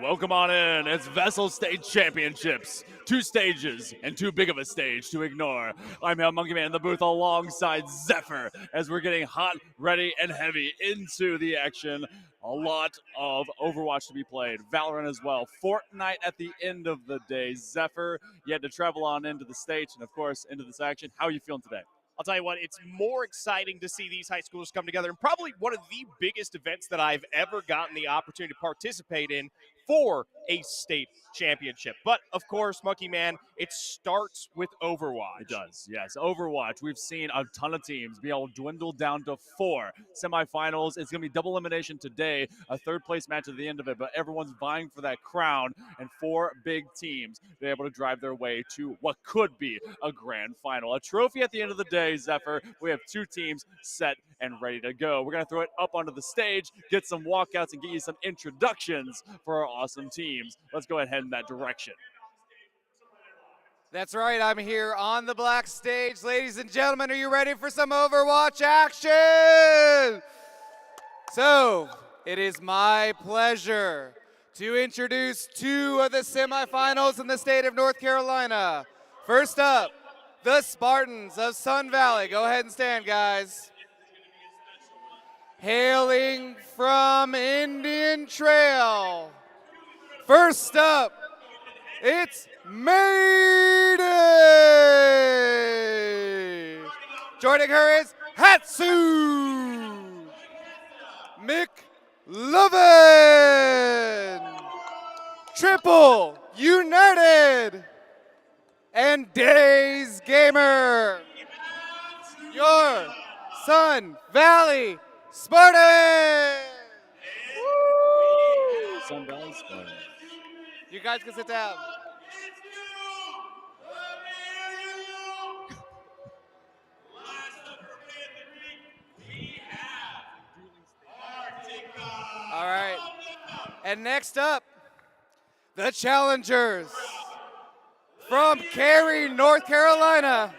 Welcome on in. It's VESL State Championships. 2 stages and too big of a stage to ignore. I'm Monkey Man in the booth alongside Zephyr as we're getting hot, ready, and heavy into the action. A lot of Overwatch to be played. Valorant as well. Fortnite at the end of the day. Zephyr, you had to travel on into the stage and, of course, into this action. How are you feeling today? I'll tell you what, it's more exciting to see these high schools come together, and probably one of the biggest events that I've ever gotten the opportunity to participate in for a state championship. But, of course, Monkey Man, it starts with Overwatch. It does, yes. Overwatch, we've seen a ton of teams be able to dwindle down to 4 semifinals. It's going to be double elimination today, a third-place match at the end of it, but everyone's vying for that crown, and 4 big teams be able to drive their way to what could be a grand final. A trophy at the end of the day, Zephyr. We have 2 teams set and ready to go. We're going to throw it up onto the stage, get some walkouts, and get you some introductions for our awesome teams. Let's go ahead and head in that direction. That's right, I'm here on the black stage. Ladies and gentlemen, are you ready for some Overwatch action? So, it is my pleasure to introduce 2 of the semifinals in the state of North Carolina. First up, the Spartans of Sun Valley. Go ahead and stand, guys. Hailing from Indian Trail. First up, it's Mayday! Joining her is Hatsu! McLovin! Triple United! And Days Gamer! Your Sun Valley Spartans! Sun Valley Spartans. You guys can sit down. All right. And next up, the challengers from Cary, North Carolina.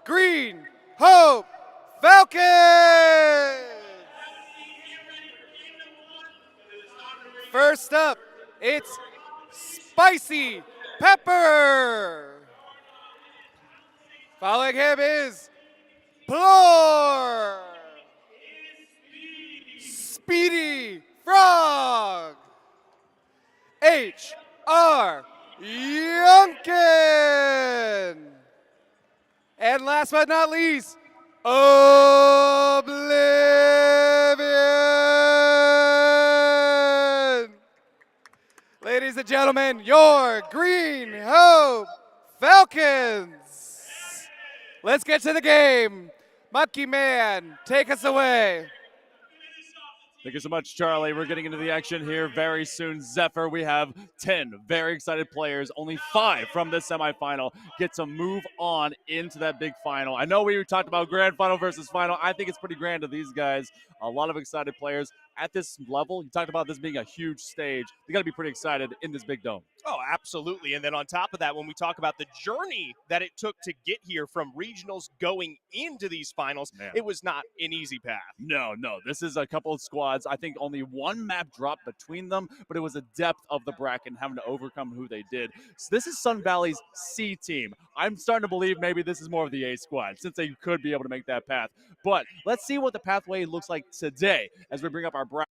Green Hope Falcons. First up, it's Spicy Pepper. Following him is Plore. Speedy Frog. H.R. Youngkin. And last but not least, Oblivion. Ladies and gentlemen, your Green Hope Falcons. Let's get to the game. Monkey Man, take us away. Thank you so much, Charlie. We're getting into the action here very soon. Zephyr, we have 10 very excited players. Only 5 from this semifinal get to move on into that big final. I know we talked about grand final versus final. I think it's pretty grand to these guys. A lot of excited players at this level. You talked about this being a huge stage. You got to be pretty excited in this big dome. Oh, absolutely. And then on top of that, when we talk about the journey that it took to get here from regionals going into these finals, it was not an easy path. No. This is a couple of squads. I think only 1 map dropped between them, but it was a depth of the bracket and having to overcome who they did. So this is Sun Valley's C team. I'm starting to believe maybe this is more of the A squad since they could be able to make that path. But let's see what the pathway looks like today as we bring up our bracket.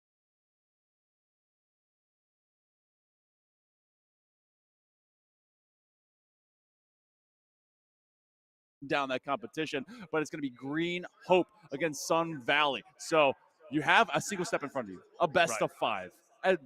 Down that competition, but it's going to be Green Hope against Sun Valley. So you have a single step in front of you, a best of 5.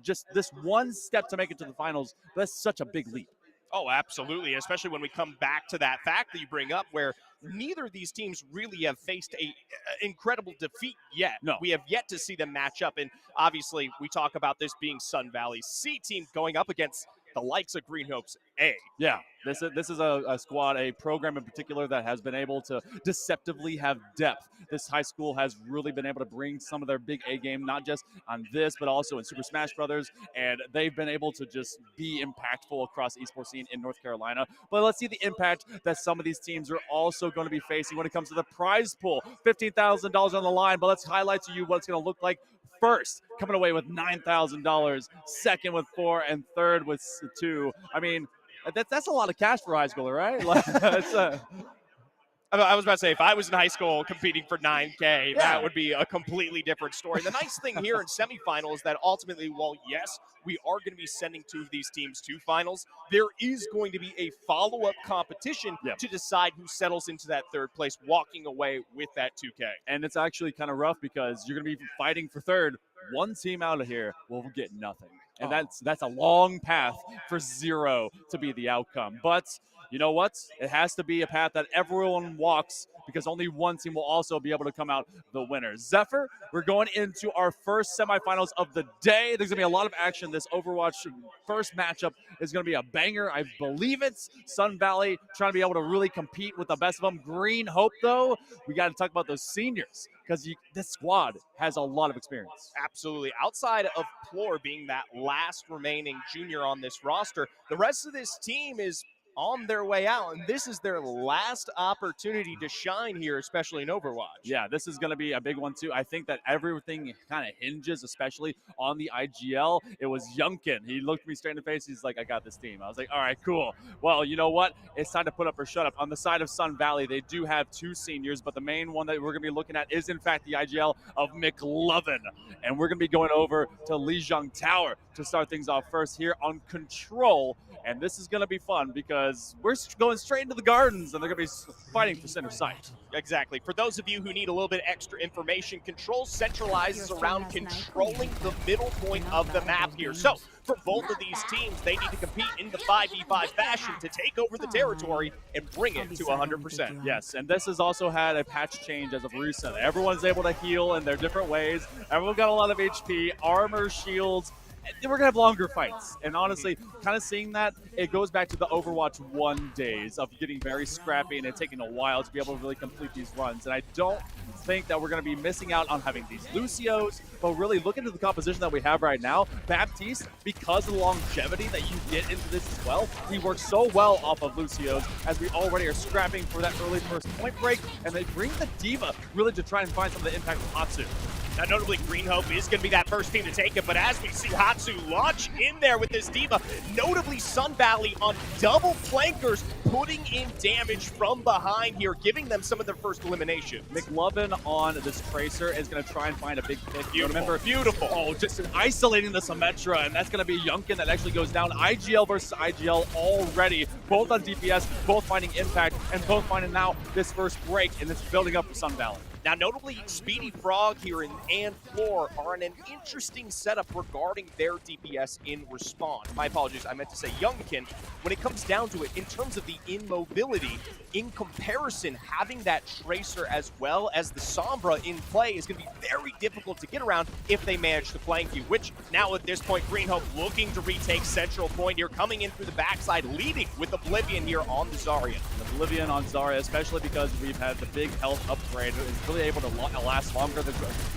Just this one step to make it to the finals, that's such a big leap. Oh, absolutely, especially when we come back to that fact that you bring up where neither of these teams really have faced a incredible defeat yet. No. We have yet to see them match up, and obviously we talk about this being Sun Valley's C team going up against the likes of Green Hope's A. Yeah, this is a squad, a program in particular that has been able to deceptively have depth. This high school has really been able to bring some of their big A game, not just on this, but also in Super Smash Brothers, and they've been able to just be impactful across the esports scene in North Carolina. But let's see the impact that some of these teams are also going to be facing when it comes to the prize pool. $15,000 on the line, but let's highlight to you what it's going to look like first coming away with $9,000, second with 4, and third with 2. I mean, that's a lot of cash for a high schooler, right? I was about to say, if I was in high school competing for 9K, Yeah. that would be a completely different story. The nice thing here in semifinals is that ultimately, while yes, we are going to be sending 2 of these teams to finals, there is going to be a follow-up competition to decide who settles into that 3rd place, walking away with that 2K. And it's actually kind of rough because you're going to be fighting for 3rd. One team out of here will get nothing. And that's a long path for 0 to be the outcome. But you know what? It has to be a path that everyone walks because only one team will also be able to come out the winner. Zephyr, we're going into our first semifinals of the day. There's going to be a lot of action. This Overwatch first matchup is going to be a banger. I believe it's Sun Valley trying to be able to really compete with the best of them. Green Hope, though, we got to talk about those seniors because this squad has a lot of experience. Absolutely. Outside of Plor being that last remaining junior on this roster, the rest of this team is on their way out, and this is their last opportunity to shine here, especially in Overwatch. Yeah, this is going to be a big one, too. I think that everything kind of hinges, especially on the IGL. It was Yunkin. He looked me straight in the face. He's like, I got this team. I was like, all right, cool. Well, you know what? It's time to put up or shut up. On the side of Sun Valley, they do have 2 seniors, but the main one that we're going to be looking at is, in fact, the IGL of McLovin. And we're going to be going over to Lijiang Tower to start things off first here on Control. And this is going to be fun because we're going straight into the gardens, and they're going to be fighting for center site. Exactly. For those of you who need a little bit extra information, Control centralizes around controlling the middle point of the map here. So for both of these teams, they need to compete in the 5v5 fashion to take over the territory and bring it to 100%. Yes, and this has also had a patch change as of recent. Everyone's able to heal in their different ways. Everyone got a lot of HP, armor, shields. We're going to have longer fights. And honestly, kind of seeing that, it goes back to the Overwatch 1 days of getting very scrappy and it taking a while to be able to really complete these runs. And I don't think that we're going to be missing out on having these Lucios, but really look into the composition that we have right now. Baptiste, because of the longevity that you get into this as well, he works so well off of Lucios as we already are scrapping for that early first point break, and they bring the Diva really to try and find some of the impact of Hatsu. Now, notably, Green Hope is going to be that first team to take it, but as we see Hatsu launch in there with this Diva, notably Sun Valley on double flankers, putting in damage from behind here, giving them some of their first eliminations. McLovin on this Tracer is going to try and find a big pick. Beautiful. Beautiful. Oh, just isolating the Symmetra, and that's going to be Yunkin that actually goes down. IGL versus IGL already, both on DPS, both finding impact, and both finding now this first break, and it's building up for Sun Valley. Now, notably, Speedy Frog here and Floor are in an interesting setup regarding their DPS in response. My apologies, I meant to say Youngkin. When it comes down to it, in terms of the immobility, in comparison, having that Tracer as well as the Sombra in play is going to be very difficult to get around if they manage to flank you, which now at this point, Green Hope looking to retake Central Point here, coming in through the backside, leading with Oblivion here on the Zarya. Oblivion on Zarya, especially because we've had the big health upgrade, is really able to last longer than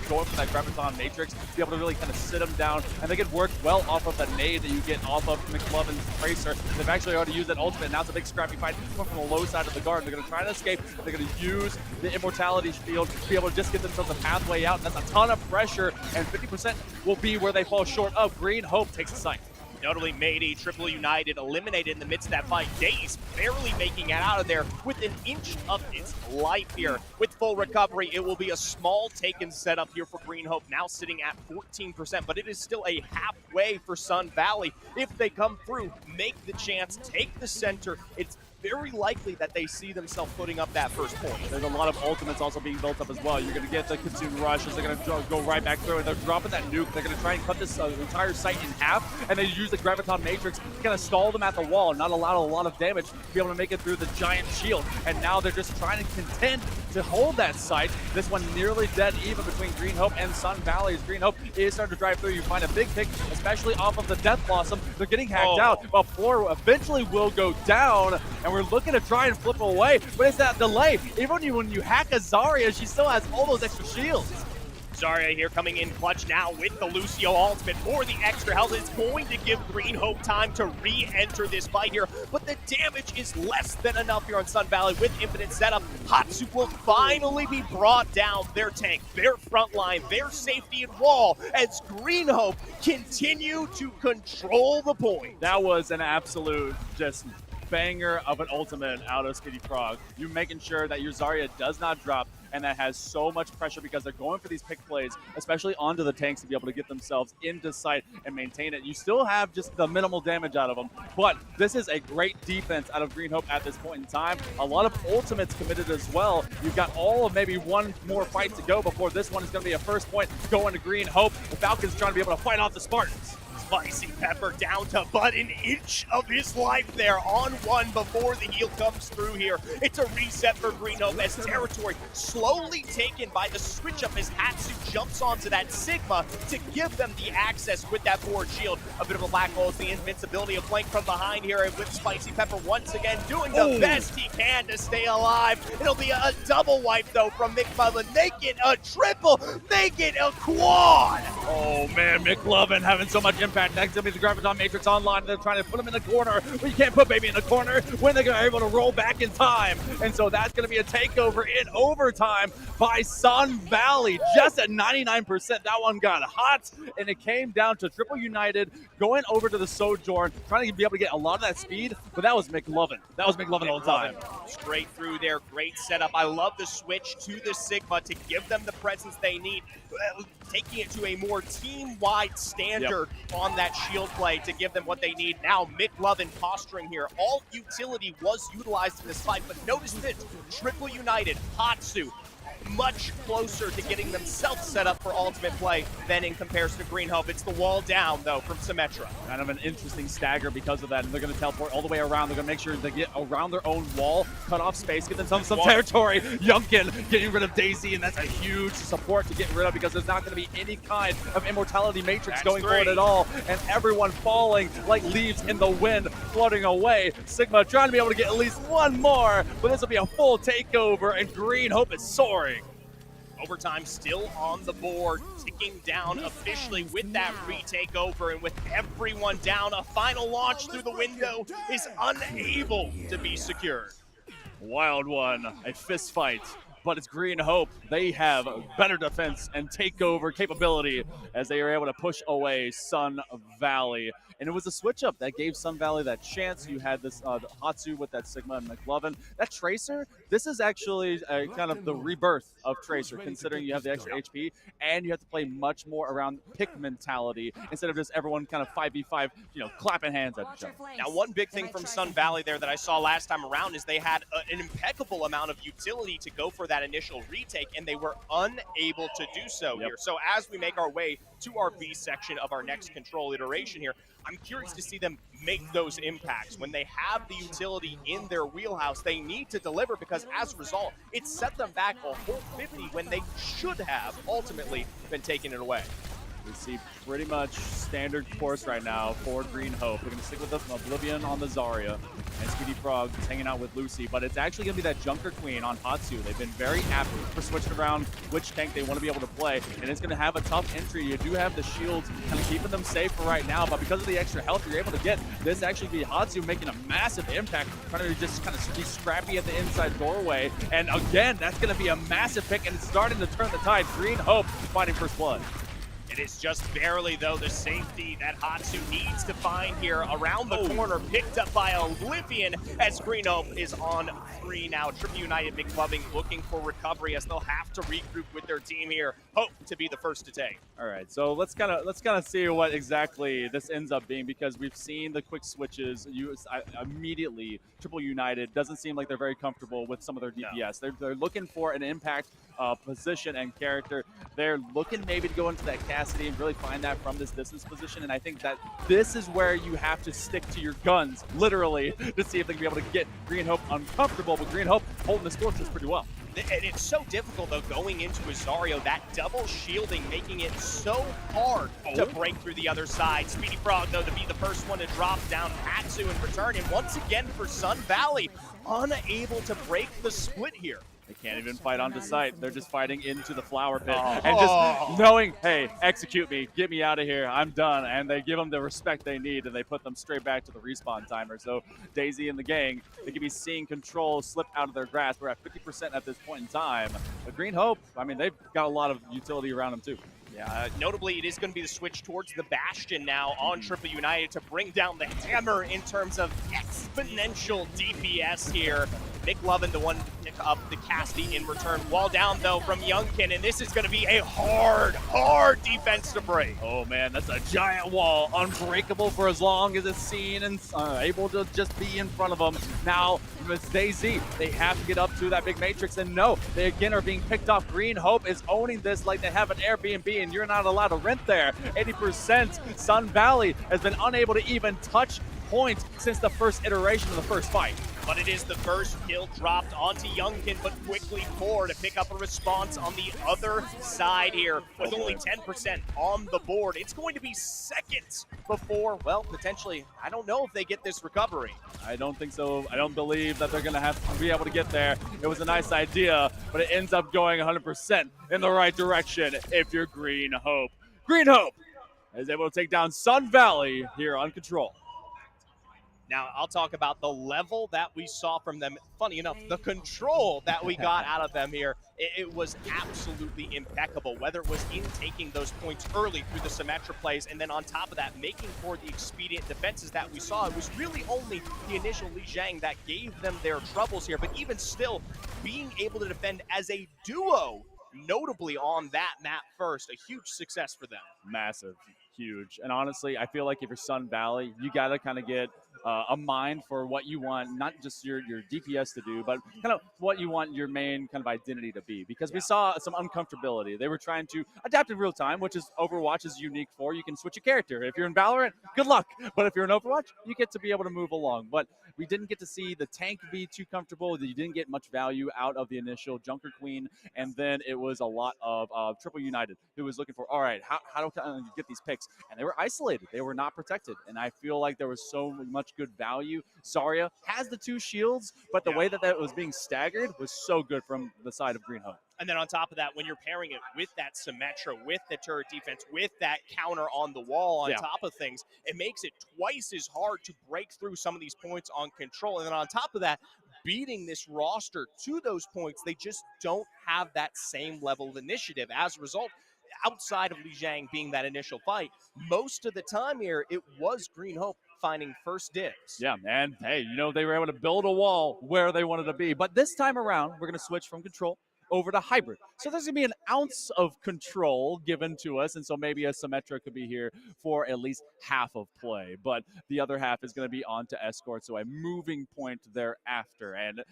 going for that Graviton Matrix, be able to really kind of sit them down, and they can work well off of the nade that you get off of McLovin's Tracer. They've actually already used that ultimate, now it's a big scrappy fight from the low side of the guard. They're going to try to escape, they're going to use the Immortality Shield to be able to just get themselves a pathway out. That's a ton of pressure, and 50% will be where they fall short of. Green Hope takes the site. Notably, Mayday, Triple United eliminated in the midst of that fight. Daze barely making it out of there with an inch of its life here. With full recovery, it will be a small taken setup here for Green Hope, now sitting at 14%, but it is still a halfway for Sun Valley. If they come through, make the chance, take the center, it's very likely that they see themselves putting up that first point. There's a lot of ultimates also being built up as well. You're going to get the Consume Rush as they're going to go right back through, and they're dropping that nuke. They're going to try and cut this entire site in half, and they use the Graviton Matrix to kind of stall them at the wall, not allow a lot of damage to be able to make it through the giant shield. And now they're just trying to contend to hold that site. This one nearly dead even between Green Hope and Sun Valley, as Green Hope is starting to drive through. You find a big pick, especially off of the Death Blossom. They're getting hacked out, but Floor eventually will go down, and we're looking to try and flip away, but it's that delay. Even when you hack a Zarya, she still has all those extra shields. Zarya here coming in clutch now with the Lucio ultimate for the extra health. It's going to give Green Hope time to re-enter this fight here, but the damage is less than enough here on Sun Valley with infinite setup. Hatsu will finally be brought down. Their tank, their front line, their safety and wall as Green Hope continue to control the point. That was an absolute just banger of an ultimate out of Speedy Frog. You making sure that your Zarya does not drop, and that has so much pressure because they're going for these pick plays, especially onto the tanks to be able to get themselves into sight and maintain it. You still have just the minimal damage out of them, but this is a great defense out of Green Hope at this point in time. A lot of ultimates committed as well. You've got all of maybe one more fight to go before this one is going to be a first point going to Green Hope. The Falcons trying to be able to fight off the Spartans. Spicy Pepper down to but an inch of his life there on one before the heal comes through here. It's a reset for Green Hope as territory slowly taken by the switch up as Hatsu jumps onto that Sigma to give them the access with that forward shield. A bit of a black hole is the invincibility of flank from behind here, and with Spicy Pepper once again doing the best he can to stay alive. It'll be a double wipe though from McMullen. Make it a triple, make it a quad. Oh man, McLovin having so much impact. Next to me, the Graviton Matrix online. They're trying to put him in the corner, but you can't put Baby in the corner when they're able to roll back in time. And so that's going to be a takeover in overtime by Sun Valley. Just at 99%, that one got hot, and it came down to Triple United going over to the Sojourn, trying to be able to get a lot of that speed, but that was McLovin. That was McLovin all the time. Straight through there, great setup. I love the switch to the Sigma to give them the presence they need, taking it to a more team-wide standard on that shield play to give them what they need. Now McLovin posturing here. All utility was utilized in this fight, but notice this, Triple United, Hatsu, much closer to getting themselves set up for ultimate play than in comparison to Green Hope. It's the wall down, though, from Symmetra. Kind of an interesting stagger because of that, and they're going to teleport all the way around. They're going to make sure they get around their own wall, cut off space, get them some territory. Youngkin getting rid of Daisy, and that's a huge support to get rid of because there's not going to be any kind of immortality matrix going forward at all, and everyone falling like leaves in the wind, floating away. Sigma trying to be able to get at least one more, but this will be a full takeover, and Green Hope is soaring. Overtime still on the board, ticking down officially with that retake over, and with everyone down, a final launch through the window is unable to be secured. Wild one, a fist fight, but it's Green Hope. They have better defense and takeover capability as they are able to push away Sun Valley. And it was a switch up that gave Sun Valley that chance. You had this Hatsu with that Sigma and McLovin. That Tracer, this is actually kind of the rebirth of Tracer, considering you have the extra HP and you have to play much more around pick mentality instead of just everyone kind of 5v5, clapping hands at each other. Now, one big thing from Sun Valley there that I saw last time around is they had an impeccable amount of utility to go for that initial retake, and they were unable to do so here. So as we make our way to our B section of our next control iteration here, I'm curious to see them make those impacts. When they have the utility in their wheelhouse, they need to deliver, because as a result, it set them back a whole 50 when they should have ultimately been taking it away. We see pretty much standard course right now for Green Hope. They're going to stick with Oblivion on the Zarya, and Speedy Frog is hanging out with Lucy, but it's actually going to be that Junker Queen on Hatsu. They've been very apt for switching around which tank they want to be able to play, and it's going to have a tough entry. You do have the shields kind of keeping them safe for right now, but because of the extra health you're able to get, this actually be Hatsu making a massive impact, trying to just kind of be scrappy at the inside doorway, and again, that's going to be a massive pick, and it's starting to turn the tide. Green Hope fighting first blood. It is just barely, though, the safety that Hatsu needs to find here around the corner, picked up by Oblivion as Green Hope is on free now. Triple United McLovin looking for recovery as they'll have to regroup with their team here. Hope to be the first to take. All right, so let's kind of see what exactly this ends up being, because we've seen the quick switches. Immediately, Triple United doesn't seem like they're very comfortable with some of their DPS. No. They're looking for an impact position and character. They're looking maybe to go into that Cassidy and really find that from this distance position, and I think that this is where you have to stick to your guns, literally, to see if they can be able to get Green Hope uncomfortable, but Green Hope holding the score pretty well. And it's so difficult, though, going into Azario, that double shielding, making it so hard to break through the other side. Speedy Frog, though, to be the first one to drop down Hatsu in return, and once again for Sun Valley, unable to break the split here. They can't even fight onto site. They're just fighting into the flower pit and Oh. just knowing, hey, execute me, get me out of here, I'm done. And they give them the respect they need and they put them straight back to the respawn timer. So Daisy and the gang, they can be seeing control slip out of their grasp. We're at 50% at this point in time. But Green Hope, I mean, they've got a lot of utility around them too. Yeah, notably, it is going to be the switch towards the Bastion now on Triple United to bring down the hammer in terms of exponential DPS here. McLovin, the one to pick up the Cassidy in return. Wall down, though, from Youngkin, and this is going to be a hard defense to break. Oh, man, that's a giant wall. Unbreakable for as long as it's seen and able to just be in front of them. Now, it's Daisy. They have to get up to that big matrix, and no, they again are being picked off. Green Hope is owning this like they have an Airbnb, and you're not allowed to rent there. 80%. Sun Valley has been unable to even touch points since the first iteration of the first fight. But it is the first kill dropped onto Youngkin, but quickly Four to pick up a response on the other side here with only 10% on the board. It's going to be seconds before, well, potentially, I don't know if they get this recovery. I don't think so. I don't believe that they're going to have to be able to get there. It was a nice idea, but it ends up going 100% in the right direction if you're Green Hope. Green Hope is able to take down Sun Valley here on Control. Now, I'll talk about the level that we saw from them. Funny enough, the control that we got out of them here, it was absolutely impeccable, whether it was in taking those points early through the Symmetra plays, and then on top of that, making for the expedient defenses that we saw. It was really only the initial Li Jiang that gave them their troubles here, but even still, being able to defend as a duo, notably on that map first, a huge success for them. Massive, huge. And honestly, I feel like if you're Sun Valley, you got to kind of get a mind for what you want, not just your DPS to do, but kind of what you want your main kind of identity to be. Because we saw some uncomfortability. They were trying to adapt in real time, which is Overwatch is unique for. You can switch a character. If you're in Valorant, good luck. But if you're in Overwatch, you get to be able to move along. But we didn't get to see the tank be too comfortable. You didn't get much value out of the initial Junker Queen. And then it was a lot of Triple United who was looking for, all right, how do I get these picks? And they were isolated. They were not protected. And I feel like there was so much good value. Zarya has the two shields, but the way that was being staggered was so good from the side of Green Hope. And then on top of that, when you're pairing it with that Symmetra, with the turret defense, with that counter on the wall on top of things, it makes it twice as hard to break through some of these points on control. And then on top of that, beating this roster to those points, they just don't have that same level of initiative. As a result, outside of Li Jiang being that initial fight, most of the time here, it was Green Hope finding first dibs. Yeah, and hey, you know, they were able to build a wall where they wanted to be. But this time around, we're going to switch from control over to hybrid. So there's going to be an ounce of control given to us, and so maybe a Symmetra could be here for at least half of play. But the other half is going to be on to escort, so a moving point thereafter. And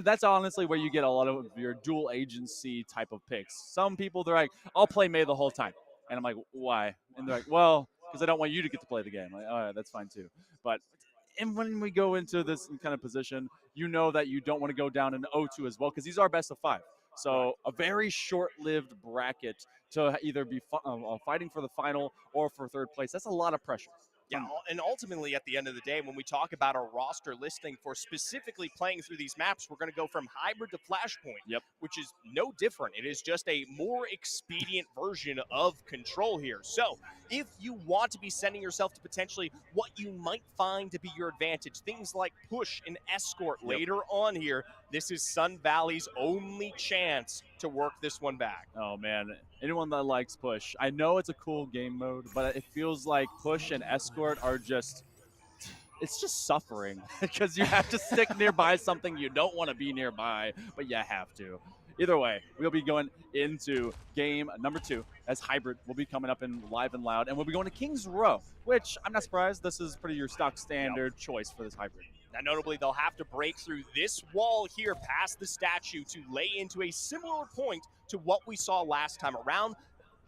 that's honestly where you get a lot of your dual agency type of picks. Some people, they're like, I'll play Mei the whole time. And I'm like, why? And they're like, well, because I don't want you to get to play the game. Like, all right, that's fine too. But and when we go into this kind of position, you know that you don't want to go down in 0-2 as well, because these are best of 5. So a very short-lived bracket to either be fighting for the final or for third place. That's a lot of pressure. Yeah, and ultimately at the end of the day, when we talk about our roster listing for specifically playing through these maps, we're going to go from hybrid to flashpoint, which is no different. It is just a more expedient version of control here. So if you want to be sending yourself to potentially what you might find to be your advantage, things like push and escort later on here, this is Sun Valley's only chance to work this one back. Oh, man. Anyone that likes push, I know it's a cool game mode, but it feels like push and escort are just, it's just suffering because you have to stick nearby something you don't want to be nearby, but you have to. Either way, we'll be going into game number 2 as hybrid will be coming up in live and loud, and we'll be going to Kings Row, which I'm not surprised. This is pretty your stock standard choice for this hybrid. Now, notably, they'll have to break through this wall here past the statue to lay into a similar point to what we saw last time around.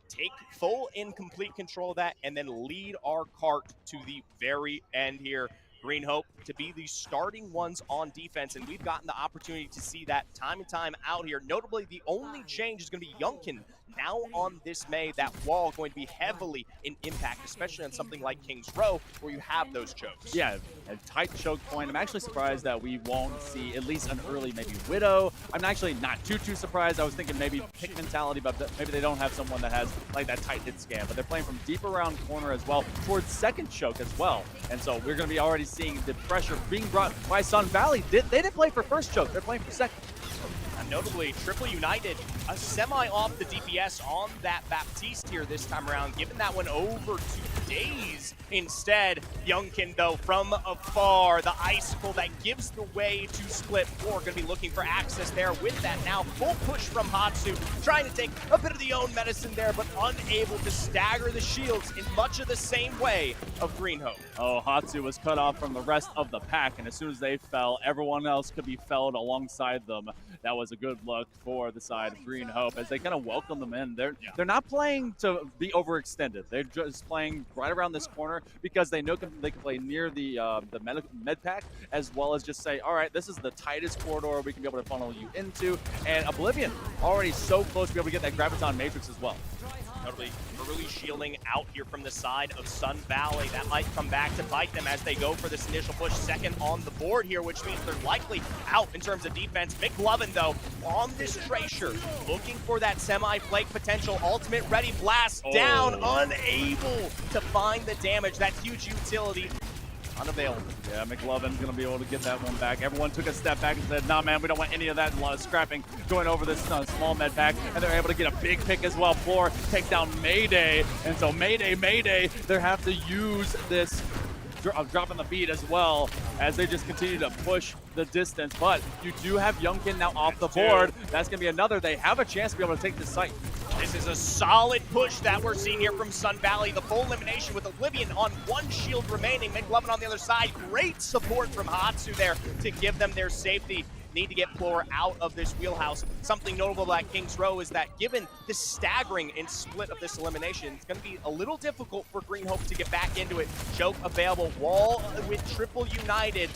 Take full and complete control of that and then lead our cart to the very end here. Green Hope to be the starting ones on defense, and we've gotten the opportunity to see that time and time out here. Notably, the only change is going to be Youngkin now on this May. That wall going to be heavily in impact, especially on something like Kings Row, where you have those chokes. Yeah, a tight choke point. I'm actually surprised that we won't see at least an early maybe Widow. I'm actually not too surprised. I was thinking maybe pick mentality, but maybe they don't have someone that has like that tight hit scan. But they're playing from deep around corner as well, towards second choke as well. And so we're going to be already seeing the pressure being brought by Sun Valley. They didn't play for first choke. They're playing for second. Notably, Triple United, a semi off the DPS on that Baptiste here this time around, giving that one over to Daze instead. Youngkin, though, from afar, the icicle that gives the way to Split 4, going to be looking for access there with that now full push from Hatsu, trying to take a bit of the own medicine there, but unable to stagger the shields in much of the same way of Green Hope. Oh, Hatsu was cut off from the rest of the pack, and as soon as they fell, everyone else could be felled alongside them. That was a good look for the side of Green Hope as they kind of welcome them in. They're not playing to be overextended. They're just playing right around this corner because they know they can play near the med pack, as well as just say, all right, this is the tightest corridor we can be able to funnel you into. And Oblivion already so close to be able to get that Graviton Matrix as well. Notably, early shielding out here from the side of Sun Valley. That might come back to bite them as they go for this initial push. Second on the board here, which means they're likely out in terms of defense. McLovin, though, on this Tracer, looking for that semi-flake potential. Ultimate ready, blast down, unable to find the damage. That huge utility unavailable. Yeah, McLovin's going to be able to get that one back. Everyone took a step back and said, nah, man, we don't want any of that. A lot of scrapping going over this small med pack, and they're able to get a big pick as well. Floor take down Mayday, and so Mayday, they have to use this dropping the beat as well as they just continue to push the distance. But you do have Youngkin now off the board. That's going to be another. They have a chance to be able to take the site. This is a solid push that we're seeing here from Sun Valley. The full elimination with Oblivion on one shield remaining. McLovin on the other side. Great support from Hatsu there to give them their safety. Need to get Floor out of this wheelhouse. Something notable about Kings Row is that given the staggering and split of this elimination, it's going to be a little difficult for Green Hope to get back into it. Choke available. Wall with Triple United.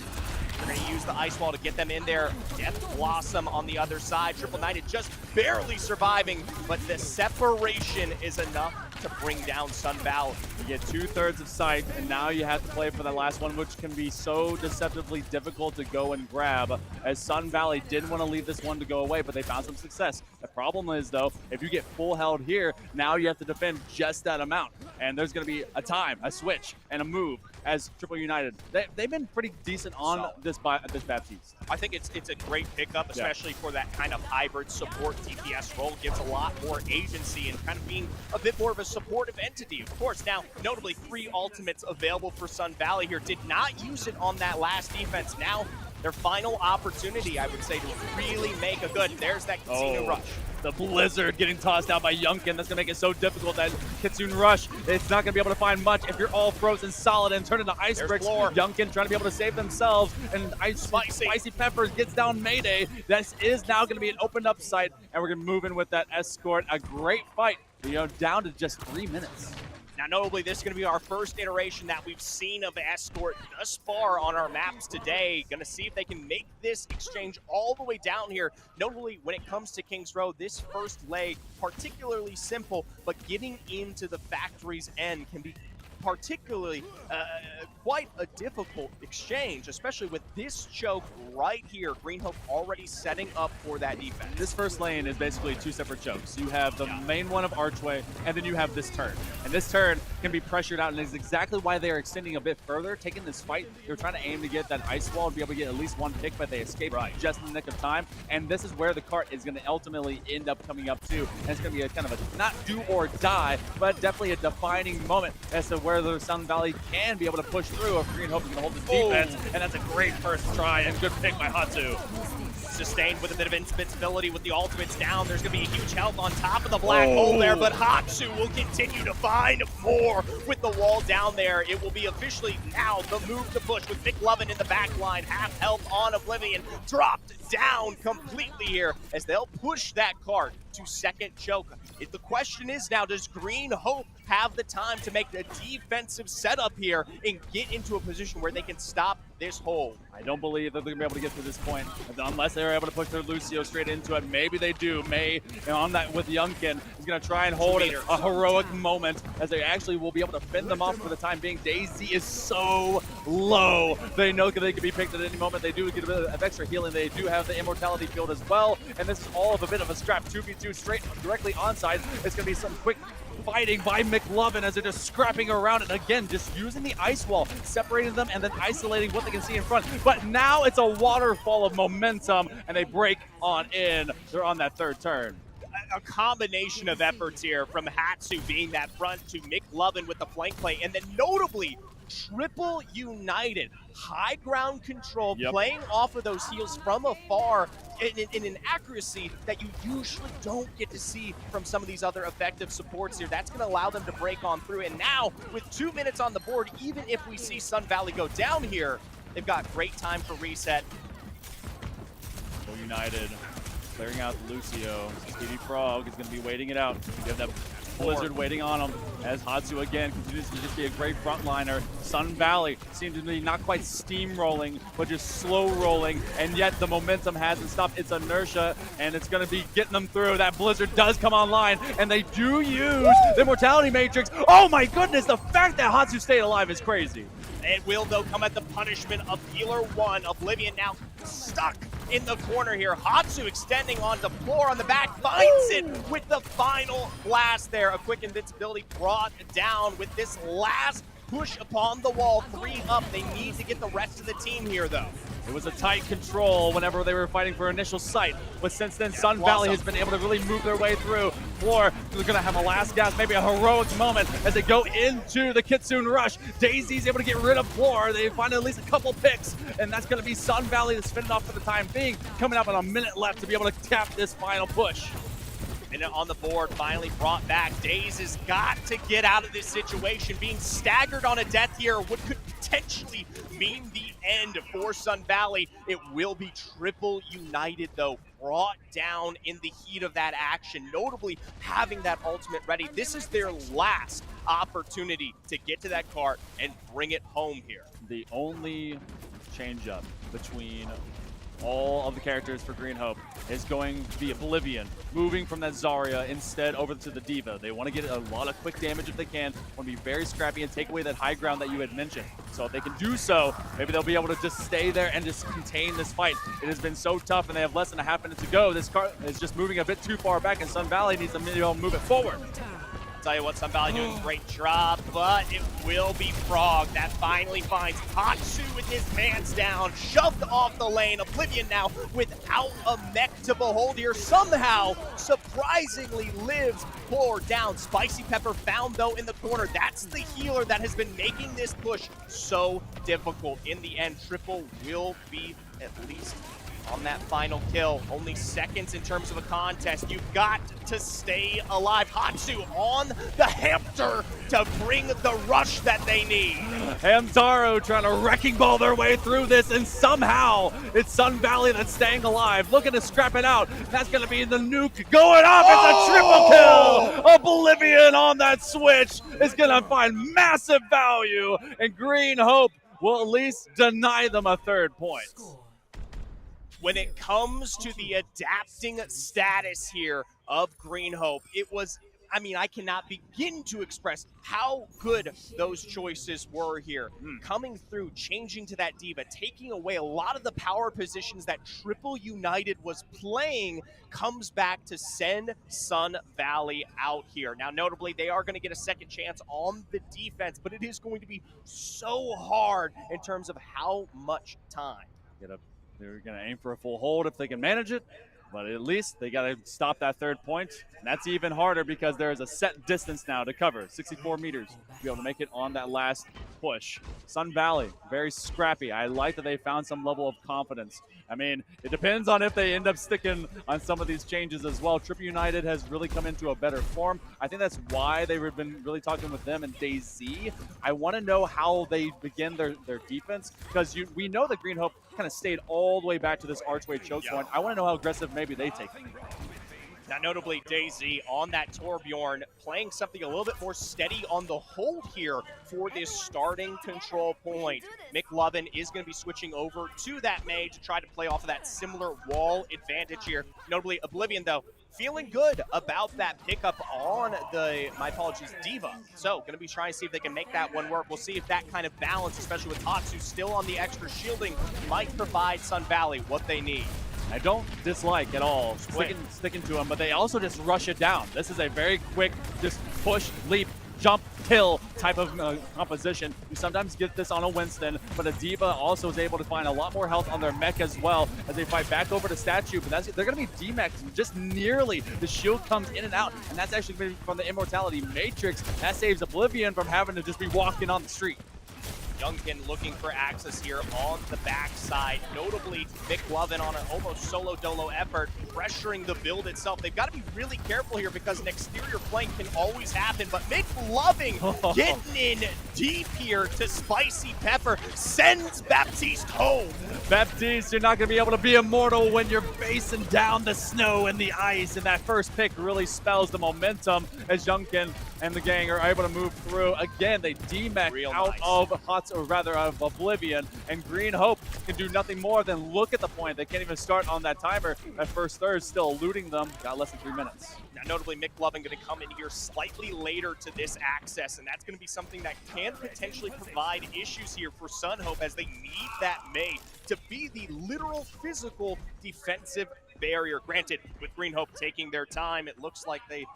They're going to use the ice wall to get them in there. Death Blossom on the other side. Triple United just barely surviving, but the separation is enough to bring down Sun Valley. You get 2/3 of sight, and now you have to play for the last one, which can be so deceptively difficult to go and grab, as Sun Valley didn't want to leave this one to go away, but they found some success. The problem is, though, if you get full held here, now you have to defend just that amount, and there's going to be a time, a switch, and a move as Triple United. They've been pretty decent on this Baptiste. I think it's a great pickup, especially for that kind of hybrid support DPS role. Gives a lot more agency and kind of being a bit more of a supportive entity. Of course, now, notably, 3 ultimates available for Sun Valley here. Did not use it on that last defense. Now, their final opportunity, I would say, to really make a good. There's that Kitsune Rush. The Blizzard getting tossed out by Youngkin. That's going to make it so difficult that Kitsune Rush, it's not going to be able to find much if you're all frozen solid and turn into ice bricks. Youngkin trying to be able to save themselves, and Spicy Peppers gets down Mayday. This is now going to be an opened up site, and we're going to move in with that escort. A great fight, down to just 3 minutes. Now, notably, this is going to be our first iteration that we've seen of Escort thus far on our maps today. Going to see if they can make this exchange all the way down here. Notably, when it comes to Kings Row, this first leg, particularly simple, but getting into the factory's end can be particularly quite a difficult exchange, especially with this choke right here. Green Hope already setting up for that defense. This first lane is basically 2 separate chokes. You have the main one of Archway, and then you have this turn. And this turn can be pressured out, and is exactly why they are extending a bit further, taking this fight. They're trying to aim to get that ice wall and be able to get at least 1 pick, but they escape just in the nick of time. And this is where the cart is going to ultimately end up coming up too. And it's going to be a kind of a not do or die, but definitely a defining moment as to where the Sun Valley can be able to push through if Green Hope is going to hold the defense. And that's a great first try and good pick by Hatsu. Sustained with a bit of invincibility with the ultimates down. There's going to be a huge health on top of the black hole there, but Hatsu will continue to find more with the wall down there. It will be officially now the move to push with McLovin in the back line. Half health on Oblivion. Dropped down completely here as they'll push that cart to second choke. The question is now, does Green Hope have the time to make the defensive setup here and get into a position where they can stop this hold? I don't believe that they're going to be able to get to this point unless they're able to push their Lucio straight into it. Maybe they do. May, on that with Youngkin, is going to try and hold it, a heroic moment as they actually will be able to fend them off for the time being. Daisy is so low. They know that they could be picked at any moment. They do get a bit of extra healing. They do have the immortality field as well. And this is all of a bit of a scrap. 2v2 straight directly onside. It's going to be some quick fighting by McLovin as they're just scrapping around it again, just using the ice wall, separating them and then isolating what they can see in front. But now it's a waterfall of momentum and they break on in. They're on that third turn. A combination of efforts here from Hatsu being that front to McLovin with the flank play, and then notably Triple United, high ground control, playing off of those heals from afar in an accuracy that you usually don't get to see from some of these other effective supports here. That's going to allow them to break on through. And now, with 2 minutes on the board, even if we see Sun Valley go down here, they've got great time for reset. Triple United clearing out Lucio. Speedy Frog is going to be waiting it out. You have that Blizzard waiting on him as Hatsu again continues to just be a great frontliner. Sun Valley seems to be not quite steamrolling, but just slow rolling, and yet the momentum hasn't stopped. It's inertia, and it's going to be getting them through. That Blizzard does come online, and they do use the Mortality Matrix. Oh my goodness, the fact that Hatsu stayed alive is crazy. It will, though, come at the punishment of Healer 1. Oblivion now stuck in the corner here. Hatsu extending onto floor on the back, finds it with the final blast there. A quick invincibility brought down with this last push upon the wall. 3 up. They need to get the rest of the team here, though. It was a tight control whenever they were fighting for initial sight, but since then Sun Valley has been able to really move their way through. Floor, they're going to have a last gasp, maybe a heroic moment as they go into the Kitsune Rush. Daisy's able to get rid of Floor. They find at least a couple picks, and that's going to be Sun Valley that's fending off for the time being, coming up on a minute left to be able to tap this final push. Minute on the board, finally brought back. Daze has got to get out of this situation. Being staggered on a death here would could potentially mean the end for Sun Valley. It will be Triple United, though, brought down in the heat of that action, notably having that ultimate ready. This is their last opportunity to get to that cart and bring it home here. The only change up between all of the characters for Green Hope is going to be Oblivion, moving from that Zarya instead over to the Diva. They want to get a lot of quick damage if they can, want to be very scrappy and take away that high ground that you had mentioned. So if they can do so, maybe they'll be able to just stay there and just contain this fight. It has been so tough and they have less than a half minute to go. This car is just moving a bit too far back and Sun Valley needs to move it forward. Tell you what, Sun Valley doing a great job, but it will be Frog that finally finds Hatsu with his hands down, shoved off the lane. Oblivion now without a mech to behold here, somehow surprisingly lives Floor down. Spicy Pepper found, though, in the corner. That's the healer that has been making this push so difficult. In the end, Triple will be at least on that final kill. Only seconds in terms of a contest. You've got to stay alive. Hatsu on the hamster to bring the rush that they need. Hamtaro trying to wrecking ball their way through this, and somehow it's Sun Valley that's staying alive, looking to scrap it out. That's going to be the nuke going up. It's a triple kill. Oblivion on that switch is going to find massive value, and Green Hope will at least deny them a third point. When it comes to the adapting status here of Green Hope, it was, I mean, I cannot begin to express how good those choices were here. Coming through, changing to that Diva, taking away a lot of the power positions that Triple United was playing, comes back to send Sun Valley out here. Now, notably, they are going to get a second chance on the defense, but it is going to be so hard in terms of how much time. They're going to aim for a full hold if they can manage it, but at least they got to stop that third point. And that's even harder because there is a set distance now to cover, 64 meters, to be able to make it on that last push. Sun Valley, very scrappy. I like that they found some level of confidence. I mean, it depends on if they end up sticking on some of these changes as well. Triple United has really come into a better form. I think that's why they've been really talking with them and DayZ. I want to know how they begin their defense, because we know that Green Hope kind of stayed all the way back to this archway choke point. I want to know how aggressive maybe they take it. Now, notably, Daisy on that Torbjorn playing something a little bit more steady on the hold here for this starting control point. McLovin is going to be switching over to that Mage to try to play off of that similar wall advantage here. Notably, Oblivion, though, feeling good about that pickup on the, my apologies, Diva. So, going to be trying to see if they can make that one work. We'll see if that kind of balance, especially with Hatsu still on the extra shielding, might provide Sun Valley what they need. I don't dislike at all sticking to them, but they also just rush it down. This is a very quick, just push, leap, jump, kill type of composition. You sometimes get this on a Winston, but a Diva also is able to find a lot more health on their mech as well as they fight back over to Statue, but they're going to be demexed just nearly. The shield comes in and out, and that's actually going to be from the Immortality Matrix. That saves Oblivion from having to just be walking on the street. Youngkin looking for access here on the backside. Notably, McLovin on an almost solo dolo effort, pressuring the build itself. They've got to be really careful here because an exterior flank can always happen, but McLovin getting in deep here to Spicy Pepper, sends Baptiste home. Baptiste, you're not going to be able to be immortal when you're facing down the snow and the ice, and that first pick really spells the momentum as Youngkin and the gang are able to move through. Again, they demech out of Hots, or rather of Oblivion, and Green Hope can do nothing more than look at the point. They can't even start on that timer. That first third still eluding them. Got less than 3 minutes. Now, notably, McLovin going to come in here slightly later to this access, and that's going to be something that can potentially provide issues here for Sun Hope as they need that mate to be the literal physical defensive barrier. Granted, with Green Hope taking their time, it looks like they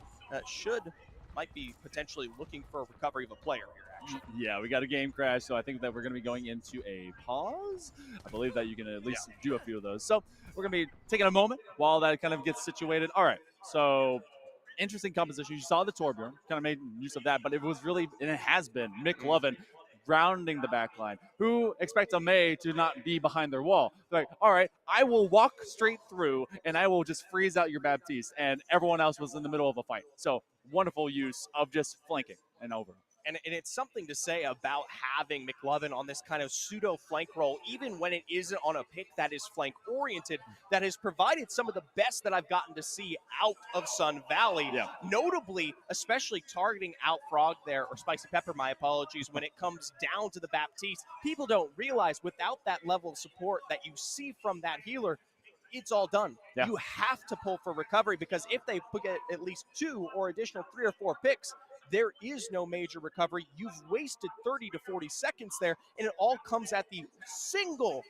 might be potentially looking for a recovery of a player here, actually. Yeah, we got a game crash, so I think that we're going to be going into a pause. I believe that you can at least do a few of those. So we're going to be taking a moment while that kind of gets situated. All right, so interesting composition. You saw the Torbjorn, kind of made use of that, but it was really, and it has been, McLovin grounding the back line. Who expects a May to not be behind their wall? They're like, all right, I will walk straight through, and I will just freeze out your Baptiste, and everyone else was in the middle of a fight. So wonderful use of just flanking and over. And it's something to say about having McLovin on this kind of pseudo flank role, even when it isn't on a pick that is flank oriented, that has provided some of the best that I've gotten to see out of Sun Valley. Yeah. Notably, especially targeting out Frog there, or Spicy Pepper, my apologies, when it comes down to the Baptiste. People don't realize without that level of support that you see from that healer, it's all done. Yeah. You have to pull for recovery because if they put at least 2 or additional 3 or 4 picks, there is no major recovery. You've wasted 30 to 40 seconds there, and it all comes at the single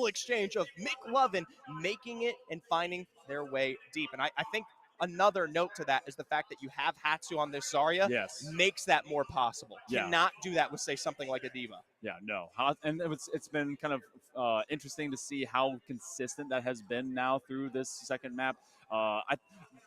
exchange of McLovin making it and finding their way deep. And I think another note to that is the fact that you have Hatsu on this Zarya makes that more possible. Cannot do that with, say, something like a Diva. Yeah, no. And it's been kind of interesting to see how consistent that has been now through this second map.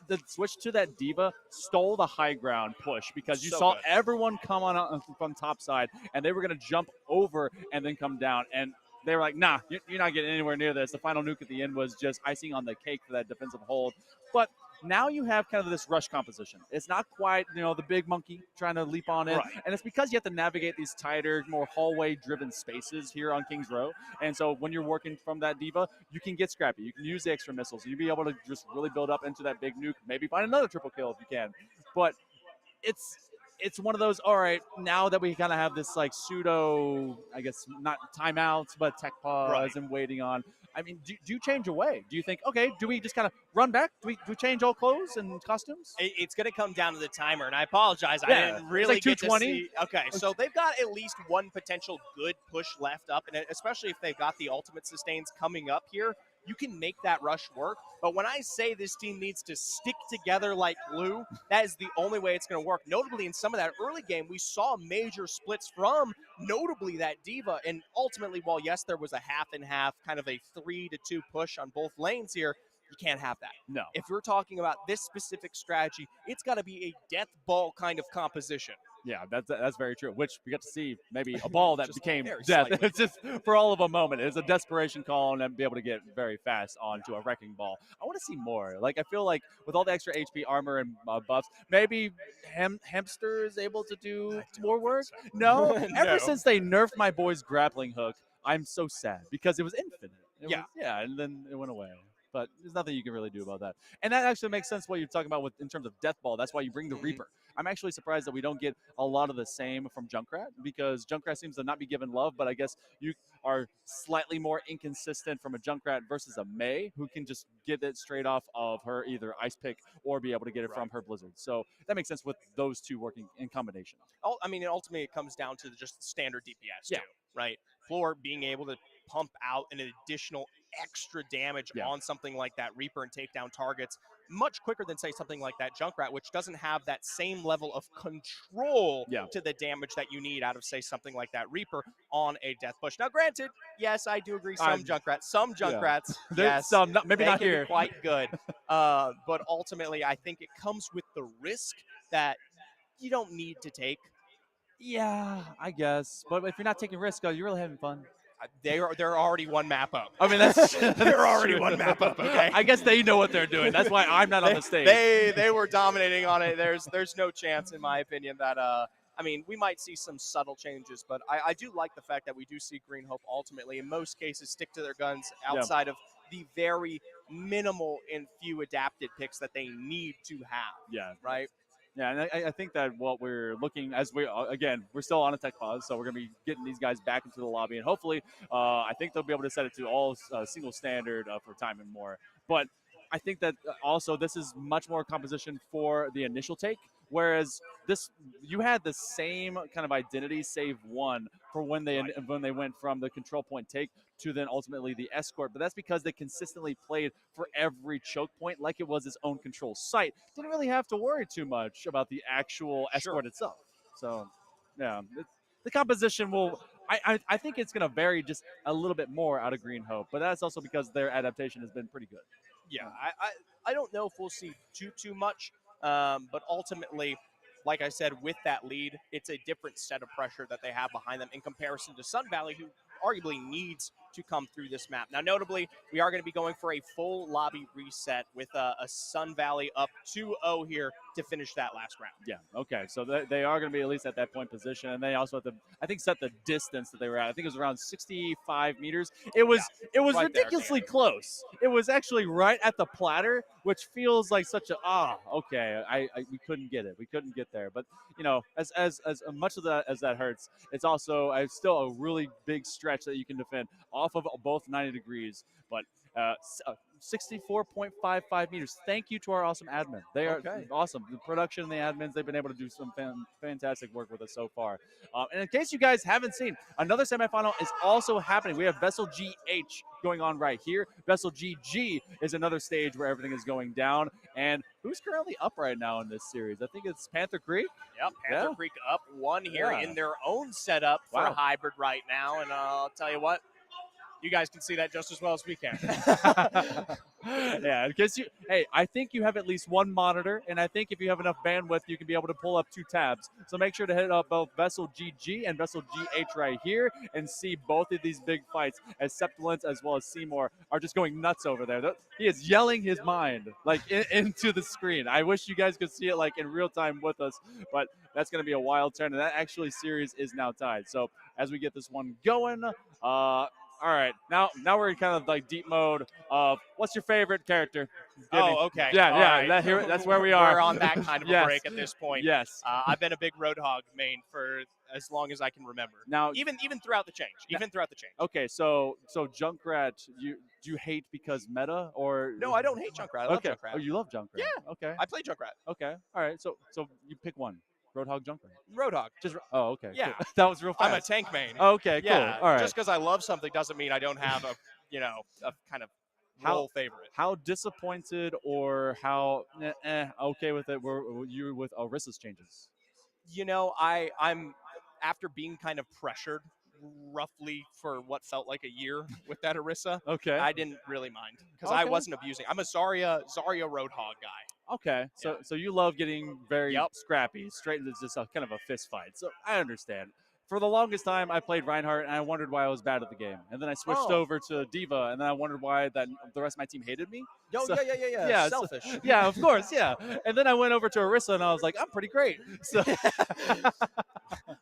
The switch to that Diva stole the high ground push because you saw everyone come on from top side, and they were going to jump over and then come down. And they were like, nah, you're not getting anywhere near this. The final nuke at the end was just icing on the cake for that defensive hold. But now you have kind of this rush composition. It's not quite, the big monkey trying to leap on it. Right. And it's because you have to navigate these tighter, more hallway-driven spaces here on Kings Row. And so when you're working from that Diva, you can get scrappy. You can use the extra missiles. You'll be able to just really build up into that big nuke, maybe find another triple kill if you can. But it's one of those, all right, now that we kind of have this like pseudo, I guess, not timeouts, but tech pause and waiting on. I mean, do you change away? Do you think, okay, do we just kind of run back? Do we change all clothes and costumes? It's going to come down to the timer, and I apologize. I didn't really like get to 220. see. Okay, so they've got at least one potential good push left up, and especially if they've got the ultimate sustains coming up here, you can make that rush work. But when I say this team needs to stick together like glue, that is the only way it's going to work. Notably, in some of that early game, we saw major splits from notably that Diva. And ultimately, while yes, there was a half and half, kind of a 3-2 push on both lanes here, you can't have that. No. If we're talking about this specific strategy, it's got to be a death ball kind of composition. Yeah, that's very true. Which we got to see maybe a ball that became death. Slightly. It's just for all of a moment. It's a desperation call and then be able to get very fast onto a wrecking ball. I want to see more. Like I feel like with all the extra HP, armor, and buffs, maybe Hamster is able to do more work. No, ever since they nerfed my boy's grappling hook, I'm so sad because it was infinite. And then it went away. but there's nothing you can really do about that. And that actually makes sense what you're talking about in terms of Death Ball. That's why you bring the Reaper. I'm actually surprised that we don't get a lot of the same from Junkrat, because Junkrat seems to not be given love, but I guess you are slightly more inconsistent from a Junkrat versus a Mei, who can just get it straight off of her either Ice Pick or be able to get it from her Blizzard. So that makes sense with those two working in combination. I mean, ultimately, it comes down to just standard DPS, Yeah. too, right? Floor being able to pump out an additional extra damage on something like that Reaper and take down targets much quicker than, say, something like that Junkrat, which doesn't have that same level of control to the damage that you need out of, say, something like that Reaper on a Death Push. Now, granted, yes, I do agree, some Junkrats, yes, some, maybe they not can here. be quite good. But ultimately, I think it comes with the risk that you don't need to take. Yeah, I guess. But if you're not taking risks, you're really having fun. They're already one map up. I mean, that's they're already true. one map up. Okay. I guess they know what they're doing. That's why I'm not on the stage. They were dominating on it. There's no chance, in my opinion, that I mean, we might see some subtle changes, but I do like the fact that we do see Green Hope ultimately, in most cases, stick to their guns outside of the very minimal and few adapted picks that they need to have. Yeah. Right. Yeah, and I think that what we're looking as we're still on a tech pause, so we're going to be getting these guys back into the lobby, and hopefully, I think they'll be able to set it to all single standard for time and more. But I think that also this is much more composition for the initial take, whereas you had the same kind of identity save one for when they went from the control point take to then ultimately the escort, but that's because they consistently played for every choke point like it was its own control site. Didn't really have to worry too much about the actual escort itself. So, yeah, the composition will. I think it's going to vary just a little bit more out of Green Hope, but that's also because their adaptation has been pretty good. Yeah, I don't know if we'll see too much, but ultimately, like I said, with that lead, it's a different set of pressure that they have behind them in comparison to Sun Valley, who arguably needs to come through this map. Now, notably, we are going to be going for a full lobby reset with a Sun Valley up 2-0 here to finish that last round. Yeah, okay. So they are going to be at least at that point position, and they also have to, I think, set the distance that they were at. I think it was around 65 meters. It was right ridiculously close. It was actually right at the platter, which feels like such a, okay, we couldn't get it. We couldn't get there. But, you know, as much of that as that hurts, it's also still a really big stretch that you can defend off of both 90 degrees. But 64.55 meters. Thank you to our awesome admin. They are awesome. The production and the admins, they've been able to do some fantastic work with us so far. And in case you guys haven't seen, another semifinal is also happening. We have VESL GH going on right here. VESL GG is another stage where everything is going down. And who's currently up right now in this series? I think it's Panther Creek. Yep, Panther Creek up one here in their own setup for hybrid right now. And I'll tell you what, you guys can see that just as well as we can. Yeah, because I think you have at least one monitor, and I think if you have enough bandwidth, you can be able to pull up two tabs. So make sure to hit up both VESL GG and VESL GH right here and see both of these big fights as Septilence as well as Seymour are just going nuts over there. He is yelling his mind like into the screen. I wish you guys could see it like in real time with us, but that's going to be a wild turn, and that actually series is now tied. So as we get this one going, all right, now we're in kind of like deep mode of what's your favorite character? Okay. Yeah. Right. That's where we are. We're on that kind of a break at this point. Yes. I've been a big Roadhog main for as long as I can remember. Now, even throughout the change. Okay, so Junkrat, do you hate because meta or? No, I don't hate Junkrat. I love Junkrat. Oh, you love Junkrat. Yeah. Okay. I play Junkrat. Okay. All right. So you pick one. Roadhog, Junkrat. Roadhog. Okay. Yeah. Cool. That was real fast. I'm a tank main. Okay. Cool. Yeah. All right. Just because I love something doesn't mean I don't have a kind of role favorite. How disappointed or how okay with it were you with Arissa's changes? I'm after being kind of pressured roughly for what felt like a year with that Orisa. Okay. I didn't really mind because I wasn't abusing. I'm a Zarya Roadhog guy. Okay. So you love getting very scrappy, straight into just a kind of a fist fight. So I understand. For the longest time, I played Reinhardt, and I wondered why I was bad at the game. And then I switched over to Diva, and then I wondered why the rest of my team hated me. Yeah. Selfish. Yeah, of course, yeah. And then I went over to Orisa, and I was like, I'm pretty great. So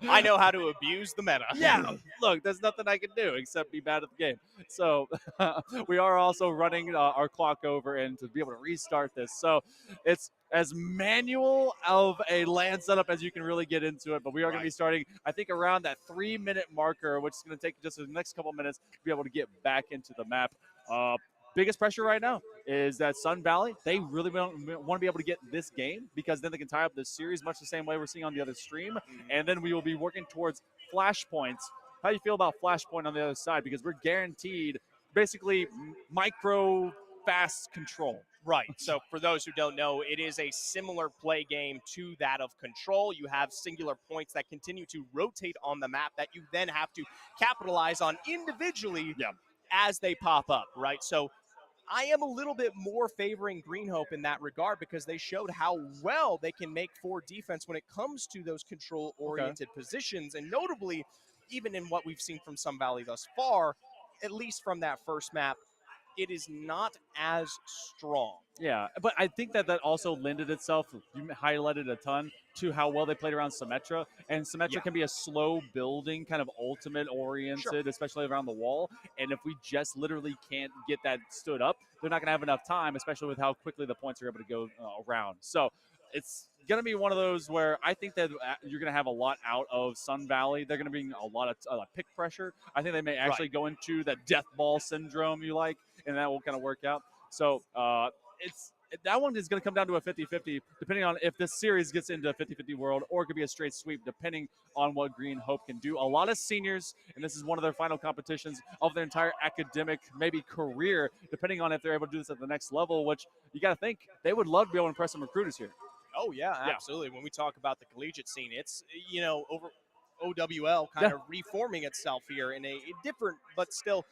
I know how to abuse the meta. Yeah, look, there's nothing I can do except be bad at the game. So we are also running our clock over and to be able to restart this. So it's as manual of a land setup as you can really get into it. But we are going to be starting, I think, around that 3-minute marker, which is going to take just the next couple minutes to be able to get back into the map. Biggest pressure right now is that Sun Valley, they really want to be able to get this game because then they can tie up this series much the same way we're seeing on the other stream. And then we will be working towards flashpoints. How do you feel about flashpoint on the other side? Because we're guaranteed basically micro fast control. Right. So for those who don't know, it is a similar play game to that of Control. You have singular points that continue to rotate on the map that you then have to capitalize on individually as they pop up, right? So I am a little bit more favoring Green Hope in that regard because they showed how well they can make for defense when it comes to those control-oriented positions. And notably, even in what we've seen from Sun Valley thus far, at least from that first map, it is not as strong. Yeah, but I think that also lended itself, you highlighted a ton, to how well they played around Symmetra. And Symmetra can be a slow building, kind of ultimate oriented, especially around the wall. And if we just literally can't get that stood up, they're not going to have enough time, especially with how quickly the points are able to go around. So it's going to be one of those where I think that you're going to have a lot out of Sun Valley. They're going to bring a lot of pick pressure. I think they may actually go into that death ball syndrome you like, and that will kind of work out. So that one is going to come down to a 50-50, depending on if this series gets into a 50-50 world, or it could be a straight sweep, depending on what Green Hope can do. A lot of seniors, and this is one of their final competitions of their entire academic, maybe career, depending on if they're able to do this at the next level, which you got to think they would love to be able to impress some recruiters here. Oh, yeah, absolutely. When we talk about the collegiate scene, it's, over OWL kind of reforming itself here in a different but still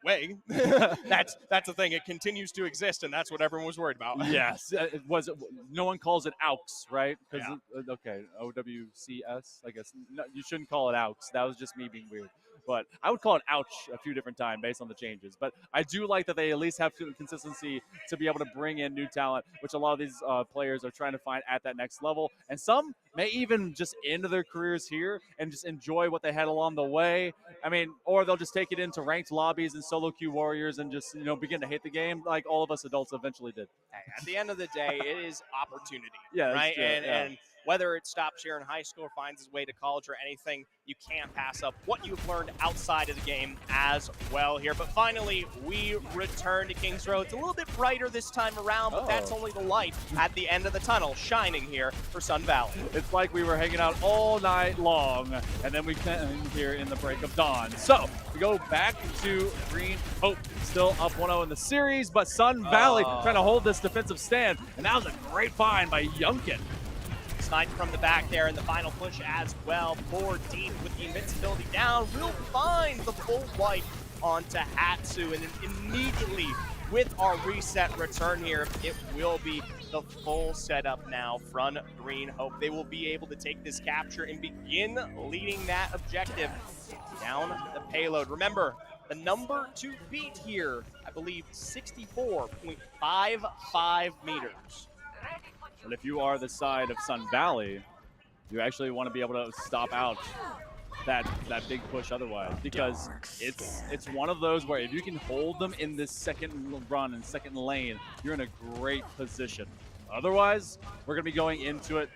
way. That's the thing. It continues to exist, and that's what everyone was worried about. Yes. No one calls it AUX, right? Okay, OWCS, I guess. No, you shouldn't call it AUX. That was just me being weird. But I would call it ouch a few different times based on the changes. But I do like that they at least have consistency to be able to bring in new talent, which a lot of these players are trying to find at that next level. And some may even just end their careers here and just enjoy what they had along the way. I mean, or they'll just take it into ranked lobbies and solo queue warriors and just, begin to hate the game like all of us adults eventually did. Hey, at the end of the day, it is opportunity, yeah, right? And whether it stops here in high school or finds its way to college or anything, you can't pass up what you've learned outside of the game as well here. But finally, we return to Greensboro. It's a little bit brighter this time around, but that's only the light at the end of the tunnel shining here for Sun Valley. It's like we were hanging out all night long, and then we came here in the break of dawn. So we go back to Green Hope, still up 1-0 in the series, but Sun Valley trying to hold this defensive stand, and that was a great find by Yunkin. Sniped from the back there in the final push as well. 4 deep with the invincibility down. Will find the full wipe onto Hatsu, and then immediately with our reset return here, it will be the full setup now from Green Hope. They will be able to take this capture and begin leading that objective down the payload. Remember, the number to beat here, I believe 64.55 meters. But if you are the side of Sun Valley, you actually want to be able to stop out that big push otherwise, because it's one of those where if you can hold them in this second run and second lane, you're in a great position. Otherwise, we're going to be going into it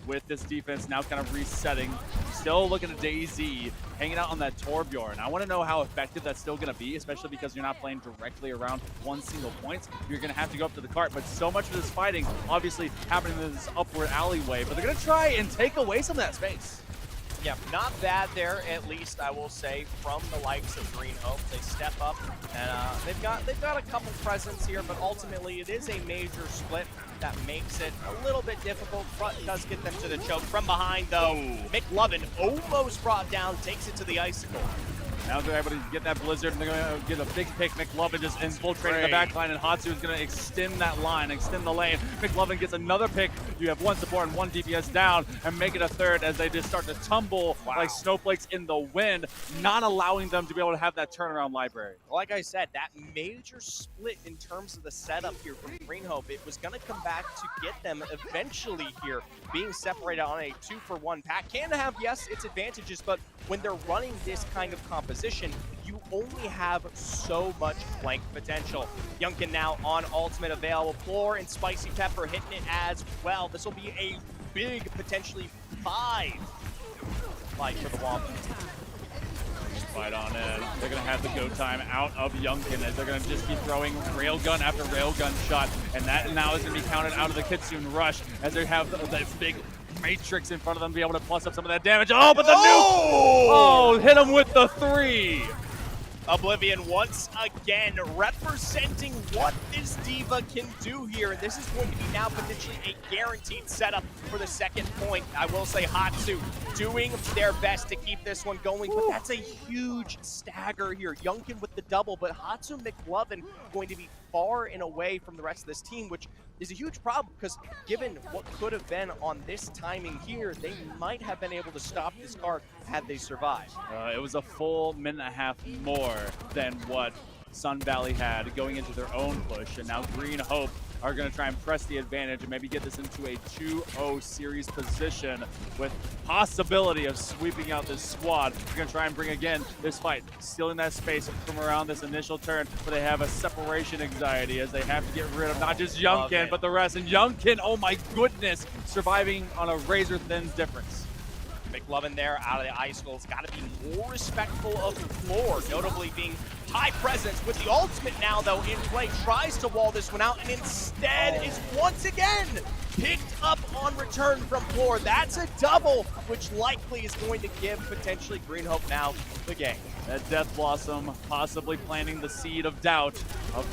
with this defense now kind of resetting. Still looking at DayZ hanging out on that Torbjorn. I want to know how effective that's still going to be, especially because you're not playing directly around one single point. You're going to have to go up to the cart, but so much of this fighting obviously happening in this upward alleyway, but they're going to try and take away some of that space. Yeah, not bad there, at least I will say, from the likes of Green Hope. They step up, and they've got a couple presents here, but ultimately it is a major split that makes it a little bit difficult. Front does get them to the choke. From behind, though, McLovin almost brought down, takes it to the icicle. Now they're able to get that Blizzard, and they're going to get a big pick. McLovin just infiltrating the back line, and Hatsu is going to extend that line, extend the lane. McLovin gets another pick. You have one support and one DPS down, and make it a third as they just start to tumble like snowflakes in the wind, not allowing them to be able to have that turnaround library. Like I said, that major split in terms of the setup here from Green Hope, it was going to come back to get them eventually here, being separated on a 2-for-1 pack. Can have, yes, its advantages, but when they're running this kind of composition, you only have so much flank potential. Youngkin now on ultimate available. Floor and Spicy Pepper hitting it as well. This will be a big, potentially 5 fight for the Wombats. Fight on in. They're going to have the go time out of Youngkin as they're going to just keep throwing railgun after railgun shot, and that now is going to be counted out of the Kitsune Rush as they have that big matrix in front of them to be able to plus up some of that damage. Oh, but the nuke! Oh, hit him with the 3. Oblivion once again representing what this Diva can do here, and this is going to be now potentially a guaranteed setup for the second point. I will say Hatsu doing their best to keep this one going, but that's a huge stagger here. Youngkin with the double, but Hatsu and McLovin going to be far and away from the rest of this team, which is a huge problem because given what could have been on this timing here, they might have been able to stop this card had they survived. It was a full minute and a half more than what Sun Valley had going into their own push, and now Green Hope are going to try and press the advantage and maybe get this into a 2-0 series position with possibility of sweeping out this squad. They're going to try and bring again this fight, stealing that space from around this initial turn, but they have a separation anxiety as they have to get rid of not just Youngkin, but the rest. And Youngkin, oh my goodness, surviving on a razor-thin difference. McLovin there out of the icicles, got to be more respectful of the floor, notably being high presence with the ultimate now though in play, tries to wall this one out and instead is once again picked up on return from floor. That's a double, which likely is going to give potentially Green Hope now the game. That Death Blossom possibly planting the seed of doubt of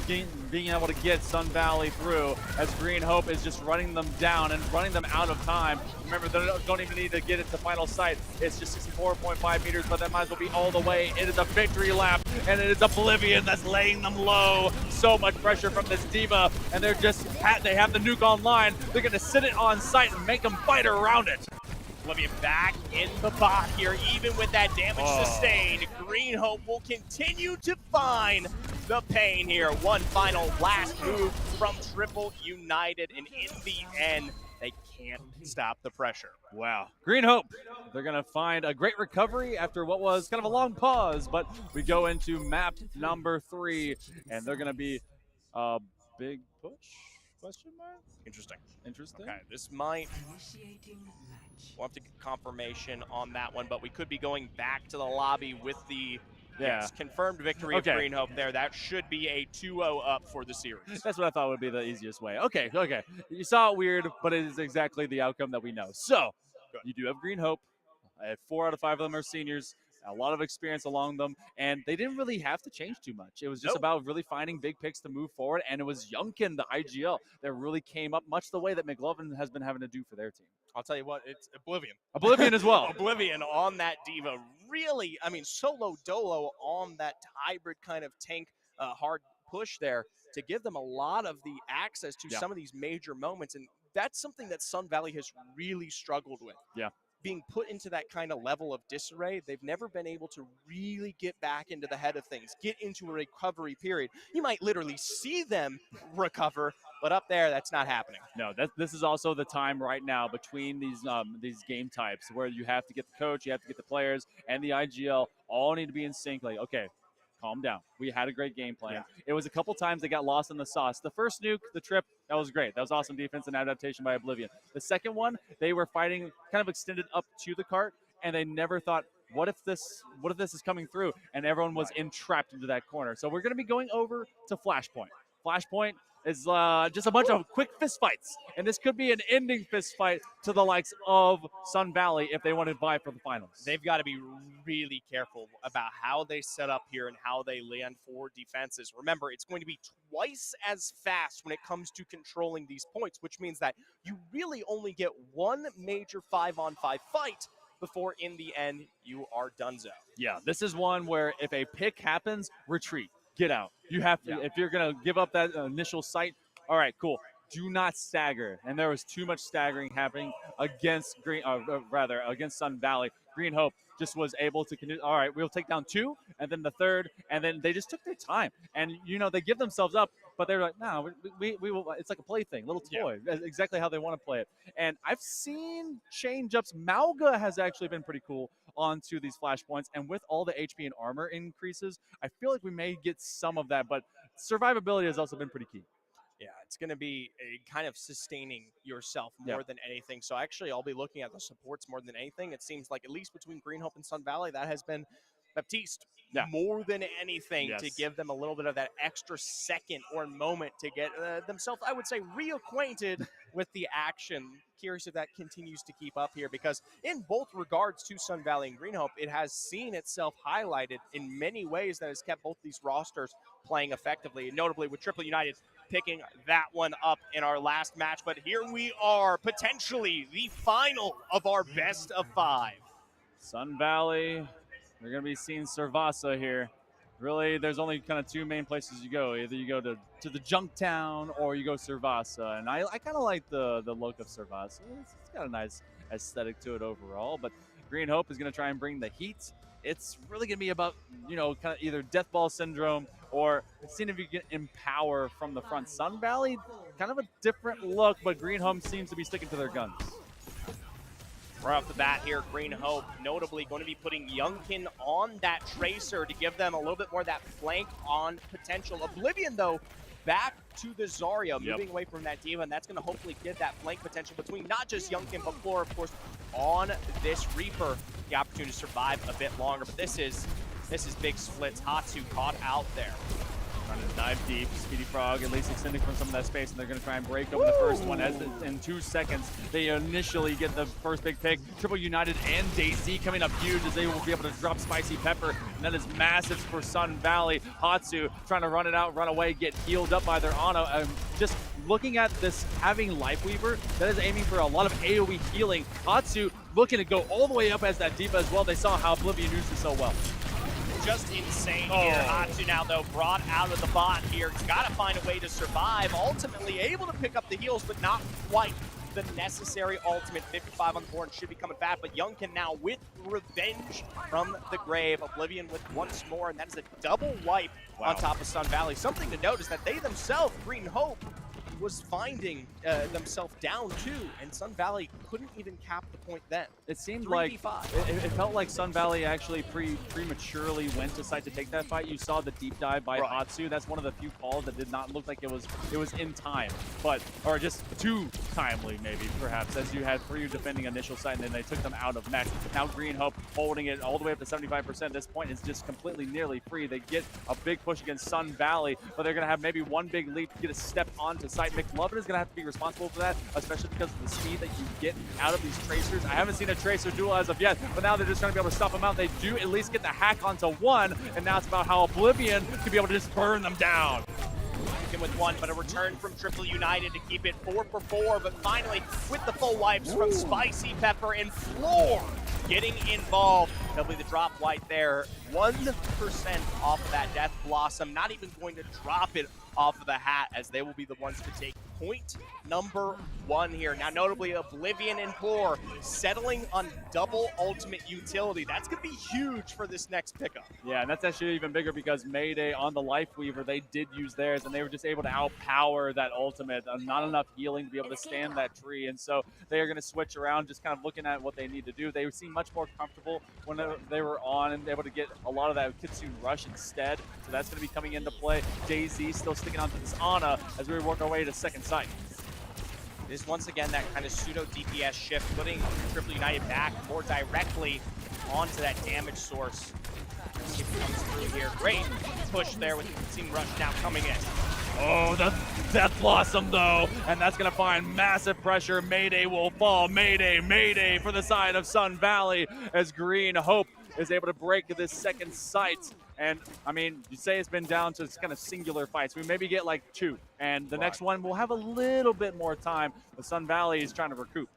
being able to get Sun Valley through as Green Hope is just running them down and running them out of time. Remember, they don't even need to get it to final sight. It's just 64.5 meters, but that might as well be all the way. It is a victory lap, and it is Oblivion that's laying them low. So much pressure from this Diva, and they have the nuke online. They're going to sit it on site and make them fight around it. Oblivion back in the bot here, even with that damage sustained. Green Hope will continue to find the pain here. One final last move from Triple United, and in the end, they can't stop the pressure. Wow. Green Hope, they're going to find a great recovery after what was kind of a long pause, but we go into map number 3, and they're going to be a big push? Question mark? Interesting. Interesting. Okay, this might... We'll have to get confirmation on that one, but we could be going back to the lobby with the confirmed victory of Green Hope there. That should be a 2-0 up for the series. That's what I thought would be the easiest way. Okay. You saw it weird, but it is exactly the outcome that we know. So, you do have Green Hope. 4 out of 5 of them are seniors. A lot of experience along them, and they didn't really have to change too much. It was just about really finding big picks to move forward, and it was Youngkin, the IGL, that really came up much the way that McLovin has been having to do for their team. I'll tell you what, it's Oblivion. Oblivion as well. Oblivion on that Diva. Really, I mean, solo dolo on that hybrid kind of tank hard push there to give them a lot of the access to some of these major moments, and that's something that Sun Valley has really struggled with. Yeah. Being put into that kind of level of disarray, they've never been able to really get back into the head of things, get into a recovery period. You might literally see them recover, but up there, that's not happening. No, this is also the time right now between these game types where you have to get the coach, you have to get the players, and the IGL all need to be in sync. Like, okay, calm down. We had a great game plan. Yeah. It was a couple times they got lost in the sauce. The first nuke, the trip, that was great. That was awesome defense and adaptation by Oblivion. The second one, they were fighting kind of extended up to the cart, and they never thought, what if this is coming through? And everyone was entrapped into that corner. So we're going to be going over to Flashpoint. Flashpoint is just a bunch of quick fist fights. And this could be an ending fist fight to the likes of Sun Valley if they want to vie for the finals. They've got to be really careful about how they set up here and how they land for defenses. Remember, it's going to be twice as fast when it comes to controlling these points, which means that you really only get one major 5-on-5 fight before in the end you are donezo. Yeah, this is one where if a pick happens, retreat, get out. You have to, if you're going to give up that initial sight, all right, cool. Do not stagger. And there was too much staggering happening against against Sun Valley. Green Hope just was able to continue. All right, we'll take down 2, and then the third, and then they just took their time. And, they give themselves up, but they're like, no, we will. It's like a plaything, little toy, exactly how they want to play it. And I've seen change-ups. Mauga has actually been pretty cool onto these flashpoints, and with all the HP and armor increases, I feel like we may get some of that, but survivability has also been pretty key. Yeah, it's going to be a kind of sustaining yourself more than anything. So actually, I'll be looking at the supports more than anything. It seems like at least between Green Hope and Sun Valley, that has been Baptiste more than anything to give them a little bit of that extra second or moment to get themselves, I would say, reacquainted with the action. Curious if that continues to keep up here, because in both regards to Sun Valley and Green Hope, it has seen itself highlighted in many ways that has kept both these rosters playing effectively, notably with Triple United picking that one up in our last match. But here we are, potentially the final of our best of 5. Sun Valley, they're going to be seeing Servasa here. Really, there's only kind of 2 main places you go. Either you go to the Junktown or you go Servasa. And I kind of like the look of Servasa. It's got a nice aesthetic to it overall. But Green Hope is going to try and bring the heat. It's really going to be about, kind of either death ball syndrome or seeing if you can empower from the front. Sun Valley, kind of a different look, but Green Hope seems to be sticking to their guns. Right off the bat here, Green Hope notably going to be putting Youngkin on that Tracer to give them a little bit more of that flank on potential. Oblivion, though, back to the Zarya, moving away from that Diva, and that's going to hopefully give that flank potential between not just Youngkin, but Floor, of course, on this Reaper. The opportunity to survive a bit longer, but this is big splits. Hatsu caught out there. Trying to dive deep. Speedy Frog at least extending from some of that space, and they're going to try and break open the first one. As in 2 seconds, they initially get the first big pick. Triple United and DayZ coming up huge as they will be able to drop Spicy Pepper, and that is massive for Sun Valley. Hatsu trying to run it out, run away, get healed up by their Ana. Just looking at this, having Lifeweaver, that is aiming for a lot of AoE healing. Hatsu looking to go all the way up as that Diva as well. They saw how Oblivion used it so well. Just insane here. Hatsu now, though, brought out of the bot here. He's got to find a way to survive. Ultimately able to pick up the heals, but not quite the necessary ultimate. 55 on the board, should be coming back, but Youngkin now with revenge from the grave. Oblivion with once more, and that is a double wipe on top of Sun Valley. Something to note is that they themselves, Green Hope, was finding themselves down 2, and Sun Valley couldn't even cap the point then. It seemed like it felt like Sun Valley actually prematurely went to site to take that fight. You saw the deep dive by Hatsu. That's one of the few calls that did not look like it was in time, or just too timely maybe perhaps, as you had Free defending initial site and then they took them out of mech. Now Green Hope holding it all the way up to 75%. At this point is just completely nearly free. They get a big push against Sun Valley, but they're going to have maybe one big leap to get a step onto site. McLovin is going to have to be responsible for that, especially because of the speed that you get out of these Tracers. I haven't seen a Tracer duel as of yet, but now they're just going to be able to stop them out. They do at least get the hack onto 1, and now it's about how Oblivion can be able to just burn them down. With 1, but a return from Triple United to keep it 4 for 4, but finally with the full wipes from Spicy Pepper and Floor getting involved. They'll be the drop white there. 1% off of that Death Blossom, not even going to drop it off of the hat, as they will be the ones to take point number 1 here. Now, notably, Oblivion and Floor settling on double ultimate utility. That's going to be huge for this next pickup. Yeah, and that's actually even bigger because Mayday on the Lifeweaver, they did use theirs, and they were just able to outpower that ultimate. Not enough healing to be able to stand that tree, and so they are going to switch around, just kind of looking at what they need to do. They seem much more comfortable when they were on and able to get a lot of that Kitsune Rush instead, so that's going to be coming into play. DayZ still sticking onto this Ana as we work our way to second site. This once again that kind of pseudo DPS shift, putting Triple United back more directly onto that damage source. Let's see if it comes through here. Great push there with Team Rush now coming in. Oh, the Death Blossom though, and that's gonna find massive pressure. Mayday will fall. Mayday, Mayday for the side of Sun Valley as Green Hope is able to break this second site. And I mean, you say it's been down to kind of singular fights. We maybe get like 2, and the next one will have a little bit more time. But Sun Valley is trying to recoup.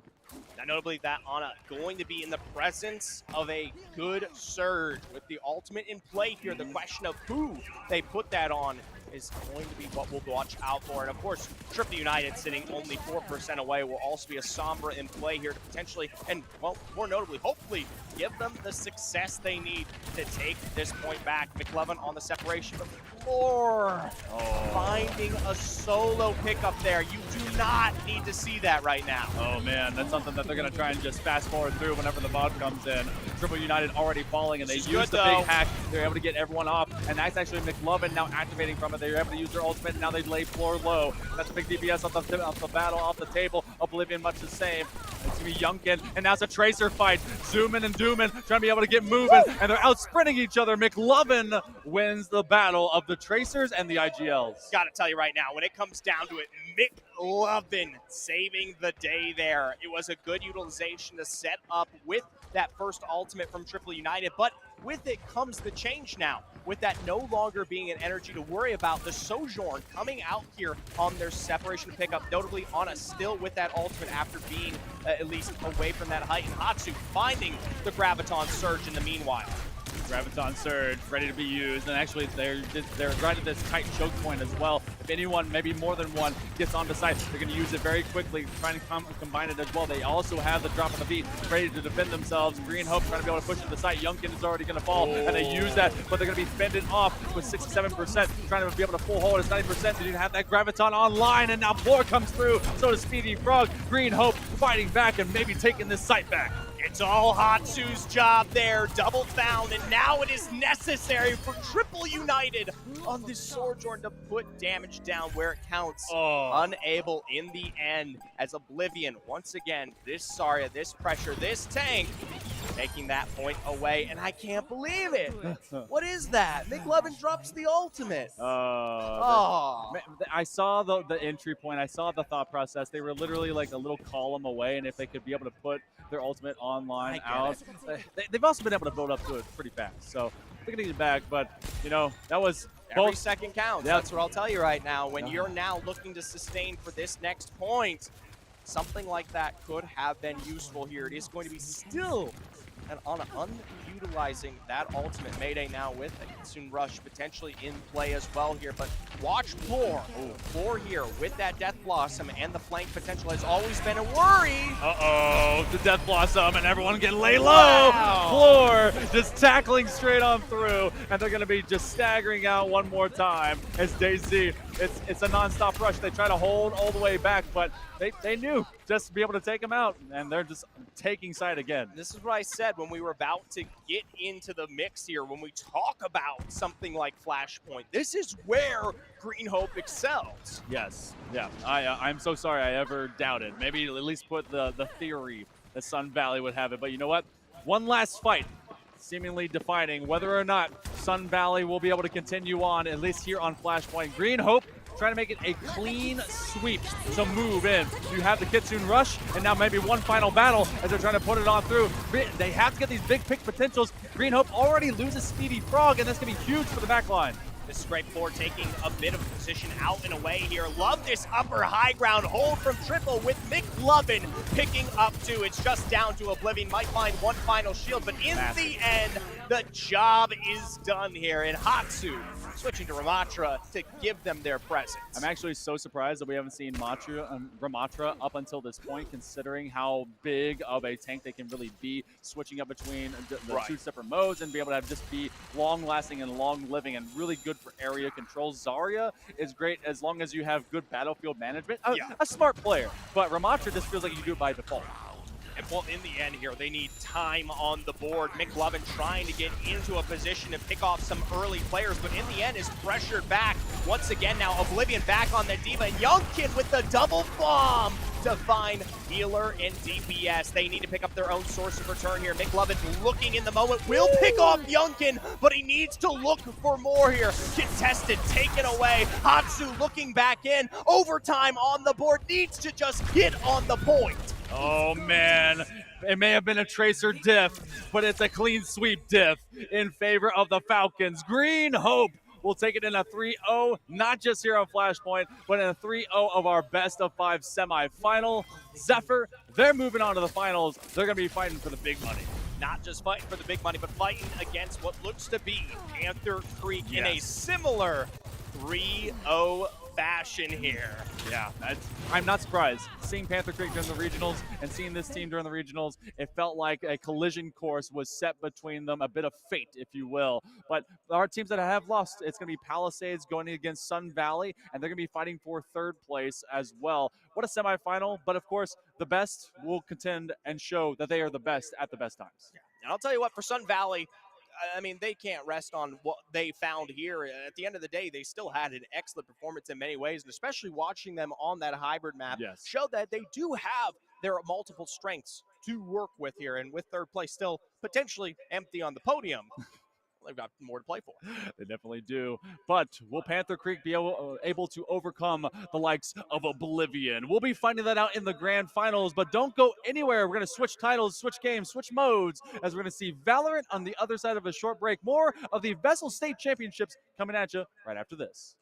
Now, notably, that Ana going to be in the presence of a good surge with the ultimate in play here. The question of who they put that on is going to be what we'll watch out for. And of course, Triple United sitting only 4% away will also be a Sombra in play here to potentially, and well, more notably, hopefully give them the success they need to take this point back. McLovin on the separation of the floor, finding a solo pickup there. You do not need to see that right now. Oh man, that's something that they're going to try and just fast forward through whenever the VOD comes in. Triple United already falling, and they use the big hack. They're able to get everyone off, and that's actually McLovin now activating from it. They're able to use their ultimate, and now they lay floor low. That's a big DPS off the battle, off the table. Oblivion much the same. It's going to be Youngkin, and now it's a Tracer fight. Zoomin and Doomin trying to be able to get moving, and they're out sprinting each other. McLovin wins the battle of the Tracers and the IGLs. Got to tell you right now, when it comes down to it, McLovin saving the day there. It was a good utilization to set up with that first ultimate from Triple United, but with it comes the change now. With that no longer being an energy to worry about, the Sojourn coming out here on their separation pickup, notably Ana still with that ultimate after being at least away from that height, and Hatsu finding the Graviton Surge in the meanwhile. Graviton Surge ready to be used, and actually they're right at this tight choke point as well. If anyone, maybe more than one, gets onto site, they're going to use it very quickly, trying to combine it as well. They also have the drop of the beat ready to defend themselves. Green Hope trying to be able to push to the site. Youngkin is already going to fall, and they use that, but they're going to be fended off with 67%, trying to be able to full hold. It's 90%. They didn't have that Graviton online, and now Floor comes through. So does Speedy Frog. Green Hope fighting back and maybe taking this site back. It's all Hatsu's job there, double found, and now it is necessary for Triple United on this Sojourn to put damage down where it counts. Unable in the end, as Oblivion, once again, this Zarya, this pressure, this tank, taking that point away, and I can't believe it. What is that? McLovin drops the ultimate. I saw the entry point. I saw the thought process. They were literally like a little column away, and if they could be able to put their ultimate online out, they've also been able to build up to it pretty fast. So they're getting it back, but you know, that was every second counts. That's what I'll tell you right now. When you're now looking to sustain for this next point, something like that could have been useful here. It is going to be still and on unutilizing that ultimate. Mayday now with a Kitsune Rush potentially in play as well here, but watch Floor. Floor here with that Death Blossom, and the flank potential has always been a worry. The Death Blossom, and everyone can lay low. Floor just tackling straight on through, and they're going to be just staggering out one more time as DayZ. It's a non-stop rush. They try to hold all the way back, but they knew just to be able to take them out, and they're just taking side again. This is what I said when we were about to get into the mix here, when we talk about something like Flashpoint. This is where Green Hope excels. Yes, yeah. I'm so sorry I ever doubted. Maybe at least put the theory that Sun Valley would have it, but you know what? One last fight, seemingly defining whether or not Sun Valley will be able to continue on, at least here on Flashpoint. Green Hope trying to make it a clean sweep. So move in. You have the Kitsune Rush, and now maybe one final battle as they're trying to put it on through. They have to get these big pick potentials. Green Hope already loses Speedy Frog, and that's going to be huge for the back line. This is great Floor taking a bit of position out and away here. Love this upper high ground hold from Triple with McLovin picking up two. It's just down to Oblivion. Might find one final shield, but in the end, the job is done here. And Hatsu switching to Ramatra to give them their presence. I'm actually so surprised that we haven't seen Ramatra up until this point, considering how big of a tank they can really be, switching up between the two separate modes and be able to just be long-lasting and long-living and really good for area control. Zarya is great as long as you have good battlefield management. A smart player, but Ramatra just feels like you do it by default. And well, in the end here, they need time on the board. McLovin trying to get into a position to pick off some early players, but in the end is pressured back. Once again now, Oblivion back on the Diva. Youngkin with the double bomb to find healer and DPS. They need to pick up their own source of return here. McLovin looking in the moment, will pick off Youngkin, but he needs to look for more here. Contested, taken away. Hatsu looking back in. Overtime on the board, needs to just hit on the point. Oh man, it may have been a Tracer diff, but it's a clean sweep diff in favor of the Falcons. Green Hope We'll take it in a 3-0, not just here on Flashpoint, but in a 3-0 of our best of 5 semifinal. Zephyr, they're moving on to the finals. They're going to be fighting for the big money. Not just fighting for the big money, but fighting against what looks to be Panther Creek in a similar 3-0 fashion here. Yeah, I'm not surprised. Seeing Panther Creek during the regionals and seeing this team during the regionals, it felt like a collision course was set between them, a bit of fate, if you will. But our teams that have lost, it's going to be Palisades going against Sun Valley, and they're going to be fighting for third place as well. What a semifinal, but of course, the best will contend and show that they are the best at the best times. Yeah. And I'll tell you what, for Sun Valley, I mean, they can't rest on what they found here. At the end of the day, they still had an excellent performance in many ways, and especially watching them on that hybrid map showed that they do have their multiple strengths to work with here. And with third place still potentially empty on the podium, they've got more to play for. They definitely do. But will Panther Creek be able to overcome the likes of Oblivion? We'll be finding that out in the grand finals, but don't go anywhere. We're going to switch titles, switch games, switch modes, as we're going to see Valorant on the other side of a short break. More of the VESL State Championships coming at you right after this.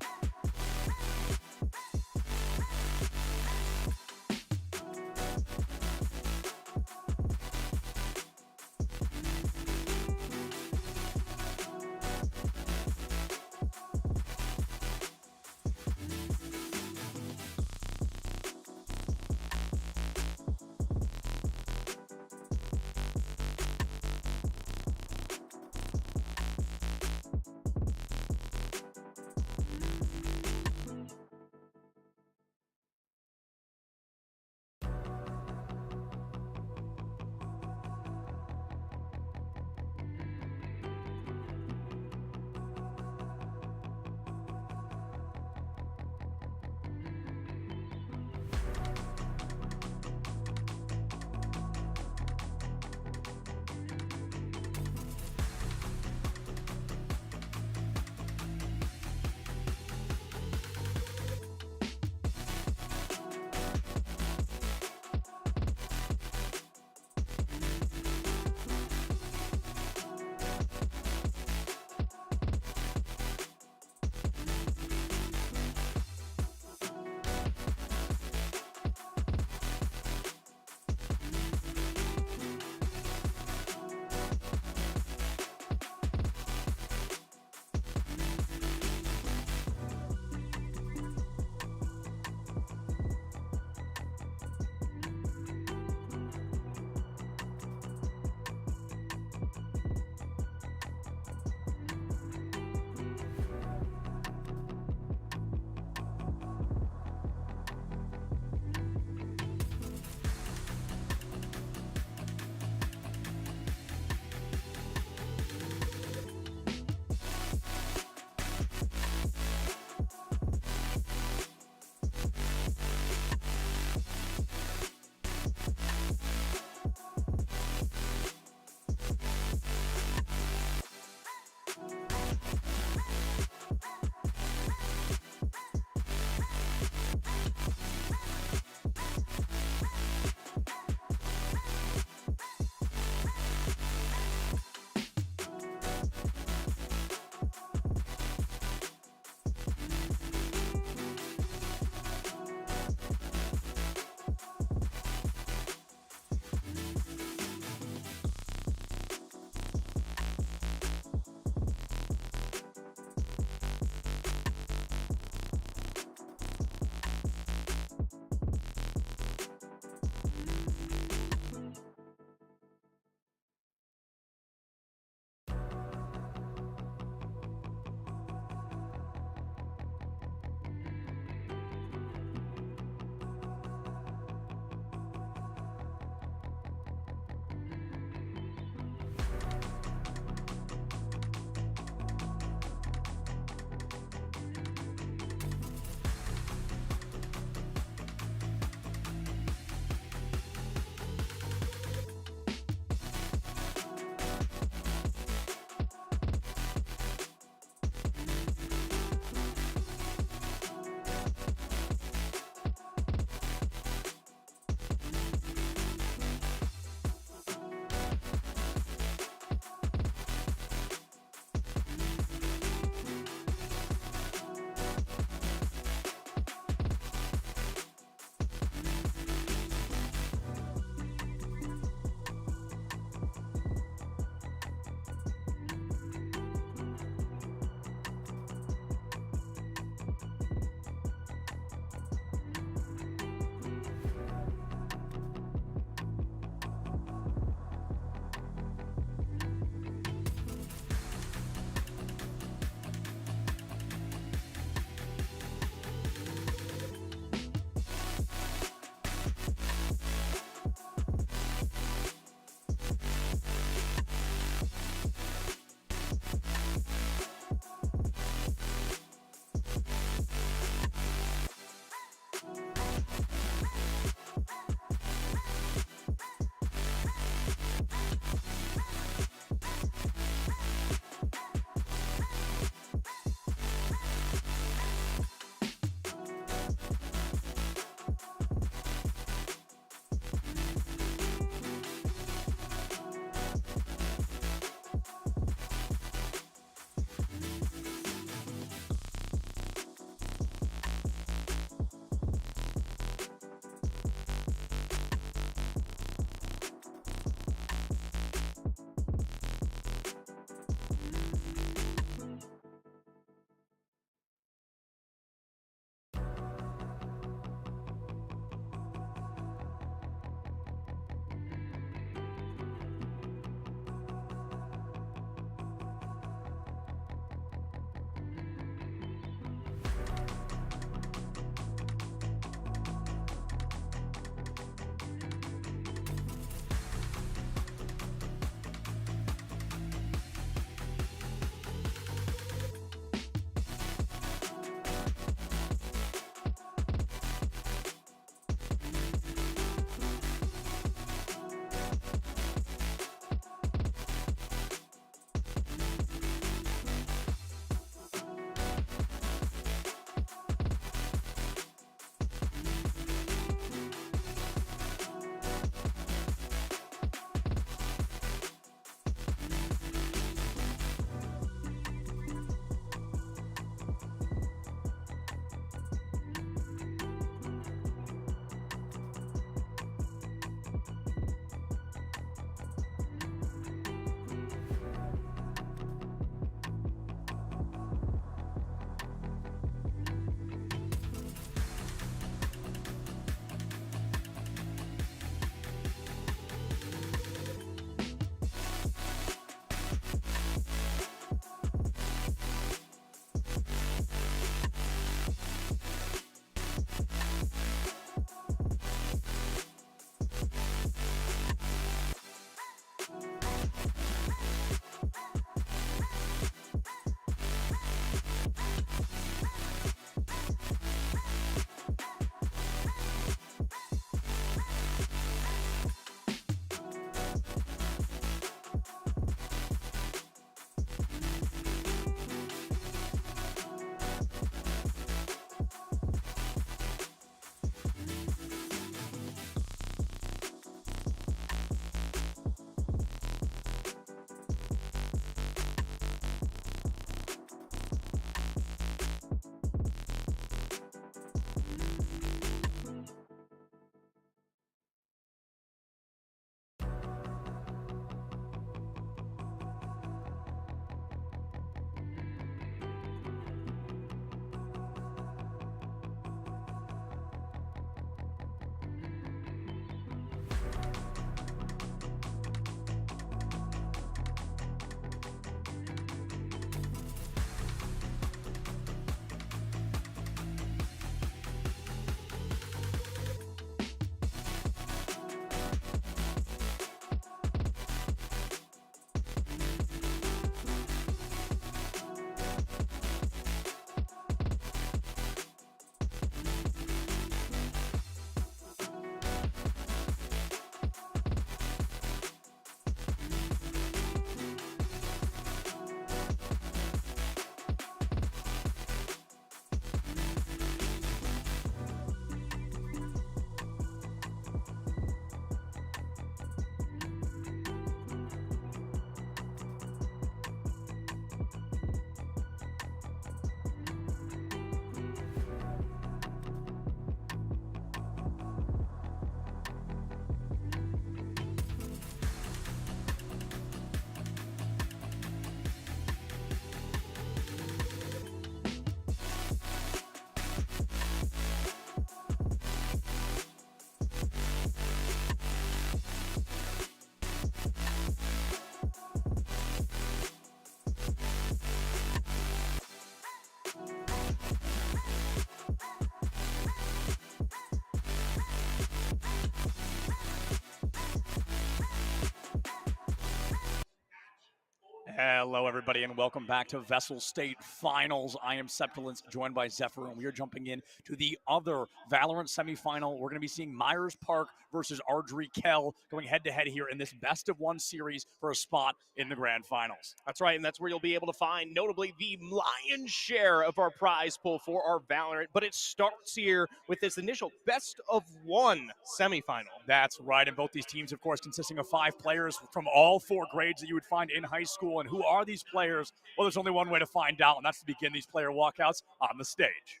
Hello, everybody, and welcome back to VESL State Finals. I am Septilence, joined by Zephyr, and we are jumping in to the other Valorant semifinal. We're going to be seeing Myers Park versus Ardrey Kell going head-to-head here in this best-of-1 series for a spot in the grand finals. That's right, and that's where you'll be able to find, notably, the lion's share of our prize pool for our Valorant. But it starts here with this initial best-of-1 semifinal. That's right, and both these teams, of course, consisting of 5 players from all 4 grades that you would find in high school. And who are these players? Well, there's only one way to find out, and that's to begin these player walkouts on the stage.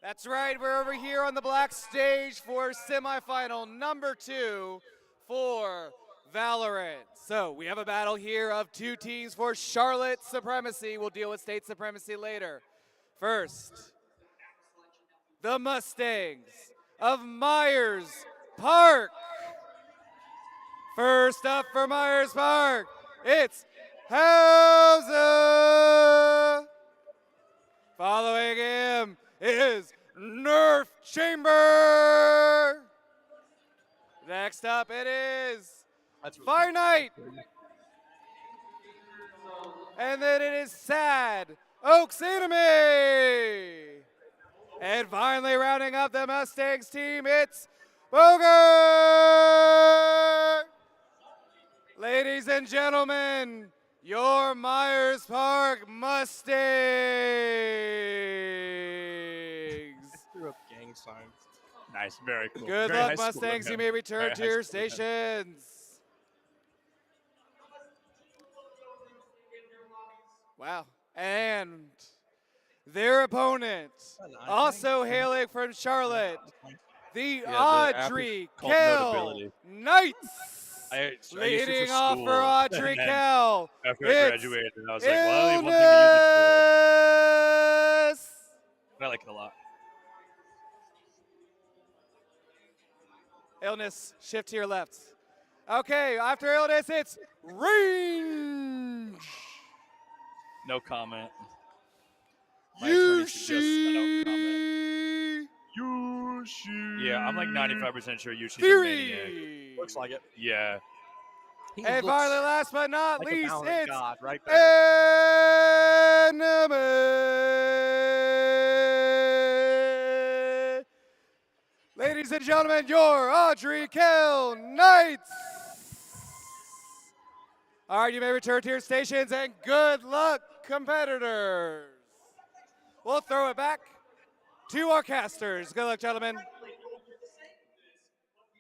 That's right, we're over here on the black stage for semifinal number 2 for Valorant. So we have a battle here of 2 teams for Charlotte supremacy. We'll deal with state supremacy later. First, the Mustangs of Myers Park. First up for Myers Park, it's Hauser. Following him is Nerf Chamber. Next up it is Fire Knight. And then it is Sad Oaks Enemy. And finally rounding up the Mustangs team, it's Bogart. Ladies and gentlemen, your Myers Park Mustangs. Threw up gang signs. Nice, very cool. Good Very luck, high school of Mustangs. him. You may return Very to high your school of him. stations. Wow. And their opponent, also hailing from Charlotte, the Audrey called Kell notability. Knights. I used it Leading for off school, for Audrey and then Kell, After I it's graduated, I was like, well, I only have one thing to use it Illness. for. But I like it a lot. Illness, shift to your left. Okay, after Illness, it's Range. No comment. My attorney suggests I don't comment. Yushi. Yeah, I'm like 95% sure Yushi's a maniac. Fury. Looks like it. Yeah. He And looks finally, last but not like a least, Valorant it's god right there. Enemy. Ladies and gentlemen, your Audrey Kell Knights. All right, you may return to your stations, and good luck, competitors. We'll throw it back to our casters. Good luck, gentlemen.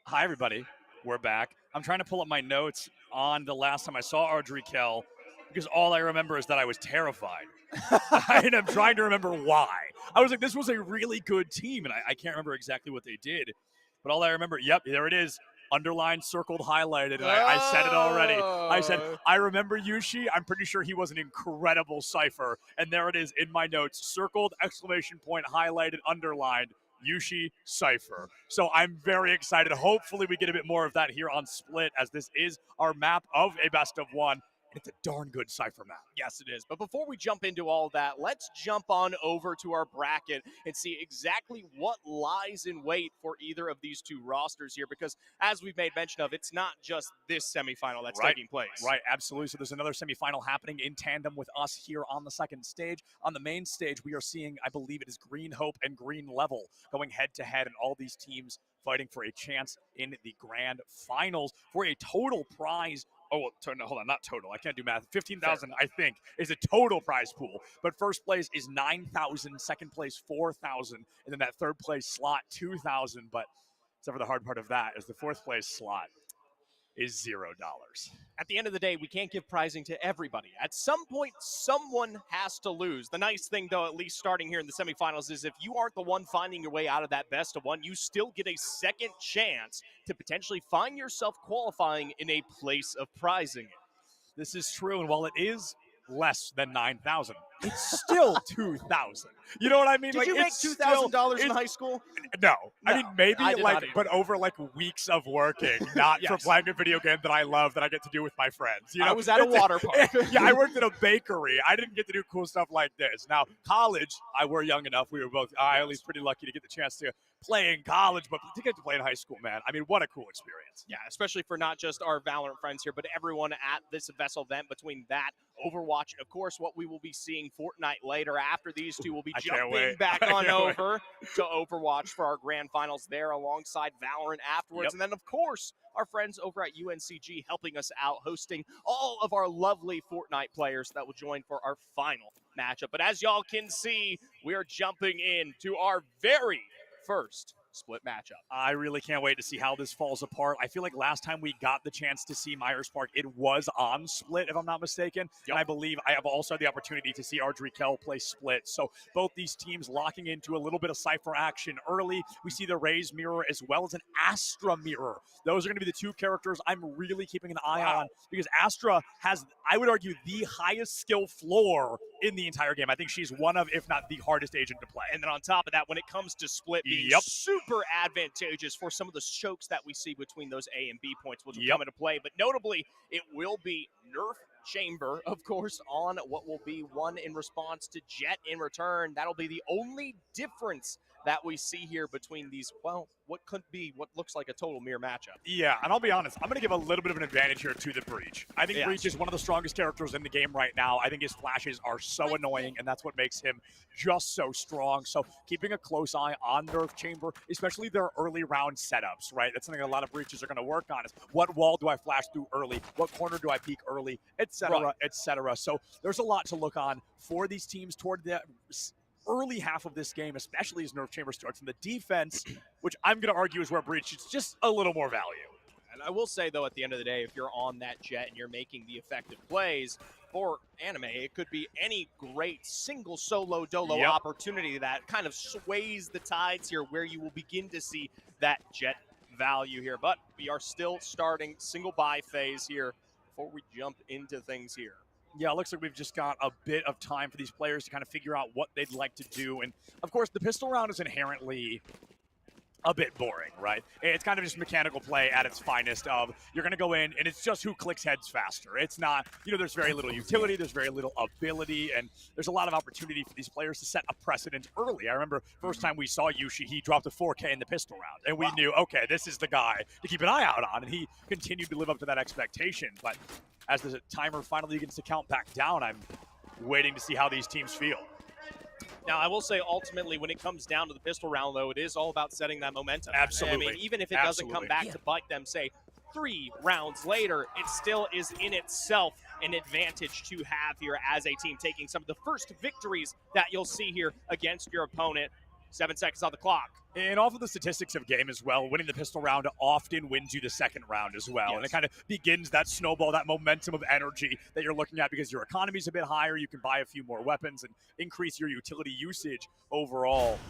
Hi, everybody. We're back. I'm trying to pull up my notes on the last time I saw Ardrey Kell because all I remember is that I was terrified. And I'm trying to remember why. I was like, this was a really good team, and I can't remember exactly what they did. But all I remember, yep, there it is. Underlined, circled, highlighted, and I said it already. I said, I remember Yushi. I'm pretty sure he was an incredible Cypher. And there it is in my notes, circled, exclamation point, highlighted, underlined, Yushi Cypher. So I'm very excited. Hopefully we get a bit more of that here on Split, as this is our map of a best of 1. It's a darn good Cypher map. Yes, it is. But before we jump into all of that, let's jump on over to our bracket and see exactly what lies in wait for either of these 2 rosters here. Because as we've made mention of, it's not just this semifinal that's taking place. Right, absolutely. So there's another semifinal happening in tandem with us here on the second stage. On the main stage, we are seeing, I believe it is Green Hope and Green Level going head-to-head, and all these teams fighting for a chance in the grand finals for a total prize. Oh, well, no, hold on, not total. I can't do math. 15,000, I think, is a total prize pool. But first place is 9,000, second place 4,000, and then that third place slot 2,000. But except for the hard part of that is the fourth place slot is $0. At the end of the day, we can't give prizing to everybody. At some point, someone has to lose. The nice thing, though, at least starting here in the semifinals, is if you aren't the one finding your way out of that best of 1, you still get a second chance to potentially find yourself qualifying in a place of prizing. This is true, and while it is less than 9,000, it's still 2,000. You know what I mean? Did like, you make it's $2,000 in still- high school? No. I No, mean, maybe I did not either. but over like weeks of working, not for Yes. playing a video game that I love that I get to do with my friends. You know, I was at a water park. Yeah, I worked at a bakery. I didn't get to do cool stuff like this. Now, college, I were young enough. We were both, at least pretty lucky to get the chance to play in college, but to get to play in high school, man, I mean, what a cool experience. Yeah, especially for not just our Valorant friends here, but everyone at this VESL event. Between that, Overwatch, of course, what we will be seeing Fortnite later. After these two, we'll be I can't jumping wait. back I on can't wait. over to Overwatch for our grand finals there alongside Valorant afterwards. Yep. And then, of course, our friends over at UNCG helping us out, hosting all of our lovely Fortnite players that will join for our final matchup. But as y'all can see, we are jumping into our very first split matchup. I really can't wait to see how this falls apart. I feel like last time we got the chance to see Myers Park, it was on Split, if I'm not mistaken. Yep. And I believe I have also had the opportunity to see Ardrey Kell play Split. So both these teams locking into a little bit of Cypher action early. We see the Raze mirror as well as an Astra mirror. Those are going to be the two characters I'm really keeping an eye on because Astra has, I would argue, the highest skill floor in the entire game. I think she's one of, if not the hardest agent to play. And then on top of that, when it comes to Split being Yep. super advantageous for some of the chokes that we see between those A and B points, which will Yep. come into play. But notably, it will be Nerf Chamber, of course, on what will be one in response to Jet in return. That'll be the only difference that we see here between these, well, what could be what looks like a total mirror matchup. Yeah, and I'll be honest, I'm going to give a little bit of an advantage here to the Breach. I think Yeah. Breach is one of the strongest characters in the game right now. I think his flashes are so annoying, and that's what makes him just so strong. So keeping a close eye on Nerf Chamber, especially their early round setups, right? That's something a lot of Breaches are going to work on is what wall do I flash through early? What corner do I peek early? Et cetera, Right. et cetera. So there's a lot to look on for these teams toward the early half of this game, especially as Nerf Chamber starts in the defense, which I'm going to argue is where Breach is just a little more value. And I will say, though, at the end of the day, if you're on that Jet and you're making the effective plays for anime, it could be any great single solo dolo Yep. opportunity that kind of sways the tides here where you will begin to see that Jet value here. But we are still starting single buy phase here before we jump into things here. Yeah, it looks like we've just got a bit of time for these players to kind of figure out what they'd like to do. And, of course, the pistol round is inherently a bit boring, right? It's kind of just mechanical play at its finest of you're going to go in and it's just who clicks heads faster. It's not, there's very little utility, there's very little ability, and there's a lot of opportunity for these players to set a precedent early. I remember first time we saw Yushi, he dropped a 4K in the pistol round, and we knew, okay, this is the guy to keep an eye out on, and he continued to live up to that expectation. But as the timer finally begins to count back down, I'm waiting to see how these teams feel. Now, I will say, ultimately, when it comes down to the pistol round, though, it is all about setting that momentum. Absolutely. I mean, even if it doesn't come back to bite them, say, 3 rounds later, it still is in itself an advantage to have here as a team, taking some of the first victories that you'll see here against your opponent. 7 seconds on the clock. And off of the statistics of game as well, winning the pistol round often wins you the second round as well. Yes. And it kind of begins that snowball, that momentum of energy that you're looking at because your economy's a bit higher. You can buy a few more weapons and increase your utility usage overall.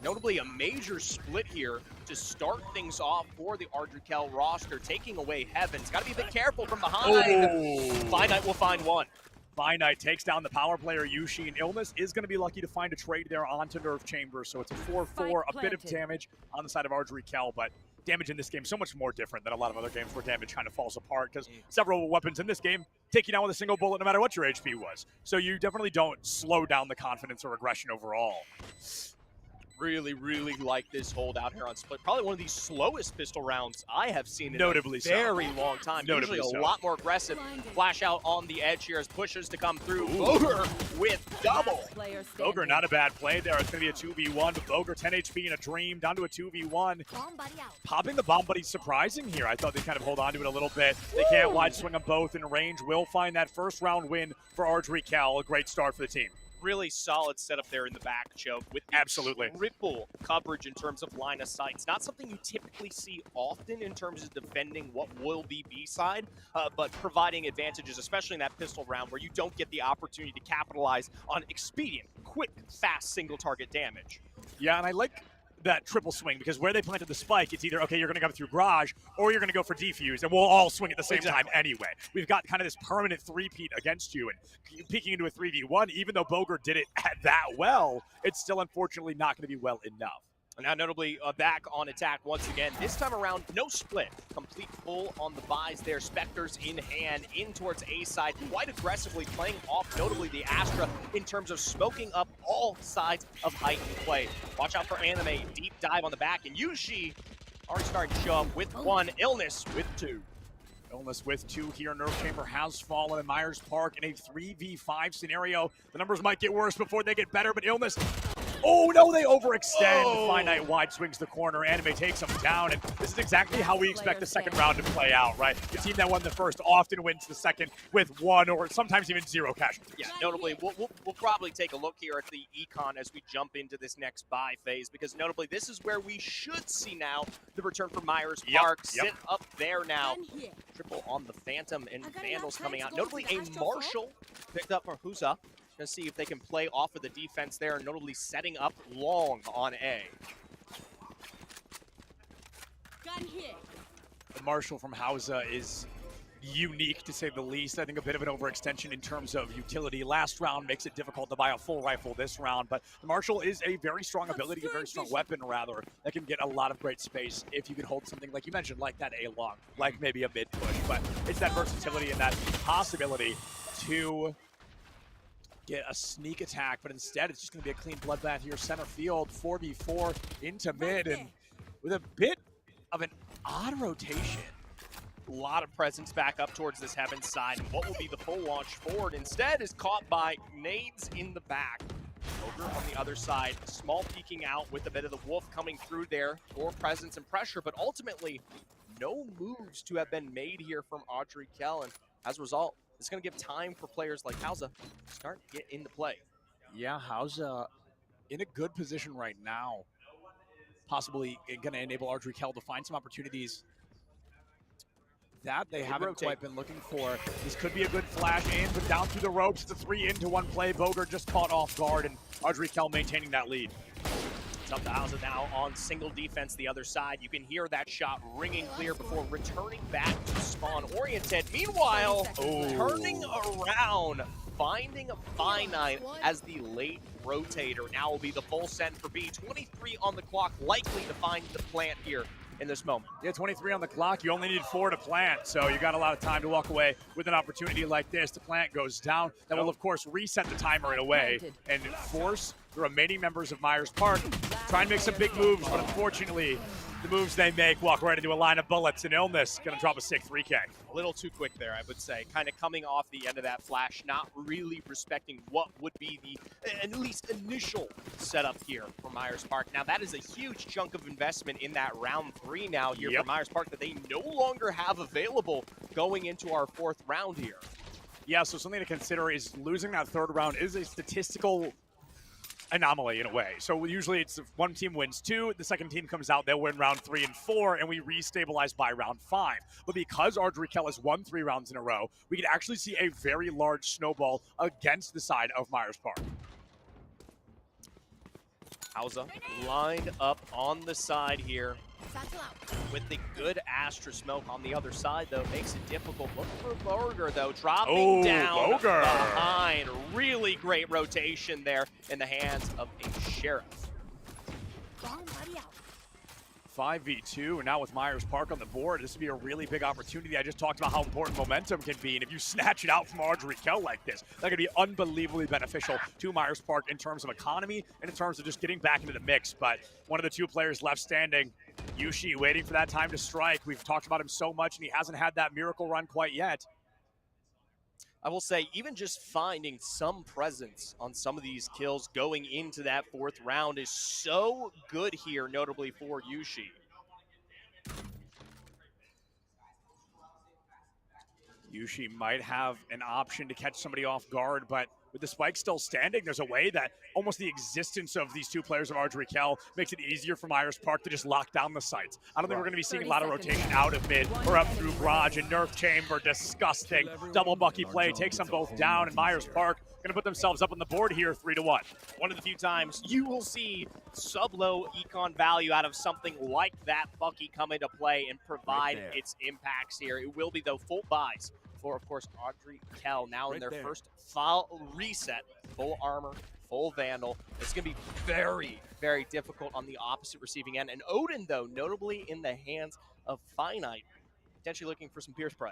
Notably, a major split here to start things off for the Ardrey Kell roster, taking away Heavens. Got to be a bit careful from behind. Finite will find one. Finite takes down the power player Yushi, and Illness is going to be lucky to find a trade there onto Nerf Chamber. So it's a 4-4, a bit of damage on the side of Ardrey Kell, but damage in this game so much more different than a lot of other games where damage kind of falls apart because several weapons in this game take you down with a single bullet no matter what your HP was. So you definitely don't slow down the confidence or aggression overall. Really, really like this hold out here on Split. Probably one of the slowest pistol rounds I have seen in Notably a so. very long time. Notably Usually a so. lot more aggressive. Flash out on the edge here as pushes to come through. Boger with double. Boger, not a bad play there. It's going to be a 2v1. But Boger, 10 HP in a dream, down to a 2v1. Popping the bomb buddy surprising here. I thought they'd kind of hold on to it a little bit. They can't wide swing them both in range. Will find that first round win for Ardrey Kell. A great start for the team. Really solid setup there in the back, choke, with the Absolutely. triple coverage in terms of line of sight. It's not something you typically see often in terms of defending what will be B-side, but providing advantages, especially in that pistol round where you don't get the opportunity to capitalize on expedient, quick, fast single target damage. Yeah, and I like that triple swing, because where they planted the spike, it's either, okay, you're going to go through garage, or you're going to go for defuse, and we'll all swing at the same time anyway. We've got kind of this permanent three-peat against you, and peeking into a 3v1, even though Boger did it that well, it's still unfortunately not going to be well enough. Now, notably, back on attack once again. This time around, no split. Complete pull on the buys there. Spectres in hand, in towards A side, quite aggressively playing off, notably the Astra, in terms of smoking up all sides of height and play. Watch out for Anime, deep dive on the back, and Yushi already starting to show up with one, Illness with two. Illness with two here. Nerve Chamber has fallen in Myers Park in a 3v5 scenario. The numbers might get worse before they get better, but Illness, oh no, they overextend. Oh. Finite wide swings the corner. Anime takes them down, and this is exactly how we expect the second round to play out, right? The team that won the first often wins the second with one or sometimes even zero casualties. Yeah, notably, we'll probably take a look here at the econ as we jump into this next buy phase, because notably, this is where we should see now the return for Myers Park. Sit up there now. Triple on the Phantom, and Vandals coming out. Notably, a Marshall picked up for Huza. Gonna see if they can play off of the defense there, notably setting up long on A. The Marshall from Hausa is unique, to say the least. I think a bit of an overextension in terms of utility. Last round makes it difficult to buy a full rifle this round, but the Marshall is a very strong ability, a very strong weapon, rather, that can get a lot of great space if you can hold something, like you mentioned, like that A-long, like maybe a mid-push. But it's that versatility and that possibility to get a sneak attack, but instead it's just going to be a clean bloodbath here. Center field, 4v4 into mid, and with a bit of an odd rotation. A lot of presence back up towards this heaven side, and what will be the full launch forward instead is caught by nades in the back. Ogre on the other side, small peeking out with a bit of the wolf coming through there for presence and pressure, but ultimately no moves to have been made here from Audrey Kell, and as a result, it's going to give time for players like Hausa to start to get into play. Yeah, Hausa in a good position right now. Possibly going to enable Audrey Kell to find some opportunities that they haven't quite been looking for. This could be a good flash in, but down through the ropes. It's a 3-into-1 play. Boger just caught off guard, and Audrey Kell maintaining that lead. It's up to Hausa now on single defense the other side. You can hear that shot ringing clear before returning back to spawn oriented. Meanwhile, turning around, finding a finite as the late rotator. Now will be the full send for B. 23 on the clock, likely to find the plant here in this moment. Yeah, 23 on the clock. You only need 4 to plant, so you got a lot of time to walk away with an opportunity like this. The plant goes down. That will, of course, reset the timer in a way and force the remaining members of Myers Park try and make some big moves, but unfortunately, the moves they make walk right into a line of bullets, and Illness gonna drop a sick 3K. A little too quick there, I would say. Kind of coming off the end of that flash, not really respecting what would be the, at least initial setup here for Myers Park. Now that is a huge chunk of investment in that round 3 now here for Myers Park that they no longer have available going into our 4th round here. Yeah, so something to consider is losing that 3rd round is a statistical anomaly in a way. So usually it's if one team wins 2, the second team comes out, they'll win round 3 and 4, and we restabilize by round 5. But because Audrey Kell has won 3 rounds in a row, we can actually see a very large snowball against the side of Myers Park. Hausa lined up on the side here with the good Astra smoke on the other side, though. Makes it difficult. Look for Boger, though, dropping down behind. Really great rotation there in the hands of a Sheriff. 5v2, and now with Myers Park on the board, this would be a really big opportunity. I just talked about how important momentum can be, and if you snatch it out from Audrey Kell like this, that could be unbelievably beneficial to Myers Park in terms of economy and in terms of just getting back into the mix. But one of the 2 players left standing, Yushi, waiting for that time to strike. We've talked about him so much, and he hasn't had that miracle run quite yet. I will say, even just finding some presence on some of these kills going into that 4th round is so good here, notably for Yushi. Yushi might have an option to catch somebody off guard, but with the spike still standing, there's a way that almost the existence of these 2 players of Audrey Kell makes it easier for Myers Park to just lock down the sites. I don't think we're going to be seeing a lot of rotation out of mid or up through garage and Nerf Chamber. Disgusting. Double Bucky play takes them both down, and Myers Park going going to put themselves up on the board here 3-1. One of the few times you will see sub-low econ value out of something like that Bucky come into play and provide its impacts here. It will be, though, full buys for, of course, Audrey Kell now in their first full reset, full armor, full Vandal. It's going to be very, very difficult on the opposite receiving end. And Odin, though, notably in the hands of Finite, potentially looking for some Pierce Prey.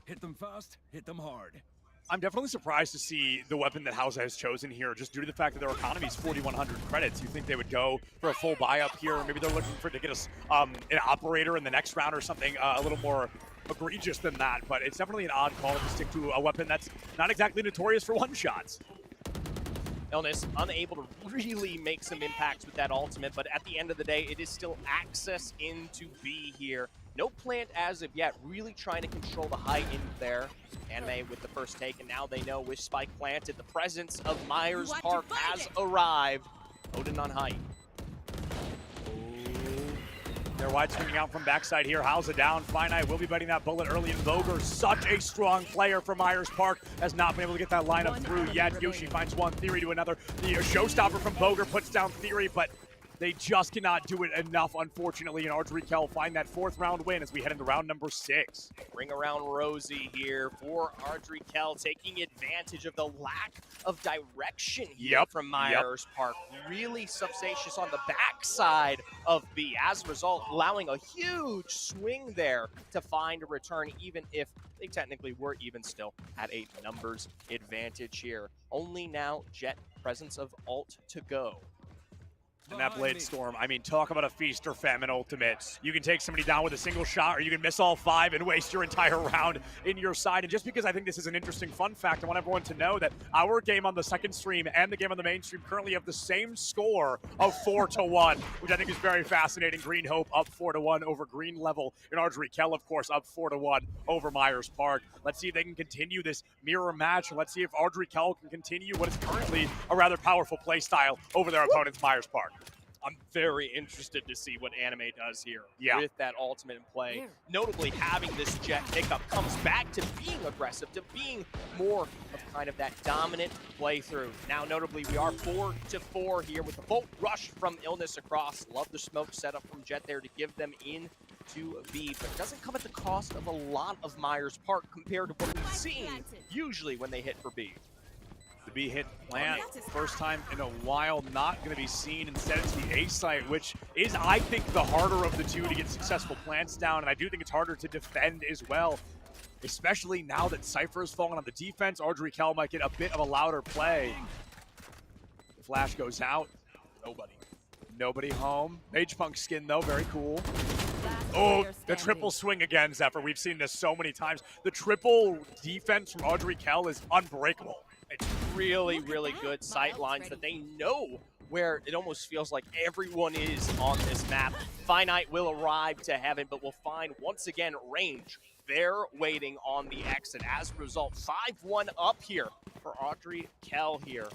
Hit them fast, hit them hard. I'm definitely surprised to see the weapon that Hausa has chosen here, just due to the fact that their economy is 4,100 credits. You think they would go for a full buy up here, or maybe they're looking to get us an operator in the next round or something a little more egregious than that. But it's definitely an odd call to stick to a weapon that's not exactly notorious for one-shots. Illness unable to really make some impacts with that ultimate, but at the end of the day, it is still access into B here. No plant as of yet, really trying to control the height in there. Anime with the first take, and now they know with Spike planted, the presence of Myers Park has arrived. Odin on height. They're wide swinging out from backside here. Hausa down. Finite will be biting that bullet early, and Boger, such a strong player for Myers Park, has not been able to get that lineup through yet. Yoshi finds one, Theory to another. The showstopper from Boger puts down Theory, but they just cannot do it enough, unfortunately, and Audrey Kell find that 4th round win as we head into round number 6. Ring around Rosie here for Audrey Kell, taking advantage of the lack of direction here from Myers Park. Really substantious on the backside of B. As a result, allowing a huge swing there to find a return, even if they technically were even still at a numbers advantage here. Only now Jet presence of ult to go. And that Blade Storm, I mean, talk about a feast or famine ultimate. You can take somebody down with a single shot, or you can miss all 5 and waste your entire round in your side. And just because I think this is an interesting fun fact, I want everyone to know that our game on the second stream and the game on the main stream currently have the same score of 4-1, which I think is very fascinating. Green Hope up 4-1 over Green Level, and Audrey Kell, of course, up 4-1 over Myers Park. Let's see if they can continue this mirror match, and let's see if Audrey Kell can continue what is currently a rather powerful play style over their opponents, Myers Park. I'm very interested to see what Anime does here with that ultimate in play. Notably, having this Jet pickup comes back to being aggressive, to being more of kind of that dominant playthrough. Now, notably, we are 4-4 here with the Bolt Rush from Illness across. Love the smoke setup from Jet there to give them in to B, but it doesn't come at the cost of a lot of Myers Park compared to what we've seen usually when they hit for B. The B hit plant, first time in a while, not going to be seen. Instead, it's the A site, which is, I think, the harder of the two to get successful plants down, and I do think it's harder to defend as well, especially now that Cypher is falling on the defense. Audrey Kell might get a bit of a louder play. The flash goes out. Nobody home. Mage Punk skin, though, very cool. Oh, the triple swing again, Zephyr. We've seen this so many times. The triple defense from Audrey Kell is unbreakable. It's really, really good sight lines that they know where it almost feels like everyone is on this map. Finite will arrive to heaven, but will find, once again, range. They're waiting on the exit. As a result, 5-1 up here for Audrey Kell here,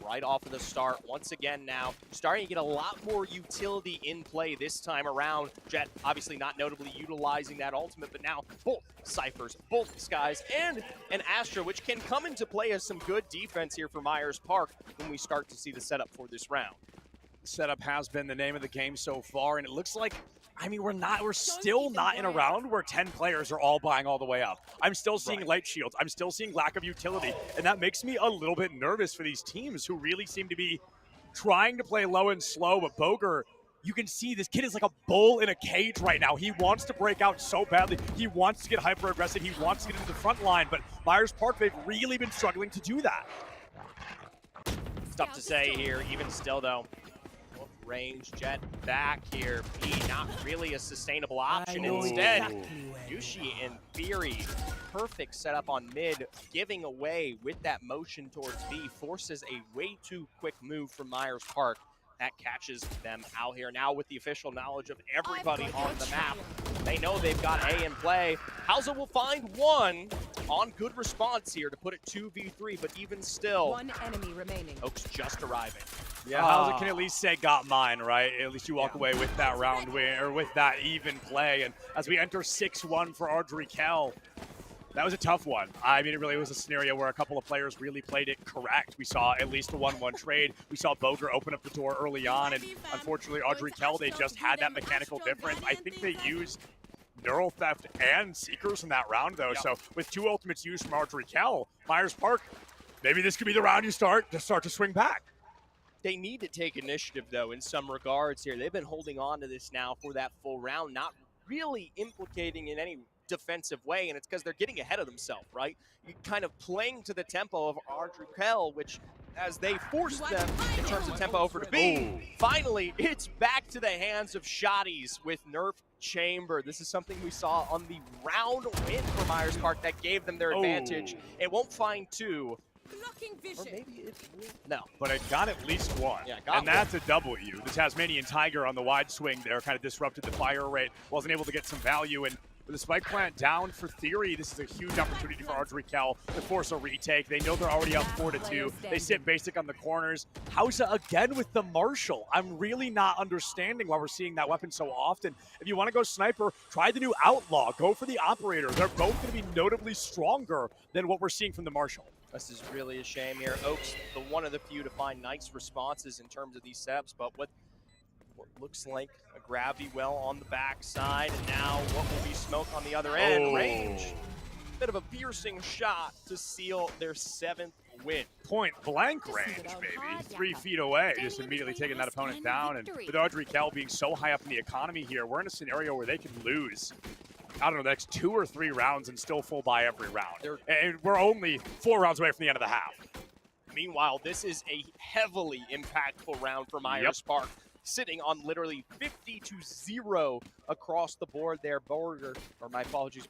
right off of the start. Once again now, starting to get a lot more utility in play this time around. Jet obviously not notably utilizing that ultimate, but now both Cyphers, both Skies, and an Astra, which can come into play as some good defense here for Myers Park when we start to see the setup for this round. Setup has been the name of the game so far, and it looks like, I mean, we're still not in a round where 10 players are all buying all the way up. I'm still seeing light shields. I'm still seeing lack of utility, and that makes me a little bit nervous for these teams who really seem to be trying to play low and slow. But Boger, you can see this kid is like a bull in a cage right now. He wants to break out so badly. He wants to get hyper aggressive. He wants to get into the front line, but Myers Park, they've really been struggling to do that. It's tough to say here, even still though. Range Jet back here. B not really a sustainable option. Instead, Yushi and Theory, perfect setup on mid, giving away with that motion towards B, forces a way too quick move from Myers Park. That catches them out here. Now with the official knowledge of everybody on the map, they know they've got A in play. Hausa will find one on good response here to put it 2v3, but even still, one enemy remaining. Oaks just arriving. Yeah, Hausa can at least say got mine, right? At least you walk away with that round win, or with that even play. And as we enter 6-1 for Audrey Kell, That was a tough one. I mean, it really was a scenario where a couple of players really played it correct. We saw at least a 1-1 trade. We saw Boger open up the door early on, and unfortunately, Audrey Kell, they just had that mechanical difference. I think they used Neural Theft and Seekers in that round, though. So with 2 ultimates used from Audrey Kell, Myers Park, maybe this could be the round you start to swing back. They need to take initiative, though, in some regards here. They've been holding on to this now for that full round, not really implicating in any defensive way, and it's because they're getting ahead of themselves, right? You're kind of playing to the tempo of Audrey Kell, which as they forced them in terms of tempo over to B, finally it's back to the hands of Shotties with Nerf Chamber. This is something we saw on the round win for Myers Park that gave them their advantage. It won't find 2. Or maybe it will. No. But it got at least 1. Yeah, and that's a W. The Tasmanian Tiger on the wide swing there kind of disrupted the fire rate, wasn't able to get some value, and with the spike plant down for Theory, this is a huge opportunity for Audrey Kell to force a retake. They know they're already up 4-2. They sit basic on the corners. Hausa again with the Marshall. I'm really not understanding why we're seeing that weapon so often. If you want to go sniper, try the new Outlaw. Go for the Operator. They're both going to be notably stronger than what we're seeing from the Marshall. This is really a shame here. Oaks, the one of the few to find nice responses in terms of these setups, but what looks like a gravity well on the backside, and now what will be smoke on the other end. Range, bit of a piercing shot to seal their 7th win. Point blank range, baby. 3 feet away, just immediately taking that opponent down. And with Audrey Kell being so high up in the economy here, we're in a scenario where they can lose, I don't know, the next 2 or 3 rounds and still full buy every round. And we're only 4 rounds away from the end of the half. Meanwhile, this is a heavily impactful round for Myers Park, sitting on literally 50-0 across the board there. Boger, or my apologies,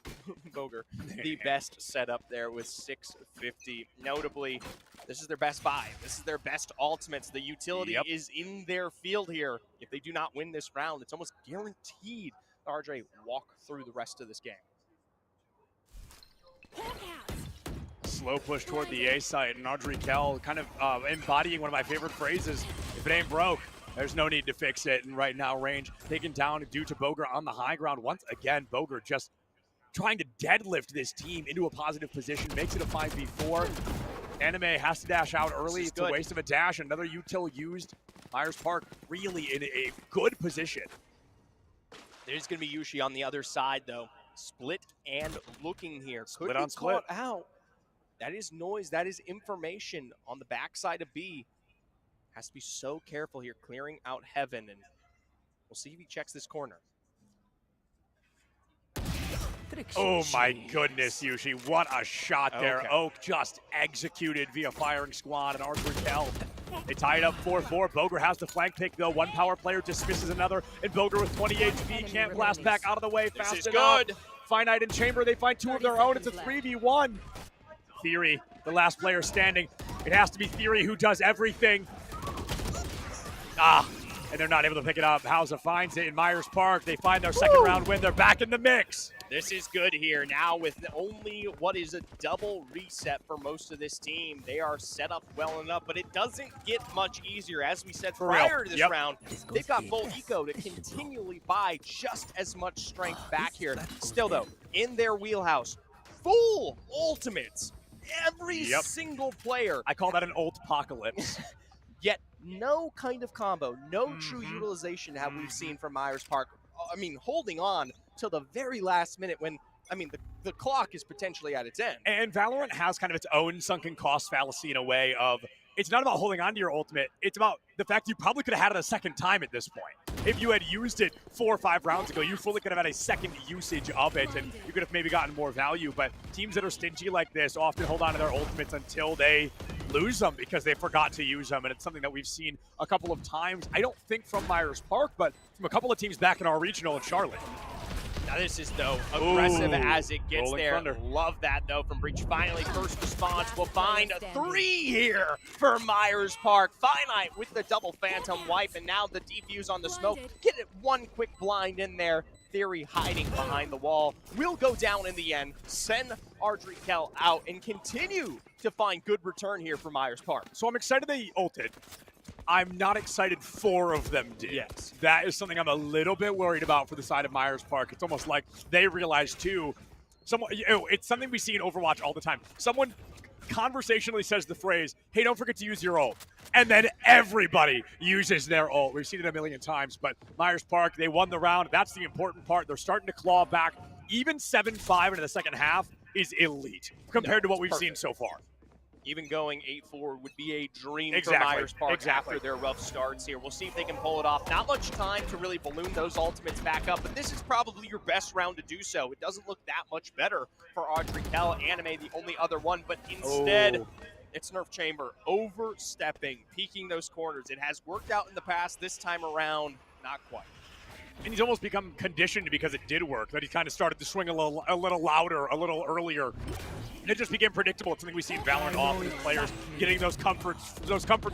Boger, the best setup there with 650. Notably, this is their best buy. This is their best ultimates. The utility is in their field here. If they do not win this round, it's almost guaranteed RJ walk through the rest of this game. Slow push toward the A site, and Audrey Kell kind of embodying one of my favorite phrases, if it ain't broke, there's no need to fix it. And right now, range taken down due to Boger on the high ground. Once again, Boger just trying to deadlift this team into a positive position, makes it a 5v4. Anime has to dash out early. It's a waste of a dash. Another util used. Myers Park really in a good position. There's going to be Yushi on the other side, though. Split and looking here. Split on split. Out. That is noise. That is information on the backside of B. Has to be so careful here, clearing out Heaven, and we'll see if he checks this corner. Oh my goodness, Yushi, what a shot there. Oak just executed via firing squad, and Audrey Kell, they tie it up 4-4. Boger has the flank pick, though. One power player dismisses another, and Boger with 20 HP can't blast back out of the way fast enough. Good. Finite and Chamber, they find 2 of their own. It's a 3v1. Theory, the last player standing. It has to be Theory who does everything. And they're not able to pick it up. Hausa finds it in Myers Park. They find their second round win. They're back in the mix. This is good here. Now with only what is a double reset for most of this team, they are set up well enough, but it doesn't get much easier. As we said prior to this round, they've got full eco to continually buy just as much strength back here. Still though, in their wheelhouse, full ultimates. Every single player. I call that an ult-pocalypse. Yet no kind of combo, no true utilization have we seen from Myers Park. I mean, holding on till the very last minute when, I mean, the clock is potentially at its end. And Valorant has kind of its own sunken cost fallacy in a way of, it's not about holding on to your ultimate, it's about the fact you probably could have had it a second time at this point. If you had used it 4 or 5 rounds ago, you fully could have had a second usage of it, and you could have maybe gotten more value. But teams that are stingy like this often hold on to their ultimates until they lose them because they forgot to use them, and it's something that we've seen a couple of times. I don't think from Myers Park, but from a couple of teams back in our regional in Charlotte. Now this is, though, aggressive as it gets there. Thunder. Love that, though, from Breach. Finally, first response will find a 3 here for Myers Park. Finite with the double Phantom wipe, and now the defuse on the smoke. Get it one quick blind in there. Theory hiding behind the wall will go down in the end, send Audrey Kell out, and continue to find good return here for Myers Park. So I'm excited they ulted. I'm not excited 4 of them did. Yes. That is something I'm a little bit worried about for the side of Myers Park. It's almost like they realized too, It's something we see in Overwatch all the time. Someone conversationally says the phrase, hey, don't forget to use your ult. And then everybody uses their ult. We've seen it a million times, but Myers Park, they won the round. That's the important part. They're starting to claw back. Even 7-5 into the second half is elite compared to what we've seen so far. Even going 8-4 would be a dream for Myers Park after their rough starts here. We'll see if they can pull it off. Not much time to really balloon those ultimates back up, but this is probably your best round to do so. It doesn't look that much better for Audrey Kell. Anime, the only other one, but instead, it's Nerf Chamber overstepping, peeking those corners. It has worked out in the past. This time around, not quite. And he's almost become conditioned because it did work, that he kind of started to swing a little louder, a little earlier. And it just became predictable. It's something we see in Valorant often as players getting those comfort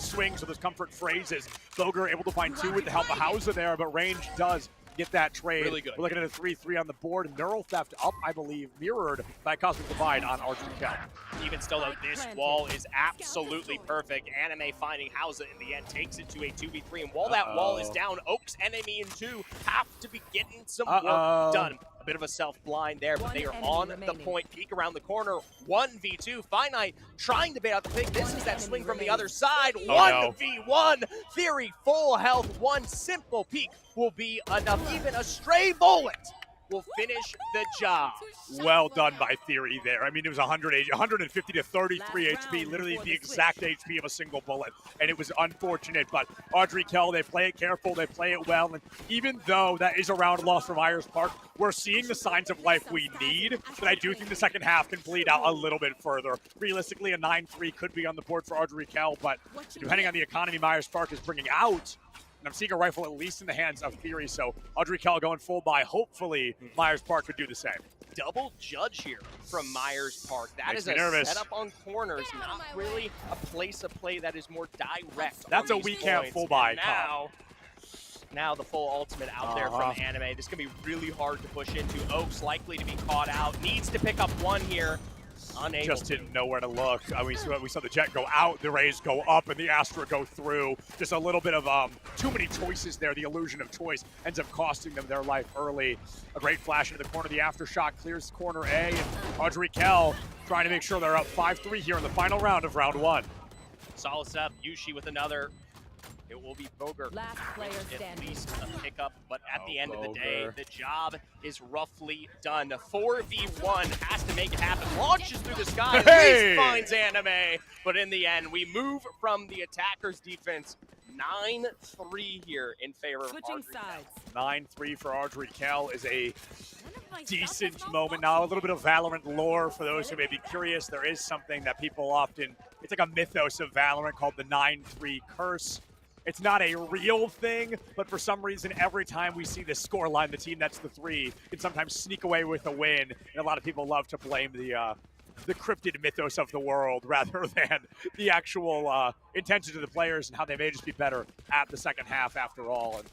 swings or those comfort phrases. Boger able to find 2 with the help of Hauser there, but Range does get that trade. Really good. We're looking at a 3-3 on the board. Neural Theft up, I believe, mirrored by Cosmic Divide on Archery Cal. Even still, though, this wall is absolutely perfect. Anime finding Hauser in the end takes it to a 2v3. And while that wall is down, Oaks, Enemy, and 2 have to be getting some work done. A bit of a self-blind there, but they are on the point. Peek around the corner. 1v2. Finite trying to bait out the pick. This is that swing from the other side. 1v1. Theory, full health. One simple peek will be enough. Even a stray bullet will finish the job. Well done by Theory there. I mean, it was 150 to 33 HP, literally the exact HP of a single bullet. And it was unfortunate, but Audrey Kell, they play it careful, they play it well. And even though that is a round loss for Myers Park, we're seeing the signs of life we need. But I do think the second half can bleed out a little bit further. Realistically, a 9-3 could be on the board for Audrey Kell, but depending on the economy Myers Park is bringing out, and I'm seeing a rifle at least in the hands of Theory, so Audrey Kell going full buy. Hopefully, Myers Park could do the same. Double judge here from Myers Park. That Makes is me nervous. setup on corners, not really a place of play that is more direct. That's a weekend full buy. Now the full ultimate out there from Anime. This is going to be really hard to push into. Oaks likely to be caught out. Needs to pick up one here. Unable just didn't know where to look. We saw the Jet go out, the Rays go up, and the Astra go through. Just a little bit of too many choices there. The illusion of choice ends up costing them their life early. A great flash into the corner. The aftershock clears corner A, and Audrey Kell trying to make sure they're up 5-3 here in the final round of round 1. Solid up. Yushi with another. It will be Boger. Last player at least a pickup, but at the end of the day, the job is roughly done. 4v1 has to make it happen. Launches through the sky, at least finds Anime, but in the end, we move from the attacker's defense. 9-3 here in favor of Switching Audrey sides. 9-3 for Audrey Kell is a decent moment. Now, a little bit of Valorant lore for those who may be curious. There is something that people often, it's like a mythos of Valorant called the 9-3 curse. It's not a real thing, but for some reason, every time we see this score line, the team that's the 3 can sometimes sneak away with a win. And a lot of people love to blame the cryptid mythos of the world rather than the actual intentions of the players and how they may just be better at the second half after all. And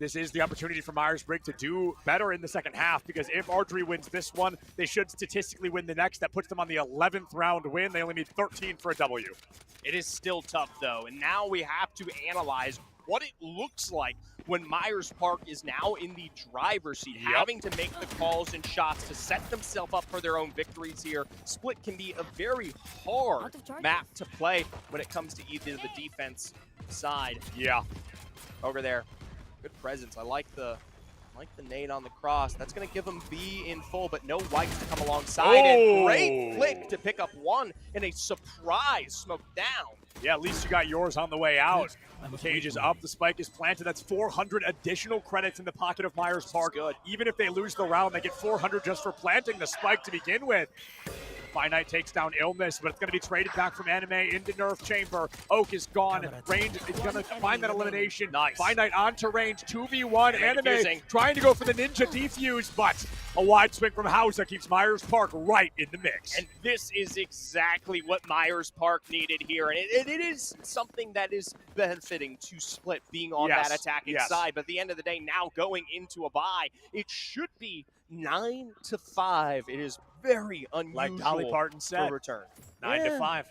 this is the opportunity for Myers-Briggs to do better in the second half, because if Audrey wins this one, they should statistically win the next. That puts them on the 11th round win. They only need 13 for a W. It is still tough, though, and now we have to analyze what it looks like when Myers Park is now in the driver's seat, having to make the calls and shots to set themselves up for their own victories here. Split can be a very hard map to play when it comes to either the defense side. Yeah. Over there. Good presence. I like the nade on the cross. That's going to give them B in full, but no whites to come alongside. And great flick to pick up one in a surprise smoke down. Yeah, at least you got yours on the way out. Cage is up. The spike is planted. That's 400 additional credits in the pocket of Myers Park. Good. Even if they lose the round, they get 400 just for planting the spike to begin with. Finite takes down Illness, but it's going to be traded back from Anime into Nerf Chamber. Oak is gone. Range is going to find that elimination. Nice. Finite onto Range, 2v1. Anime defusing. trying to go for the ninja defuse, but a wide swing from Hauser keeps Myers Park right in the mix. And this is exactly what Myers Park needed here. And it is something that is benefiting to Split being on that attacking side. But at the end of the day, now going into a bye, it should be 9-5. It is very unusual, like Dolly Parton said, for return. 9-5.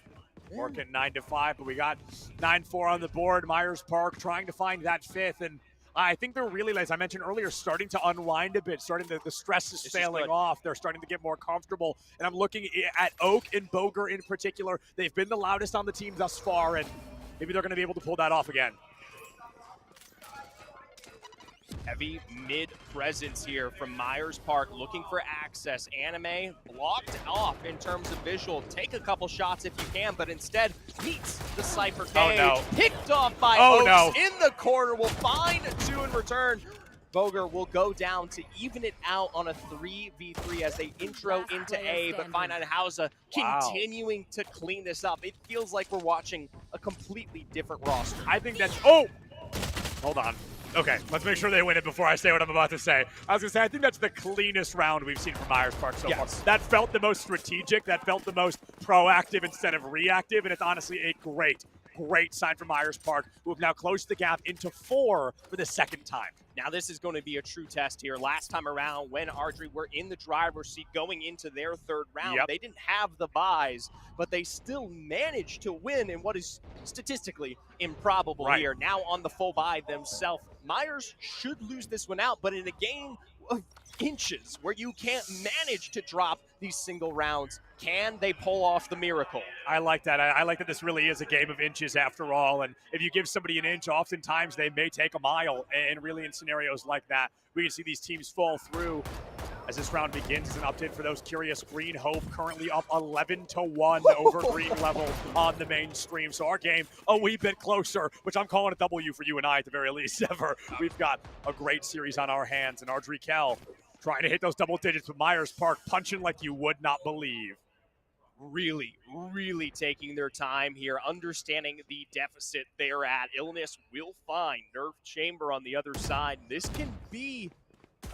Working 9-5, but we got 9-4 on the board. Myers Park trying to find that 5th, and I think they're really, as I mentioned earlier, starting to unwind a bit, the stress is sailing off. They're starting to get more comfortable. And I'm looking at Oak and Boger in particular. They've been the loudest on the team thus far, and maybe they're going to be able to pull that off again. Heavy mid presence here from Myers Park, looking for access. Anime blocked off in terms of visual. Take a couple shots if you can, but instead meets the Cypher cage. Oh, no. Picked off by Oh, Oaks no. in the corner. Will find 2 in return. Boger will go down to even it out on a 3v3 as they intro into A, but Fine and Hausa continuing to clean this up. It feels like we're watching a completely different roster. I think that's, oh, hold on. Okay, let's make sure they win it before I say what I'm about to say. I was going to say, I think that's the cleanest round we've seen from Myers Park so far. That felt the most strategic. That felt the most proactive instead of reactive, and it's honestly a great sign from Myers Park, who have now closed the gap into 4 for the second time. Now this is going to be a true test here. Last time around when Ardrey were in the driver's seat going into their 3rd round, they didn't have the buys, but they still managed to win in what is statistically improbable here. Now on the full buy themselves, Myers should lose this one out, but in a game of inches where you can't manage to drop these single rounds, can they pull off the miracle? I like that. I like that this really is a game of inches after all. And if you give somebody an inch, oftentimes they may take a mile. And really in scenarios like that, we can see these teams fall through. As this round begins, as an update for those curious, Green Hope currently up 11-1 over Green Level on the mainstream. So our game a wee bit closer, which I'm calling a W for you and I at the very least ever. We've got a great series on our hands, and Ardrey Kell trying to hit those double digits with Myers Park, punching like you would not believe. Really taking their time here, understanding the deficit they're at. Illness will find Nerf Chamber on the other side. This can be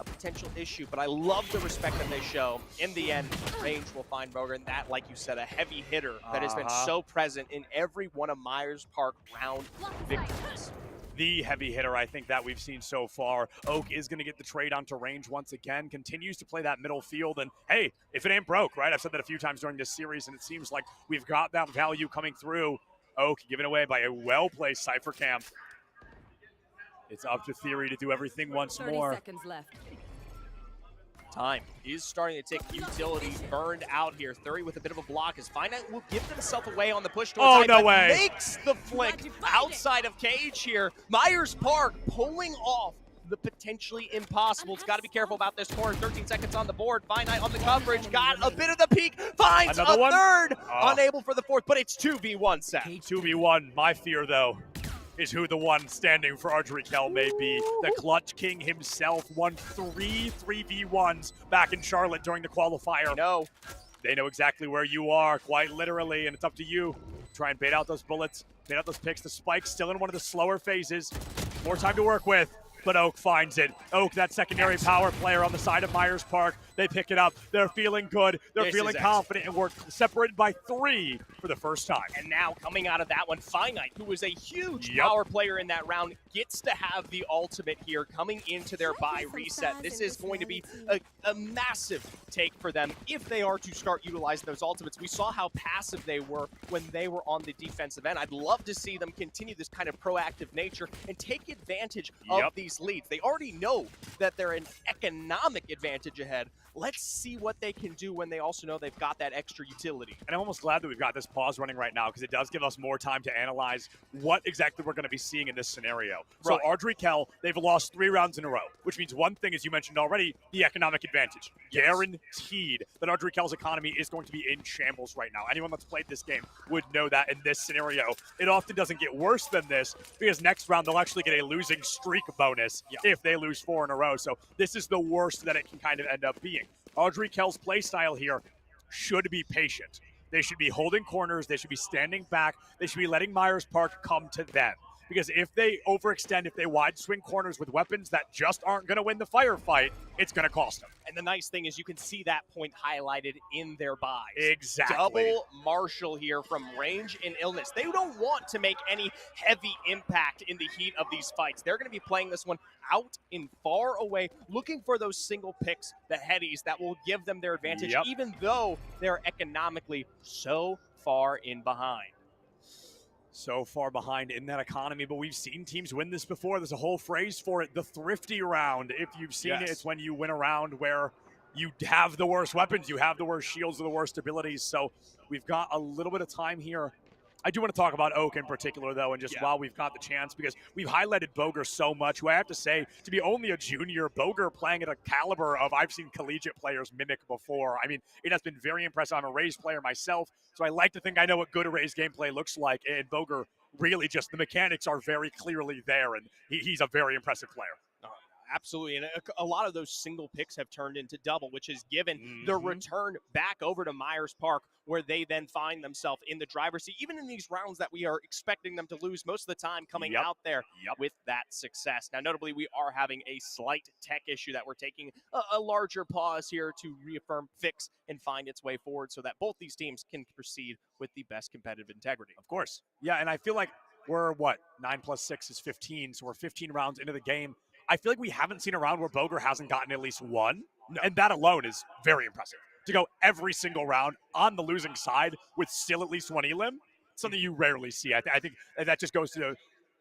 a potential issue, but I love the respect that they show. In the end, Range will find Boger, and that, like you said, a heavy hitter that has been so present in every one of Myers Park round victories. The heavy hitter, I think, that we've seen so far. Oak is going to get the trade onto Range once again, continues to play that middle field, and hey, if it ain't broke, right? I've said that a few times during this series, and it seems like we've got that value coming through. Oak given away by a well-placed Cypher Camp. It's up to Theory to do everything once more. 30 seconds left. Time is starting to tick. Utility burned out here. 30 with a bit of a block as Finite will give themselves away on the push towards no way. Makes the flick outside of cage here. Myers Park pulling off the potentially impossible. It's got to be careful about this corner. 13 seconds on the board. Finite on the coverage. Got a bit of the peak. Finds Another one? third. Unable for the 4th, but it's 2v1 set. 2v1. My fear, though, is who the one standing for Ardrey Kell may be. The Clutch King himself won 3 3v1s back in Charlotte during the qualifier. No. They know exactly where you are, quite literally, and it's up to you. Try and bait out those bullets, bait out those picks. The Spike's still in one of the slower phases. More time to work with, but Oak finds it. Oak, that secondary power player on the side of Myers Park. They pick it up. They're feeling good. They're feeling confident, and we're separated by 3 for the first time. And now coming out of that one, Finite, who was a huge power player in that round, gets to have the ultimate here coming into their bye reset. This is going to be a massive take for them if they are to start utilizing those ultimates. We saw how passive they were when they were on the defensive end. I'd love to see them continue this kind of proactive nature and take advantage of these leads. They already know that they're an economic advantage ahead. Let's see what they can do when they also know they've got that extra utility. And I'm almost glad that we've got this pause running right now because it does give us more time to analyze what exactly we're going to be seeing in this scenario. So Ardrey Kell, they've lost 3 rounds in a row, which means one thing, as you mentioned already, the economic advantage. Guaranteed that Ardrey Kell's economy is going to be in shambles right now. Anyone that's played this game would know that in this scenario. It often doesn't get worse than this because next round they'll actually get a losing streak bonus if they lose 4 in a row. So this is the worst that it can kind of end up being. Ardrey Kell's play style here should be patient. They should be holding corners. They should be standing back. They should be letting Myers Park come to them. Because if they overextend, if they wide swing corners with weapons that just aren't going to win the firefight, it's going to cost them. And the nice thing is you can see that point highlighted in their buys. Exactly. Double Marshall here from Range and Illness. They don't want to make any heavy impact in the heat of these fights. They're going to be playing this one out and far away, looking for those single picks, the headies that will give them their advantage, even though they're economically so far in behind. So far behind in that economy, but we've seen teams win this before. There's a whole phrase for it, the thrifty round. If you've seen it, it's when you win a round where you have the worst weapons, you have the worst shields, or the worst abilities. So we've got a little bit of time here. I do want to talk about Oak in particular, though, and just while we've got the chance, because we've highlighted Boger so much, who I have to say, to be only a junior, Boger playing at a caliber of I've seen collegiate players mimic before. I mean, it has been very impressive. I'm a Rays player myself, so I like to think I know what good Rays gameplay looks like, and Boger really just, the mechanics are very clearly there, and he's a very impressive player. Absolutely, and a lot of those single picks have turned into double, which has given the return back over to Myers Park, where they then find themselves in the driver's seat, even in these rounds that we are expecting them to lose most of the time, coming out there with that success. Now, notably, we are having a slight tech issue that we're taking a larger pause here to reaffirm, fix, and find its way forward so that both these teams can proceed with the best competitive integrity. Of course. Yeah, and I feel like we're, 9 plus 6 is 15, so we're 15 rounds into the game. I feel like we haven't seen a round where Boger hasn't gotten at least one, and that alone is very impressive. To go every single round on the losing side with still at least one elim, something you rarely see. I think that just goes to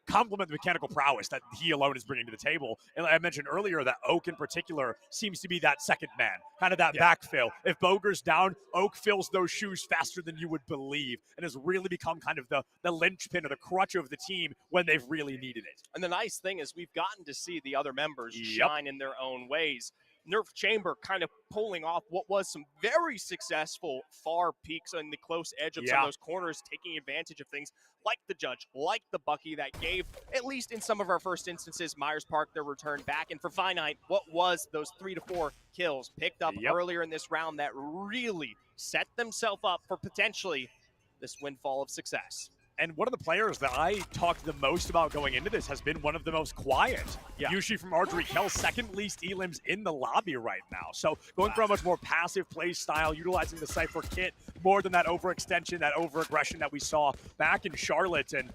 compliment the mechanical prowess that he alone is bringing to the table. And I mentioned earlier that Oak in particular seems to be that second man, kind of that backfill. If Boger's down, Oak fills those shoes faster than you would believe and has really become kind of the linchpin or the crutch of the team when they've really needed it. And the nice thing is we've gotten to see the other members shine in their own ways. Nerf Chamber kind of pulling off what was some very successful far peaks on the close edge of some of those corners, taking advantage of things like the Judge, like the Bucky that gave, at least in some of our first instances, Myers Park their return back. And for Finite, what was those 3 to 4 kills picked up earlier in this round that really set themselves up for potentially this windfall of success. And one of the players that I talked the most about going into this has been one of the most quiet. Usually from Ardrey Kell, second least elims in the lobby right now. So going for a much more passive play style, utilizing the Cypher kit more than that overextension, that overaggression that we saw back in Charlotte. And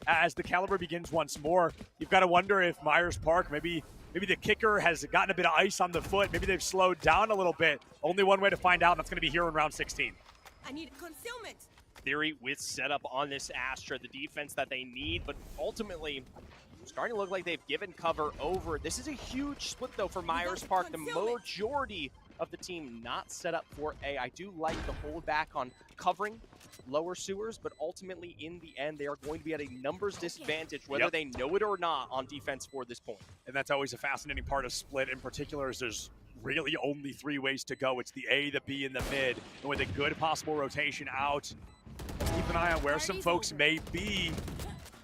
as the caliber begins once more, you've got to wonder if Myers Park, maybe the kicker has gotten a bit of ice on the foot. Maybe they've slowed down a little bit. Only one way to find out, and that's going to be here in round 16. I need concealment. Theory with setup on this Astra, the defense that they need, but ultimately starting to look like they've given cover over. This is a huge split, though, for Myers Park. The majority of the team not set up for A. I do like the holdback on covering lower sewers, but ultimately, in the end, they are going to be at a numbers disadvantage, whether they know it or not, on defense for this point. And that's always a fascinating part of split in particular, is there's really only 3 ways to go. It's the A, the B, and the mid. And with a good possible rotation out, keep an eye on where some folks may be.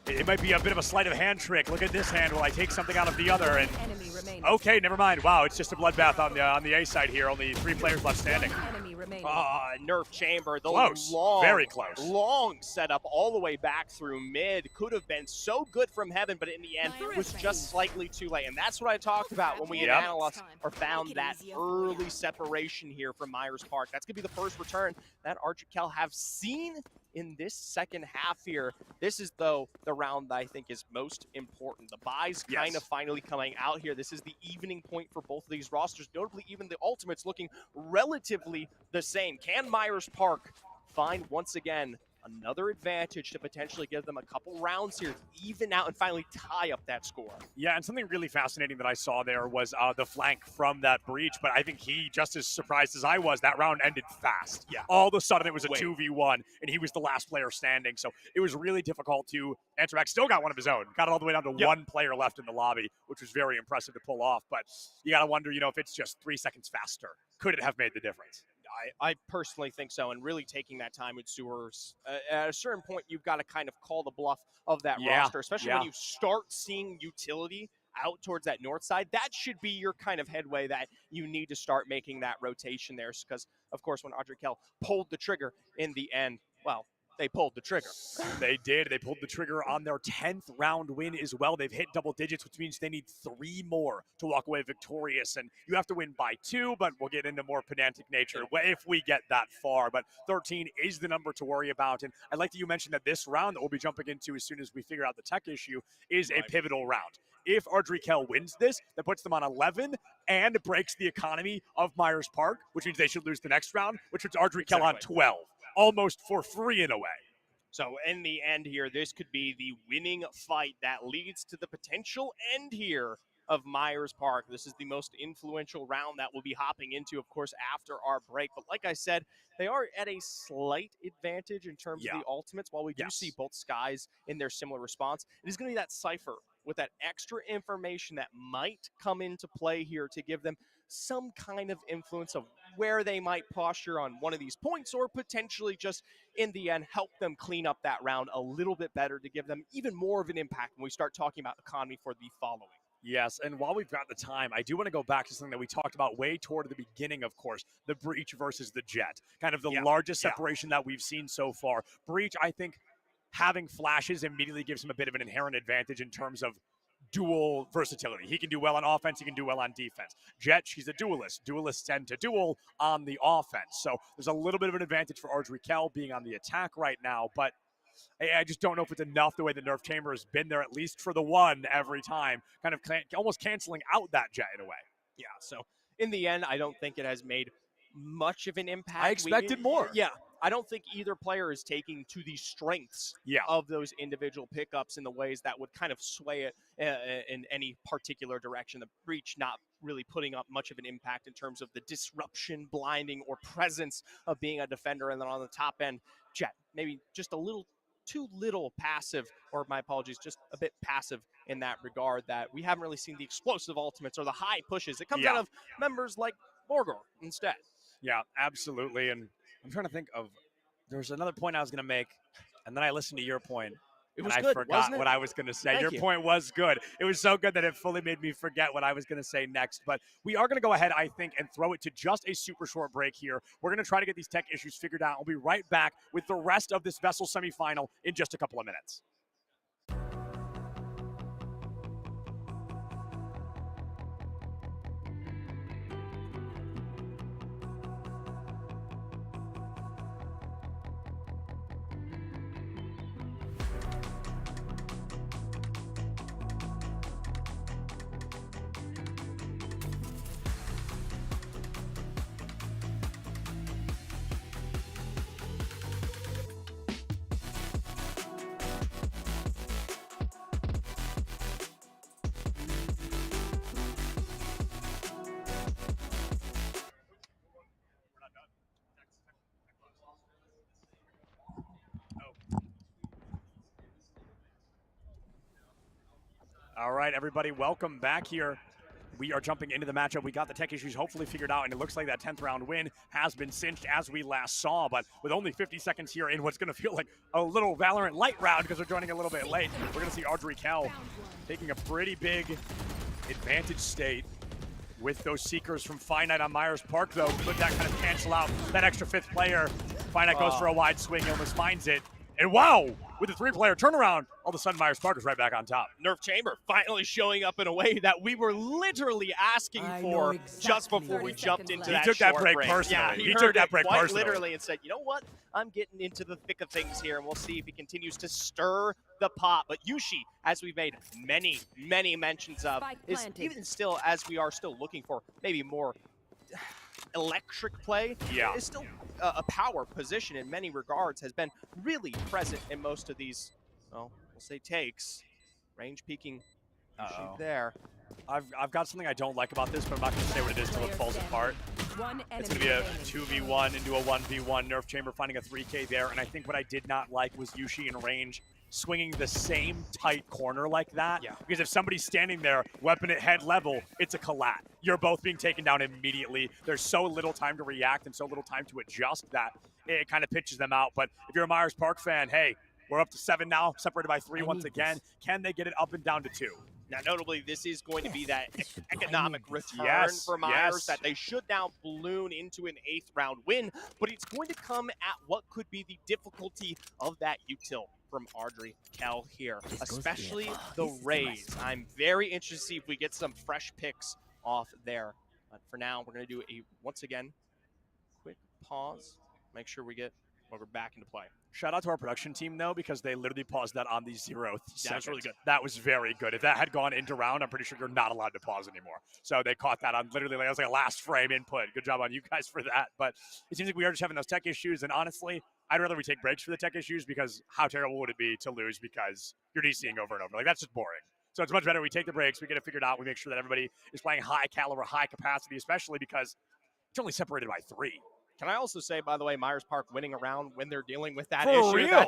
It might be a bit of a sleight of hand trick. Look at this hand while I take something out of the other. And okay, never mind. Wow, it's just a bloodbath on the A side here. Only 3 players left standing. Nerf Chamber, the very close. Long setup all the way back through mid. Could have been so good from heaven, but in the end was just slightly too late. And that's what I talked about when we had analyzed or found that early separation here from Myers Park. That's going to be the first return that Ardrey Kell have seen in this second half here. This is, though, the round that I think is most important. The buys kind of finally coming out here. This is the evening point for both of these rosters. Notably, even the Ultimates looking relatively the same. Can Myers Park find, once again, another advantage to potentially give them a couple rounds here, even out and finally tie up that score? Yeah, and something really fascinating that I saw there was the flank from that breach, but I think he, just as surprised as I was, that round ended fast. All of a sudden it was a 2v1, and he was the last player standing, so it was really difficult to answer back. Still got one of his own. Got it all the way down to 1 player left in the lobby, which was very impressive to pull off, but you got to wonder, if it's just 3 seconds faster, could it have made the difference? I personally think so, and really taking that time with sewers. At a certain point, you've got to kind of call the bluff of that roster, especially when you start seeing utility out towards that north side. That should be your kind of headway that you need to start making that rotation there, because, of course, when Ardrey Kell pulled the trigger in the end, well, they pulled the trigger. They did. They pulled the trigger on their 10th round win as well. They've hit double digits, which means they need 3 more to walk away victorious. And you have to win by 2, but we'll get into more pedantic nature if we get that far. But 13 is the number to worry about. And I like that you mentioned that this round that we'll be jumping into as soon as we figure out the tech issue is a pivotal round. If Ardrey Kell wins this, that puts them on 11 and breaks the economy of Myers Park, which means they should lose the next round, which puts Ardrey Kell on 12. Almost for free in a way. So in the end here, this could be the winning fight that leads to the potential end here of Myers Park. This is the most influential round that we'll be hopping into, of course, after our break. But like I said, they are at a slight advantage in terms of the ultimates. While we do see both skies in their similar response, it is going to be that Cypher with that extra information that might come into play here to give them some kind of influence of where they might posture on one of these points, or potentially just in the end help them clean up that round a little bit better to give them even more of an impact when we start talking about economy for the following. Yes, and while we've got the time, I do want to go back to something that we talked about way toward the beginning, of course, the Breach versus the Jet. Kind of the largest separation that we've seen so far. Breach, I think, having flashes immediately gives him a bit of an inherent advantage in terms of dual versatility. He can do well on offense, he can do well on defense. Jet, she's a duelist. Duelists tend to duel on the offense. So there's a little bit of an advantage for Audrey Kell being on the attack right now, but I just don't know if it's enough the way the Nerf Chamber has been there, at least for the one every time, kind of almost canceling out that Jet in a way. Yeah, so in the end, I don't think it has made much of an impact. I expected more. Yeah, I don't think either player is taking to the strengths of those individual pickups in the ways that would kind of sway it in any particular direction. The Breach not really putting up much of an impact in terms of the disruption, blinding, or presence of being a defender. And then on the top end, Jet, maybe just a little too little passive, or my apologies, just a bit passive in that regard, that we haven't really seen the explosive ultimates or the high pushes. It comes out of members like Borgor instead. Yeah, absolutely. And I'm trying to think of, there's another point I was going to make, and then I listened to your point. It was and good, I forgot wasn't it? what I was going to say. Thank Your point was good. It was so good that it fully made me forget what I was going to say next. But we are going to go ahead, I think, and throw it to just a super short break here. We're going to try to get these tech issues figured out. We'll be right back with the rest of this VESL semifinal in just a couple of minutes. All right, everybody, welcome back here. We are jumping into the matchup. We got the tech issues hopefully figured out, and it looks like that 10th round win has been cinched as we last saw. But with only 50 seconds here in what's going to feel like a little Valorant light round because we're joining a little bit late, we're going to see Audrey Kell taking a pretty big advantage state with those Seekers from Finite on Myers Park, though. Could that kind of cancel out that extra 5th player? Finite goes for a wide swing, almost finds it. And wow, with the 3-player turnaround, all of a sudden Myers Park is right back on top. Nerf Chamber finally showing up in a way that we were literally asking for just before we jumped into that He took that short break personally. Yeah, he took that break quite personally. literally and said, you know what? I'm getting into the thick of things here, and we'll see if he continues to stir the pot. But Yushi, as we've made many, many mentions of, is even still, as we are still looking for maybe more electric play, is still a power position in many regards, has been really present in most of these, well, we'll say takes. Range peaking there. I've got something I don't like about this, but I'm not going to say what it is till it falls apart. It's going to be a 2v1 into a 1v1. Nerf Chamber finding a 3K there, and I think what I did not like was Yushi in range swinging the same tight corner like that. Because if somebody's standing there, weapon at head level, it's a collat. You're both being taken down immediately. There's so little time to react and so little time to adjust that it kind of pitches them out. But if you're a Myers Park fan, hey, we're up to 7 now, separated by 3 once again. Can they get it up and down to 2? Now, notably, this is going to be that economic return for Myers that they should now balloon into an 8th round win, but it's going to come at what could be the difficulty of that util from Audrey Kell here, especially the Rays. I'm very interested to see if we get some fresh picks off there. But for now, we're going to do a, once again, quick pause. Make sure we get when we're back into play. Shout out to our production team, though, because they literally paused that on the 0th second. That was really good. That was very good. If that had gone into round, I'm pretty sure you're not allowed to pause anymore. So they caught that on literally, that was like a last frame input. Good job on you guys for that. But it seems like we are just having those tech issues. And honestly, I'd rather we take breaks for the tech issues, because how terrible would it be to lose because you're DCing over and over? Like, that's just boring. So it's much better we take the breaks, we get it figured out, we make sure that everybody is playing high caliber, high capacity, especially because it's only separated by 3. Can I also say, by the way, Myers Park winning a round when they're dealing with that For issue? real?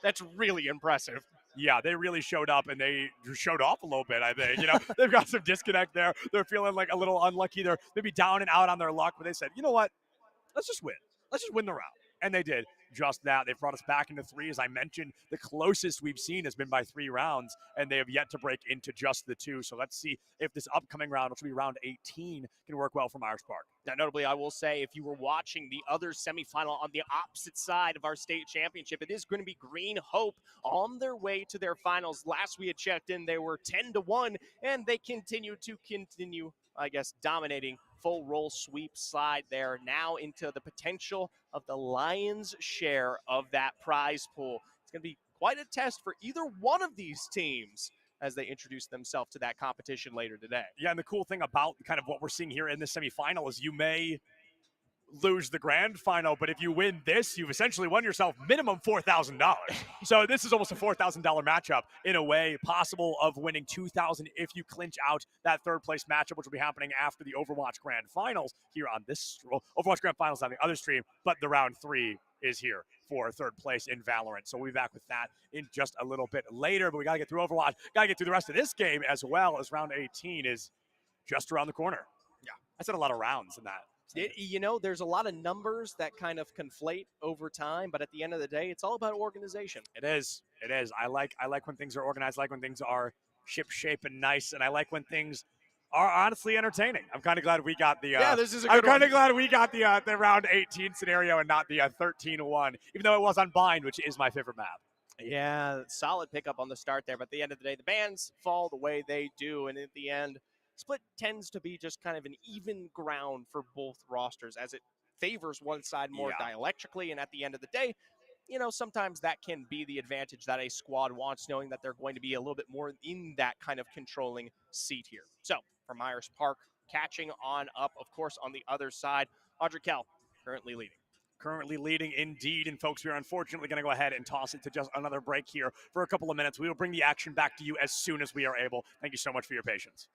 That's really impressive. Yeah, they really showed up, and they showed off a little bit, I think. You know, they've got some disconnect there. They're feeling like a little unlucky. They're maybe down and out on their luck, but they said, you know what? Let's just win. Let's just win the round. And they did just that. They've brought us back into 3. As I mentioned, the closest we've seen has been by 3 rounds, and they have yet to break into just the 2. So let's see if this upcoming round, which will be round 18, can work well for Myers Park. Now, notably, I will say, if you were watching the other semifinal on the opposite side of our state championship, it is going to be Green Hope on their way to their finals. Last we had checked in, they were 10-1, and they continue, I guess, dominating full roll sweep side there, now into the potential of the Lions' share of that prize pool. It's going to be quite a test for either one of these teams as they introduce themselves to that competition later today. Yeah, and the cool thing about kind of what we're seeing here in this semifinal is you may lose the grand final, but if you win this, you've essentially won yourself minimum $4,000. So this is almost a $4,000 matchup in a way, possible of winning $2,000 if you clinch out that 3rd place matchup, which will be happening after the Overwatch Grand Finals here on this, well, Overwatch Grand Finals on the other stream, but the round 3 is here for 3rd place in Valorant. So we'll be back with that in just a little bit later, but we got to get through Overwatch, got to get through the rest of this game as well, as round 18 is just around the corner. Yeah, I said a lot of rounds in that. There's a lot of numbers that kind of conflate over time, but at the end of the day, it's all about organization. It is. It is. I like when things are organized. I like when things are ship-shape and nice, and I like when things are honestly entertaining. I'm kind of glad we got the. This is a good I'm kind of glad we got the round 18 scenario and not the 13-1, even though it was on Bind, which is my favorite map. Yeah, solid pickup on the start there, but at the end of the day, the bans fall the way they do, and at the end, split tends to be just kind of an even ground for both rosters, as it favors one side more dialectically, and at the end of the day, sometimes that can be the advantage that a squad wants, knowing that they're going to be a little bit more in that kind of controlling seat here. So, for Myers Park, catching on up, of course, on the other side, Audrey Kell currently leading. Currently leading indeed, and folks, we are unfortunately going to go ahead and toss it to just another break here for a couple of minutes. We will bring the action back to you as soon as we are able. Thank you so much for your patience.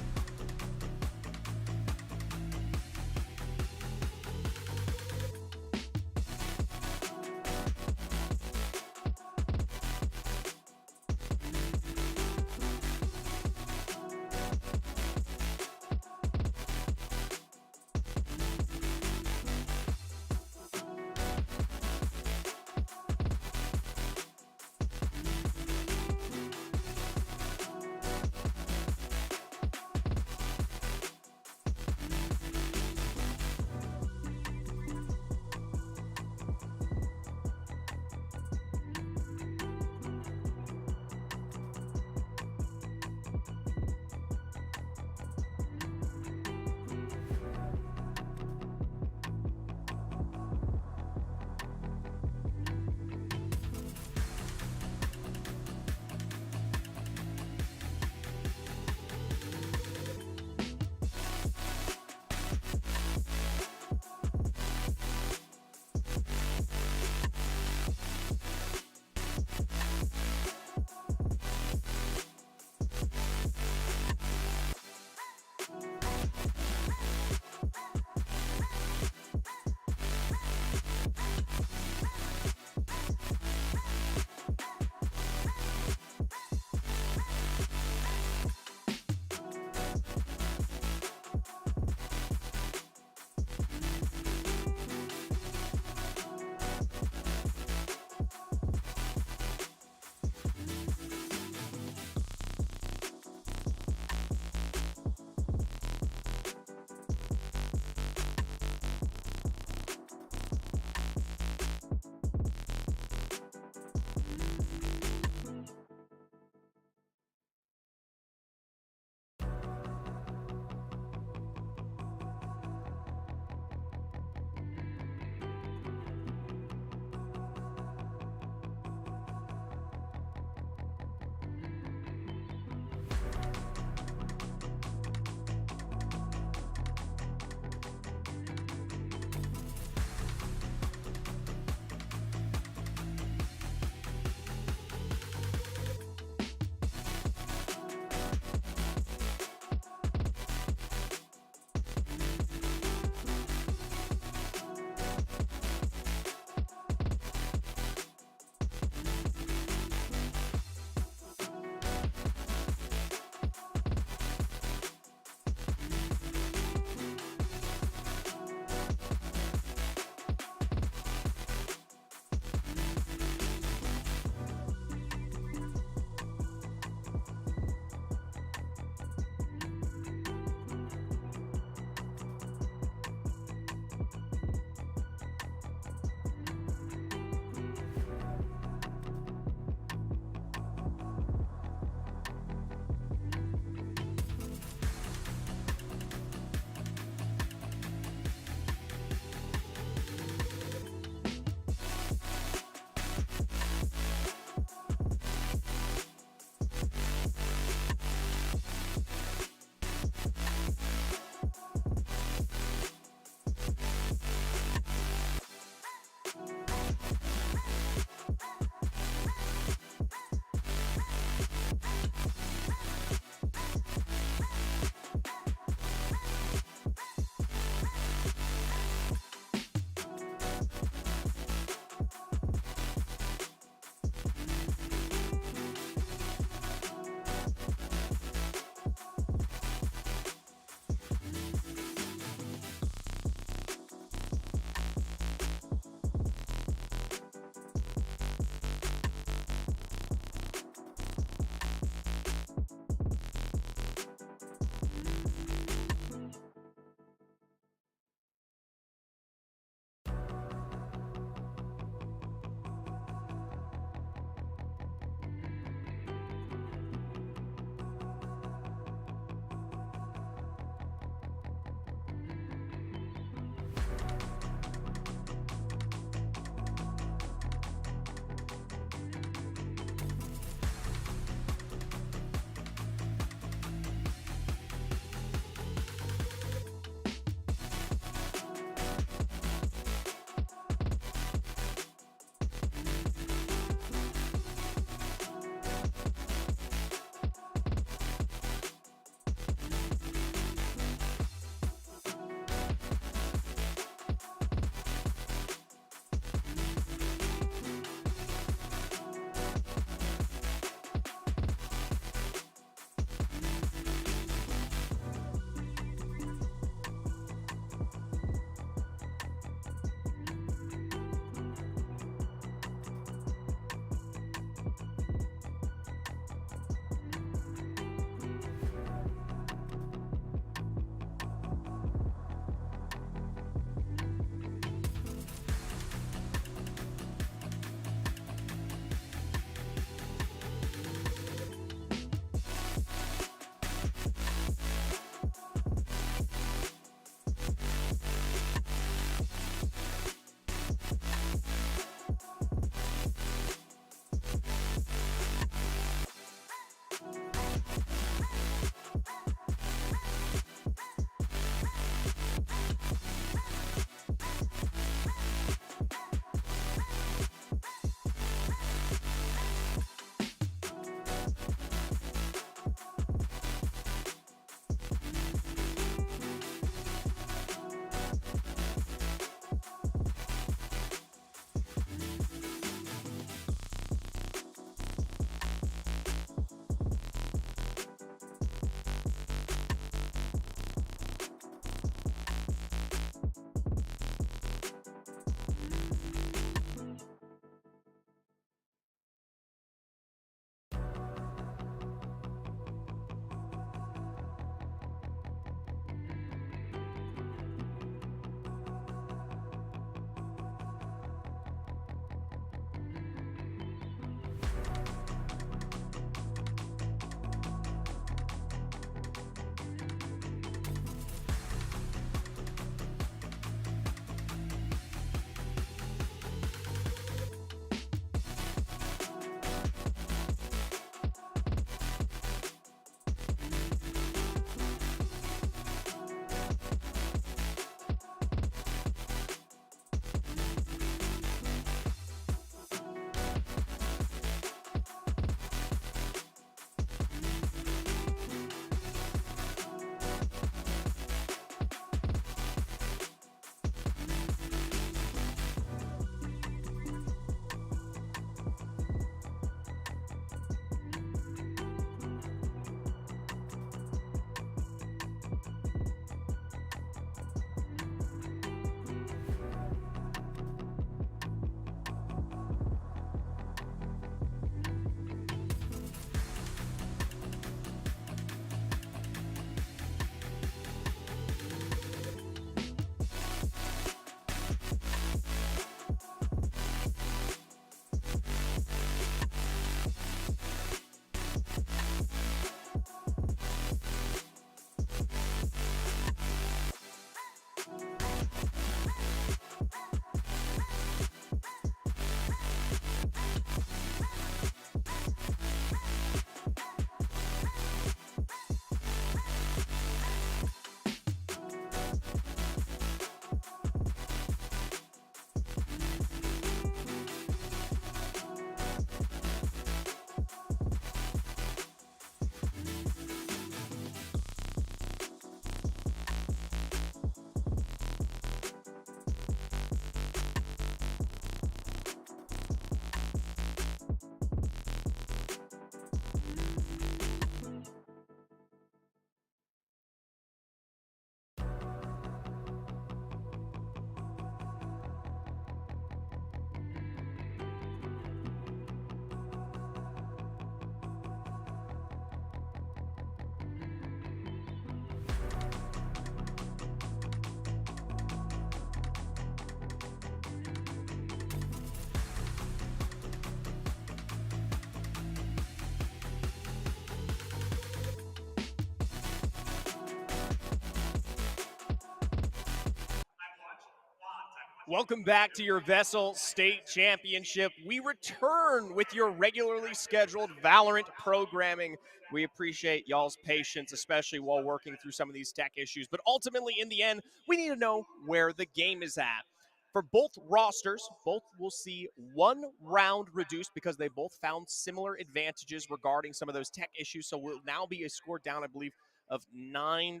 Welcome back to your VESL State Championship. We return with your regularly scheduled Valorant programming. We appreciate y'all's patience, especially while working through some of these tech issues. But ultimately, in the end, we need to know where the game is at. For both rosters, both will see 1 round reduced because they both found similar advantages regarding some of those tech issues. So we'll now be a score down, I believe, of 9-6.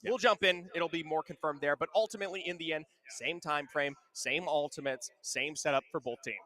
We'll jump in. It'll be more confirmed there. But ultimately, in the end, same time frame, same ultimates, same setup for both teams.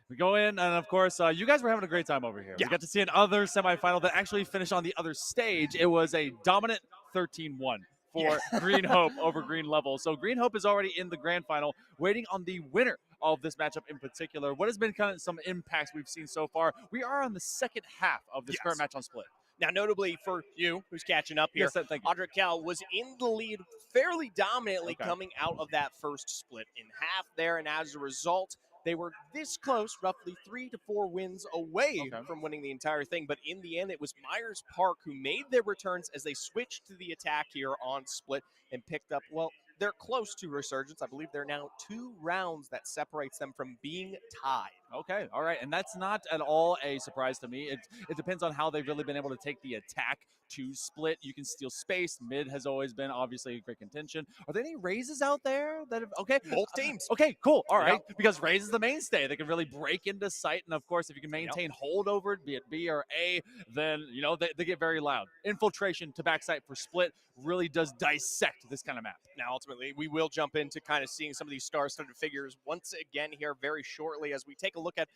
We go in, and of course, you guys were having a great time over here. Yeah. We got to see another semifinal that actually finished on the other stage. It was a dominant 13-1 for Green Hope over Green Level. So Green Hope is already in the grand final, waiting on the winner of this matchup in particular. What has been kind of some impacts we've seen so far? We are on the second half of this current match on Split. Now, notably for you, who's catching up here, Yes, thank you. Audrey Cal was in the lead fairly dominantly coming out of that first split in half there, and as a result, they were this close, roughly 3 to 4 wins away from winning the entire thing. But in the end, it was Myers Park who made their returns as they switched to the attack here on Split and picked up, well, they're close to Resurgence. I believe they're now 2 rounds that separates them from being tied. Okay, all right, and that's not at all a surprise to me. It depends on how they've really been able to take the attack to Split. You can steal space. Mid has always been obviously a great contention. Are there any raises out there that have, both teams. Okay, cool, all right, because Raze is the mainstay. They can really break into sight, and of course, if you can maintain hold over it, be it B or A, then, you know, they get very loud. Infiltration to backside for Split really does dissect this kind of map. Now, ultimately, we will jump into kind of seeing some of these star-studded figures once again here very shortly as we take a look at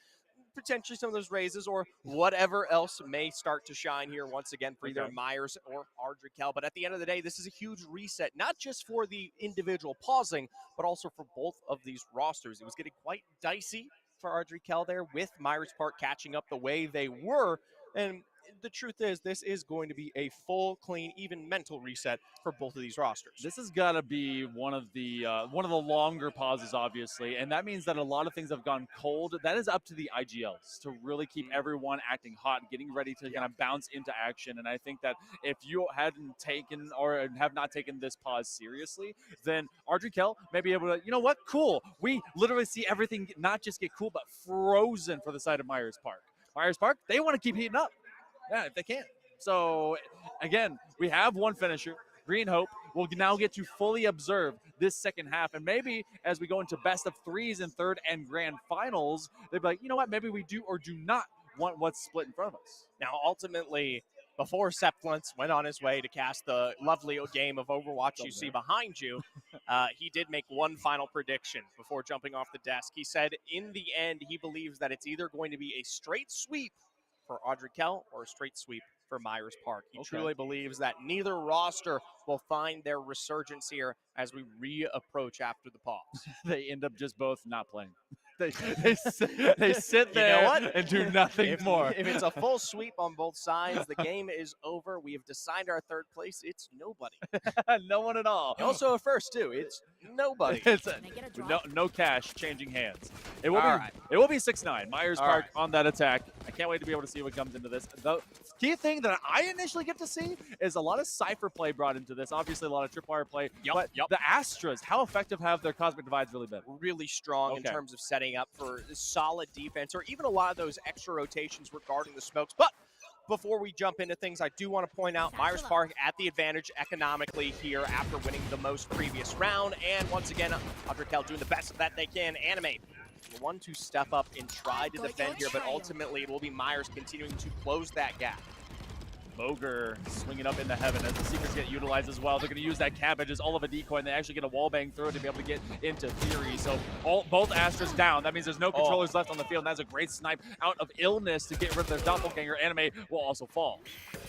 potentially some of those raises or whatever else may start to shine here once again for either Myers or Ardrikel. But at the end of the day, this is a huge reset, not just for the individual pausing, but also for both of these rosters. It was getting quite dicey for Ardrikel there with Myers Park catching up the way they were. And the truth is, this is going to be a full, clean, even mental reset for both of these rosters. This has got to be one of the longer pauses, obviously, and that means that a lot of things have gone cold. That is up to the IGLs to really keep everyone acting hot, getting ready to kind of bounce into action. And I think that if you hadn't taken or have not taken this pause seriously, then Ardrikel may be able to, you know what, cool. We literally see everything not just get cool, but frozen for the side of Myers Park. Myers Park, they want to keep heating up. Yeah, if they can. So, again, we have one finisher. Green Hope will now get to fully observe this second half. And maybe as we go into best of threes in third and grand finals, they'd be like, you know what, maybe we do or do not want what's split in front of us. Now, ultimately, before Septlance went on his way to cast the lovely game of Overwatch you see behind you, he did make one final prediction before jumping off the desk. He said, in the end, he believes that it's either going to be a straight sweep for Ardrikel or a straight sweep for Myers Park. He truly believes that neither roster will find their resurgence here as we reapproach after the pause. They end up just both not playing. They sit there and do nothing more. If it's a full sweep on both sides, the game is over. We have decided our third place. It's nobody. No one at all. Also a first, too. It's nobody. It's no cash changing hands. It will be 6-9. Myers Park on that attack. I can't wait to be able to see what comes into this. The key thing that I initially get to see is a lot of Cypher play brought into this. Obviously, a lot of tripwire play. But the Astras, how effective have their Cosmic Divides really been? Really strong in terms of setting up for solid defense or even a lot of those extra rotations regarding the smokes. But before we jump into things, I do want to point out Myers Park at the advantage economically here after winning the most previous round. And once again, Ardrikel doing the best that they can. Animate, the one to step up and try to defend here, but ultimately it will be Myers continuing to close that gap. Moger swinging up into heaven as the Seekers get utilized as well. They're going to use that cabbage as all of a decoy, and they actually get a wallbang through it to be able to get into Theory. So both Astras down. That means there's no controllers left on the field, and that's a great snipe out of Illness to get rid of their doppelganger. Anime will also fall.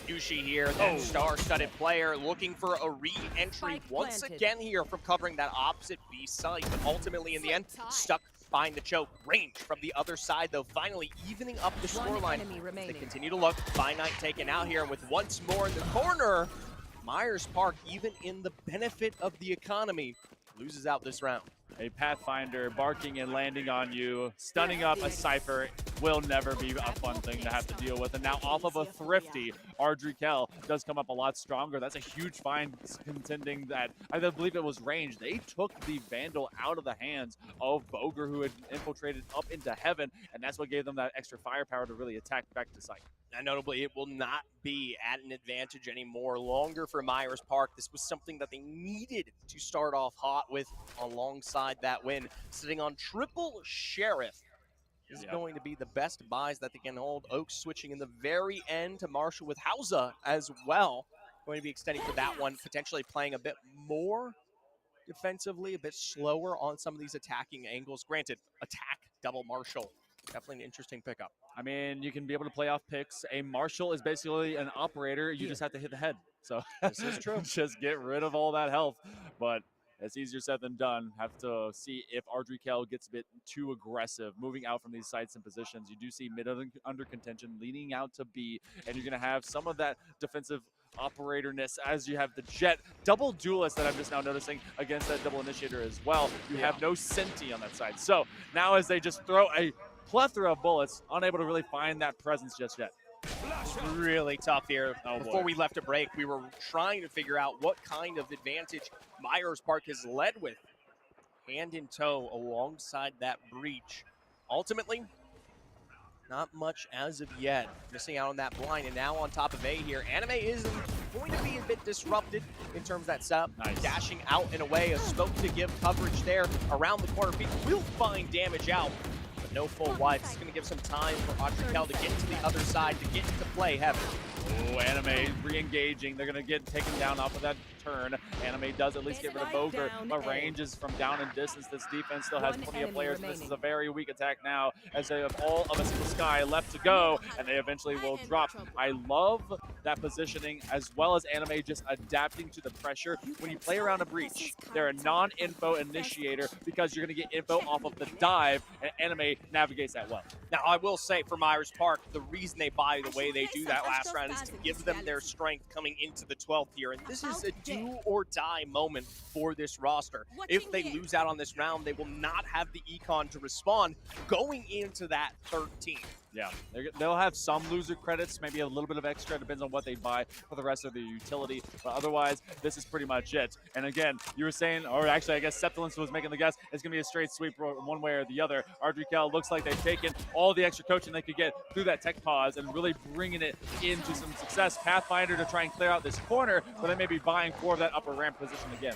Yushi here, that star-studded player, looking for a re-entry once again here from covering that opposite B site, but ultimately in the end, stuck behind the choke. Range from the other side, though, finally evening up the scoreline. They continue to look. Finite taken out here, and with once more in the corner, Myers Park, even in the benefit of the economy, loses out this round. A Pathfinder barking and landing on you, stunning up a Cypher. will never be a fun thing to have to deal with. And now off of a thrifty, Ardry Kell does come up a lot stronger. That's a huge find, contending that I believe it was range. They took the Vandal out of the hands of Boger, who had infiltrated up into heaven, and that's what gave them that extra firepower to really attack back to site. And notably, it will not be at an advantage anymore longer for Myers Park. This was something that they needed to start off hot with alongside that win. Sitting on triple Sheriff is going to be the best buys that they can hold. Oaks switching in the very end to Marshall with Hausa as well. Going to be extending for that one, potentially playing a bit more defensively, a bit slower on some of these attacking angles. Granted, attack double Marshall. Definitely an interesting pickup. I mean, you can be able to play off picks. A Marshall is basically an operator. You just have to hit the head. So this is true. Just get rid of all that health. But it's easier said than done. Have to see if Ardry Kell gets a bit too aggressive, moving out from these sites and positions. You do see mid under contention, leaning out to B, and you're going to have some of that defensive operatorness as you have the Jet double duelist that I'm just now noticing against that double initiator as well. You have no Senti on that side. So now as they just throw a plethora of bullets, unable to really find that presence just yet. Really tough here. Before we left a break, we were trying to figure out what kind of advantage Myers Park has led with. Hand in tow alongside that breach. Ultimately, not much as of yet. Missing out on that blind, and now on top of A here. Anime is going to be a bit disrupted in terms of that setup. Nice. Dashing out and away, a smoke to give coverage there around the corner. People will find damage out, but no full wipes. It's going to give some time for Ardry Kell to get to the other side, to get into play heaven. Oh, Anime re-engaging. They're going to get taken down off of that turn. Anime does at least get rid of Boger, but range is from down and distance. This defense still has plenty of players. This is a very weak attack now, as they have all of a single Sky left to go, and they eventually will drop. I love that positioning, as well as Anime just adapting to the pressure. When you play around a breach, they're a non-info initiator because you're going to get info off of the dive, and Anime navigates that well. Now, I will say for Myers Park, the reason they buy the way they do that last round is to give them their strength coming into the 12th here. And this is a do-or-die moment for this roster. If they lose out on this round, they will not have the econ to respond going into that 13th. Yeah, they'll have some loser credits, maybe a little bit of extra, depends on what they buy for the rest of the utility. But otherwise, this is pretty much it. And again, you were saying, or actually, I guess Septilence was making the guess, it's going to be a straight sweep one way or the other. Ardry Kell looks like they've taken all the extra coaching they could get through that tech pause and really bringing it into some success. Pathfinder to try and clear out this corner, but they may be vying for that upper ramp position again.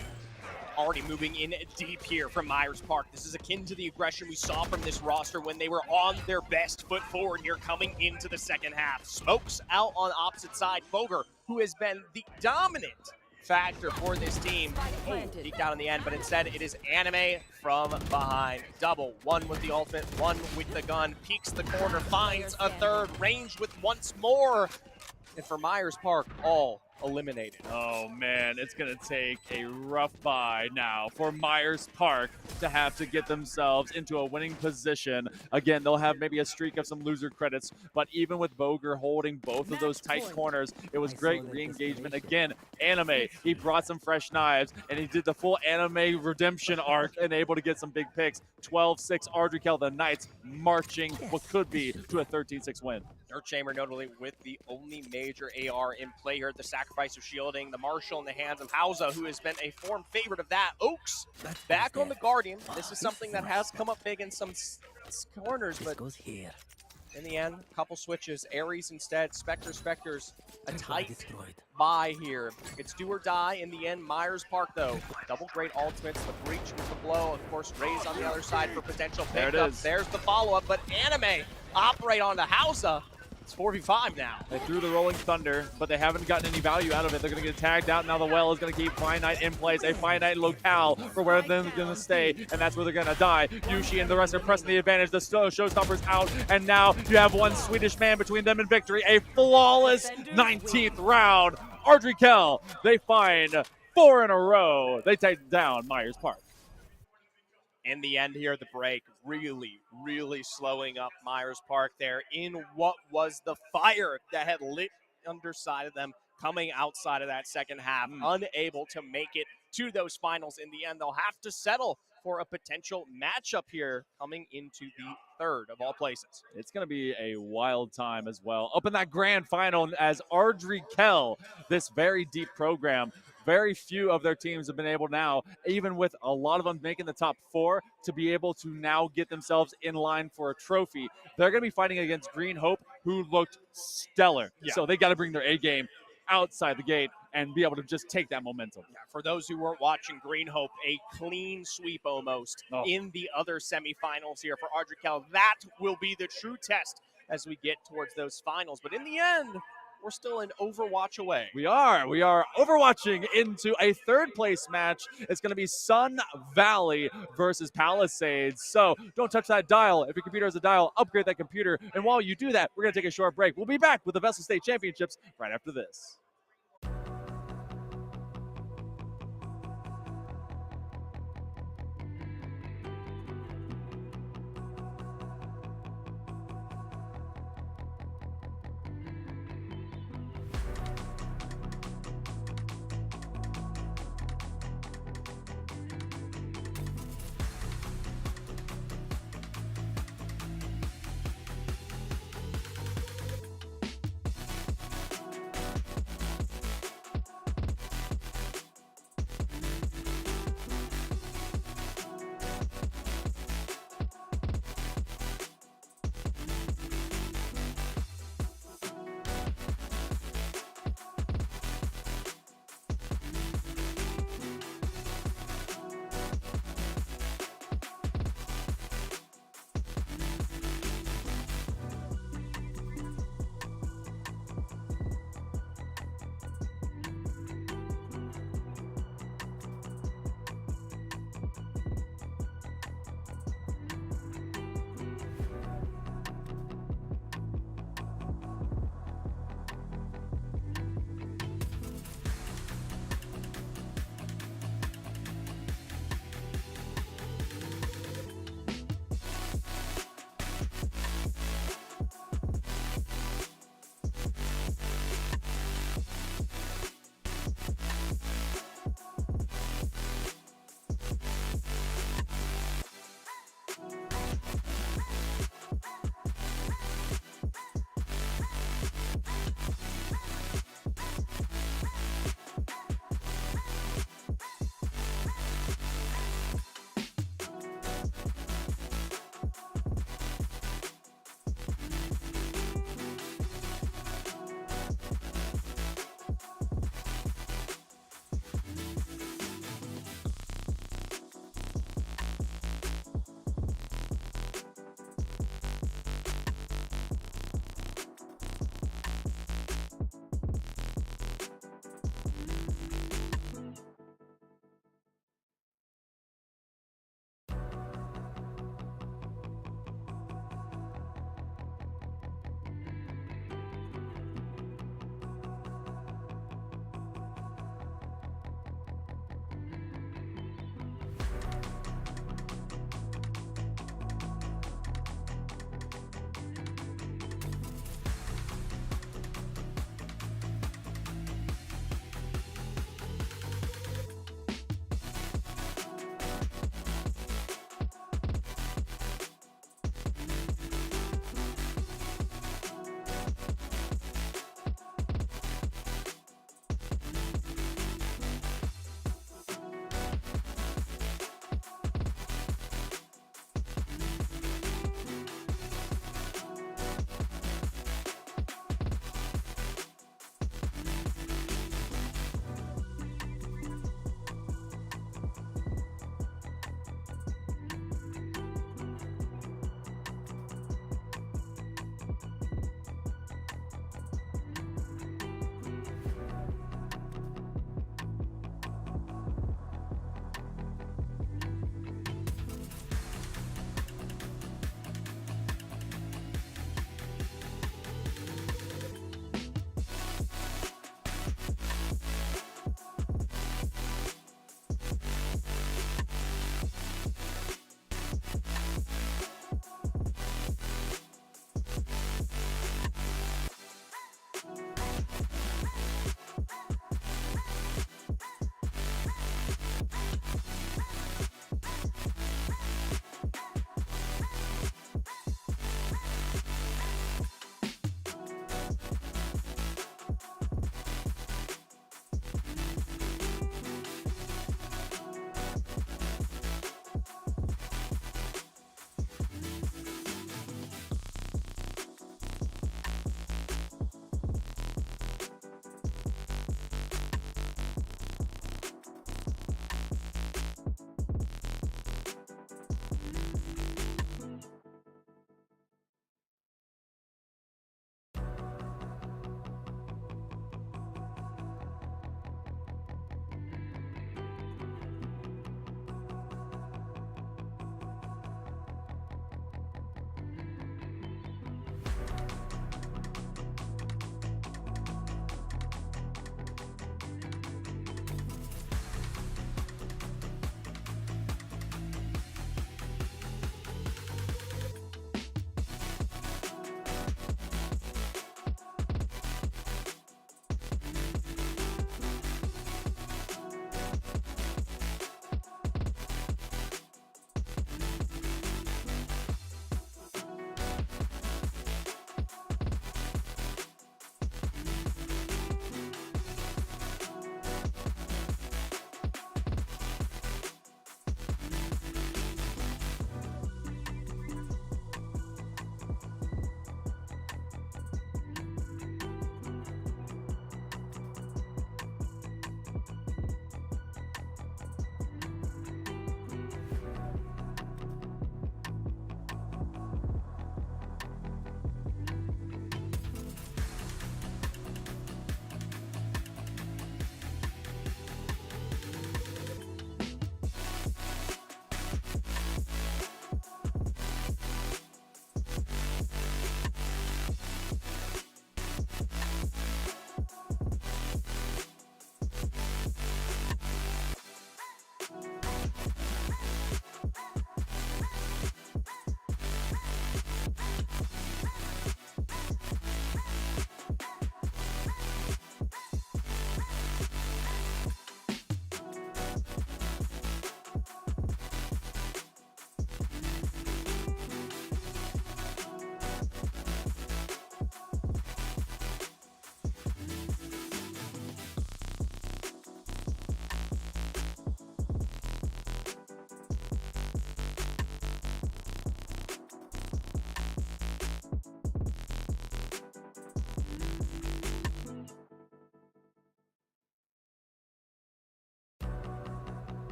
Already moving in deep here from Myers Park. This is akin to the aggression we saw from this roster when they were on their best foot forward here coming into the second half. Smokes out on opposite side. Boger, who has been the dominant factor for this team, peeked out in the end, but instead it is Anime from behind. Double, one with the ultimate, one with the gun, peeks the corner, finds a third, range with once more. And for Myers Park, all eliminated. Oh man, it's gonna take a rough buy now for Myers Park to have to get themselves into a winning position. Again, they'll have maybe a streak of some loser credits, but even with Boger holding both of those tight corners, it was great re-engagement. Again, Anime, he brought some fresh knives, and he did the full Anime redemption arc and able to get some big picks. 12-6 Ardry Kell, the Knights marching what could be to a 13-6 win. Dirt Chamber notably with the only major AR in play here at the sacrifice of shielding. The Marshall in the hands of Hausa, who has been a form favorite of that. Oaks back on the Guardian. This is something that has come up big in some corners, but in the end, a couple switches. Ares instead, Spectres, a tight buy here. It's do or die in the end. Myers Park, though. Double great ultimates, the breach with the blow. Of course, Raze on the other side for potential pickup. There it is. There's the follow-up, but Anime operate onto Hausa. It's 4v5 now. They threw the Rolling Thunder, but they haven't gotten any value out of it. They're going to get tagged out. Now the well is going to keep Finite in place, a finite locale for where they're going to stay, and that's where they're going to die. Yushi and the rest are pressing the advantage. The showstoppers out, and now you have one Swedish man between them and victory. A flawless 19th round. Ardry Kell, they find 4 in a row. They take down Myers Park. In the end here at the break, really slowing up Myers Park there in what was the fire that had lit underside of them coming outside of that second half. Unable to make it to those finals in the end. They'll have to settle for a potential matchup here coming into the third of all places. It's going to be a wild time as well. Up in that grand final as Ardrey Kell, this very deep program, very few of their teams have been able now, even with a lot of them making the top 4, to be able to now get themselves in line for a trophy. They're going to be fighting against Green Hope, who looked stellar. Yeah. So they got to bring their A game outside the gate and be able to just take that momentum. Yeah, for those who weren't watching, Green Hope, a clean sweep almost in the other semifinals here for Ardrey Kell. That will be the true test as we get towards those finals. But in the end, we're still an Overwatch away. We are overwatching into a third place match. It's going to be Sun Valley versus Palisades. So don't touch that dial. If your computer has a dial, upgrade that computer. And while you do that, we're going to take a short break. We'll be back with the VESL State Championships right after this.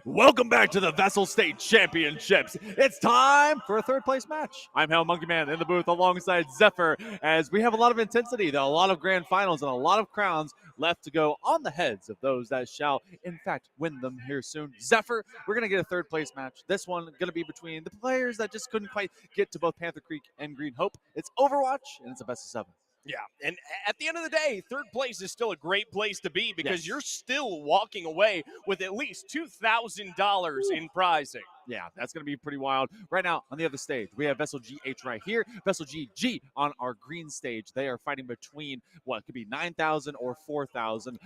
Welcome back to the VESL State Championships. It's time for a third place match. I'm Hell Monkey Man in the booth alongside Zephyr as we have a lot of intensity, a lot of grand finals, and a lot of crowns left to go on the heads of those that shall, in fact, win them here soon. Zephyr, we're going to get a third place match. This one going to be between the players that just couldn't quite get to both Panther Creek and Green Hope. It's Overwatch, and it's a best of 7. Yeah, and at the end of the day, third place is still a great place to be because Yes. you're still walking away with at least $2,000 in prizing. Yeah, that's going to be pretty wild. Right now, on the other stage, we have VESL GH right here, VESL GG on our green stage. They are fighting between, what, could be 9,000 or 4,000.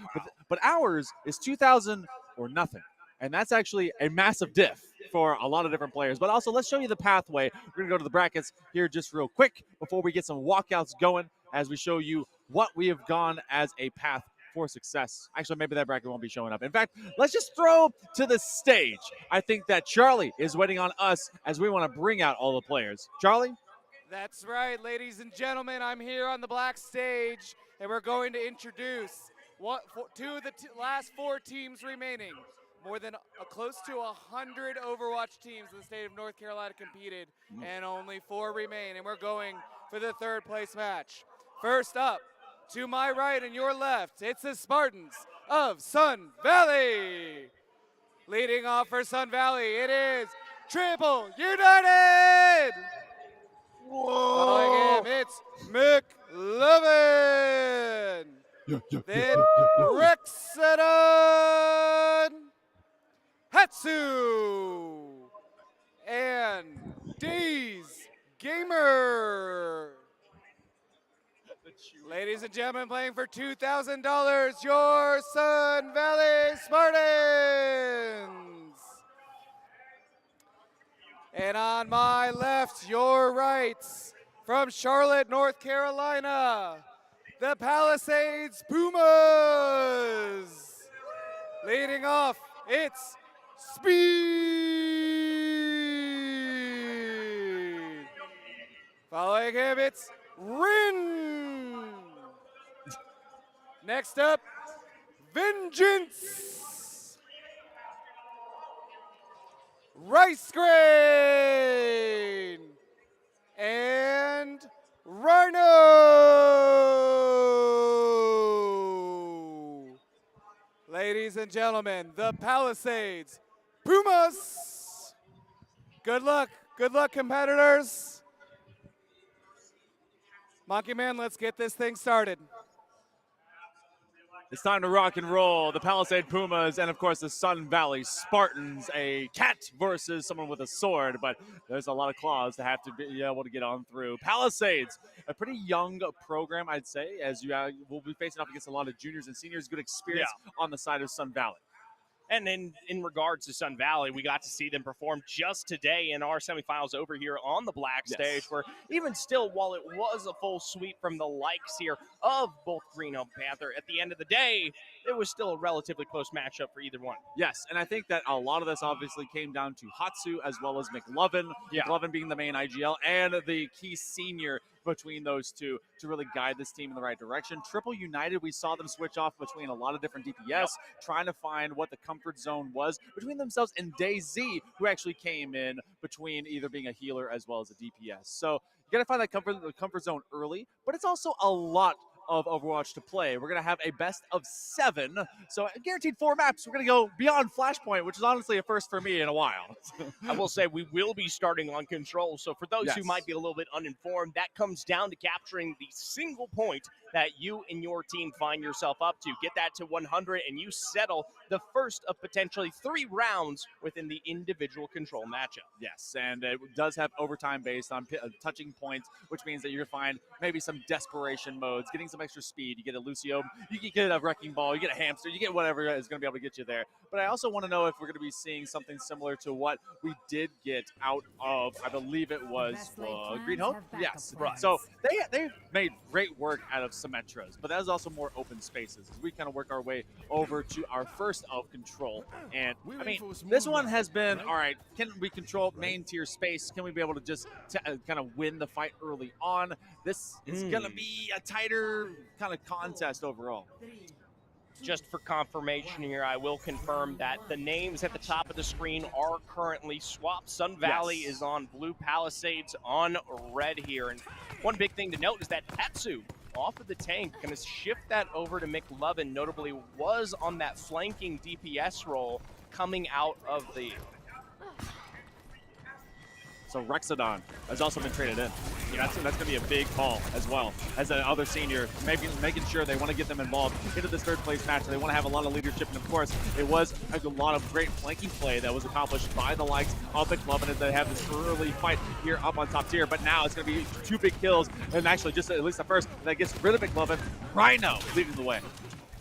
But ours is 2,000 or nothing. And that's actually a massive diff for a lot of different players. But also, let's show you the pathway. We're going to go to the brackets here just real quick before we get some walkouts going as we show you what we have gone as a path for success. Actually, maybe that bracket won't be showing up. In fact, let's just throw to the stage. I think that Charlie is waiting on us as we want to bring out all the players. Charlie? That's right, ladies and gentlemen. I'm here on the black stage, and we're going to introduce two of the last 4 teams remaining. More than close to 100 Overwatch teams in the state of North Carolina competed, and only 4 remain, and we're going for the third place match. First up, to my right and your left, it's the Spartans of Sun Valley. Leading off for Sun Valley, it is Triple United. Following him, it's McLovin. Then Rexedon, Hatsu, and Days Gamer. Ladies and gentlemen, playing for $2,000, your Sun Valley Spartans. And on my left, your right, from Charlotte, North Carolina, the Palisades Pumas. Leading off, it's Speed. Following him, it's Rin. Next up, Vengeance. Rice Grain. And Rhino. Ladies and gentlemen, the Palisades Pumas. Good luck, competitors. Monkey Man, let's get this thing started. It's time to rock and roll. The Palisade Pumas and, of course, the Sun Valley Spartans. A cat versus someone with a sword, but there's a lot of claws to have to be able to get on through. Palisades, a pretty young program, I'd say, as you will be facing off against a lot of juniors and seniors. Good experience on the side of Sun Valley. And in regards to Sun Valley, we got to see them perform just today in our semifinals over here on the black stage, where even still, while it was a full sweep from the likes here of both Green Hope and Panther, at the end of the day, it was still a relatively close matchup for either one. Yes, and I think that a lot of this obviously came down to Hatsu as well as McLovin. McLovin being the main IGL and the key senior between those two to really guide this team in the right direction. Triple United, we saw them switch off between a lot of different DPS, trying to find what the comfort zone was between themselves and DayZ, who actually came in between either being a healer as well as a DPS. So you got to find that comfort zone early, but it's also a lot of Overwatch to play. We're going to have a best of 7, so guaranteed 4 maps. We're going to go beyond Flashpoint, which is honestly a first for me in a while. I will say we will be starting on Control, so for those who might be a little bit uninformed, that comes down to capturing the single point that you and your team find yourself up to. Get that to 100, and you settle the first of potentially 3 rounds within the individual Control matchup. Yes, and it does have overtime based on touching points, which means that you're going to find maybe some desperation modes, getting some extra speed. You get a Lucio, you can get a Wrecking Ball, you get a Hamster, you get whatever is going to be able to get you there. But I also want to know if we're going to be seeing something similar to what we did get out of, I believe it was Green Hope? Yes. Right. So they made great work out of Symmetras, but that is also more open spaces as we kind of work our way over to our first of Control. And I mean, this one has been, all right, can we control main tier space? Can we be able to just kind of win the fight early on? This is going to be a tighter kind of contest overall. Just for confirmation here, I will confirm that the names at the top of the screen are currently swapped. Sun Valley is on blue, Palisades on red here. And one big thing to note is that Tetsu off of the tank, going to shift that over to McLovin, notably was on that flanking DPS role coming out of the... So Rexodon has also been traded in. That's going to be a big call as well. As another senior, making sure they want to get them involved into this third place match. They want to have a lot of leadership. And of course, it was a lot of great flanking play that was accomplished by the likes of McLovin as they have this early fight here up on top tier. But now it's going to be 2 big kills. And actually, just at least the first that gets rid of McLovin. Rhino leading the way.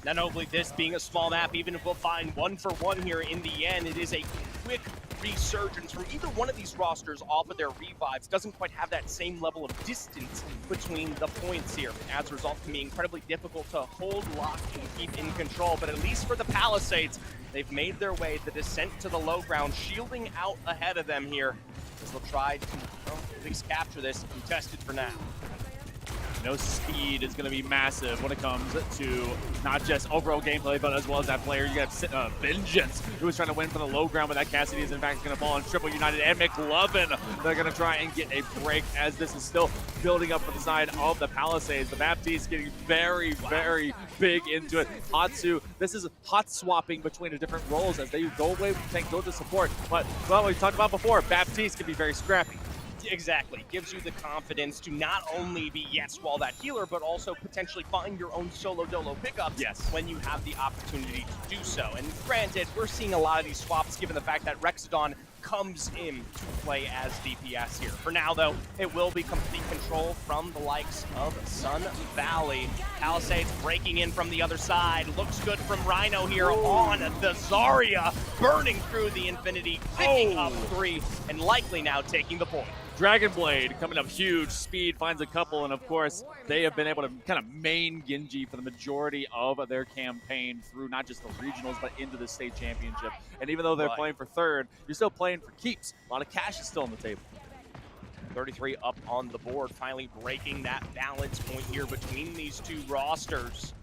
Now, notably, this being a small map, even if we'll find 1-for-1 here in the end, it is a quick resurgence from either one of these rosters off of their revives. Doesn't quite have that same level of distance between the points here. As a result, it can be incredibly difficult to hold, lock, and keep in control. But at least for the Palisades, they've made their way. The descent to the low ground, shielding out ahead of them here, as they'll try to at least capture this contested for now. No speed is going to be massive when it comes to not just overall gameplay, but as well as that player. You have Vengeance, who is trying to win from the low ground, but that Cassidy is in fact going to fall on Triple United, and McLovin. They're going to try and get a break as this is still building up for the side of the Palisades. The Baptiste getting very, very big into it. Hatsu, this is hot swapping between the different roles as they go away with tank, go to support. But, well, we talked about before, Baptiste can be very scrappy. Exactly. Gives you the confidence to not only be, yes, while that healer, but also potentially find your own solo dolo pickups when you have the opportunity to do so. And granted, we're seeing a lot of these swaps given the fact that Rexodon comes in to play as DPS here. For now, though, it will be complete control from the likes of Sun Valley. Palisades breaking in from the other side. Looks good from Rhino here on the Zarya, burning through the Infinity, picking up 3, and likely now taking the point. Dragon Blade coming up huge, speed finds a couple, and of course, they have been able to kind of main Genji for the majority of their campaign through not just the regionals, but into the state championship. And even though they're playing for third, you're still playing for keeps. A lot of cash is still on the table. 33 up on the board, finally breaking that balance point here between these two rosters.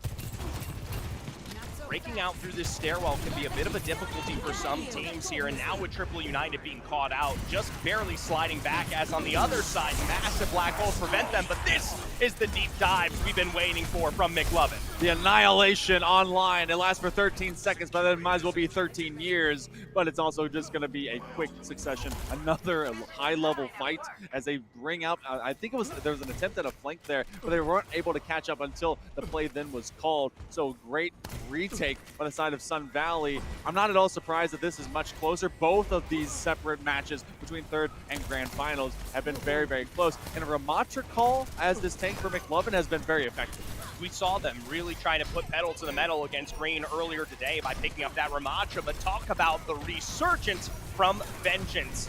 Breaking out through this stairwell can be a bit of a difficulty for some teams here, and now with Triple United being caught out, just barely sliding back as on the other side, massive black holes prevent them, but this is the deep dive we've been waiting for from McLovin. The annihilation online, it lasts for 13 seconds, but then it might as well be 13 years, but it's also just gonna be a quick succession. Another high-level fight as they bring out, I think there was an attempt at a flank there, but they weren't able to catch up until the play then was called. So great retake by the side of Sun Valley. I'm not at all surprised that this is much closer. Both of these separate matches between third and grand finals have been very, very close. And a Ramatra call as this tank for McLovin has been very effective. We saw them really trying to put pedal to the metal against Green earlier today by picking up that Ramatra, but talk about the resurgence from Vengeance.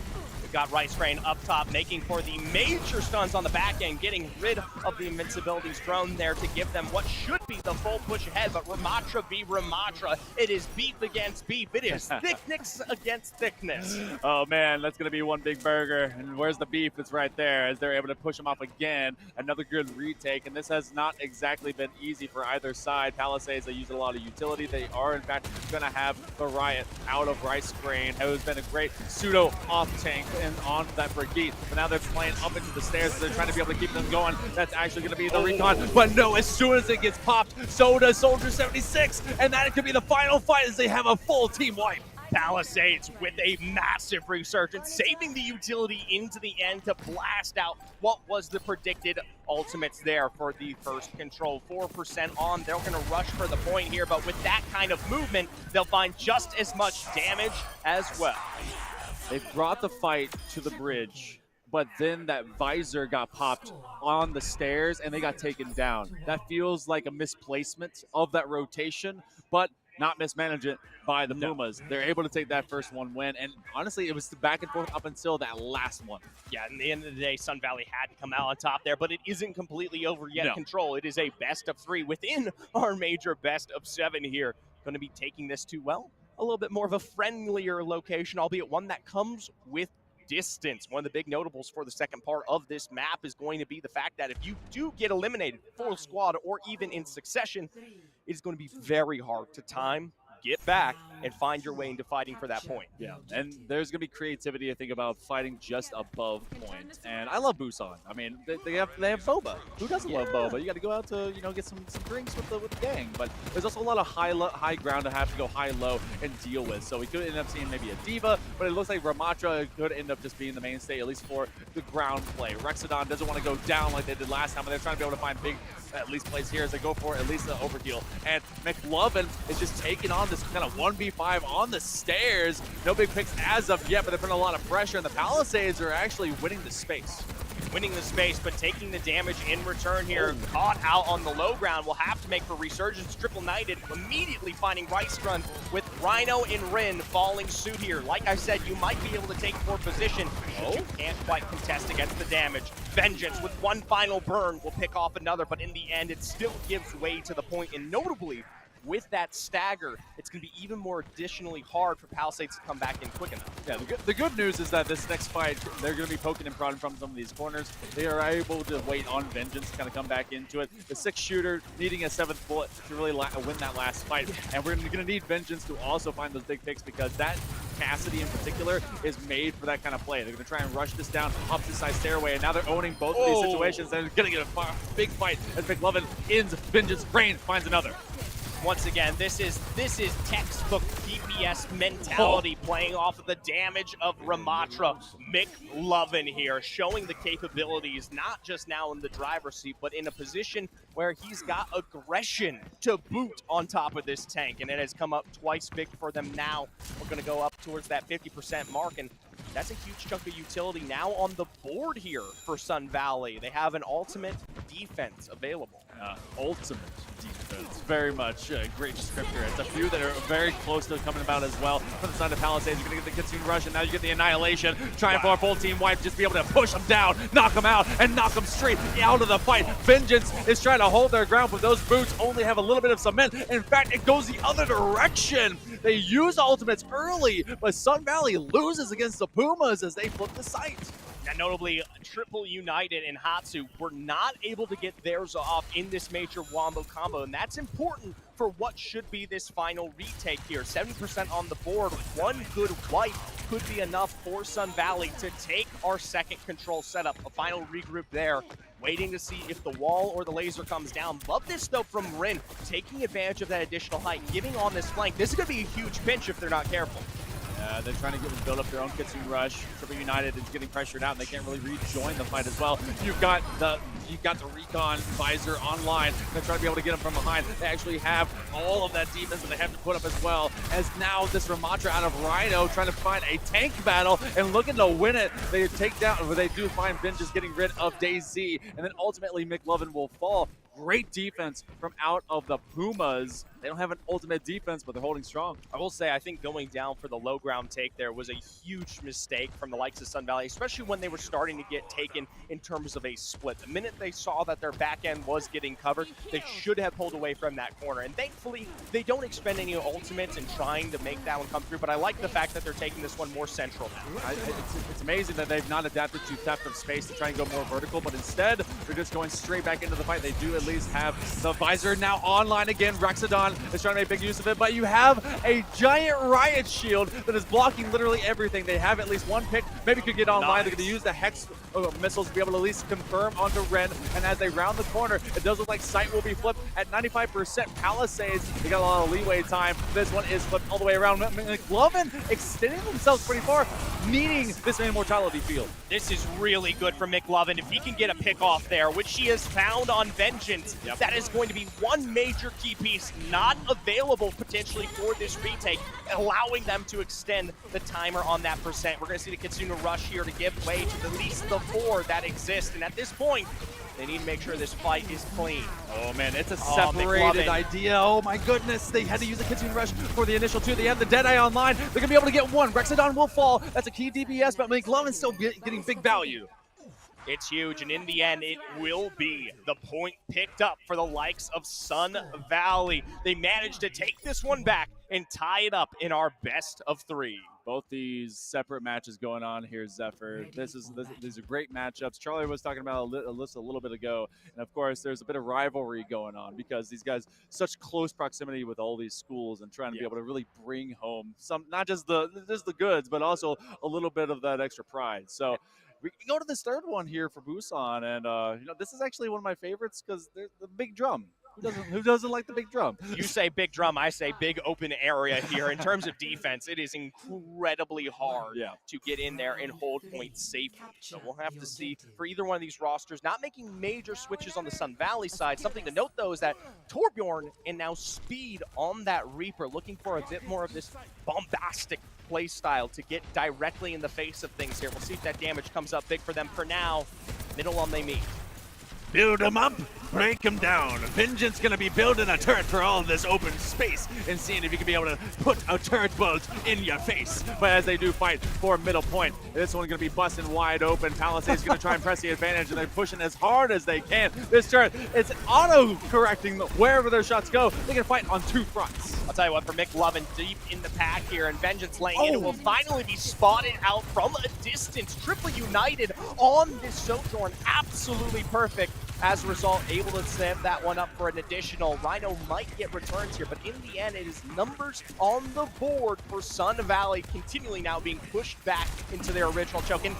Got Rice Grain up top, making for the major stuns on the back end, getting rid of the invincibilities thrown there to give them what should be the full push ahead, but Ramatra v Ramatra. It is beef against beef. It is thickness against thickness. Oh man, that's gonna be one big burger. And where's the beef? It's right there as they're able to push them off again. Another good retake, and this has not exactly been easy for either side. Palisades, they use a lot of utility. They are in fact gonna have the Riot out of Rice Grain, who has been a great pseudo off tank and on that Brigitte, but now they're playing up into the stairs, so they're trying to be able to keep them going. That's actually going to be the recon, but no, as soon as it gets popped, so does Soldier 76, and that could be the final fight as they have a full team wipe. Palisades with a massive resurgence, saving the utility into the end to blast out what was the predicted ultimates there for the first control. 4% on, they're going to rush for the point here, but with that kind of movement, they'll find just as much damage as well. They brought the fight to the bridge, but then that visor got popped on the stairs and they got taken down. That feels like a misplacement of that rotation, but not mismanaged by the Pumas. They're able to take that first one win, and honestly, it was back and forth up until that last one. Yeah, in the end of the day, Sun Valley had to come out on top there, but it isn't completely over yet. No. Control. It is a best of 3 within our major best of 7 here. Going to be taking this to, well, a little bit more of a friendlier location, albeit one that comes with distance. One of the big notables for the second part of this map is going to be the fact that if you do get eliminated full squad or even in succession, it is going to be very hard to time, get back, and find your way into fighting for that point. Yeah, and there's going to be creativity, I think, about fighting just above point. And I love Busan. I mean, they have boba. Who doesn't love boba? You got to go out to, get some drinks with the gang. But there's also a lot of high ground to have to go high-low and deal with. So we could end up seeing maybe a diva, but it looks like Ramatra could end up just being the mainstay, at least for the ground play. Rexodon doesn't want to go down like they did last time, but they're trying to be able to find big at least plays here as they go for at least the overheal. And McLovin is just taking on this kind of 1v5 on the stairs. No big picks as of yet, but they're putting a lot of pressure, and the Palisades are actually winning the space. Winning the space, but taking the damage in return here. Caught out on the low ground. Will have to make for resurgence. Triple knighted, immediately finding Rice Run with Rhino and Rin falling suit here. Like I said, you might be able to take more position. You can't quite contest against the damage. Vengeance with one final burn will pick off another, but in the end, it still gives way to the point. And notably, with that stagger, it's going to be even more additionally hard for Palisades to come back in quick enough. Yeah, the good news is that this next fight, they're going to be poking and prodding from some of these corners. They are able to wait on Vengeance to kind of come back into it. The 6th shooter needing a 7th bullet to really win that last fight. And we're going to need Vengeance to also find those big picks, because that Cassidy in particular is made for that kind of play. They're going to try and rush this down up the side stairway, and now they're owning both of these situations. They're going to get a big fight as McLovin ends Vengeance. Rain finds another. Once again, this is textbook DPS mentality playing off of the damage of Ramatra. McLovin here showing the capabilities, not just now in the driver's seat, but in a position where he's got aggression to boot on top of this tank, and it has come up twice big for them now. We're going to go up towards that 50% mark, and that's a huge chunk of utility now on the board here for Sun Valley. They have an ultimate defense available. Ultimate defense. Very much a great descriptor. It's a few that are very close to coming about as well. From the side of Palisades, you're going to get the Kitsune Rush, and now you get the Annihilation. Trying for a full team wipe, just be able to push them down, knock them out, and knock them straight out of the fight. Vengeance is trying to hold their ground, but those boots only have a little bit of cement. In fact, it goes the other direction. They use ultimates early, but Sun Valley loses against the Pumas as they flip the site. Now, notably, Triple United and Hatsu were not able to get theirs off in this major wombo combo, and that's important for what should be this final retake here. 70% on the board. One good wipe could be enough for Sun Valley to take our second control setup. A final regroup there, waiting to see if the wall or the laser comes down. Love this, though, from Rin, taking advantage of that additional height, giving on this flank. This is going to be a huge pinch if they're not careful. They're trying to build up their own Kitsune Rush. Triple United is getting pressured out, and they can't really rejoin the fight as well. You've got the Recon Visor online. They're trying to be able to get them from behind. They actually have all of that defense that they have to put up as well. As now this Ramatra out of Rhino trying to find a tank battle and looking to win it. They take down, but they do find Vengeance getting rid of DayZ, and then ultimately McLovin will fall. Great defense from out of the Pumas. They don't have an ultimate defense, but they're holding strong. I will say, I think going down for the low ground take there was a huge mistake from the likes of Sun Valley, especially when they were starting to get taken in terms of a split. The minute they saw that their back end was getting covered, they should have pulled away from that corner. And thankfully, they don't expend any ultimates in trying to make that one come through, but I like the fact that they're taking this one more central now. It's amazing that they've not adapted to theft of space to try and go more vertical, but instead, they're just going straight back into the fight. They do at least have the Visor now online again. Rexodon is trying to make big use of it, but you have a giant Riot Shield that is blocking literally everything. They have at least one pick, maybe could get online. Nice. They're going to use the Hex missiles to be able to at least confirm onto Ren, and as they round the corner, it does look like sight will be flipped at 95%. Palisades, they got a lot of leeway time. This one is flipped all the way around. McLovin extending themselves pretty far, needing this immortality field. This is really good for McLovin. If he can get a pick off there, which he has found on Vengeance, that is going to be one major key piece not available potentially for this retake, allowing them to extend the timer on that percent. We're going to see the Kitsune Rush here to give way to at least the 4 that exist, and at this point, they need to make sure this fight is clean. Oh man, it's a separated idea. Oh my goodness, they had to use a Kitsune Rush for the initial 2. They have the Deadeye online. They're going to be able to get 1. Rexodon will fall. That's a key DPS, but McLovin's still getting big value. It's huge, and in the end, it will be the point picked up for the likes of Sun Valley. They managed to take this one back and tie it up in our best of 3. both these separate matches going on here, Zephyr. These are great matchups. Charlie was talking about a little bit ago, and of course, there's a bit of rivalry going on because these guys such close proximity with all these schools and trying to be able to really bring home some, not just the goods, but also a little bit of that extra pride. So we can go to this third one here for Busan, and this is actually one of my favorites because there's the big drum. Who doesn't like the big drum? You say big drum, I say big open area here. In terms of defense, it is incredibly hard to get in there and hold points safely. So we'll have to see for either one of these rosters, not making major switches on the Sun Valley side. Something to note, though, is that Torbjorn and now Speed on that Reaper, looking for a bit more of this bombastic play style to get directly in the face of things here. We'll see if that damage comes up big for them. For now, middle on they meet. Build them up, break them down. Vengeance gonna be building a turret for all this open space and seeing if you can be able to put a turret bolt in your face. But as they do fight for middle point, this one's gonna be busting wide open. Palisade's gonna try and press the advantage, and they're pushing as hard as they can. This turret, it's auto-correcting wherever their shots go. They can fight on two fronts. I'll tell you what, for McLovin deep in the pack here, and Vengeance laying in, it will finally be spotted out from a distance. Triple United on this Sojourn, absolutely perfect. As a result, able to snap that one up for an additional. Rhino might get returns here, but in the end, it is numbers on the board for Sun Valley, continually now being pushed back into their original choke. And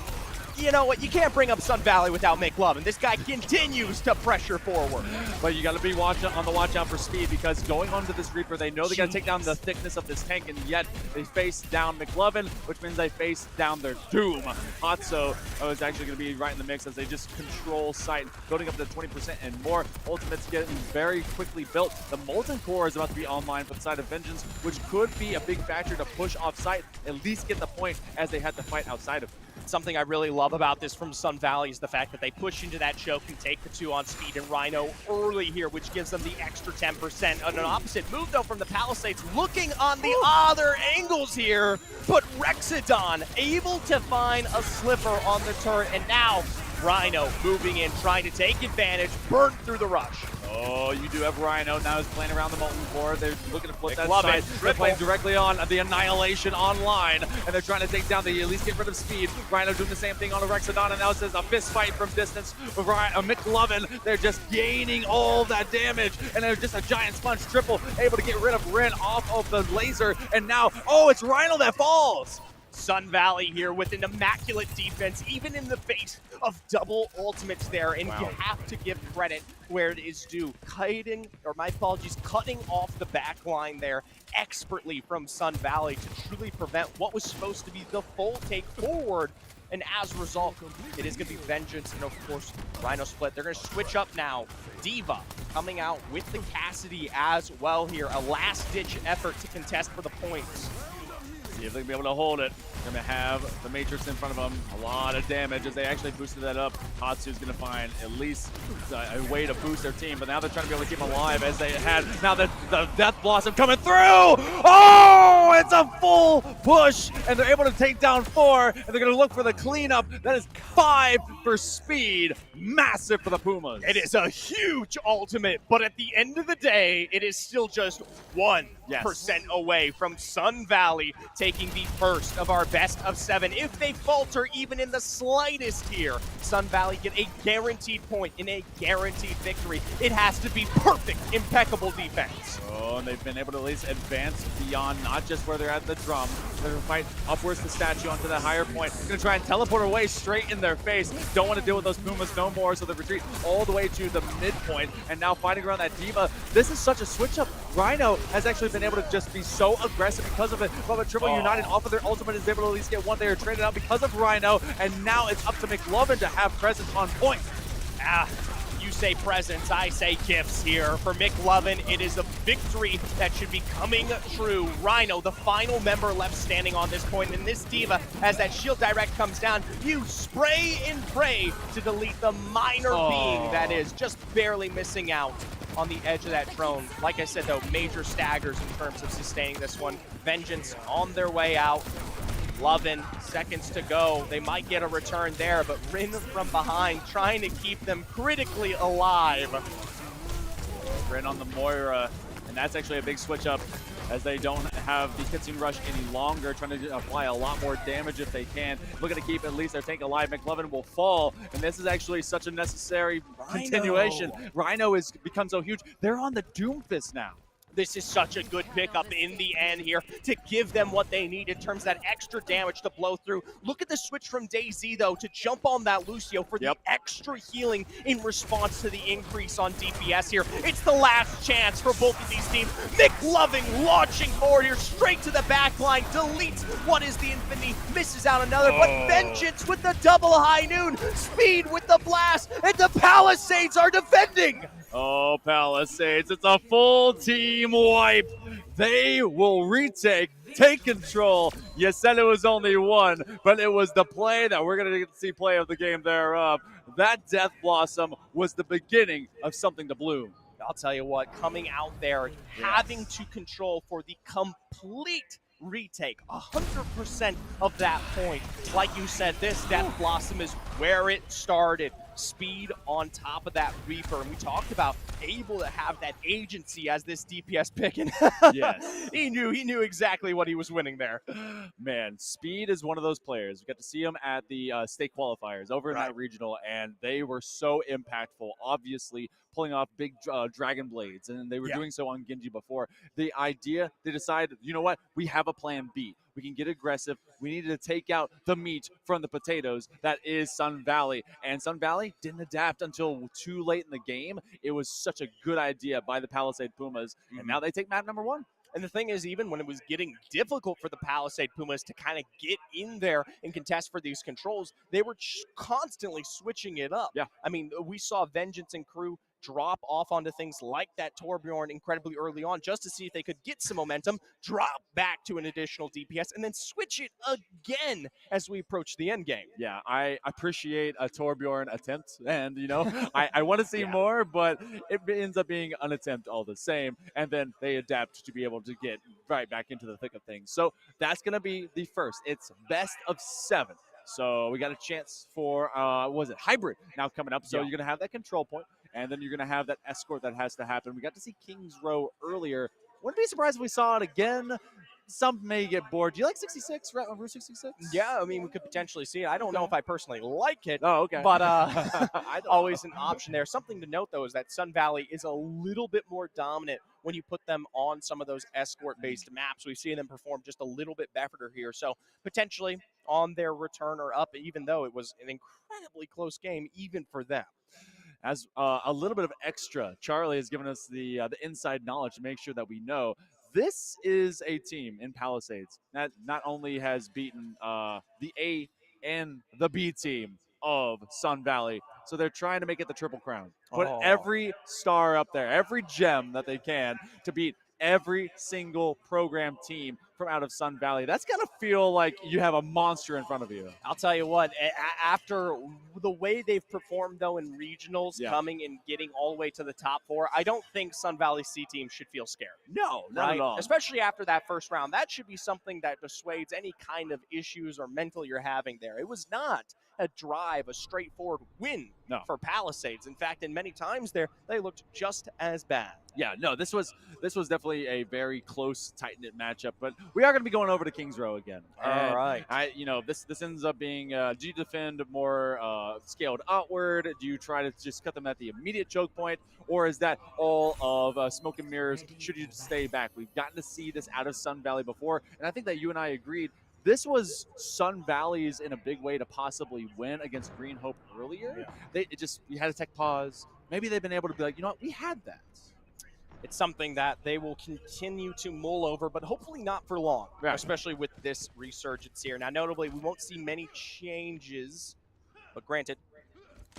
you know what? You can't bring up Sun Valley without McLovin. This guy continues to pressure forward. But you got to be on the watch out for Speed, because going onto this Reaper, they know they got to take down the thickness of this tank, and yet they face down McLovin, which means they face down their Doom. Hatso is actually going to be right in the mix as they just control sight, building up to 20% and more. Ultimate's getting very quickly built. The Molten Core is about to be online for the side of Vengeance, which could be a big factor to push off site, at least get the point as they had to fight outside of it. Something I really love about this from Sun Valley is the fact that they push into that choke and take the 2 on Speed and Rhino early here, which gives them the extra 10%. On an opposite move, though, from the Palisades, looking on the other angles here, but Rexodon able to find a slipper on the turret, and now Rhino moving in, trying to take advantage, burnt through the rush. Oh, you do have Rhino now is playing around the Molten Core. They're looking to flip that love side. it. They're playing directly on the Annihilation online, and they're trying to take down at least get rid of Speed. Rhino doing the same thing on a Rexodon, and now it says a fist fight from distance. McLovin, they're just gaining all that damage, and they're just a giant sponge. Triple able to get rid of Rin off of the laser, and now, oh, it's Rhino that falls. Sun Valley here with an immaculate defense, even in the face of double ultimates there, and you have to give credit where it is due. Cutting off the back line there expertly from Sun Valley to truly prevent what was supposed to be the full take forward. And as a result, it is going to be Vengeance and, of course, Rhino split. They're going to switch up now. Diva coming out with the Cassidy as well here. A last-ditch effort to contest for the points. See if they can be able to hold it. Going to have the Matrix in front of them. A lot of damage as they actually boosted that up. Hatsu's going to find at least a way to boost their team, but now they're trying to be able to keep them alive as they had now the Death Blossom coming through. Oh, it's a full push, and they're able to take down 4, and they're going to look for the cleanup. That is 5 for Speed. Massive for the Pumas. It is a huge ultimate, but at the end of the day, it is still just 1% away from Sun Valley taking the first of our best of 7. If they falter even in the slightest here, Sun Valley get a guaranteed point in a guaranteed victory. It has to be perfect, impeccable defense. Oh, and they've been able to at least advance beyond not just where they're at the drum. They're going to fight upwards the statue onto the higher point. They're going to try and teleport away straight in their face. Don't want to deal with those Pumas no more, so they retreat all the way to the midpoint, and now fighting around that Diva. This is such a switch up. Rhino has actually been able to just be so aggressive because of it, but Triple United off of their ultimate is able to at least get one. They are traded out because of Rhino, and now it's up to McLovin to have presence on point. You say presence, I say gifts here. For McLovin, it is a victory that should be coming true. Rhino, the final member left standing on this point, and this Diva, as that shield direct comes down, you spray and pray to delete the minor being that is just barely missing out on the edge of that drone. Like I said, though, major staggers in terms of sustaining this one. Vengeance on their way out. Lovin, seconds to go. They might get a return there, but Rin from behind trying to keep them critically alive. Rin on the Moira, and that's actually a big switch up as they don't have the Kitsune Rush any longer, trying to apply a lot more damage if they can. Looking to keep at least their tank alive. McLovin will fall, and this is actually such a necessary continuation. Rhino has become so huge. They're on the Doomfist now. This is such a good pickup in the end here to give them what they need in terms of that extra damage to blow through. Look at the switch from DayZ, though, to jump on that Lucio for the extra healing in response to the increase on DPS here. It's the last chance for both of these teams. McLovin launching forward here, straight to the back line, deletes what is the Infinity, misses out another, but Vengeance with the double high noon, Speed with the blast, and the Palisades are defending. Oh, Palisades, it's a full team wipe. They will take control. You said it was only one, but it was the play that we're going to get to see play of the game thereof. That Death Blossom was the beginning of something to bloom. I'll tell you what, coming out there, having to control for the complete retake, 100% of that point. Like you said, this Death Blossom is where it started. Speed on top of that Reaper, and we talked about able to have that agency as this DPS pick, and yes, he knew exactly what he was winning there. Man, Speed is one of those players. We got to see him at the state qualifiers over in that regional, and they were so impactful. Obviously, pulling off big dragon blades, and they were doing so on Genji before. The idea, they decided, you know what? We have a plan B. We can get aggressive. We needed to take out the meat from the potatoes. That is Sun Valley. And Sun Valley didn't adapt until too late in the game. It was such a good idea by the Palisade Pumas. And now they take map number 1. And the thing is, even when it was getting difficult for the Palisade Pumas to kind of get in there and contest for these controls, they were constantly switching it up. Yeah. I mean, we saw Vengeance and crew drop off onto things like that Torbjorn incredibly early on just to see if they could get some momentum, drop back to an additional DPS, and then switch it again as we approach the end game. Yeah, I appreciate a Torbjorn attempt, and, you know, I want to see more, but it ends up being an attempt all the same, and then they adapt to be able to get right back into the thick of things. So that's going to be the first. It's best of 7. So we got a chance for, Hybrid now coming up. So you're going to have that control point, and then you're going to have that escort that has to happen. We got to see Kings Row earlier. Wouldn't be surprised if we saw it again. Some may get bored. Do you like 66, Route 66? Yeah, I mean, we could potentially see it. I don't know if I personally like it. Oh, okay. But always an option there. Something to note, though, is that Sun Valley is a little bit more dominant when you put them on some of those escort-based maps. We've seen them perform just a little bit better here. So potentially on their return or up, even though it was an incredibly close game, even for them. As a little bit of extra, Charlie has given us the inside knowledge to make sure that we know this is a team in Palisades that not only has beaten the A and the B team of Sun Valley, so they're trying to make it the Triple Crown. Put every star up there, every gem that they can to beat every single program team from out of Sun Valley. That's got to feel like you have a monster in front of you. I'll tell you what, after the way they've performed, though, in regionals, coming and getting all the way to the top 4, I don't think Sun Valley C team should feel scared. No, not at all. Especially after that first round. That should be something that dissuades any kind of issues or mental you're having there. It was not a drive, a straightforward win for Palisades. In fact, in many times there, they looked just as bad. Yeah, no, this was definitely a very close, tight-knit matchup, but we are going to be going over to Kings Row again. All right. This ends up being, do you defend more scaled outward? Do you try to just cut them at the immediate choke point? Or is that all of smoke and mirrors? Should you stay back? We've gotten to see this out of Sun Valley before, and I think that you and I agreed this was Sun Valley's in a big way to possibly win against Green Hope earlier. We had a tech pause. Maybe they've been able to be like, you know what, we had that. It's something that they will continue to mull over, but hopefully not for long, especially with this resurgence here. Now, notably, we won't see many changes, but granted,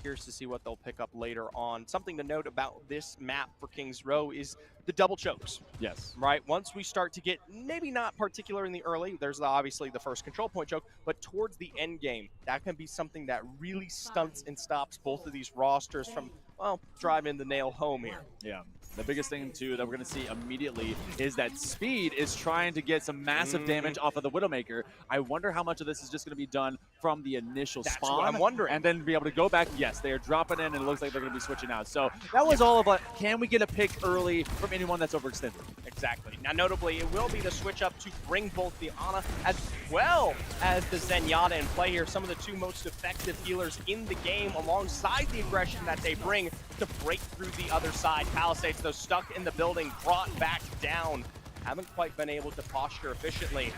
curious to see what they'll pick up later on. Something to note about this map for Kings Row is the double chokes. Yes. Right? Once we start to get, maybe not particular in the early, there's obviously the first control point choke, but towards the end game, that can be something that really stunts and stops both of these rosters from, well, driving the nail home here. Yeah. The biggest thing, too, that we're going to see immediately is that Speed is trying to get some massive damage off of the Widowmaker. I wonder how much of this is just going to be done from the initial That's spawn. what I'm wondering. And then be able to go back. Yes, they are dropping in, and it looks like they're going to be switching out. So that was all about, can we get a pick early from anyone that's overextended? Exactly. Now, notably, it will be the switch up to bring both the Ana as well as the Zenyatta in play here. Some of the two most effective healers in the game, alongside the aggression that they bring to break through the other side. Palisades, though, stuck in the building, brought back down. Haven't quite been able to posture efficiently.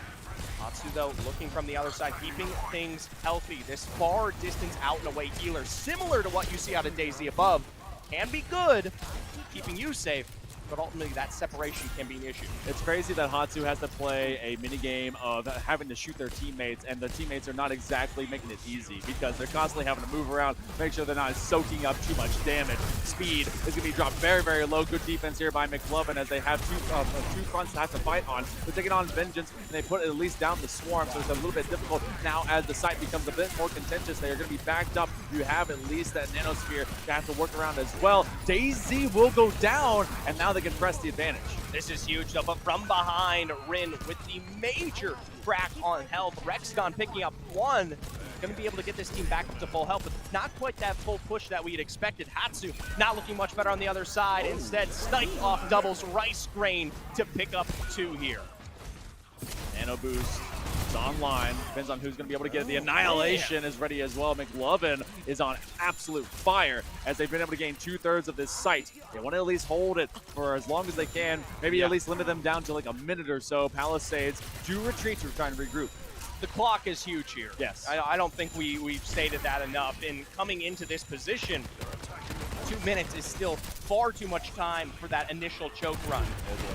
Hatsu, though, looking from the other side, keeping things healthy. This far distance out and away healer, similar to what you see out of DayZ above, can be good, keeping you safe, but ultimately that separation can be an issue. It's crazy that Hatsu has to play a mini game of having to shoot their teammates, and the teammates are not exactly making it easy because they're constantly having to move around, make sure they're not soaking up too much damage. Speed is going to be dropped very, very low. Good defense here by McLovin as they have two fronts to have to fight on. They're taking on Vengeance, and they put at least down the Swarm, so it's a little bit difficult. Now, as the site becomes a bit more contentious, they are going to be backed up. You have at least that Nanosphere to have to work around as well. DayZ will go down, and now they can press the advantage. This is huge, though, but from behind, Rin with the major crack on health. Rexgon picking up one. Going to be able to get this team back up to full health, but not quite that full push that we had expected. Hatsu not looking much better on the other side. Instead, sniped off doubles. Rice Grain to pick up two here. Nano boost. It's online. Depends on who's going to be able to get it. The Annihilation is ready as well. McLovin is on absolute fire as they've been able to gain 2/3 of this site. They want to at least hold it for as long as they can. Maybe at least limit them down to like a minute or so. Palisades do retreat to try and regroup. The clock is huge here. Yes. I don't think we've stated that enough. In coming into this position, 2 minutes is still far too much time for that initial choke run.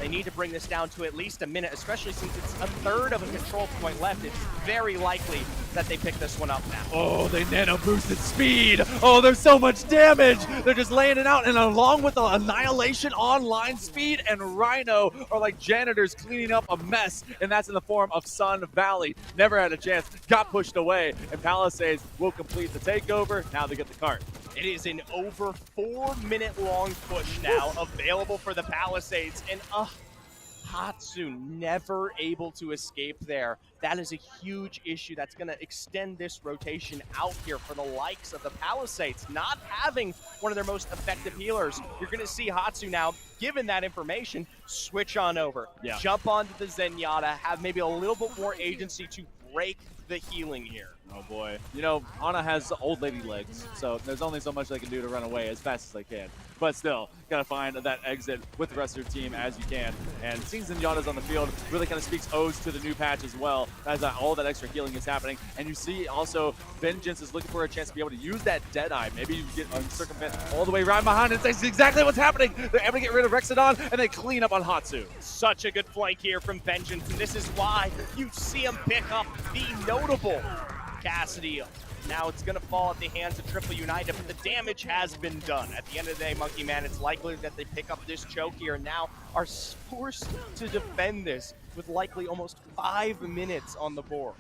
They need to bring this down to at least a minute, especially since it's a third of a control point left. It's very likely that they pick this one up now. Oh, they nano boosted speed. Oh, there's so much damage. They're just laying it out, and along with the Annihilation, online speed, and Rhino are like janitors cleaning up a mess, and that's in the form of Sun Valley. Never had a chance, got pushed away, and Palisades will complete the takeover. Now they get the cart. It is an over 4 minute long push now available for the Palisades, and Hatsu never able to escape there. That is a huge issue that's going to extend this rotation out here for the likes of the Palisades. Not having one of their most effective healers, you're going to see Hatsu now, given that information, switch on over, jump onto the Zenyatta, have maybe a little bit more agency to break the healing here. Oh boy. You know, Ana has old lady legs, so there's only so much they can do to run away as fast as they can. But still, gotta find that exit with the rest of your team as you can. And seeing Zenyatta's on the field really kind of speaks odes to the new patch as well, as all that extra healing is happening. And you see also Vengeance is looking for a chance to be able to use that Deadeye. Maybe you get circumvent all the way right behind, and that's exactly what's happening. They're able to get rid of Rexodon, and they clean up on Hatsu. Such a good flank here from Vengeance, and this is why you see him pick up the notable Cassidy. Now it's going to fall at the hands of Triple United, but the damage has been done. At the end of the day, Monkey Man, it's likely that they pick up this choke here and now are forced to defend this with likely almost 5 minutes on the board.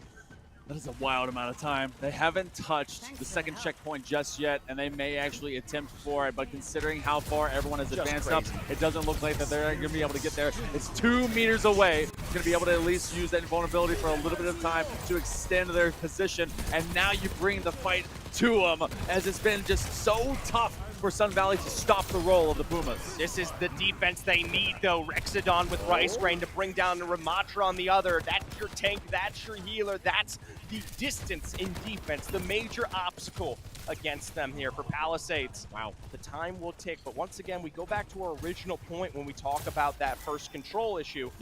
That is a wild amount of time. They haven't touched the second checkpoint just yet, and they may actually attempt for it, but considering how far everyone has advanced up, it doesn't look like that they're going to be able to get there. It's 2 meters away. Going to be able to at least use that invulnerability for a little bit of time to extend their position, and now you bring the fight to them, as it's been just so tough for Sun Valley to stop the roll of the Pumas. This is the defense they need, though. Rexodon with Rice Grain to bring down the Ramatra on the other. That's your tank, that's your healer, that's the distance in defense, the major obstacle against them here for Palisades. Wow, the time will tick, but once again, we go back to our original point when we talk about that first control issue.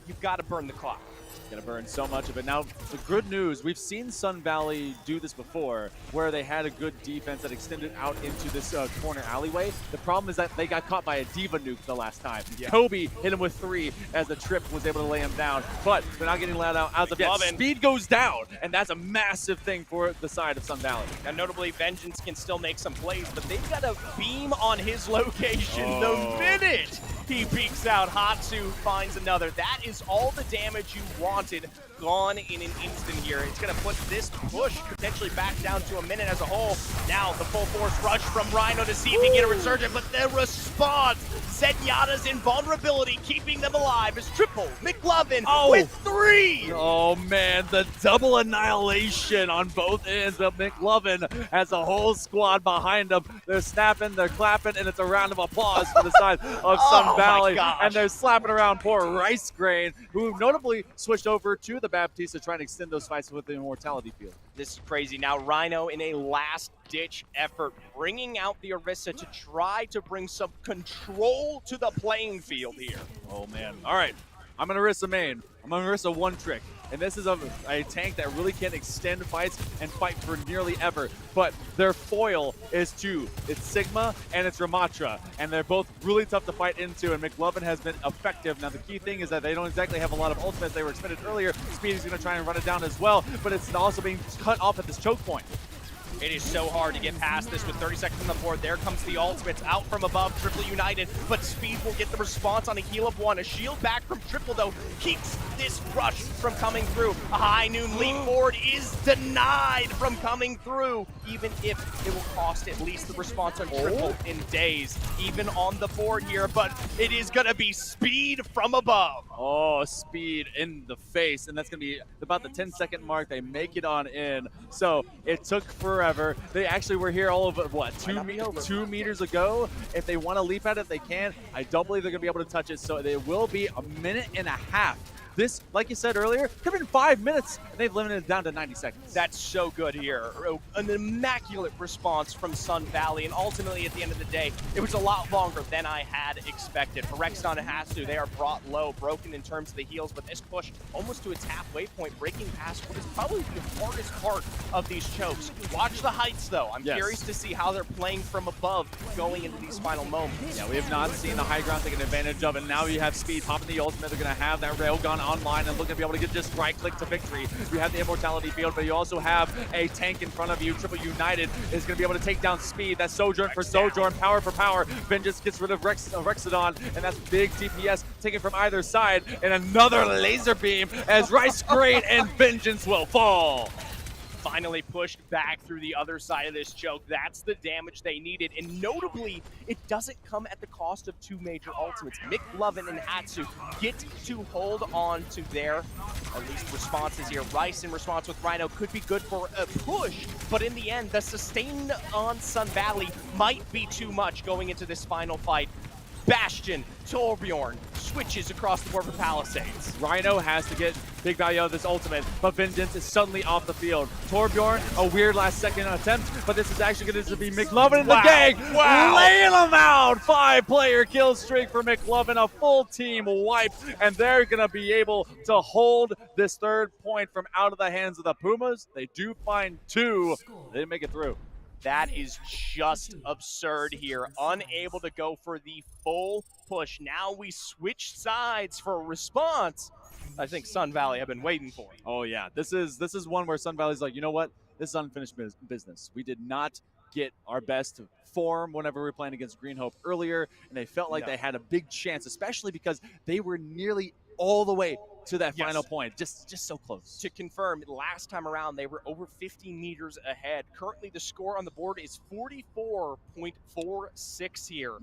You've got to burn the clock. Gonna burn so much of it. Now, the good news, we've seen Sun Valley do this before, where they had a good defense that extended out into this corner alleyway. The problem is that they got caught by a Diva nuke the last time. Kobe hit him with 3 as the Trip was able to lay him down, but they're not getting let out as of yet. Speed goes down, and that's a massive thing for the side of Sun Valley. Now, notably, Vengeance can still make some plays, but they've got a beam on his location the minute he peeks out. Hatsu finds another. That is all the damage you wanted gone in an instant here. It's going to put this push potentially back down to a minute as a whole. Now the full force rush from Rhino to see if he can get a resurgent, but the response, Zenyatta's invulnerability keeping them alive is Triple McLovin with 3. Oh man, the double annihilation on both ends, but McLovin has a whole squad behind him. They're snapping, they're clapping, and it's a round of applause for the side of Sun Valley. And they're slapping around poor Rice Grain, who notably switched over to the Baptiste to try and extend those fights with the Immortality field. This is crazy. Now Rhino in a last-ditch effort, bringing out the Orisa to try to bring some control to the playing field here. Oh man. All right, I'm an Orisa main. I'm an Orisa one trick. And this is a tank that really can extend fights and fight for nearly ever. But their foil is 2. It's Sigma and it's Ramatra. And they're both really tough to fight into, and McLovin has been effective. Now the key thing is that they don't exactly have a lot of ultimates. They were expended earlier. Speed is going to try and run it down as well, but it's also being cut off at this choke point. It is so hard to get past this with 30 seconds on the board. There comes the ultimates out from above, Triple United, but Speed will get the response on a heal of 1. A shield back from Triple, though, keeps this rush from coming through. A high noon leap forward is denied from coming through, even if it will cost at least the response on Triple in days, even on the board here, but it is going to be Speed from above. Oh, Speed in the face, and that's going to be about the 10-second mark. They make it on in, so it took forever. They actually were here all of, what, 2 meters ago? If they want to leap at it, they can. I don't believe they're going to be able to touch it, so it will be a minute and a half. This, like you said earlier, could have been 5 minutes, and they've limited it down to 90 seconds. That's so good here. An immaculate response from Sun Valley, and ultimately, at the end of the day, it was a lot longer than I had expected. For Rexon and Hasu, they are brought low, broken in terms of the heals, but this push almost to its halfway point, breaking past what is probably the hardest part of these chokes. Watch the heights, though. I'm curious to see how they're playing from above going into these final moments. Yeah, we have not seen the high ground taken advantage of, and now you have Speed popping the ultimate. They're going to have that railgun online and looking to be able to get just right click to victory. You have the Immortality field, but you also have a tank in front of you. Triple United is going to be able to take down Speed. That's Sojourn for Sojourn, power for power. Vengeance gets rid of Rexodon, and that's big DPS taken from either side. And another laser beam as Rice Grain and Vengeance will fall. Finally pushed back through the other side of this choke. That's the damage they needed, and notably, it doesn't come at the cost of 2 major ultimates. McLovin and Hatsu get to hold on to their, at least, responses here. Rice in response with Rhino could be good for a push, but in the end, the sustain on Sun Valley might be too much going into this final fight. Bastion, Torbjorn switches across the board for Palisades. Rhino has to get big value out of this ultimate, but Vengeance is suddenly off the field. Torbjorn, a weird last-second attempt, but this is actually going to be McLovin and the gang laying them out. 5-player kill streak for McLovin, a full team wipe, and they're going to be able to hold this 3rd point from out of the hands of the Pumas. They do find 2. They didn't make it through. That is just absurd here. Unable to go for the full push. Now we switch sides for a response I think Sun Valley have been waiting for. Oh, yeah. This is one where Sun Valley's like, you know what? This is unfinished business. We did not get our best form whenever we were playing against Green Hope earlier, and they felt like they had a big chance, especially because they were nearly all the way to that final point, just so close. To confirm, last time around they were over 50 meters ahead. Currently the score on the board is 44.46 here.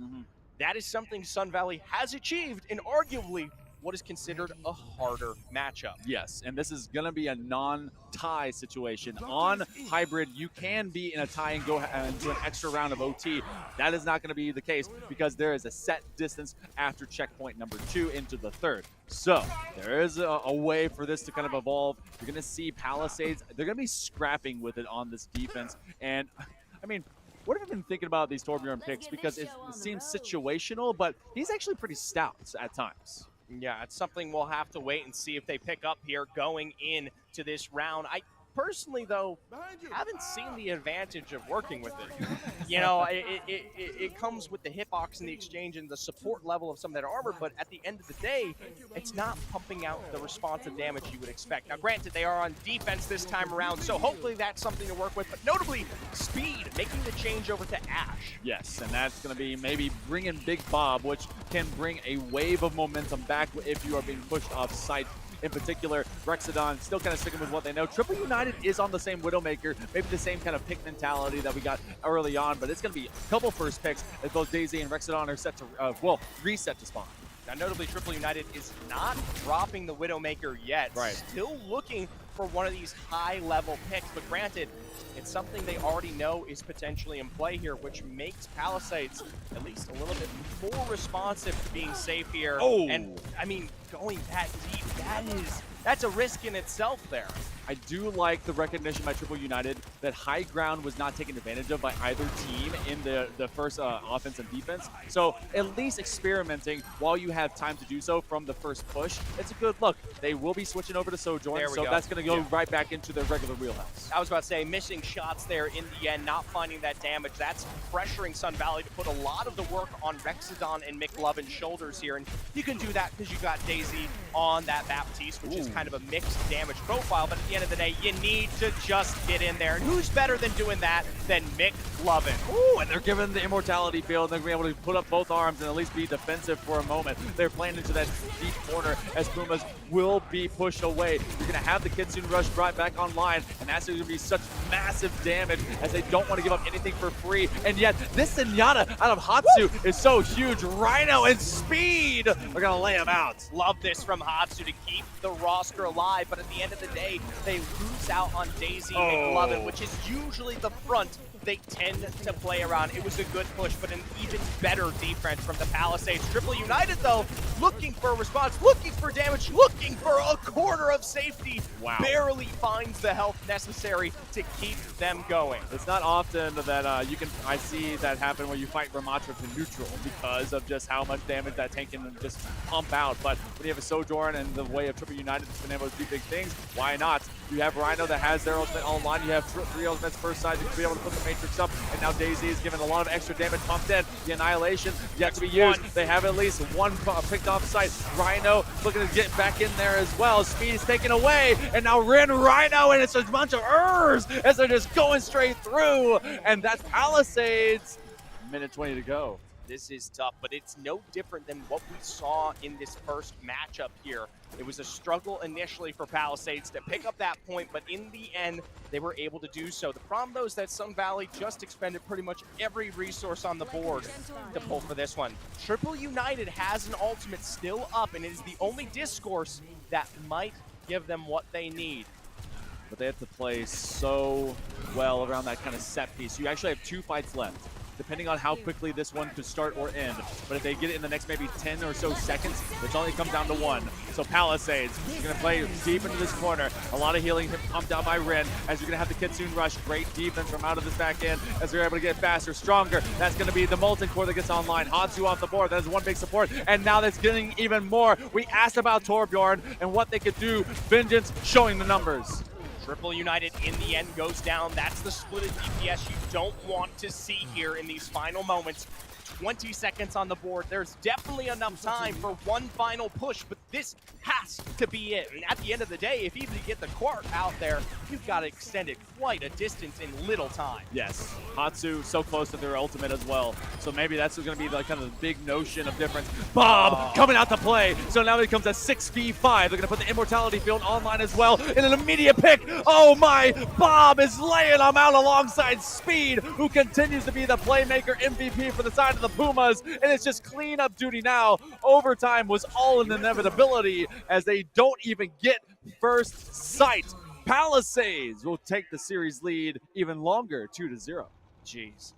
That is something Sun Valley has achieved in arguably what is considered a harder matchup. Yes, and this is going to be a non-tie situation. On hybrid, you can be in a tie and go into an extra round of OT. That is not going to be the case because there is a set distance after checkpoint number 2 into the 3rd. So there is a way for this to kind of evolve. You're going to see Palisades. They're going to be scrapping with it on this defense. And, I mean, what have you been thinking about these Torbjorn picks? Because it seems situational, but he's actually pretty stout at times. Yeah, it's something we'll have to wait and see if they pick up here going into this round. I personally, though, haven't seen the advantage of working with it. You know, it comes with the hitbox and the exchange and the support level of some of that armor, but at the end of the day, it's not pumping out the responsive damage you would expect. Now, granted, they are on defense this time around, so hopefully that's something to work with, but notably, Speed making the change over to Ash. Yes, and that's going to be maybe bringing Big Bob, which can bring a wave of momentum back if you are being pushed off site. in particular. Rexodon still kind of sticking with what they know. Triple United is on the same Widowmaker, maybe the same kind of pick mentality that we got early on, but it's going to be a couple first picks as both Daisy and Rexodon are set to, reset to spawn. Now, notably, Triple United is not dropping the Widowmaker yet. Right. Still looking for one of these high-level picks, but granted, it's something they already know is potentially in play here, which makes Palisades at least a little bit more responsive to being safe here. Oh. And, I mean, going that deep, that's a risk in itself there. I do like the recognition by Triple United that high ground was not taken advantage of by either team in the first offense and defense. So at least experimenting while you have time to do so from the first push, it's a good look. They will be switching over to Sojourn, so that's going to go right back into their regular wheelhouse. I was about to say, missing shots there in the end, not finding that damage. That's pressuring Sun Valley to put a lot of the work on Rexodon and McLovin's shoulders here. And you can do that because you got Daisy on that Baptiste, which is kind of a mixed damage profile. But at the end of the day, you need to just get in there. And who's better than doing that than McLovin? Ooh, and they're given the immortality field. They're going to be able to put up both arms and at least be defensive for a moment. They're playing into that deep corner as Pumas will be pushed away. You're going to have the Kitsune Rush brought back online, and that's going to be such massive damage as they don't want to give up anything for free. And yet, this Zenyatta out of Hatsu is so huge. Rhino and Speed are going to lay him out. Love this from Hatsu to keep the roster alive, but at the end of the day, they lose out on Daisy and McLovin, which is usually the front they tend to play around. It was a good push, but an even better defense from the Palisades. Triple United, though, looking for a response, looking for damage, looking for a corner of safety. Wow. Barely finds the health necessary to keep them going. It's not often that I see that happen where you fight Ramatra to neutral because of just how much damage that tank can just pump out. But when you have a Sojourn and the way of Triple United that's been able to do big things, why not? You have Rhino that has their ultimate online. You have three ultimates first side to be able to put the Matrix up. And now Daisy is given a lot of extra damage pumped in. The Annihilation yet to be used. They have at least one picked off site. Rhino looking to get back in there as well. Speed is taken away. And now Rin Rhino, and it's a bunch of Urs as they're just going straight through. And that's Palisades. Minute 20 to go. This is tough, but it's no different than what we saw in this first matchup here. It was a struggle initially for Palisades to pick up that point, but in the end, they were able to do so. The problem, though, is that Sun Valley just expended pretty much every resource on the board to pull for this one. Triple United has an ultimate still up, and it is the only discourse that might give them what they need. But they have to play so well around that kind of set piece. You actually have 2 fights left, depending on how quickly this one could start or end. But if they get it in the next maybe 10 or so seconds, it's only come down to 1. So Palisades is going to play deep into this corner. A lot of healing pumped out by Rin as you're going to have the Kitsune Rush. Great defense from out of this back end as they're able to get faster, stronger. That's going to be the Molten Core that gets online. Hatsu off the board. That is one big support. And now that's getting even more. We asked about Torbjorn and what they could do. Vengeance showing the numbers. Triple United in the end goes down. That's the split of DPS you don't want to see here in these final moments. 20 seconds on the board. There's definitely enough time for one final push, but this has to be it. And at the end of the day, if even you get the Quark out there, you've got to extend it quite a distance in little time. Yes, Hatsu so close to their ultimate as well. So maybe that's going to be like kind of the big notion of difference. Bob coming out to play. So now it becomes a 6v5. They're going to put the Immortality Field online as well in an immediate pick. Oh my, Bob is laying them out alongside Speed, who continues to be the playmaker MVP for the side of the Pumas, and it's just cleanup duty now. Overtime was all an inevitability as they don't even get first sight. Palisades will take the series lead even longer, 2-0. Jeez.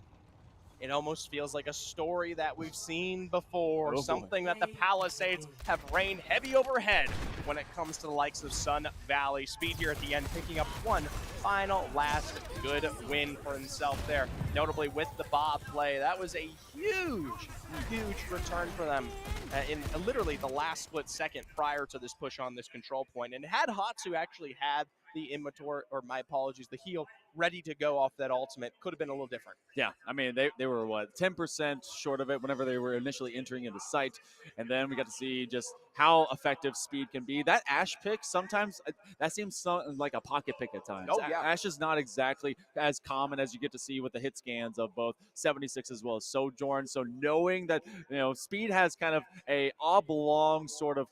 It almost feels like a story that we've seen before, Oh, something that the Palisades have reigned heavy overhead when it comes to the likes of Sun Valley. Speed here at the end picking up one final last good win for himself there. Notably with the Bob play, that was a huge return for them in literally the last split second prior to this push on this control point. And had Hatsu actually had the inventory, or my apologies, the heal ready to go off that ultimate, could have been a little different. Yeah, I mean, they were, what, 10% short of it whenever they were initially entering into sight. And then we got to see just how effective speed can be. That Ash pick sometimes that seems like a pocket pick at times. Oh, yeah. Ash is not exactly as common as you get to see with the hit scans of both 76 as well as Sojourn. So knowing that speed has kind of a oblong sort of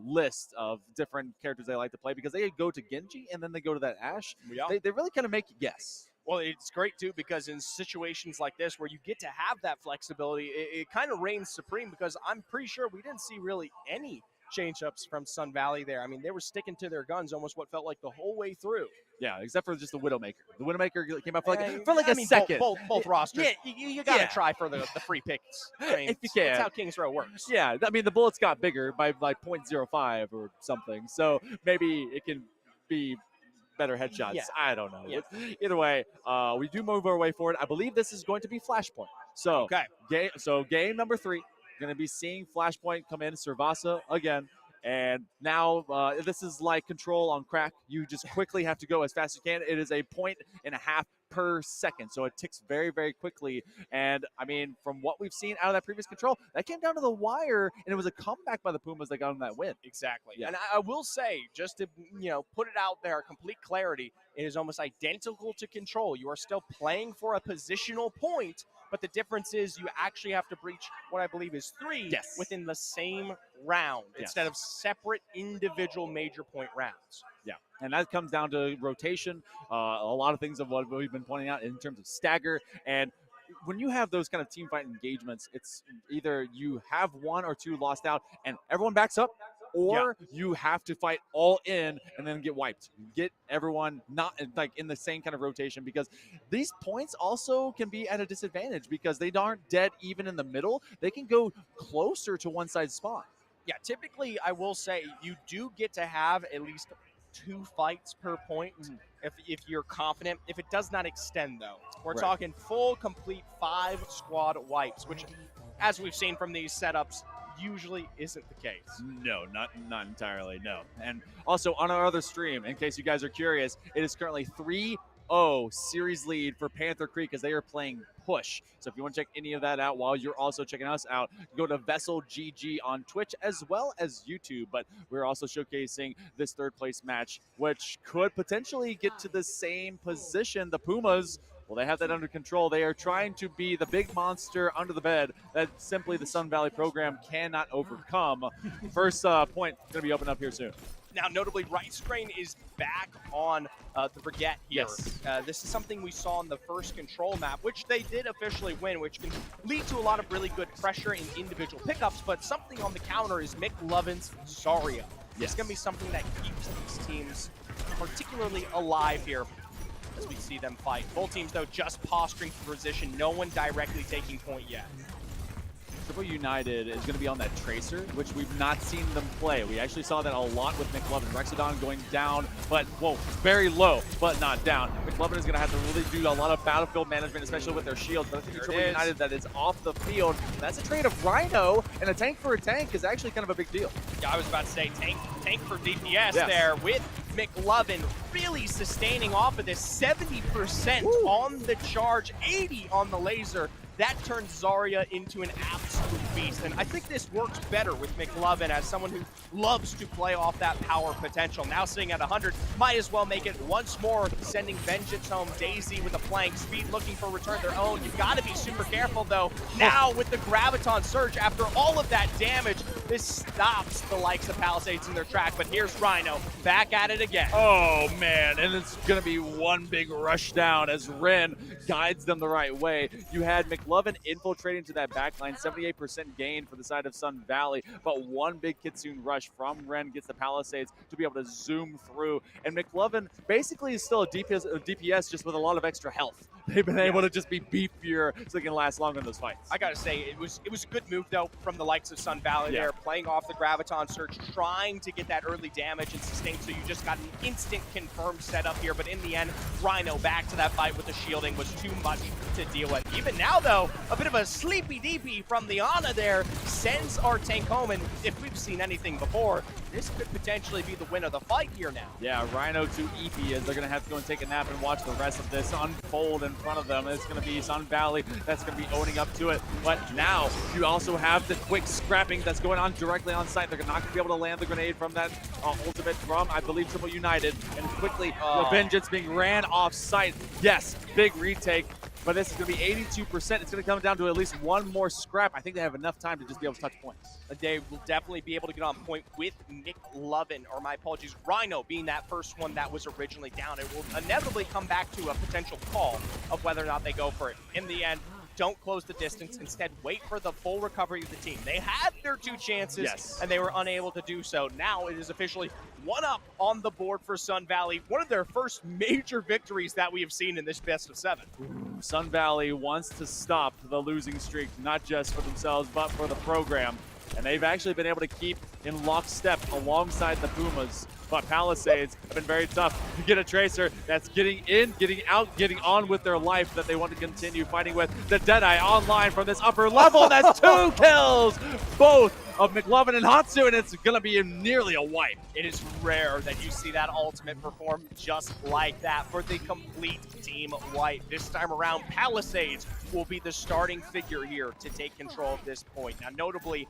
list of different characters they like to play because they go to Genji and then they go to that Ash. Yeah. They really kind of make you guess. Well, it's great, too, because in situations like this where you get to have that flexibility, it kind of reigns supreme because I'm pretty sure we didn't see really any change-ups from Sun Valley there. I mean, they were sticking to their guns almost what felt like the whole way through. Yeah, except for just the Widowmaker. The Widowmaker came out for I a mean, second. Both rosters. Yeah, you got to yeah. try for the free picks. I mean, if you can. That's how Kings Row works. Yeah, I mean, the bullets got bigger by like 0.05 or something. So maybe it can be better headshots. Yeah. I don't know. Yeah. Either way, we do move our way forward. I believe this is going to be Flashpoint. So, game number 3, going to be seeing Flashpoint come in, Servasa again. And now this is like Control on crack. You just quickly have to go as fast as you can. It is a 1.5 points per second, so it ticks very, very quickly. And I mean, from what we've seen out of that previous Control, that came down to the wire, and it was a comeback by the Pumas that got them that win. Exactly. Yeah. And I will say, just to put it out there, complete clarity, it is almost identical to Control. You are still playing for a positional point, but the difference is you actually have to breach what I believe is 3 within the same round instead of separate individual major point rounds. Yeah, and that comes down to rotation, a lot of things of what we've been pointing out in terms of stagger. And when you have those kind of team fight engagements, it's either you have 1 or 2 lost out and everyone backs up, or you have to fight all in and then get wiped. Get everyone not like in the same kind of rotation, because these points also can be at a disadvantage because they aren't dead even in the middle. They can go closer to one side spawn. Yeah, typically I will say you do get to have at least 2 fights per point if you're confident. If it does not extend, though, we're talking full, complete 5 squad wipes, which, as we've seen from these setups, usually isn't the case. No, not entirely, no. And also on our other stream, in case you guys are curious, it is currently 3-0 series lead for Panther Creek as they are playing Push. So if you want to check any of that out while you're also checking us out, go to VESL GG on Twitch as well as YouTube. But we're also showcasing this 3rd place match, which could potentially get to the same position. The Pumas, well, they have that under control. They are trying to be the big monster under the bed that simply the Sun Valley program cannot overcome. First point going to be opened up here soon. Now, notably, Right Strain is back on the Brigette here. Yes. This is something we saw in the first Control map, which they did officially win, which can lead to a lot of really good pressure in individual pickups, but something on the counter is McLovin's Zarya. It's going to be something that keeps these teams particularly alive here as we see them fight. Both teams, though, just posturing for position. No one directly taking point yet. Triple United is going to be on that Tracer, which we've not seen them play. We actually saw that a lot with McLovin. Rexodon going down, but, very low, but not down. McLovin is going to have to really do a lot of battlefield management, especially with their shields. But I think Triple United that is off the field. That's a trade of Rhino, and a tank for a tank is actually kind of a big deal. Yeah, I was about to say tank for DPS there with McLovin really sustaining off of this 70% on the charge, 80 on the laser. That turns Zarya into an absolute beast. And I think this works better with McLovin as someone who loves to play off that power potential. Now sitting at 100, might as well make it once more, sending Vengeance home. Daisy with a flank, Speed looking for return their own. You've got to be super careful, though. Now with the Graviton Surge, after all of that damage, this stops the likes of Palisades in their track. But here's Rhino back at it again. Oh, man. And it's going to be one big rush down as Ren guides them the right way. You had McLovin infiltrating to that backline, 78% gain for the side of Sun Valley, but one big Kitsune rush from Ren gets the Palisades to be able to zoom through. And McLovin basically is still a DPS just with a lot of extra health. They've been able to just be beefier so they can last longer in those fights. I gotta say, it was a good move, though, from the likes of Sun Valley there, playing off the Graviton Surge, trying to get that early damage and sustain, so you just got an instant confirmed setup here. But in the end, Rhino back to that fight with the shielding was too much to deal with. Even now, though, though, a bit of a sleepy deepy from the Ana there sends our tank home, and if we've seen anything before, this could potentially be the win of the fight here now. Yeah, Rhino to EP as they're going to have to go and take a nap and watch the rest of this unfold in front of them. It's going to be Sun Valley that's going to be owning up to it. But now you also have the quick scrapping that's going on directly on site. They're not going to be able to land the grenade from that ultimate from, I believe, Triple United. And quickly, the Vengeance being ran off site. Yes, big retake. But this is going to be 82%. It's going to come down to at least one more scrap. I think they have enough time to just be able to touch points. They will definitely be able to get on point with McLovin, or my apologies, Rhino being that first one that was originally down. It will inevitably come back to a potential call of whether or not they go for it. In the end, don't close the distance. Instead, wait for the full recovery of the team. They had their 2 chances, and they were unable to do so. Now it is officially 1-up on the board for Sun Valley. One of their first major victories that we have seen in this best of 7. Sun Valley wants to stop the losing streak, not just for themselves, but for the program. And they've actually been able to keep in lockstep alongside the Pumas. But Palisades have been very tough to get a Tracer that's getting in, getting out, getting on with their life that they want to continue fighting with. The Deadeye online from this upper level. That's 2 kills, both of McLovin and Hatsu, and it's going to be nearly a wipe. It is rare that you see that ultimate perform just like that for the complete team wipe. This time around, Palisades will be the starting figure here to take control of this point. Now, notably,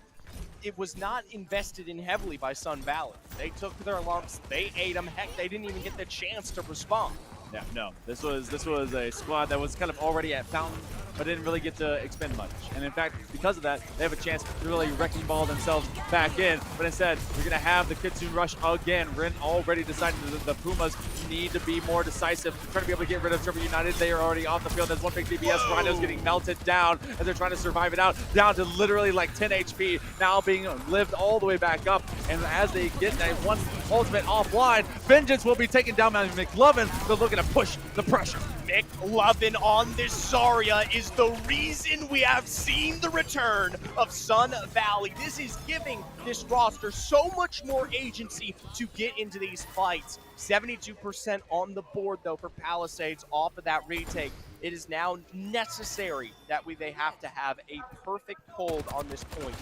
it was not invested in heavily by Sun Valley. They took their lumps, they ate them. Heck, they didn't even get the chance to respond. Yeah, no. This was a squad that was kind of already at Fountain, but didn't really get to expend much. And in fact, because of that, they have a chance to really wrecking ball themselves back in. But instead, you're going to have the Kitsune rush again. Rin already decided that the Pumas need to be more decisive, trying to be able to get rid of Triple United. They are already off the field. There's one big DPS. Rhino's getting melted down as they're trying to survive it out, down to literally like 10 HP, now being lived all the way back up. And as they get that one ultimate offline, Vengeance will be taken down by McLovin. They're looking to push the pressure. McLovin on this Zarya is the reason we have seen the return of Sun Valley. This is giving this roster so much more agency to get into these fights. 72% on the board, though, for Palisades off of that retake. It is now necessary that they have to have a perfect hold on this point.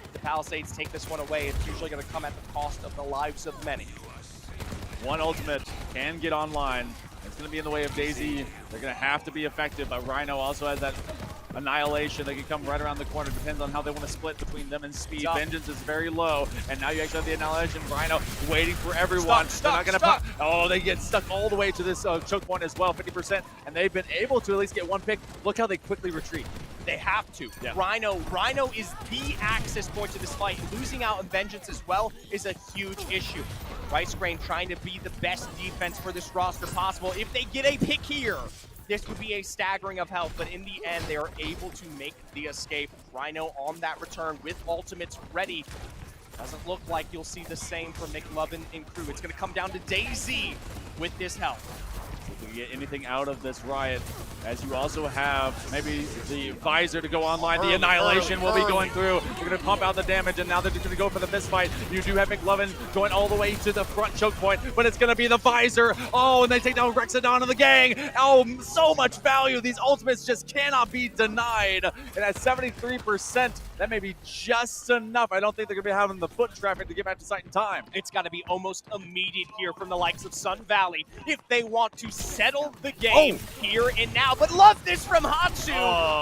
If the Palisades take this one away, it's usually going to come at the cost of the lives of many. One ultimate can get online. It's going to be in the way of Daisy. They're going to have to be effective, but Rhino also has that annihilation. They can come right around the corner. Depends on how they want to split between them and Speed. Vengeance is very low, and now you actually have the annihilation. Rhino waiting for everyone. They're not going to pop. Oh, they get stuck all the way to this choke point as well, 50%, and they've been able to at least get one pick. Look how they quickly retreat. They have to. Yeah. Rhino is the access point to this fight. Losing out on Vengeance as well is a huge issue. Rice Grain trying to be the best defense for this roster possible. If they get a pick here, this would be a staggering of health, but in the end, they are able to make the escape. Rhino on that return with ultimates ready. Doesn't look like you'll see the same for McLovin and crew. It's going to come down to Daisy with this help. If we get anything out of this riot, as you also have maybe the visor to go online, the annihilation will be going through. They're going to pump out the damage, and now they're just going to go for the fist fight. You do have McLovin going all the way to the front choke point, but it's going to be the visor. Oh, and they take down Rexodon and the gang. Oh, so much value. These ultimates just cannot be denied. And at 73%, that may be just enough. I don't think they're going to be having the foot traffic to get back to site in time. It's got to be almost immediate here from the likes of Sun Valley if they want to settle the game here and now. But love this from Hatsu,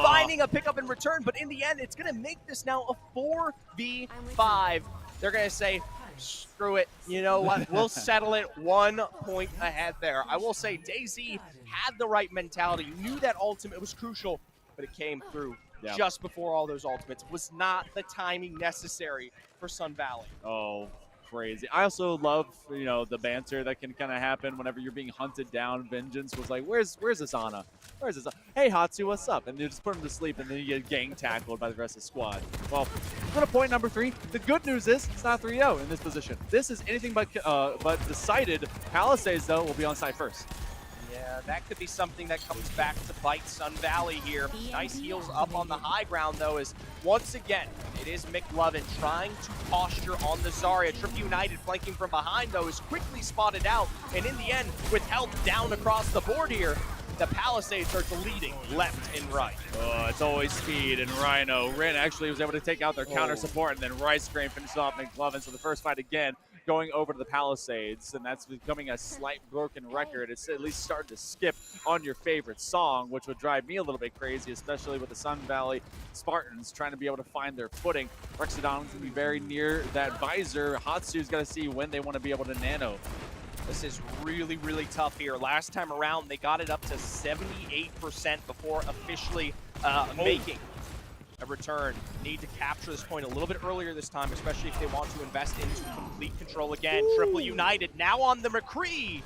finding a pickup in return. But in the end, it's going to make this now a 4v5. They're going to say, screw it. You know what? We'll settle it 1 point ahead there. I will say Daisy had the right mentality. Knew that ultimate was crucial, but it came through just before all those ultimates. Was not the timing necessary for Sun Valley. Oh, crazy. I also love, you know, the banter that can kind of happen whenever you're being hunted down. Vengeance was like, where's this Ana? Where's this? Hey, Hatsu, what's up? And you just put him to sleep, and then you get gang tackled by the rest of the squad. Well, we're to point number 3. The good news is it's not 3-0 in this position. This is anything but decided. Palisades, though, will be on site first. Yeah, that could be something that comes back to bite Sun Valley here. Nice heals up on the high ground, though, as once again, it is McLovin trying to posture on the Zarya. Triple United flanking from behind, though, is quickly spotted out. And in the end, with health down across the board here, the Palisades are deleting left and right. Oh, it's always Speed and Rhino. Rin actually was able to take out their counter support, and then Rice Grain finishes off McLovin. So the first fight again going over to the Palisades, and that's becoming a slight broken record. It's at least starting to skip on your favorite song, which would drive me a little bit crazy, especially with the Sun Valley Spartans trying to be able to find their footing. Rexodon's going to be very near that visor. Hatsu's got to see when they want to be able to nano. This is really, really tough here. Last time around, they got it up to 78% before officially making a return. Need to capture this point a little bit earlier this time, especially if they want to invest into complete control again. Ooh. Triple United now on the McCree.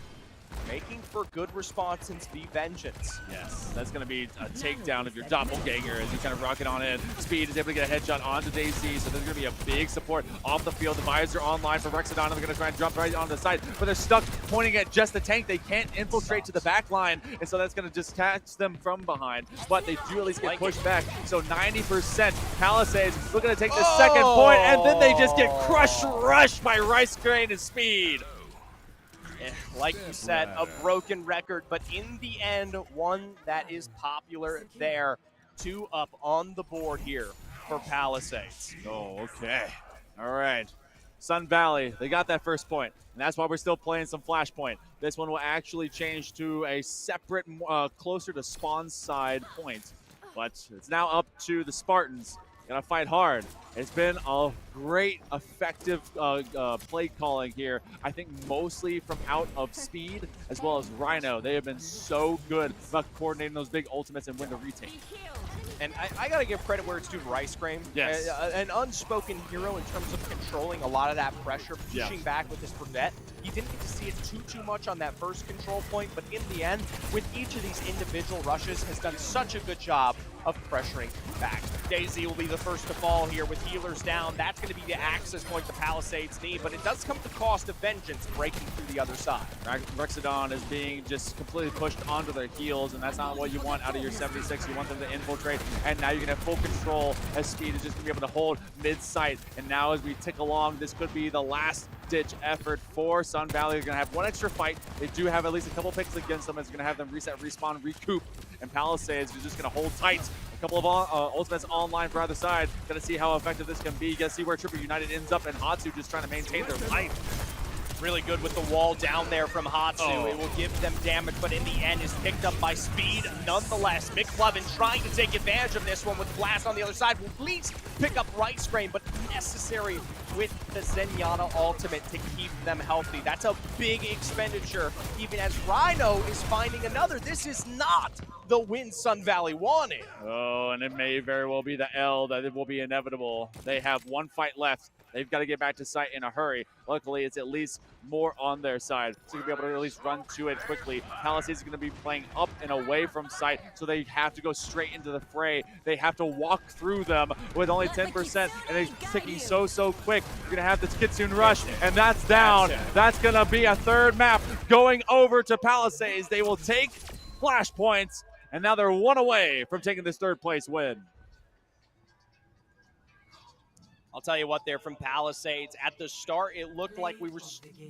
Making for good response and Speed Vengeance. Yes, that's going to be a takedown of your doppelganger as you kind of rocket on in. Speed is able to get a headshot onto Daisy, so there's going to be a big support off the field. The visor online for Rexodon. They're going to try and jump right on the side, but they're stuck pointing at just the tank. They can't infiltrate to the back line, and so that's going to just catch them from behind. But they do at least get pushed back. So 90% Palisades looking to take the second point, and then they just get rushed by Rice Grain and Speed. Like you said, a broken record, but in the end, one that is popular there. 2 up on the board here for Palisades. Oh, okay. All right. Sun Valley, they got that first point, and that's why we're still playing some Flashpoint. This one will actually change to a separate, closer to spawn side point, but it's now up to the Spartans. Gotta fight hard. It's been a great, effective play calling here. I think mostly from out of Speed as well as Rhino. They have been so good about coordinating those big ultimates and win the retake. And I got to give credit where it's due to Rice Grain. Yes. An unspoken hero in terms of controlling a lot of that pressure, pushing back with his Brunette. He didn't get to see it too much on that first control point, but in the end, with each of these individual rushes, has done such a good job of pressuring back. Daisy will be the first to fall here with healers down. That's going to be the access point the Palisades need, but it does come at the cost of Vengeance breaking through the other side. Rexodon is being just completely pushed onto their heels, and that's not what you want out of your 76. You want them to infiltrate, and now you're going to have full control as Speed is just going to be able to hold mid-sight. And now as we tick along, this could be the last-ditch effort for Sun Valley. They're going to have one extra fight. They do have at least a couple picks against them. It's going to have them reset, respawn, recoup, and Palisades is just going to hold tight. A couple of ultimates online for either side. Got to see how effective this can be. Got to see where Triple United ends up, and Hatsu just trying to maintain their life. Really good with the wall down there from Hatsu. It will give them damage, but in the end is picked up by Speed nonetheless. McLovin trying to take advantage of this one with Blast on the other side. Will at least pick up Rice Grain, but necessary with the Zenyatta ultimate to keep them healthy. That's a big expenditure, even as Rhino is finding another. This is not the win Sun Valley wanted. Oh, and it may very well be the L that it will be inevitable. They have one fight left. They've got to get back to site in a hurry. Luckily, it's at least more on their side, so you'll be able to at least run to it quickly. Palisades is going to be playing up and away from site, so they have to go straight into the fray. They have to walk through them with only 10%, and they're ticking so quick. You're going to have the Kitsune Rush, and that's down. That's going to be a third map going over to Palisades. They will take Flashpoints, and now they're one away from taking this third place win. I'll tell you what, there from Palisades, at the start, it looked like we were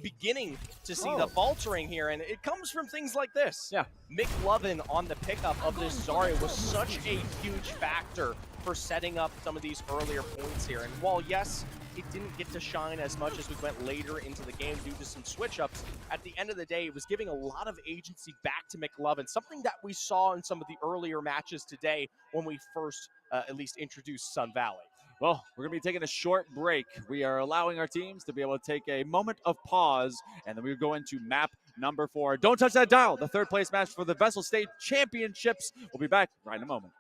beginning to see the faltering here, and it comes from things like this. Yeah. McLovin on the pickup of this Zarya was such a huge factor for setting up some of these earlier points here. And while, yes, it didn't get to shine as much as we went later into the game due to some switch-ups, at the end of the day, it was giving a lot of agency back to McLovin, something that we saw in some of the earlier matches today when we first at least introduced Sun Valley. Well, we're going to be taking a short break. We are allowing our teams to be able to take a moment of pause, and then we go into map number 4. Don't touch that dial. The third place match for the VESL State Championships. We'll be back right in a moment.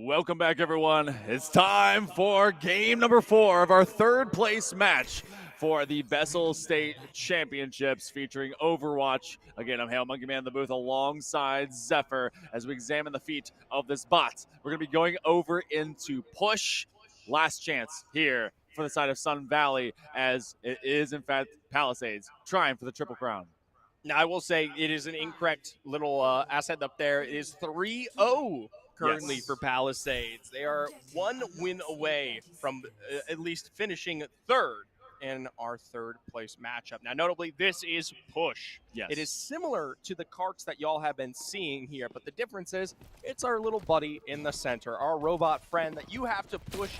Welcome back, everyone. It's time for game number 4 of our third place match for the VESL State Championships featuring Overwatch. Again, I'm Hale Monkey Man in the booth alongside Zephyr as we examine the feat of this bot. We're going to be going over into push. Last chance here for the side of Sun Valley, as it is, in fact, Palisades trying for the Triple Crown. Now, I will say it is an incorrect little asset up there. It is 3-0 currently for Palisades. They are 1 win away from at least finishing third in our third place matchup. Now, notably, this is push. Yes. It is similar to the carts that y'all have been seeing here, but the difference is it's our little buddy in the center, our robot friend that you have to push,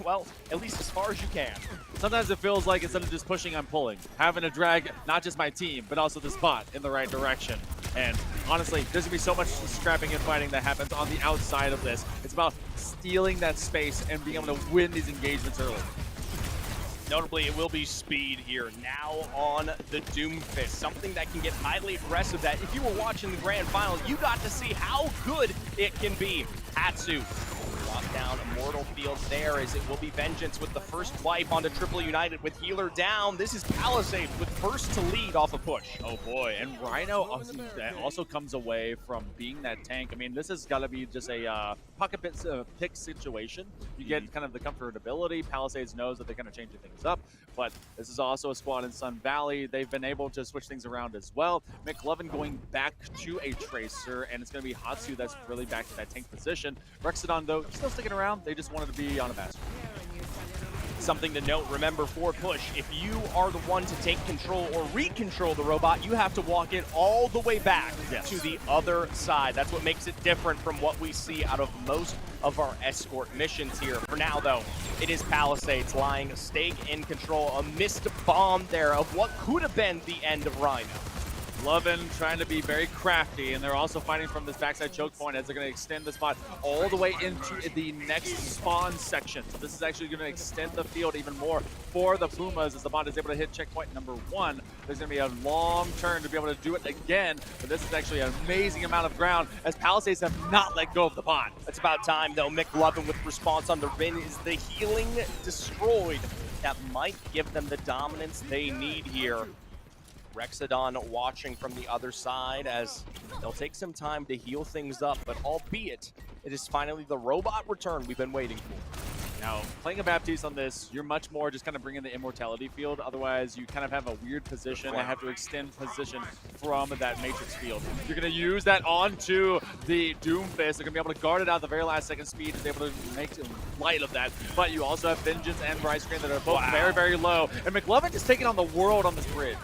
well, at least as far as you can. Sometimes it feels like instead of just pushing, I'm pulling. Having to drag not just my team, but also this bot in the right direction. And honestly, there's going to be so much scrapping and fighting that happens on the outside of this. It's about stealing that space and being able to win these engagements early. Notably, it will be speed here now on the Doomfist, something that can get highly aggressive that if you were watching the grand final, you got to see how good it can be. Hatsu lock down Immortal Field there as it will be Vengeance with the first wipe onto Triple United with healer down. This is Palisades with first to lead off a push. Oh boy, and Rhino also comes away from being that tank. I mean, this has got to be just a pocket pick situation. You get kind of the comfortability. Palisades knows that they're kind of changing things up, but this is also a squad in Sun Valley. They've been able to switch things around as well. McLovin going back to a Tracer, and it's going to be Hatsu that's really back to that tank position. Rexodon, though, still sticking around. They just wanted to be on a bastion. Something to note, remember, for push, if you are the one to take control or recontrol the robot, you have to walk it all the way back to the other side. That's what makes it different from what we see out of most of our escort missions here. For now, though, it is Palisades lying stake in control. A missed bomb there of what could have been the end of Rhino. Lovin trying to be very crafty, and they're also fighting from this backside choke point as they're going to extend the spot all the way into the next spawn section. So this is actually going to extend the field even more for the Pumas as the bot is able to hit checkpoint number 1. There's going to be a long turn to be able to do it again, but this is actually an amazing amount of ground as Palisades have not let go of the bot. It's about time, though. McLovin with response on the Rin. Is the healing destroyed? That might give them the dominance they need here. Rexodon watching from the other side as they'll take some time to heal things up, but albeit it is finally the robot return we've been waiting for. Now, playing a Baptiste on this, you're much more just kind of bringing the immortality field. Otherwise, you kind of have a weird position and have to extend position from that Matrix field. You're going to use that onto the Doomfist. They're going to be able to guard it out at the very last second. Speed is able to make light of that. But you also have Vengeance and Bryce Green that are both very, very low. And McLovin just taking on the world on this bridge.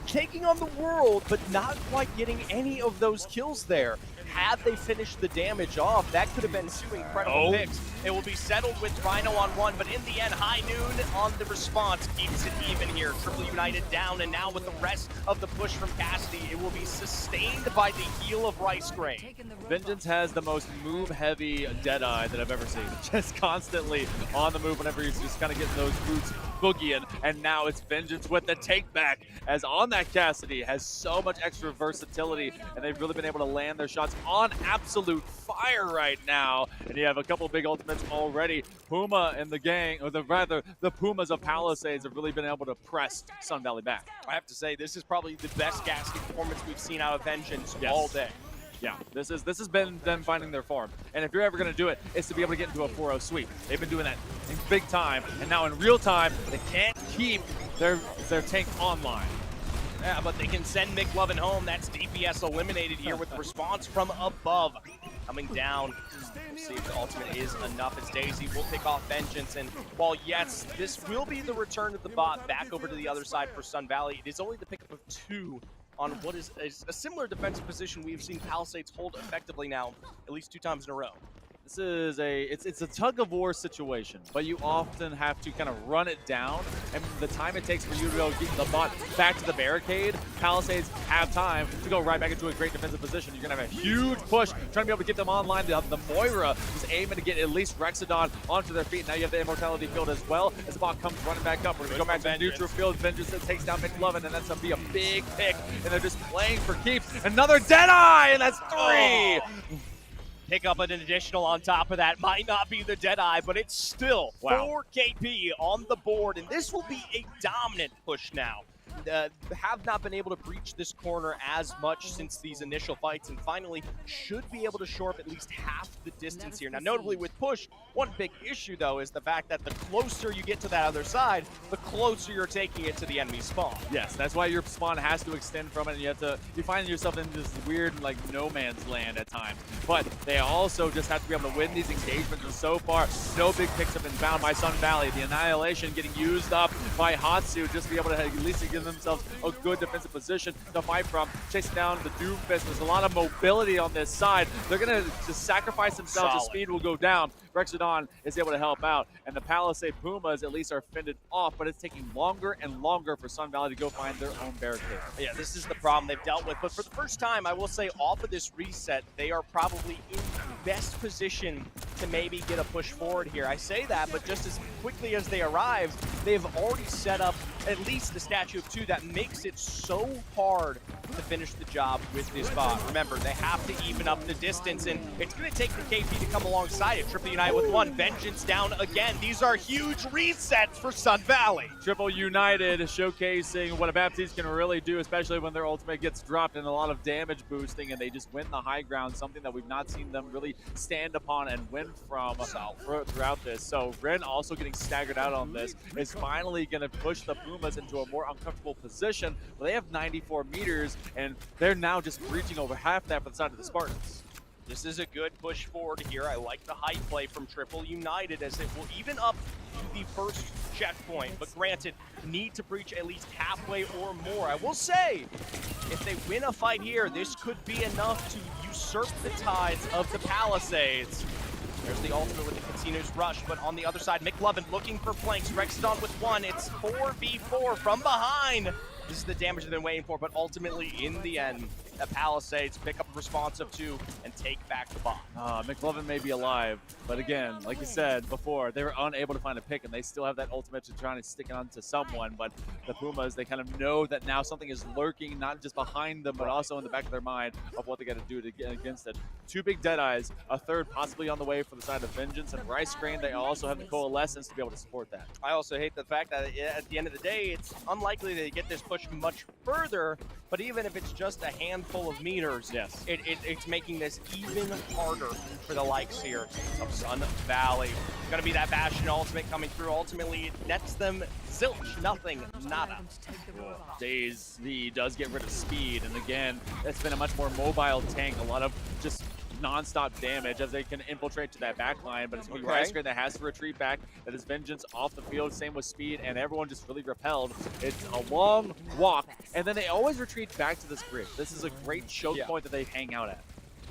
Taking on the world, but not quite getting any of those kills there. Had they finished the damage off, that could have been 2 incredible picks. It will be settled with Rhino on 1, but in the end, High Noon on the response keeps it even here. Triple United down, and now with the rest of the push from Cassidy, it will be sustained by the heal of Rice Grain. Vengeance has the most move-heavy Deadeye that I've ever seen. Just constantly on the move whenever he's just kind of getting those boots boogieing, and now it's Vengeance with the take back, as on that Cassidy has so much extra versatility, and they've really been able to land their shots on absolute fire right now. And you have a couple big ultimates already. Puma and the gang, or the Pumas of Palisades have really been able to press Sun Valley back. I have to say, this is probably the best gasket performance we've seen out of Vengeance all day. Yeah, this has been them finding their form. And if you're ever going to do it, it's to be able to get into a 4-0 sweep. They've been doing that in big time, and now in real time, they can't keep their tank online. Yeah, but they can send McLovin home. That's DPS eliminated here with the response from above. Coming down, we'll see if the ultimate is enough as Daisy will pick off Vengeance. And while, yes, this will be the return of the bot back over to the other side for Sun Valley, it is only the pickup of 2 on what is a similar defensive position we've seen Palisades hold effectively now at least 2 times in a row. This is it's a tug-of-war situation, but you often have to kind of run it down, and the time it takes for you to go get the bot back to the barricade, Palisades have time to go right back into a great defensive position. You're going to have a huge push trying to be able to get them online. The Moira is aiming to get at least Rexodon onto their feet. Now you have the immortality field as well as the bot comes running back up. We're going to go back to the neutral field. Vengeance that takes down McLovin, and that's going to be a big pick, and they're just playing for keeps. Another Deadeye, and that's 3! Pick up an additional on top of that. Might not be the Deadeye, but it's still 4 KP on the board, and this will be a dominant push now. Have not been able to breach this corner as much since these initial fights, and finally should be able to shore up at least half the distance here. Now, notably with push, one big issue, though, is the fact that the closer you get to that other side, the closer you're taking it to the enemy spawn. Yes, that's why your spawn has to extend from it, and you find yourself in this weird, like, no man's land at times. But they also just have to be able to win these engagements, and so far, no big picks have been found by Sun Valley. The Annihilation getting used up by Hatsu just to be able to at least give themselves a good defensive position to fight from. Chasing down the Doomfist. There's a lot of mobility on this side. They're going to just sacrifice themselves. The speed will go down. Rexodon is able to help out, and the Palisade Pumas at least are fended off, but it's taking longer and longer for Sun Valley to go find their own barricade. Yeah, this is the problem they've dealt with, but for the first time, I will say off of this reset, they are probably in the best position to maybe get a push forward here. I say that, but just as quickly as they arrived, they've already set up at least the Statue of Two that makes it so hard to finish the job with this bot. Remember, they have to even up the distance, and it's going to take the KP to come alongside it. Triple United with one. Vengeance down again. These are huge resets for Sun Valley. Triple United showcasing what a Baptiste can really do, especially when their ultimate gets dropped and a lot of damage boosting, and they just win the high ground, something that we've not seen them really stand upon and win from throughout this. So Ren also getting staggered out on this is finally going to push the Pumas into a more uncomfortable position. Well, they have 94 meters, and they're now just breaching over half that for the side of the Spartans. This is a good push forward here. I like the high play from Triple United as it will even up to the first checkpoint. But granted, need to breach at least halfway or more. I will say, if they win a fight here, this could be enough to usurp the tides of the Palisades. There's the ultimate with the Casino's Rush, but on the other side, McLovin looking for flanks. Rexodon with one. It's 4v4 from behind. This is the damage they've been waiting for, but ultimately, in the end, the Palisades pick up a response of 2 and take back the bomb. McLovin may be alive, but again, like you said before, they were unable to find a pick, and they still have that ultimate to try to stick it onto someone. But the Pumas, they kind of know that now something is lurking, not just behind them, but also in the back of their mind of what they got to do to get against it. 2 big Deadeyes, a third possibly on the way for the side of Vengeance, and Rice Grain, they also have the Coalescence to be able to support that. I also hate the fact that at the end of the day, it's unlikely they get this push much further, but even if it's just a handful of meters, yes, it's making this even harder for the likes here of Sun Valley. It's going to be that Bastion ultimate coming through. Ultimately, it nets them zilch, nothing, nada. Daze V does get rid of speed, and again, it's been a much more mobile tank, a lot of just non-stop damage as they can infiltrate to that back line, but it's going to be Rice Grain that has to retreat back. That is Vengeance off the field, same with speed, and everyone just really repelled. It's a long walk, and then they always retreat back to this bridge. This is a great choke point that they hang out at.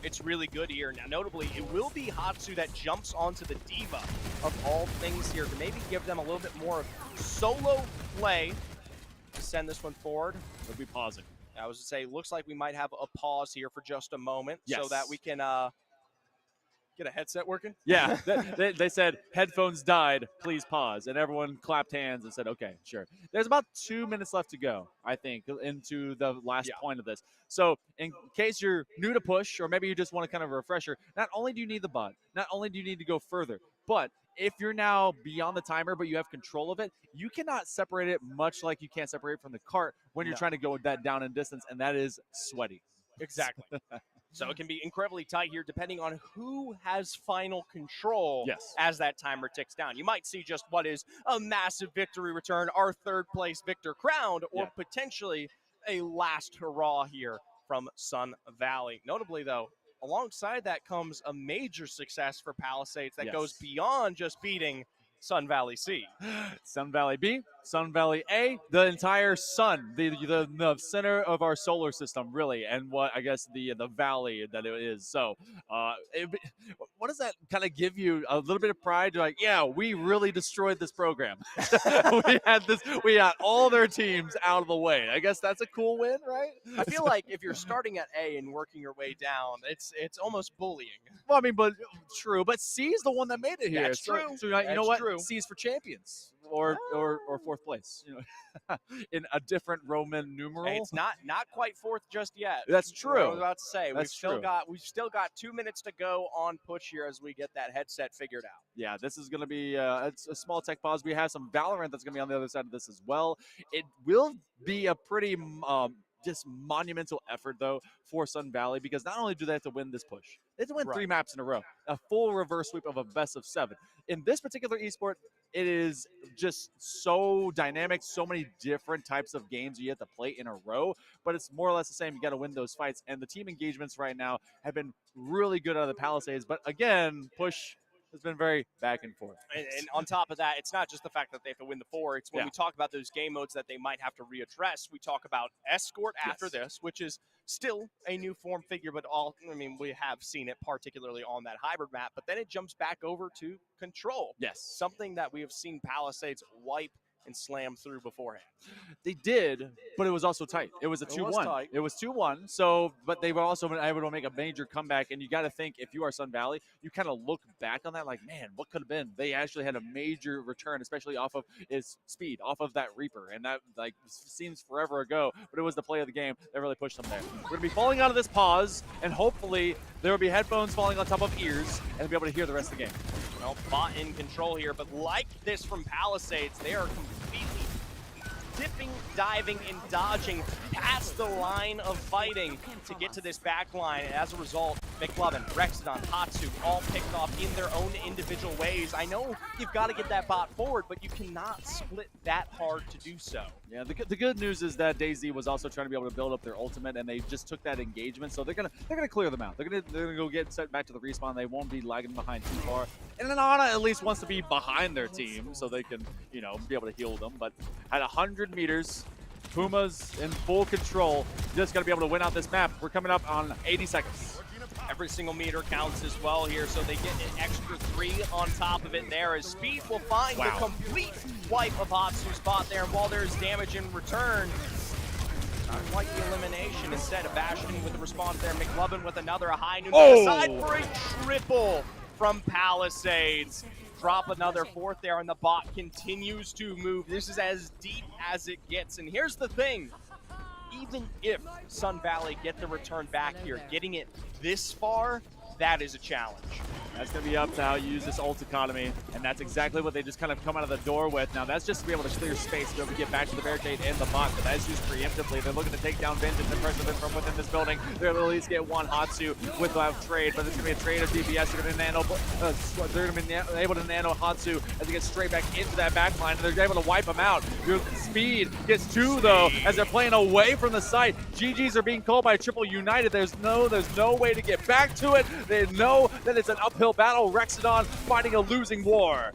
It's really good here. Now, notably, it will be Hatsu that jumps onto the Diva of all things here to maybe give them a little bit more solo play to send this one forward. We'll be pausing. I was to say, looks like we might have a pause here for just a moment so that we can get a headset working. Yeah, they said headphones died, please pause. And everyone clapped hands and said, okay, sure. There's about 2 minutes left to go, I think, into the last point of this. So in case you're new to push, or maybe you just want to kind of a refresher, not only do you need the bot, not only do you need to go further, but if you're now beyond the timer, but you have control of it, you cannot separate it much like you can't separate it from the cart when you're trying to go that down in distance, and that is sweaty. Exactly. So it can be incredibly tight here depending on who has final control as that timer ticks down. You might see just what is a massive victory return, our third place victor crowned, or potentially a last hurrah here from Sun Valley. Notably, though, alongside that comes a major success for Palisades that goes beyond just beating Sun Valley C. Sun Valley B, Sun Valley A, the entire sun, the center of our solar system, really, and what I guess the valley that it is. So, what does that kind of give you? A little bit of pride? You're like, yeah, we really destroyed this program. we got all their teams out of the way. I guess that's a cool win, right? I feel like if you're starting at A and working your way down, it's almost bullying. Well, I mean, but true. But C is the one that made it here. That's true. So you know what? C is for champions, or fourth place, in a different Roman numeral. Hey, it's not quite fourth just yet. That's What I true. was about to say. That's true. We've still got 2 minutes to go on push here as we get that headset figured out. Yeah, this is going to be it's a small tech pause. We have some Valorant that's going to be on the other side of this as well. It will be a pretty just monumental effort, though, for Sun Valley, because not only do they have to win this push, they have to win 3 maps in a row, a full reverse sweep of a best of 7. In this particular esport, it is just so dynamic, so many different types of games you have to play in a row, but it's more or less the same. You got to win those fights, and the team engagements right now have been really good out of the Palisades, but again, push has been very back and forth. And on top of that, it's not just the fact that they have to win the 4. It's when we talk about those game modes that they might have to readdress. We talk about Escort after this, which is still a new form figure, but we have seen it particularly on that hybrid map, but then it jumps back over to Control. Yes. Something that we have seen Palisades wipe and slam through beforehand. They did, but it was also tight. It was a 2-1. It was 2-1. So, but they were also able to make a major comeback. And you got to think, if you are Sun Valley, you kind of look back on that like, man, what could have been? They actually had a major return, especially off of his speed, off of that Reaper. And that seems forever ago, but it was the play of the game that really pushed them there. We're going to be falling out of this pause, and hopefully there will be headphones falling on top of ears and be able to hear the rest of the game. Well, bot in control here, but like this from Palisades, they are completely dipping, diving, and dodging past the line of fighting to get to this back line. And as a result, McLovin, Rexodon, Hatsu all picked off in their own individual ways. I know you've got to get that bot forward, but you cannot split that hard to do so. Yeah, the good news is that DayZ was also trying to be able to build up their ultimate, and they just took that engagement. So they're gonna clear them out. They're gonna go get set back to the respawn. They won't be lagging behind too far. And then Ana at least wants to be behind their team so they can be able to heal them. But at 100 meters, Puma's in full control. Just gotta be able to win out this map. We're coming up on 80 seconds. Every single meter counts as well here, so they get an extra 3 on top of it there, as Speed will find the complete wipe of Hatsu's spot there, and while there's damage in return, not quite the elimination. Instead of Bastion with the response there, McLovin with another, a high noon aside for a triple from Palisades. Drop another 4th there, and the bot continues to move. This is as deep as it gets, and here's the thing. Even if Sun Valley get the return back here, getting it this far, that is a challenge. That's going to be up to how you use this ult economy, and that's exactly what they just kind of come out of the door with. Now, that's just to be able to clear space to be able to get back to the barricade and the bot, but that's used preemptively. They're looking to take down Vengeance and pressure them from within this building. They're going to at least get one Hatsu without trade, but it's going to be a trade of DPS. They're going to be able to nano Hatsu as they get straight back into that back line, and they're able to wipe them out. Speed gets 2, though, as they're playing away from the site. GGs are being called by Triple United. There's no way to get back to it. They know that it's an uphill battle. Rexodon fighting a losing war.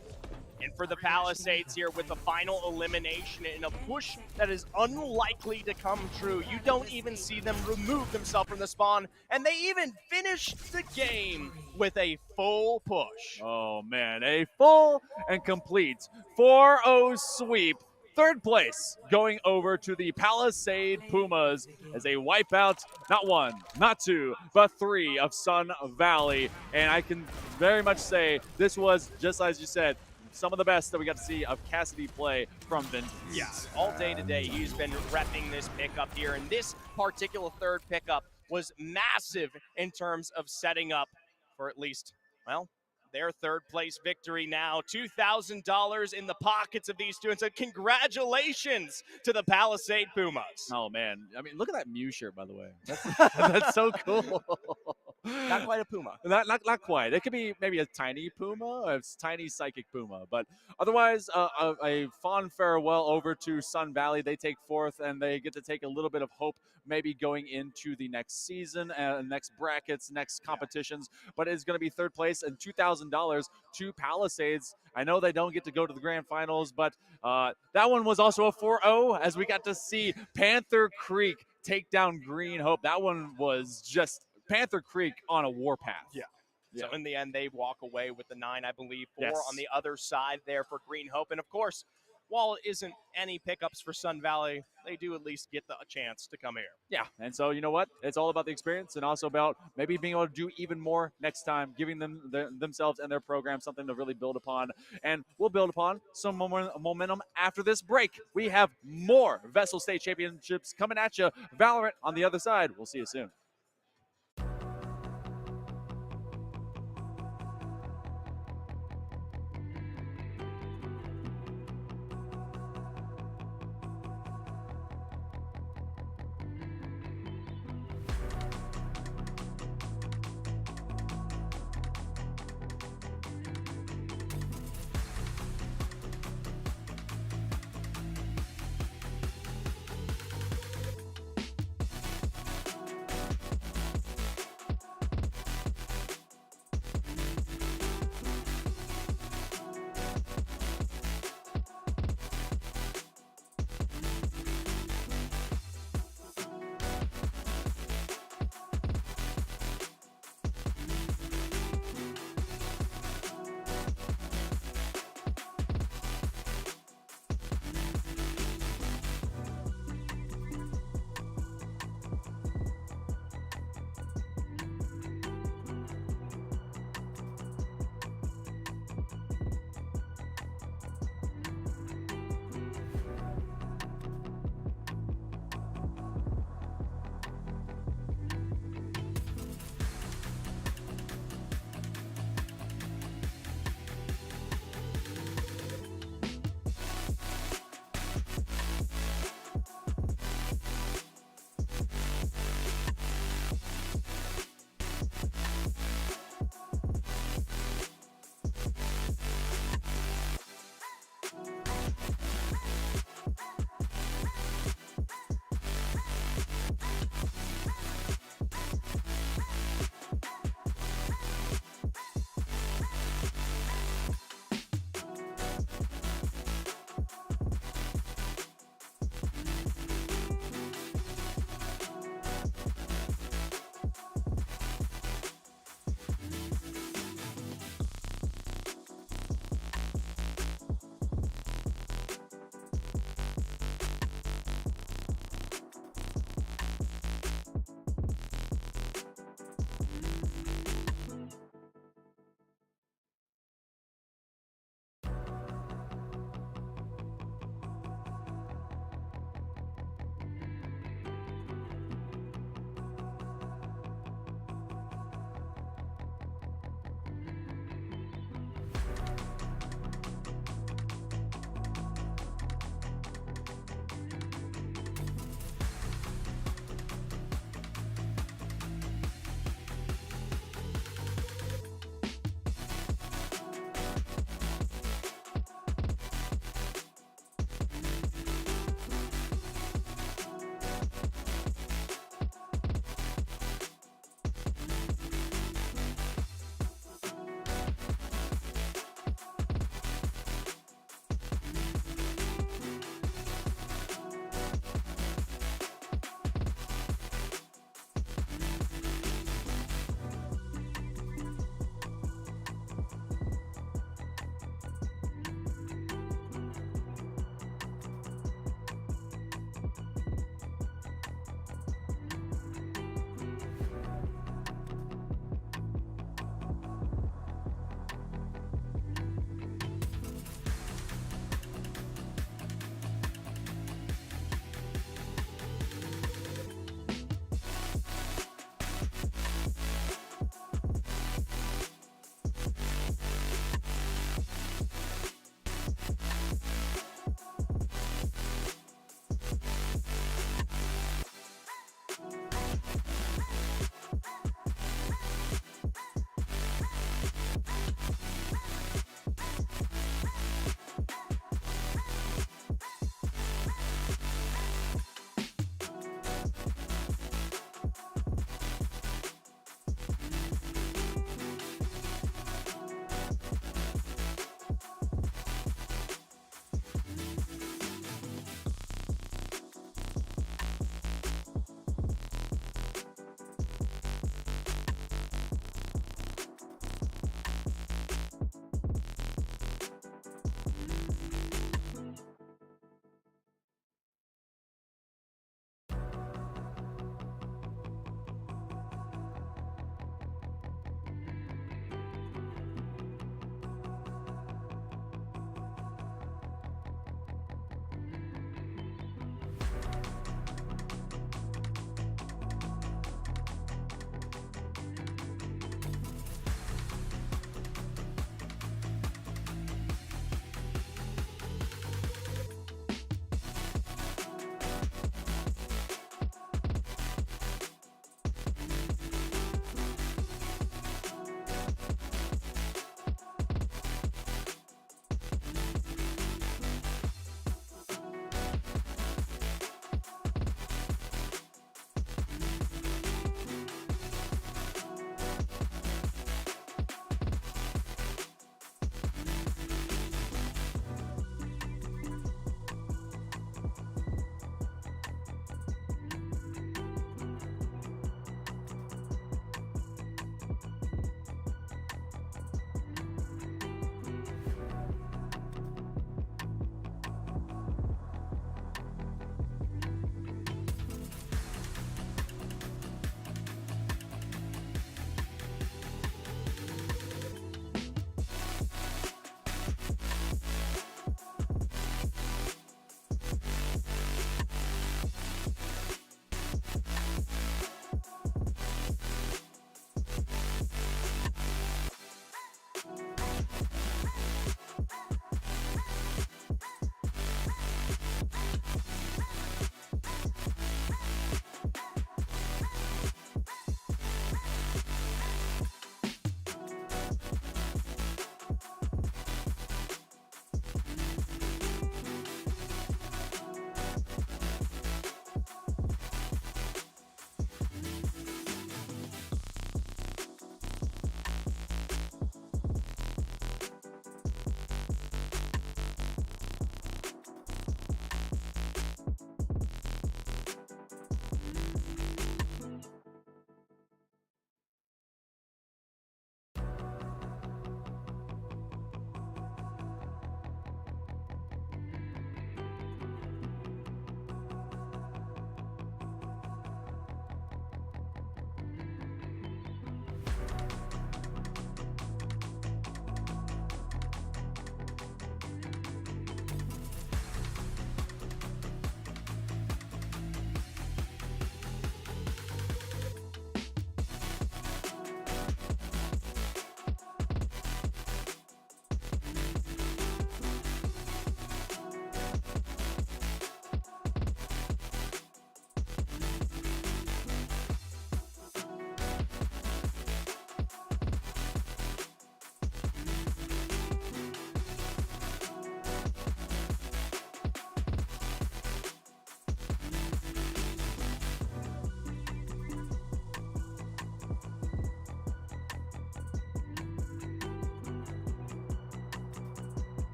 And for the Palisades here with the final elimination in a push that is unlikely to come true. You don't even see them remove themselves from the spawn, and they even finish the game with a full push. Oh man, a full and complete 4-0 sweep. 3rd place going over to the Palisade Pumas as they wipe out not 1, not 2, but 3 of Sun Valley. And I can very much say this was, just as you said, some of the best that we got to see of Cassidy play from Vengeance. Yeah, all day today he's been repping this pickup here, and this particular 3rd pickup was massive in terms of setting up for at least, well, their 3rd place victory now. $2,000 in the pockets of these students. And congratulations to the Palisade Pumas. Oh, man. I mean, look at that Mew shirt, by the way. That's so cool. Not quite a Puma. Not quite. It could be maybe a tiny Puma, a tiny psychic Puma. But otherwise, a fond farewell over to Sun Valley. They take 4th, and they get to take a little bit of hope maybe going into the next season, next brackets, next competitions. But it's going to be 3rd place and $2,000 to Palisades. I know they don't get to go to the grand finals, but that one was also a 4-0 as we got to see Panther Creek take down Green Hope. That one was just Panther Creek on a warpath. Yeah. So in the end, they walk away with the 9, I believe, 4 on the other side there for Green Hope. And of course, while it isn't any pickups for Sun Valley, they do at least get a chance to come here. Yeah, and so you know what? It's all about the experience and also about maybe being able to do even more next time, giving them themselves and their program something to really build upon. And we'll build upon some more momentum after this break. We have more VESL State Championships coming at you. Valorant on the other side. We'll see you soon.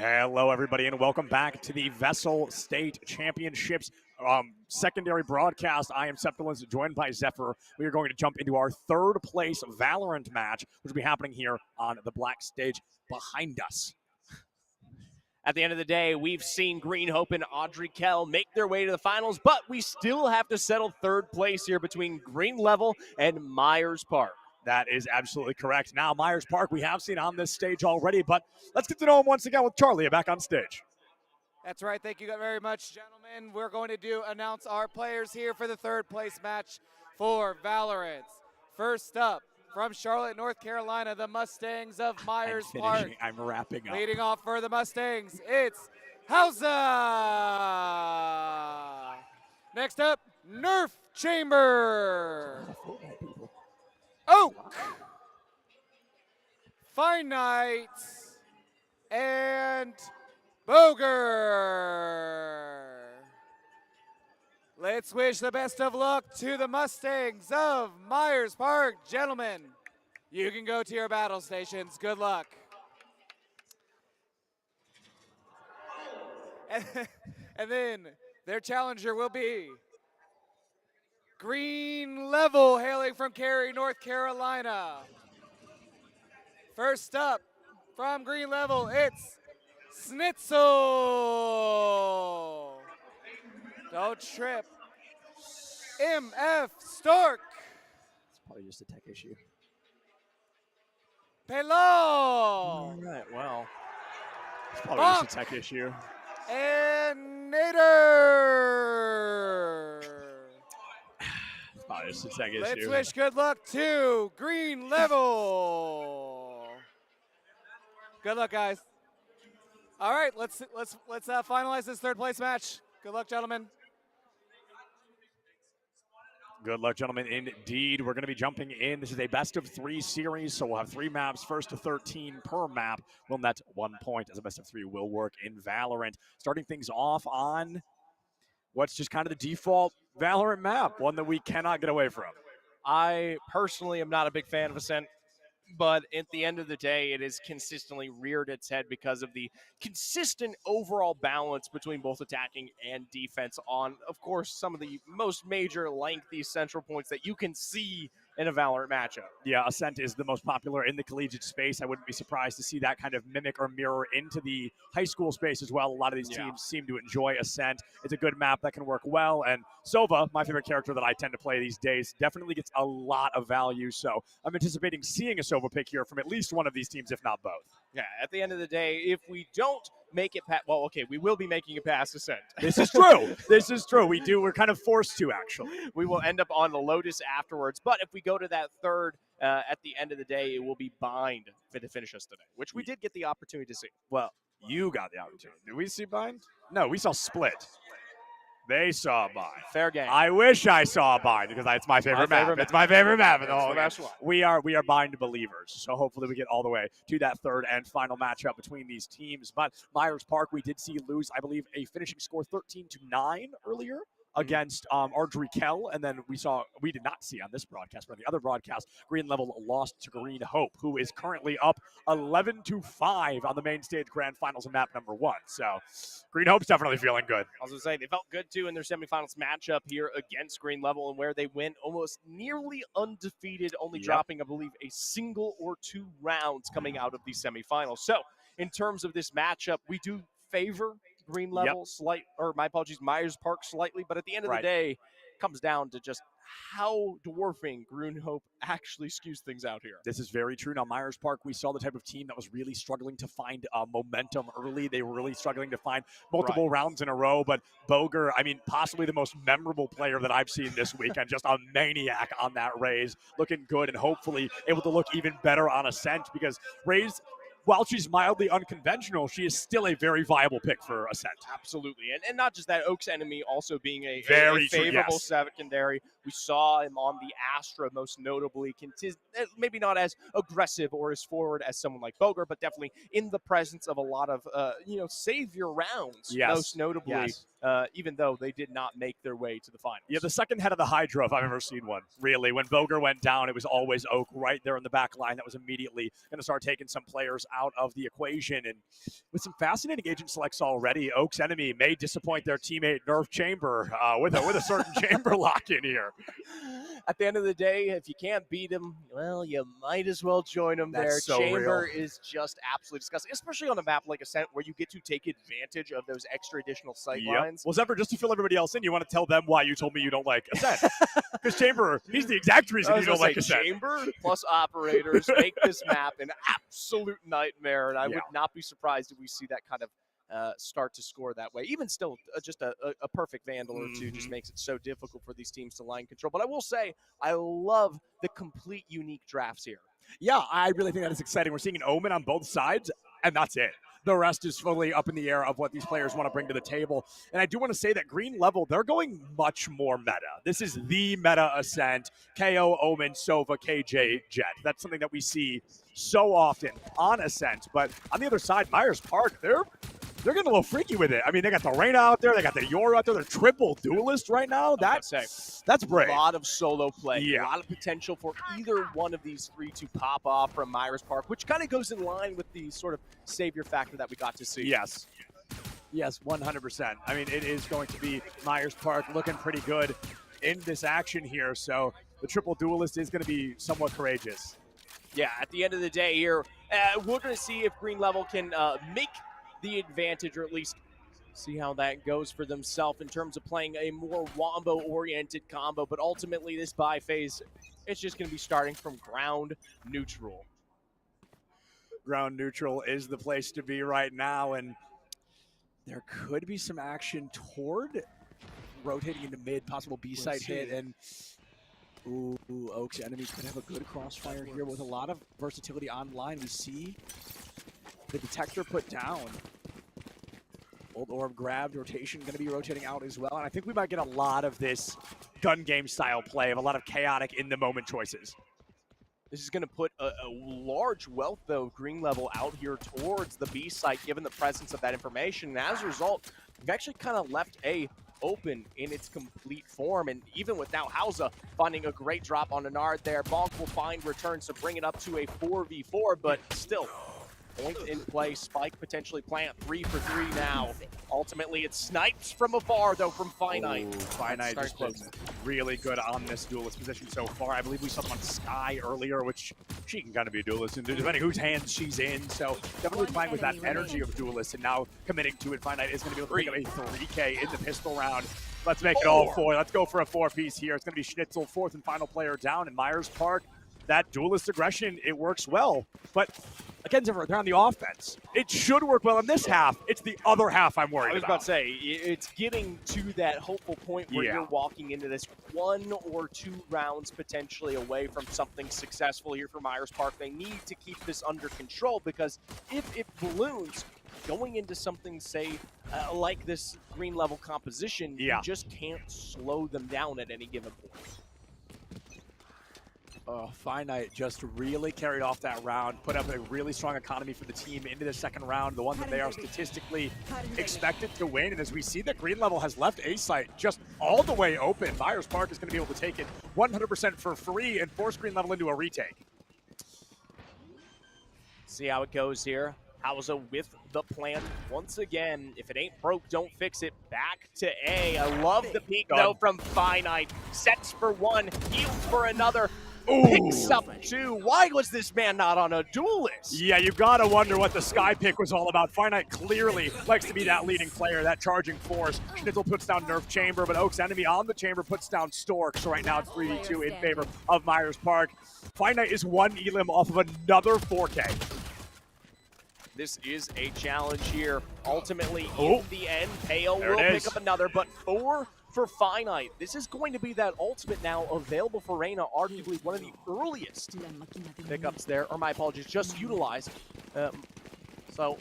Hello, everybody, and welcome back to the VESL State Championships secondary broadcast. I am Septilins, joined by Zephyr. We are going to jump into our third place Valorant match, which will be happening here on the black stage behind us. At the end of the day, we've seen Green Hope and Audrey Kell make their way to the finals, but we still have to settle third place here between Green Level and Myers Park. That is absolutely correct. Now, Myers Park, we have seen on this stage already, but let's get to know him once again with Charlie back on stage. That's right. Thank you very much, gentlemen. We're going to announce our players here for the third place match for Valorant. First up, from Charlotte, North Carolina, the Mustangs of Myers Park. I'm wrapping up. Leading off for the Mustangs, it's Hausa. Next up, Nerf Chamber. Oak. Fine Night. And Boger. Let's wish the best of luck to the Mustangs of Myers Park. Gentlemen, you can go to your battle stations. Good luck. And then their challenger will be Green Level, hailing from Cary, North Carolina. First up from Green Level, it's Snitzel. Don't trip. MF Stork. It's probably just a tech issue. Pelo. All right, well, it's probably just a tech issue. And Nader. It's probably just a tech issue. Let's wish good luck to Green Level. Good luck, guys. All right, let's finalize this third place match. Good luck, gentlemen. Good luck, gentlemen. Indeed, we're going to be jumping in. This is a best-of-3 series, so we'll have 3 maps, first to 13 per map. Will net 1 point, as a best-of-3 will work in Valorant. Starting things off on what's just kind of the default Valorant map, one that we cannot get away from. I personally am not a big fan of Ascent, but at the end of the day, it has consistently reared its head because of the consistent overall balance between both attacking and defense on, of course, some of the most major lengthy central points that you can see in a Valorant matchup. Yeah, Ascent is the most popular in the collegiate space. I wouldn't be surprised to see that kind of mimic or mirror into the high school space as well. A lot of these teams seem to enjoy Ascent. It's a good map that can work well, and Sova, my favorite character that I tend to play these days, definitely gets a lot of value, so I'm anticipating seeing a Sova pick here from at least one of these teams, if not both. Yeah, at the end of the day, if we don't make it past, well, okay, we will be making it past Ascent. This is true. This is true. We're kind of forced to, actually. We will end up on the Lotus afterwards, but if we go to that third, at the end of the day, it will be Bind to finish us today, which we did get the opportunity to see. Well, you got the opportunity. Did we see Bind? No, we saw Split. They saw a Bind. Fair game. I wish I saw a Bind because it's my favorite map. It's my favorite map in the whole game. We are Bind believers, so hopefully we get all the way to that third and final matchup between these teams. But Myers Park, we did see lose, I believe, a finishing score 13-9 earlier against Audrey Kell, and then we did not see on this broadcast, but on the other broadcast, Green Level lost to Green Hope, who is currently up 11-5 on the main stage grand finals in map number 1. So Green Hope's definitely feeling good. I was going to say, they felt good too in their semifinals matchup here against Green Level, and where they went almost nearly undefeated, only dropping, I believe, a single or 2 rounds coming out of the semifinals. So in terms of this matchup, we do favor Green Level Myers Park slightly, but at the end of the day, it comes down to just how dwarfing Green Hope actually skews things out here. This is very true. Now, Myers Park, we saw the type of team that was really struggling to find momentum early. They were really struggling to find multiple rounds in a row, but Boger, I mean, possibly the most memorable player that I've seen this weekend, just a maniac on that Raze, looking good and hopefully able to look even better on Ascent, because Raze, while she's mildly unconventional, she is still a very viable pick for Ascent. Absolutely. And not just that, Oak's enemy also being a very favorable secondary We saw him on the Astra most notably, maybe not as aggressive or as forward as someone like Boger, but definitely in the presence of a lot of, savior rounds, most notably, even though they did not make their way to the finals. Yeah, the second head of the Hydra, if I've ever seen one, really. When Boger went down, it was always Oak right there in the back line. That was immediately going to start taking some players out of the equation. And with some fascinating agent selects already, Oak's enemy may disappoint their teammate Nerf Chamber with a certain chamber lock in here. At the end of the day, if you can't beat him, well, you might as well join him there. So Chamber real. is just absolutely disgusting, especially on a map like Ascent where you get to take advantage of those extra additional sight lines. Well, Zephyr, just to fill everybody else in, you want to tell them why you told me you don't like Ascent. Because Chamber, he's the exact reason you don't like Ascent. Chamber plus operators make this map an absolute nightmare, and I would not be surprised if we see that kind of start to score that way. Even still, just a perfect Vandal or two just makes it so difficult for these teams to line control. But I will say, I love the complete unique drafts here. Yeah, I really think that is exciting. We're seeing an Omen on both sides, and that's it. The rest is fully up in the air of what these players want to bring to the table. And I do want to say that Green Level, they're going much more meta. This is the meta Ascent, KO, Omen, Sova, KJ, Jet. That's something that we see so often on Ascent. But on the other side, Myers Park, they're getting a little freaky with it. I mean, they got the Reyna out there. They got the Yoru out there. They're triple duelist right now. That's brave. A lot of solo play. Yeah. A lot of potential for either one of these three to pop off from Myers Park, which kind of goes in line with the sort of savior factor that we got to see. Yes. Yes, 100%. I mean, it is going to be Myers Park looking pretty good in this action here. So the triple duelist is going to be somewhat courageous. Yeah, at the end of the day here, we're going to see if Green Level can make the advantage, or at least see how that goes for themselves in terms of playing a more Wombo-oriented combo. But ultimately, this buy phase, it's just going to be starting from ground neutral. Ground neutral is the place to be right now, and there could be some action toward rotating into mid, possible B-side hit, and ooh, Oak's enemy could have a good crossfire here with a lot of versatility online. We see the detector put down. Old Orb grabbed, rotation going to be rotating out as well. And I think we might get a lot of this gun game style play of a lot of chaotic in the moment choices. This is going to put a large wealth, though, Green Level out here towards the B site, given the presence of that information. And as a result, we've actually kind of left A open in its complete form. And even with now Hausa finding a great drop on Anard there, Bonk will find returns to bring it up to a 4v4, but still, point in play, Spike potentially plant 3 for 3 now. Ultimately, it snipes from afar, though, from Finite. Ooh, Finite just been really good on this duelist position so far. I believe we saw them on Sky earlier, which she can kind of be a duelist, and depending whose hands she's in. So definitely playing with that energy of duelist, and now committing to it. Finite is going to be able to pick up a 3K in the pistol round. Let's make it all 4. Let's go for a 4-piece here. It's going to be Schnitzel, 4th and final player down, and Myers Park. That duelist aggression, it works well. But again, they're on the offense. It should work well in this half. It's the other half I'm worried about. I was about to say, it's getting to that hopeful point where you're walking into this 1 or 2 rounds potentially away from something successful here for Myers Park. They need to keep this under control, because if it balloons, going into something, say, like this Green Level composition, you just can't slow them down at any given point. Finite just really carried off that round, put up a really strong economy for the team into the second round, the one that they are statistically expected to win. And as we see, that Green Level has left A-site just all the way open. Myers Park is going to be able to take it 100% for free and force Green Level into a retake. See how it goes here. Hausa with the plant once again. If it ain't broke, don't fix it. Back to A. I love the peek, though, from Finite. Sets for 1, heals for another. Picks up 2. Why was this man not on a duelist? Yeah, you gotta wonder what the Sky pick was all about. Finite clearly likes to be that leading player, that charging force. Schnitzel puts down Nerf Chamber, but Oak's enemy on the Chamber puts down Stork. So right now it's 3v2 in favor of Myers Park. Finite is 1 elim off of another 4K. This is a challenge here. Ultimately, in the end, Pale will pick up another, but 4 for Finite. This is going to be that ultimate now available for Reyna, arguably one of the earliest pickups there, or my apologies, just utilized. So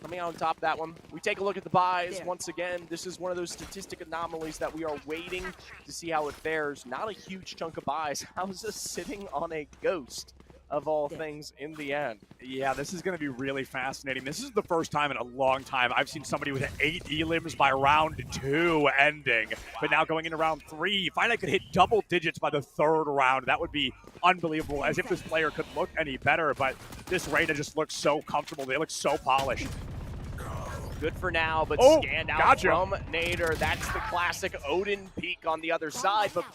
coming out on top of that one. We take a look at the buys. Once again, this is one of those statistic anomalies that we are waiting to see how it fares. Not a huge chunk of buys. Hausa sitting on a ghost of all things in the end. Yeah, this is going to be really fascinating. This is the first time in a long time I've seen somebody with 8 elims by round 2 ending. But now going into round 3, Finite could hit double digits by the 3rd round. That would be unbelievable, as if this player could look any better. But this Reyna just looks so comfortable. They look so polished. Good for now, but scanned out Gotcha. from Nader. That's the classic Odin peak on the other side. But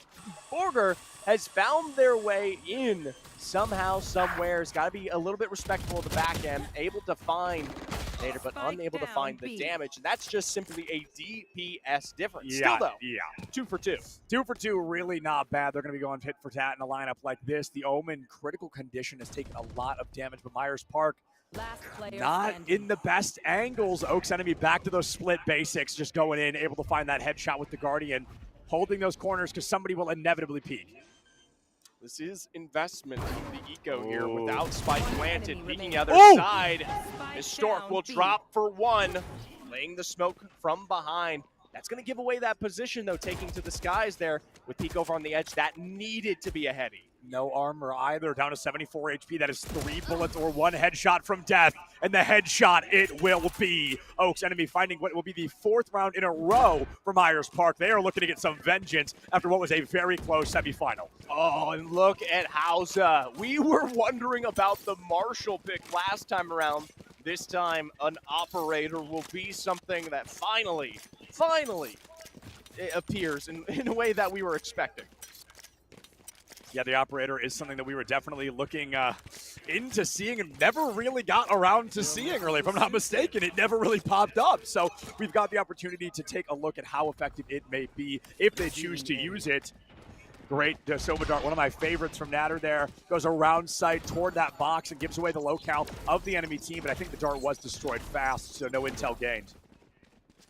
Borger has found their way in somehow, somewhere. Has got to be a little bit respectful of the back end. Able to find Nader, but unable to find the damage. And that's just simply a DPS difference. Yeah, Still, though, yeah. 2 for 2. 2 for 2, really not bad. They're going to be going tit for tat in a lineup like this. The Omen critical condition has taken a lot of damage, but Myers Park not in the best angles. Oaks Enemy back to those split basics, just going in, able to find that headshot with the Guardian, holding those corners because somebody will inevitably peek. This is investment in the eco here without spike planted, peeking the other side. Historic will drop for 1, laying the smoke from behind. That's going to give away that position, though, taking to the skies there with Peek over on the edge. That needed to be a heady. No armor either, down to 74 HP. That is 3 bullets or 1 headshot from death. And the headshot it will be. Oaks Enemy finding what will be the 4th round in a row for Myers Park. They are looking to get some vengeance after what was a very close semifinal. Oh, and look at Hausa. We were wondering about the Marshall pick last time around. This time, an operator will be something that finally it appears in a way that we were expecting. Yeah, the operator is something that we were definitely looking into seeing and never really got around to seeing early. If I'm not mistaken, it never really popped up. So we've got the opportunity to take a look at how effective it may be if they choose to use it. Great Sova Dart, one of my favorites from Natter there. Goes around sight toward that box and gives away the locale of the enemy team, but I think the dart was destroyed fast, so no intel gained.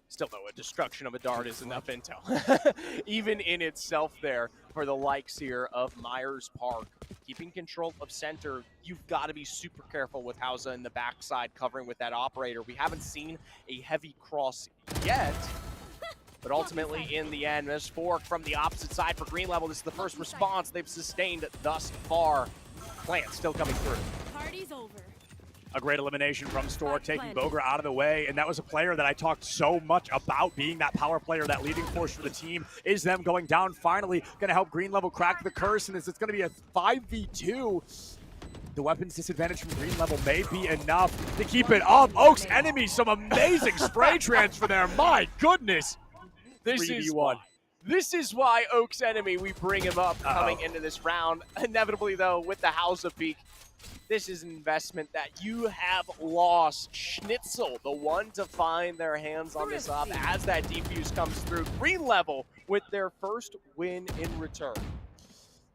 Still, though, a destruction of a dart is enough intel, even in itself there, for the likes here of Myers Park. Keeping control of center, you've got to be super careful with Hausa in the backside covering with that operator. We haven't seen a heavy cross yet, but ultimately, in the end, Miss Fork from the opposite side for Green Level. This is the first response they've sustained thus far. Plant still coming through. Party's over. A great elimination from Stork, taking Boger out of the way, and that was a player that I talked so much about being that power player, that leading force for the team. Is them going down finally going to help Green Level crack the curse, and it's going to be a 5v2. The weapons disadvantage from Green Level may be enough to keep it up. Oaks Enemy, some amazing spray transfer there. My goodness. This is why Oaks Enemy, we bring him up coming into this round. Inevitably, though, with the Hausa peak, this is an investment that you have lost. Schnitzel, the one to find their hands on this up as that defuse comes through. Green Level with their first win in return.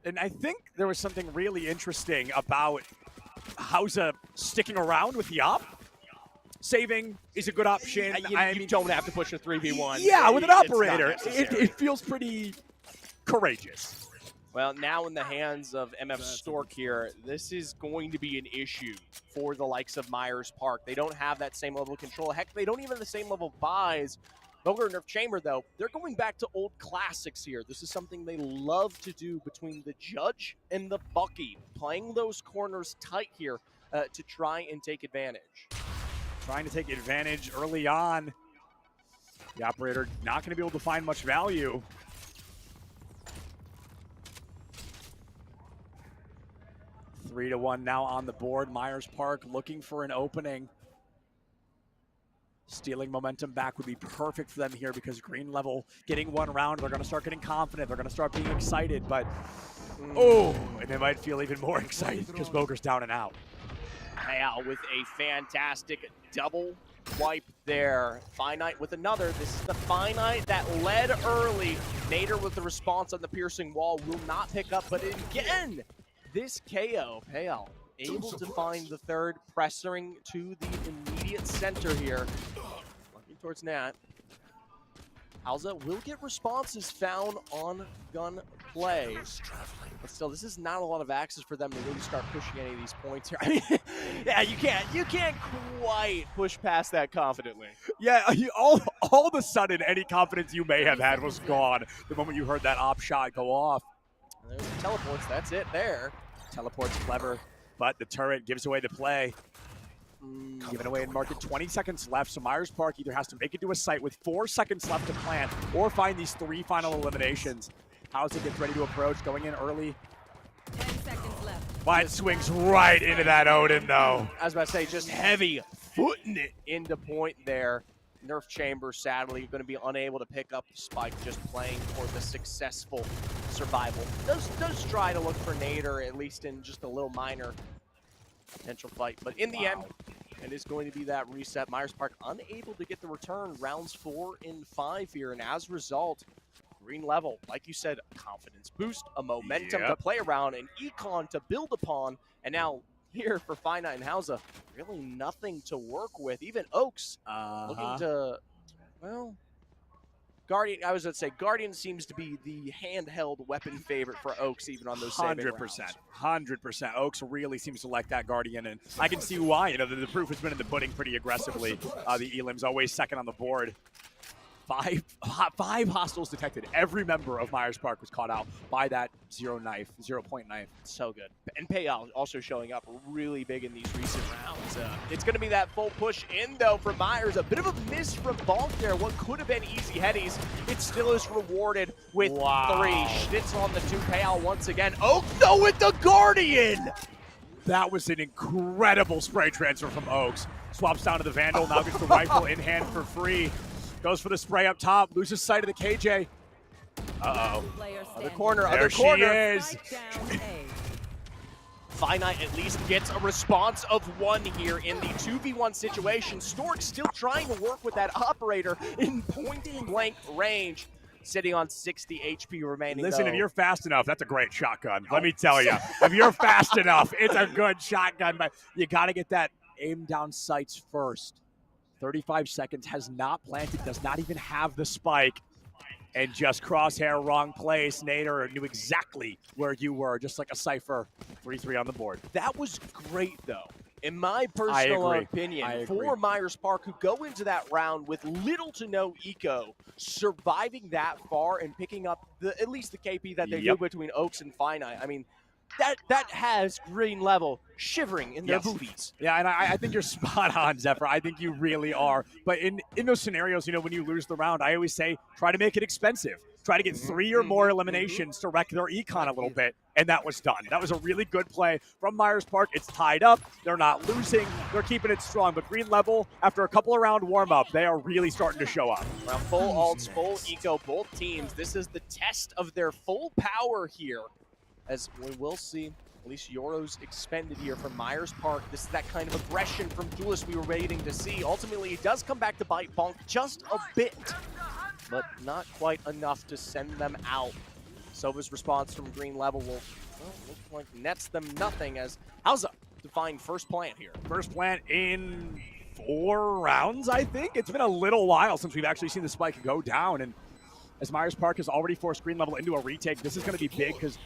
And I think there was something really interesting about Hausa sticking around with the op. Saving is a good option. You don't have to push a 3v1. Yeah, with an operator, it feels pretty courageous. Well, now in the hands of MF Stork here, this is going to be an issue for the likes of Myers Park. They don't have that same level of control. Heck, they don't even have the same level of buys. Boger and Nerf Chamber, though, they're going back to old classics here. This is something they love to do between the Judge and the Bucky, playing those corners tight here to try and take advantage. Trying to take advantage early on. The operator not going to be able to find much value. Three to 1 now on the board. Myers Park looking for an opening. Stealing momentum back would be perfect for them here because Green Level getting 1 round, they're going to start getting confident. They're going to start being excited, but and they might feel even more excited because Boger's down and out. Now with a fantastic double wipe there. Finite with another. This is the Finite that led early. Nader with the response on the piercing wall will not pick up, but again, this KO, Pale, able to find the third, pressuring to the immediate center here. Looking towards Nat. Hausa will get responses found on gun play. But still, this is not a lot of access for them to really start pushing any of these points here. I mean, yeah, you can't quite push past that confidently. Yeah, all of a sudden, any confidence you may have had was gone the moment you heard that op shot go off. And there's the teleports. That's it there. Teleport's clever, but the turret gives away the play. Giving away in market, 20 seconds left, so Myers Park either has to make it to a site with 4 seconds left to plant or find these 3 final eliminations. Hausa gets ready to approach, going in early. 10 seconds left. But swings right into that Odin, though. I was about to say, just heavy footing it into point there. Nerf Chamber, sadly, going to be unable to pick up the spike, just playing for the successful survival. Does try to look for Nader, at least in just a little minor potential fight. But in the end, it is going to be that reset. Myers Park unable to get the return. Rounds 4 and 5 here. And as a result, green level, like you said, a confidence boost, a momentum to play around, an econ to build upon. And now here for Finite and Hausa, really nothing to work with. Even Oaks looking to, well, Guardian, I was going to say, Guardian seems to be the handheld weapon favorite for Oaks, even on those 100%. 100%. Oaks really seems to like that Guardian, and I can see why. You know, the proof has been in the pudding pretty aggressively. The Elim's always second on the board. Five hostiles detected. Every member of Myers Park was caught out by that 0-point knife. So good. And Payal also showing up really big in these recent rounds. It's going to be that full push in, though, for Myers. A bit of a miss from Bonk there. What could have been easy headies, it still is rewarded with 3. Schnitzel on the 2. Payal once again. Oak, though, with the Guardian! That was an incredible spray transfer from Oaks. Swaps down to the Vandal, now gets the rifle in hand for free. Goes for the spray up top, loses sight of the KJ. Uh-oh. Other corner, there she is. Finite at least gets a response of 1 here in the 2v1 situation. Stork still trying to work with that operator in point-blank range. Sitting on 60 HP remaining. Listen, though. if you're fast enough, that's a great shotgun. Let me tell you. If you're fast enough, it's a good shotgun, but you got to get that aim down sights first. 35 seconds, has not planted, does not even have the spike. And just crosshair, wrong place. Nader knew exactly where you were, just like a Cypher. 3-3 on the board. That was great, though. In my personal I opinion, for Myers Park, who go into that round with little to no eco, surviving that far and picking up at least the KP that they do between Oaks and Finite. I mean, that has green level shivering in their booties. Yeah, and I think you're spot on, Zephyr. I think you really are. But in those scenarios, you know, when you lose the round, I always say try to make it expensive. Try to get 3 or more eliminations to wreck their econ a little bit, and that was done. That was a really good play from Myers Park. It's tied up. They're not losing. They're keeping it strong. But green level, after a couple of round warm-up, they are really starting to show up. Well, full ults, full eco, both teams. This is the test of their full power here. As we will see, at least Euros expended here from Myers Park. This is that kind of aggression from Duelist we were waiting to see. Ultimately, it does come back to bite Bonk just a bit, but not quite enough to send them out. Sova's response from green level will look like nets them nothing as Hausa to find first plant here. First plant in 4 rounds, I think. It's been a little while since we've actually seen the spike go down, and as Myers Park has already forced green level into a retake, this is going to be big because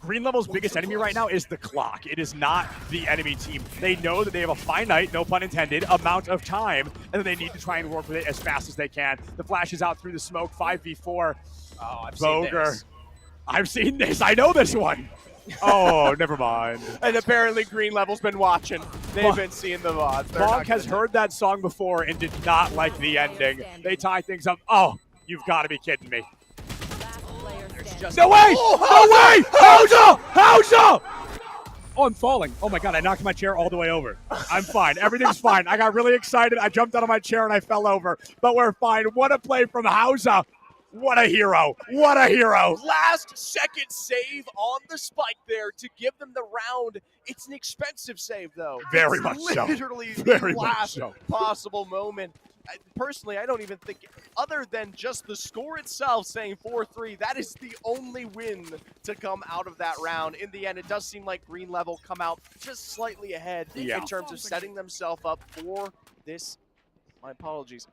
green level's biggest enemy right now is the clock. It is not the enemy team. They know that they have a finite, no pun intended, amount of time, and then they need to try and work with it as fast as they can. The flash is out through the smoke, 5v4. Oh, I've Boger. seen this. I've seen this. I know this one. Oh, never mind. And apparently green level's been watching. They've been seeing the VODs. Bonk has heard that song before and did not like the ending. They tie things up. Oh, you've got to be kidding me. No way! No way! Hausa! Hausa! Oh, I'm falling. Oh my God, I knocked my chair all the way over. I'm fine. Everything's fine. I got really excited. I jumped out of my chair and I fell over. But we're fine. What a play from Hausa. What a hero. What a hero. Last second save on the spike there to give them the round. It's an expensive save, though. Very much so. Literally Very the much last so. possible moment. Personally, I don't even think, other than just the score itself saying 4-3, that is the only win to come out of that round. In the end, it does seem like green level come out just slightly ahead in terms of setting themselves up for this, my apologies,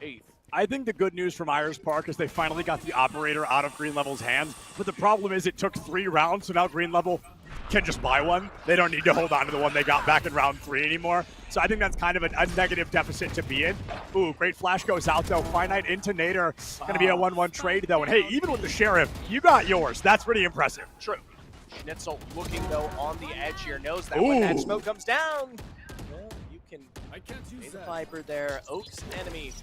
I think the good news from Myers Park is they finally got the operator out of Green Level's hands, but the problem is it took 3 rounds, so now Green Level can just buy one. They don't need to hold on to the one they got back in round 3 anymore. So I think that's kind of a negative deficit to be in. Ooh, great flash goes out though. Finite into Nader. Going to be a 1-1 trade though. And hey, even with the Sheriff, you got yours. That's pretty impressive. True. Schnitzel looking though on the edge here, knows that when that smoke comes down, well, you can pay the Viper there. Oak's an enemy.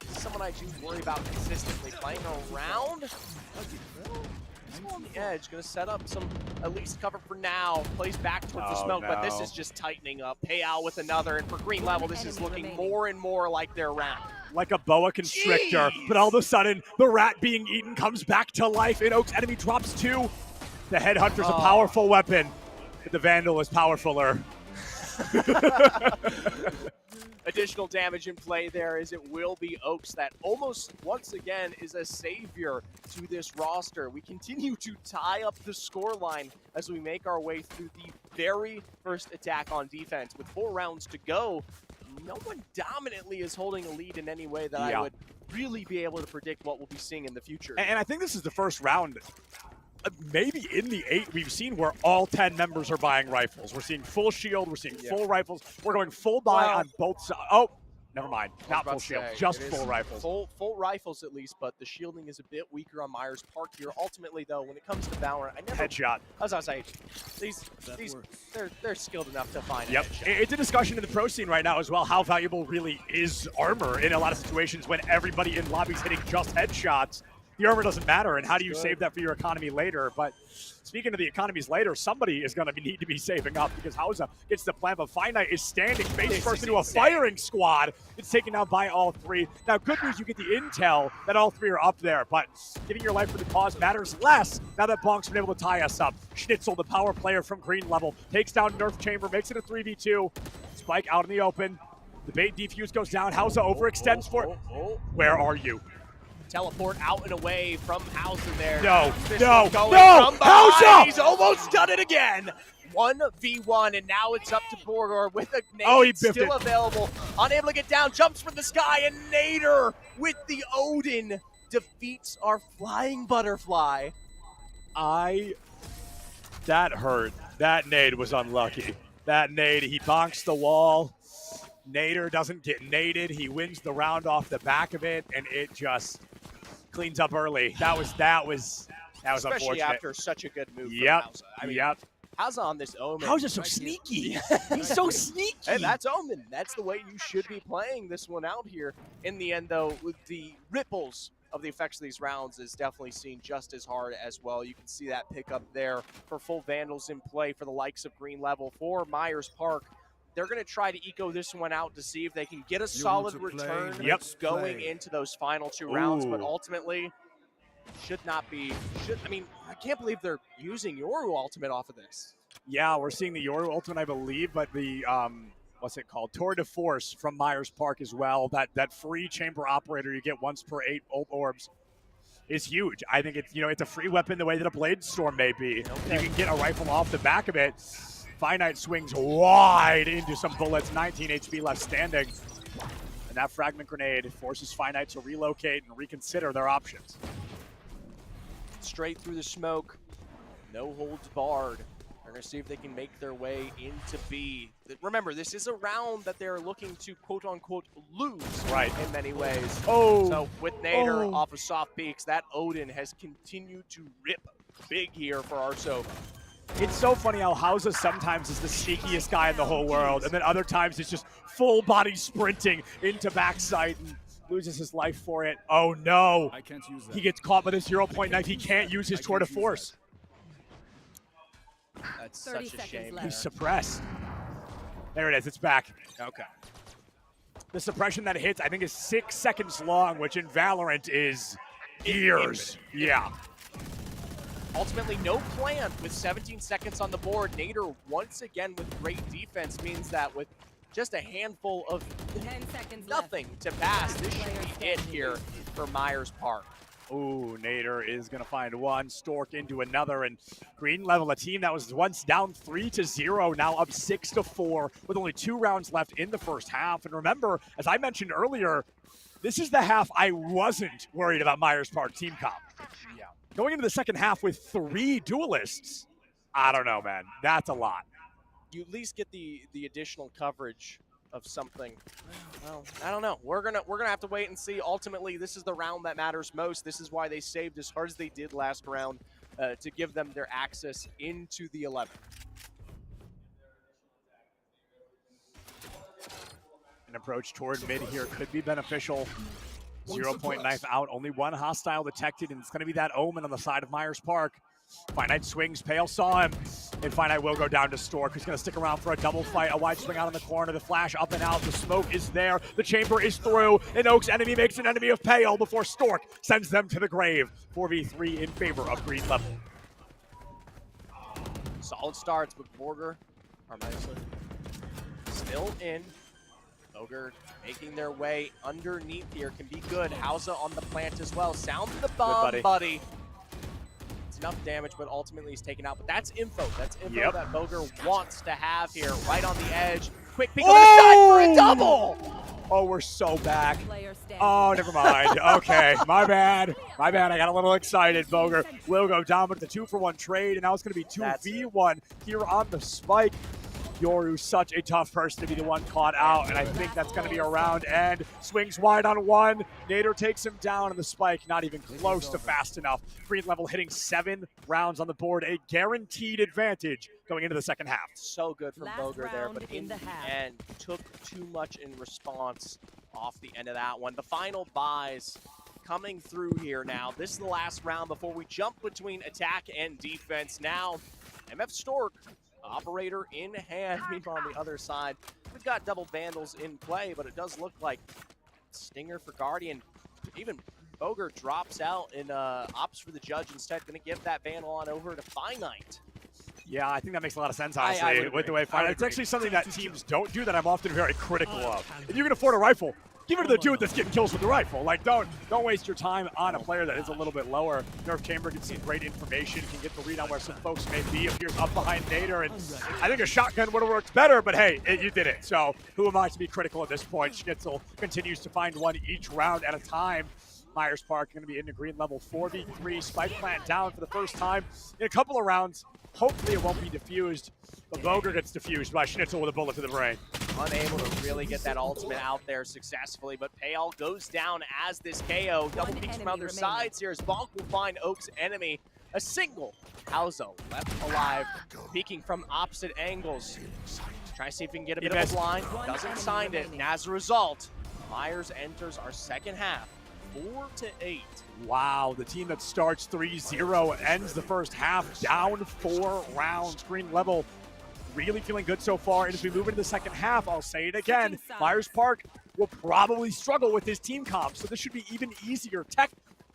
Someone I do worry about consistently playing around. Still on the edge, gonna set up some at least cover for now. Plays back towards the smoke, but this is just tightening up. Payout with another, and for Green Level, this is looking more and more like their round. Like a boa constrictor, but all of a sudden, the rat being eaten comes back to life, and Oak's enemy drops 2. The Headhunter's a powerful weapon, but the Vandal is powerfuler. Additional damage in play there as it will be Oaks that almost once again is a savior to this roster. We continue to tie up the scoreline as we make our way through the very first attack on defense. With 4 rounds to go, no one dominantly is holding a lead in any way that I would really be able to predict what we'll be seeing in the future. And I think this is the first round, maybe in the 8 we've seen where all 10 members are buying rifles. We're seeing full shield, we're seeing full rifles. We're going full buy on both sides. Oh, never mind. Not full shield, just full rifles. Full rifles at least, but the shielding is a bit weaker on Myers Park here. Ultimately, though, when it comes to Valorant, I never... Headshot. As I was saying, they're skilled enough to find a headshot. It's a discussion in the pro scene right now as well, how valuable really is armor in a lot of situations when everybody in lobbies hitting just headshots. The armor doesn't matter, and how do you save that for your economy later? But speaking of the economies later, somebody is going to need to be saving up because Hausa gets the plan, but Finite is standing face first into a firing squad. It's taken down by all 3. Now, good news, you get the intel that all 3 are up there, but giving your life for the cause matters less now that Bonk's been able to tie us up. Schnitzel, the power player from Green Level, takes down Nerf Chamber, makes it a 3v2. Spike out in the open. The bait defuse goes down. Hausa overextends for it. Where are you? Teleport out and away from Hauser there. No, Hauser! He's almost done it again. 1v1, and now it's up to Borgor with a nade still available. Unable to get down, jumps from the sky, and Nader with the Odin defeats our flying butterfly. That hurt. That nade was unlucky. That nade, he bonks the wall. Nader doesn't get naded. He wins the round off the back of it, and it just cleans up early. That was Especially unfortunate. After such a good move from Hausa. I mean, Hausa on this Omen. Hausa's so sneaky. He's so sneaky. And that's Omen. That's the way you should be playing this one out here. In the end, though, with the ripples of the effects of these rounds is definitely seen just as hard as well. You can see that pickup there for full Vandals in play for the likes of Green Level. For Myers Park, they're going to try to eco this one out to see if they can get a solid return going into those final 2 rounds, but ultimately should not be. I mean, I can't believe they're using Yoru ultimate off of this. Yeah, we're seeing the Yoru ultimate, I believe, but the what's it called? Tour de Force from Myers Park as well. That free chamber operator you get once per 8 ult orbs is huge. I think it's it's a free weapon the way that a Blade Storm may be. You can get a rifle off the back of it. Finite swings wide into some bullets, 19 HP left standing. And that fragment grenade forces Finite to relocate and reconsider their options. Straight through the smoke, no holds barred. They're going to see if they can make their way into B. Remember, this is a round that they're looking to quote-unquote lose in many ways. So with Nader off of soft peaks, that Odin has continued to rip big here for Arso. It's so funny how Hausa sometimes is the sneakiest guy in the whole world, and then other times it's just full body sprinting into backside and loses his life for it. Oh no! I can't use that. He gets caught with a 0.9 knife. He can't use his tour de force. That's such a shame. He's suppressed. There it is. It's back. Okay. The suppression that hits, I think, is 6 seconds long, which in Valorant is years. Yeah. Ultimately, no plan with 17 seconds on the board. Nader, once again, with great defense, means that with just a handful of 10 seconds nothing to pass, this should be it here for Myers Park. Ooh, Nader is going to find one, Stork into another, and Green Level, a team that was once down 3-0, now up 6-4, with only 2 rounds left in the first half. And remember, as I mentioned earlier, This is the half I wasn't worried about Myers Park team comp. Yeah. Going into the second half with 3 duelists, I don't know, man. That's a lot. You at least get the additional coverage of something. Well, I don't know. We're gonna have to wait and see. Ultimately, this is the round that matters most. This is why they saved as hard as they did last round to give them their access into the 11. An approach toward mid here could be beneficial. 0-point knife out, only 1 hostile detected, and it's going to be that Omen on the side of Myers Park. Finite swings, Pale saw him, and Finite will go down to Stork, who's going to stick around for a double fight. A wide swing out in the corner, the flash up and out, the smoke is there, the chamber is through, and Oak's enemy makes an enemy of Pale before Stork sends them to the grave. 4v3 in favor of Green Level. Solid starts, but Borger are nicely still in. Boger making their way underneath here can be good. Hausa on the plant as well. Sound the bomb, buddy. It's enough damage, but ultimately he's taken out. But that's info. That's info that Boger wants to have here, right on the edge. Quick peek on the side for a double. Oh, we're so back. Player standing. Oh, never mind. Okay, my bad. My bad. I got a little excited. Boger will go down with the 2-for-1 trade, and now it's going to be 2v1 here on the spike. Yoru's such a tough person to be the one caught out, and I think that's going to be around end. Swings wide on 1. Nader takes him down, and the spike not even close to fast enough. Green Level hitting 7 rounds on the board, a guaranteed advantage going into the second half. So good from Last Boger there, but round in in the the half. end, took too much in response off the end of that one. The final buys coming through here now. This is the last round before we jump between attack and defense. Now, MF Stork, operator in hand. Meanwhile, on the other side, we've got double Vandals in play, but it does look like Stinger for Guardian. Even Boger drops out and opts for the Judge instead. Going to give that Vandal on over to Finite. Yeah, I think that makes a lot of sense, honestly, with the way Finite. It's actually something that teams don't do that I'm often very critical of. If you can afford a rifle, give it to the dude that's getting kills with the rifle. Like, don't waste your time on a player that is a little bit lower. Nerf Chamber gets some great information, can get the read on where some folks may be. Appears up behind Nader, and I think a shotgun would have worked better, but hey, you did it. So who am I to be critical at this point? Schnitzel continues to find one each round at a time. Myers Park going to be in the Green Level 4v3. Spike plant down for the first time in a couple of rounds. Hopefully it won't be diffused, but Boger gets diffused by Schnitzel with a bullet to the brain. Unable to really get that ultimate out there successfully, but Pale goes down as this KO. Double peeks from other sides here as Bonk will find Oak's enemy. A single Hausa left alive, peeking from opposite angles. Try to see if we can get a bit of a blind. Doesn't find it, and as a result, Myers enters our second half. 4-8. Wow, the team that starts 3-0 ends the first half down 4 rounds. Green Level really feeling good so far. And as we move into the second half, I'll say it again, Myers Park will probably struggle with his team comp. So this should be even easier,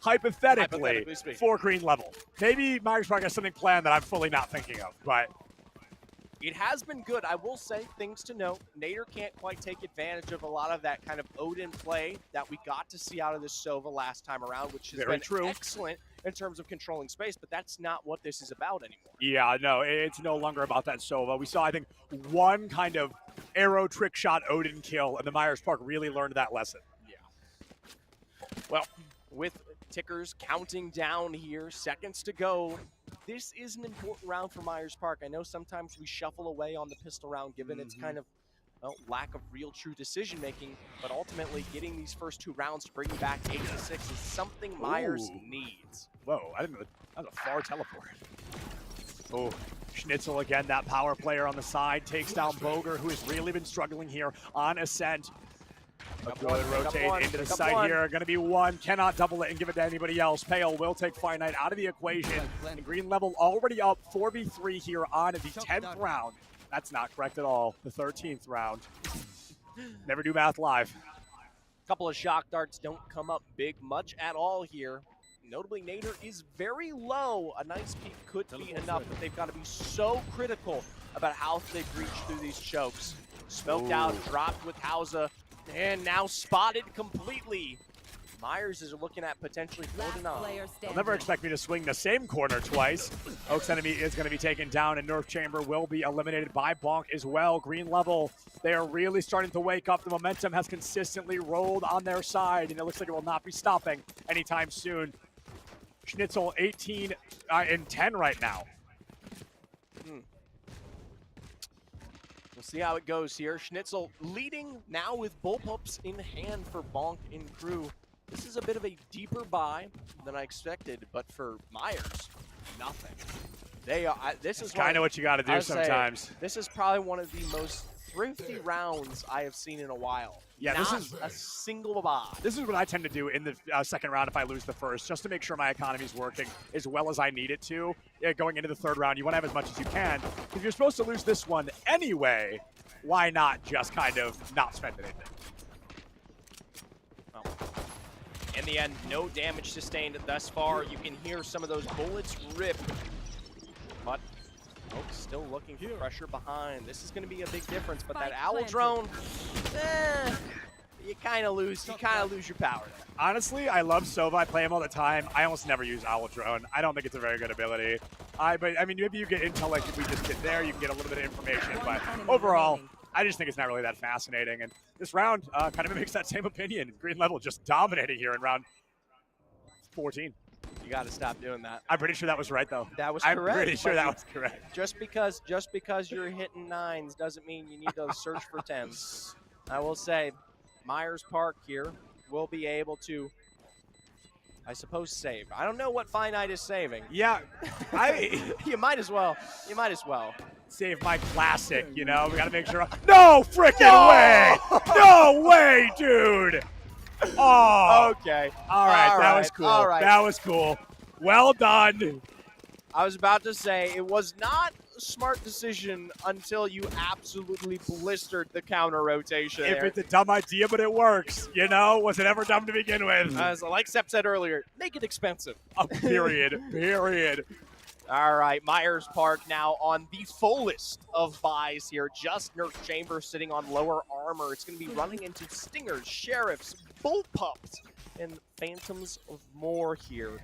hypothetically for Green Level. Maybe Myers Park has something planned that I'm fully not thinking of, but it has been good. I will say things to note. Nader can't quite take advantage of a lot of that kind of Odin play that we got to see out of this Sova last time around, which has been excellent in terms of controlling space, but that's not what this is about anymore. Yeah, no, it's no longer about that Sova. We saw, I think, one kind of arrow trick shot Odin kill, and the Myers Park really learned that lesson. Yeah. Well, with tickers counting down here, seconds to go, this is an important round for Myers Park. I know sometimes we shuffle away on the pistol round given its kind of, well, lack of real true decision making, but ultimately getting these first 2 rounds to bring you back 8-6 is something Myers needs. Whoa, I didn't know that was a far teleport. Oh, Schnitzel again, that power player on the side, takes down Boger, who has really been struggling here on Ascent. A good rotate into the side here. Going to be 1. Cannot double it and give it to anybody else. Pale will take Finite out of the equation. And Green Level already up 4v3 here on the 10th round. That's not correct at all. The 13th round. Never do math live. Couple of shock darts don't come up big much at all here. Notably, Nader is very low. A nice peek could be enough, but they've got to be so critical about how they breach through these chokes. Smoked out, dropped with Hausa. And now spotted completely. Myers is looking at potentially 4 Last to 9. player They'll standing. never expect me to swing the same corner twice. Oak's enemy is going to be taken down, and Nerf Chamber will be eliminated by Bonk as well. Green level, they are really starting to wake up. The momentum has consistently rolled on their side, and it looks like it will not be stopping anytime soon. Schnitzel 18 and 10 right now. We'll see how it goes here. Schnitzel leading now with bullpups in hand for Bonk and crew. This is a bit of a deeper buy than I expected, but for Myers, nothing. They are. This is Kind of what you got to do sometimes. This is probably one of the most thrifty rounds I have seen in a while. Yeah, Not this is a single buy. This is what I tend to do in the second round if I lose the first, just to make sure my economy is working as well as I need it to. Going into the third round, you want to have as much as you can. If you're supposed to lose this one anyway, why not just kind of not spend anything? Well, in the end, no damage sustained thus far. You can hear some of those bullets rip, but Oak's still looking for pressure behind. This is going to be a big difference, but that owl drone, you kind of lose. You kind of lose your power there. Honestly, I love Sova. I play him all the time. I almost never use Owl Drone. I don't think it's a very good ability. But I mean, maybe you get intel like if we just get there, you can get a little bit of information. But overall, I just think it's not really that fascinating. And this round kind of makes that same opinion. Green level just dominating here in round 14. You got to stop doing that. I'm pretty sure that was right, though. That was I'm correct. pretty sure that was correct. Just because you're hitting 9s doesn't mean you need to search for 10s. I will say, Myers Park here will be able to, I suppose, save. I don't know what Finite is saving. Yeah, You might as well. You might as well. Save my classic, you know? We got to make sure. No freaking way! No way, dude! Oh. Okay. All right, that was cool. All right. That was cool. Well done. I was about to say, it was not a smart decision until you absolutely blistered the counter rotation. If there. it's a dumb idea, but it works, you know? Was it ever dumb to begin with? As like Sepp said earlier, make it expensive. Period. Period. All right, Myers Park now on the fullest of buys here. Just Nerf Chamber sitting on lower armor. It's going to be running into Stingers, Sheriffs, Bullpups, and Phantoms of more here.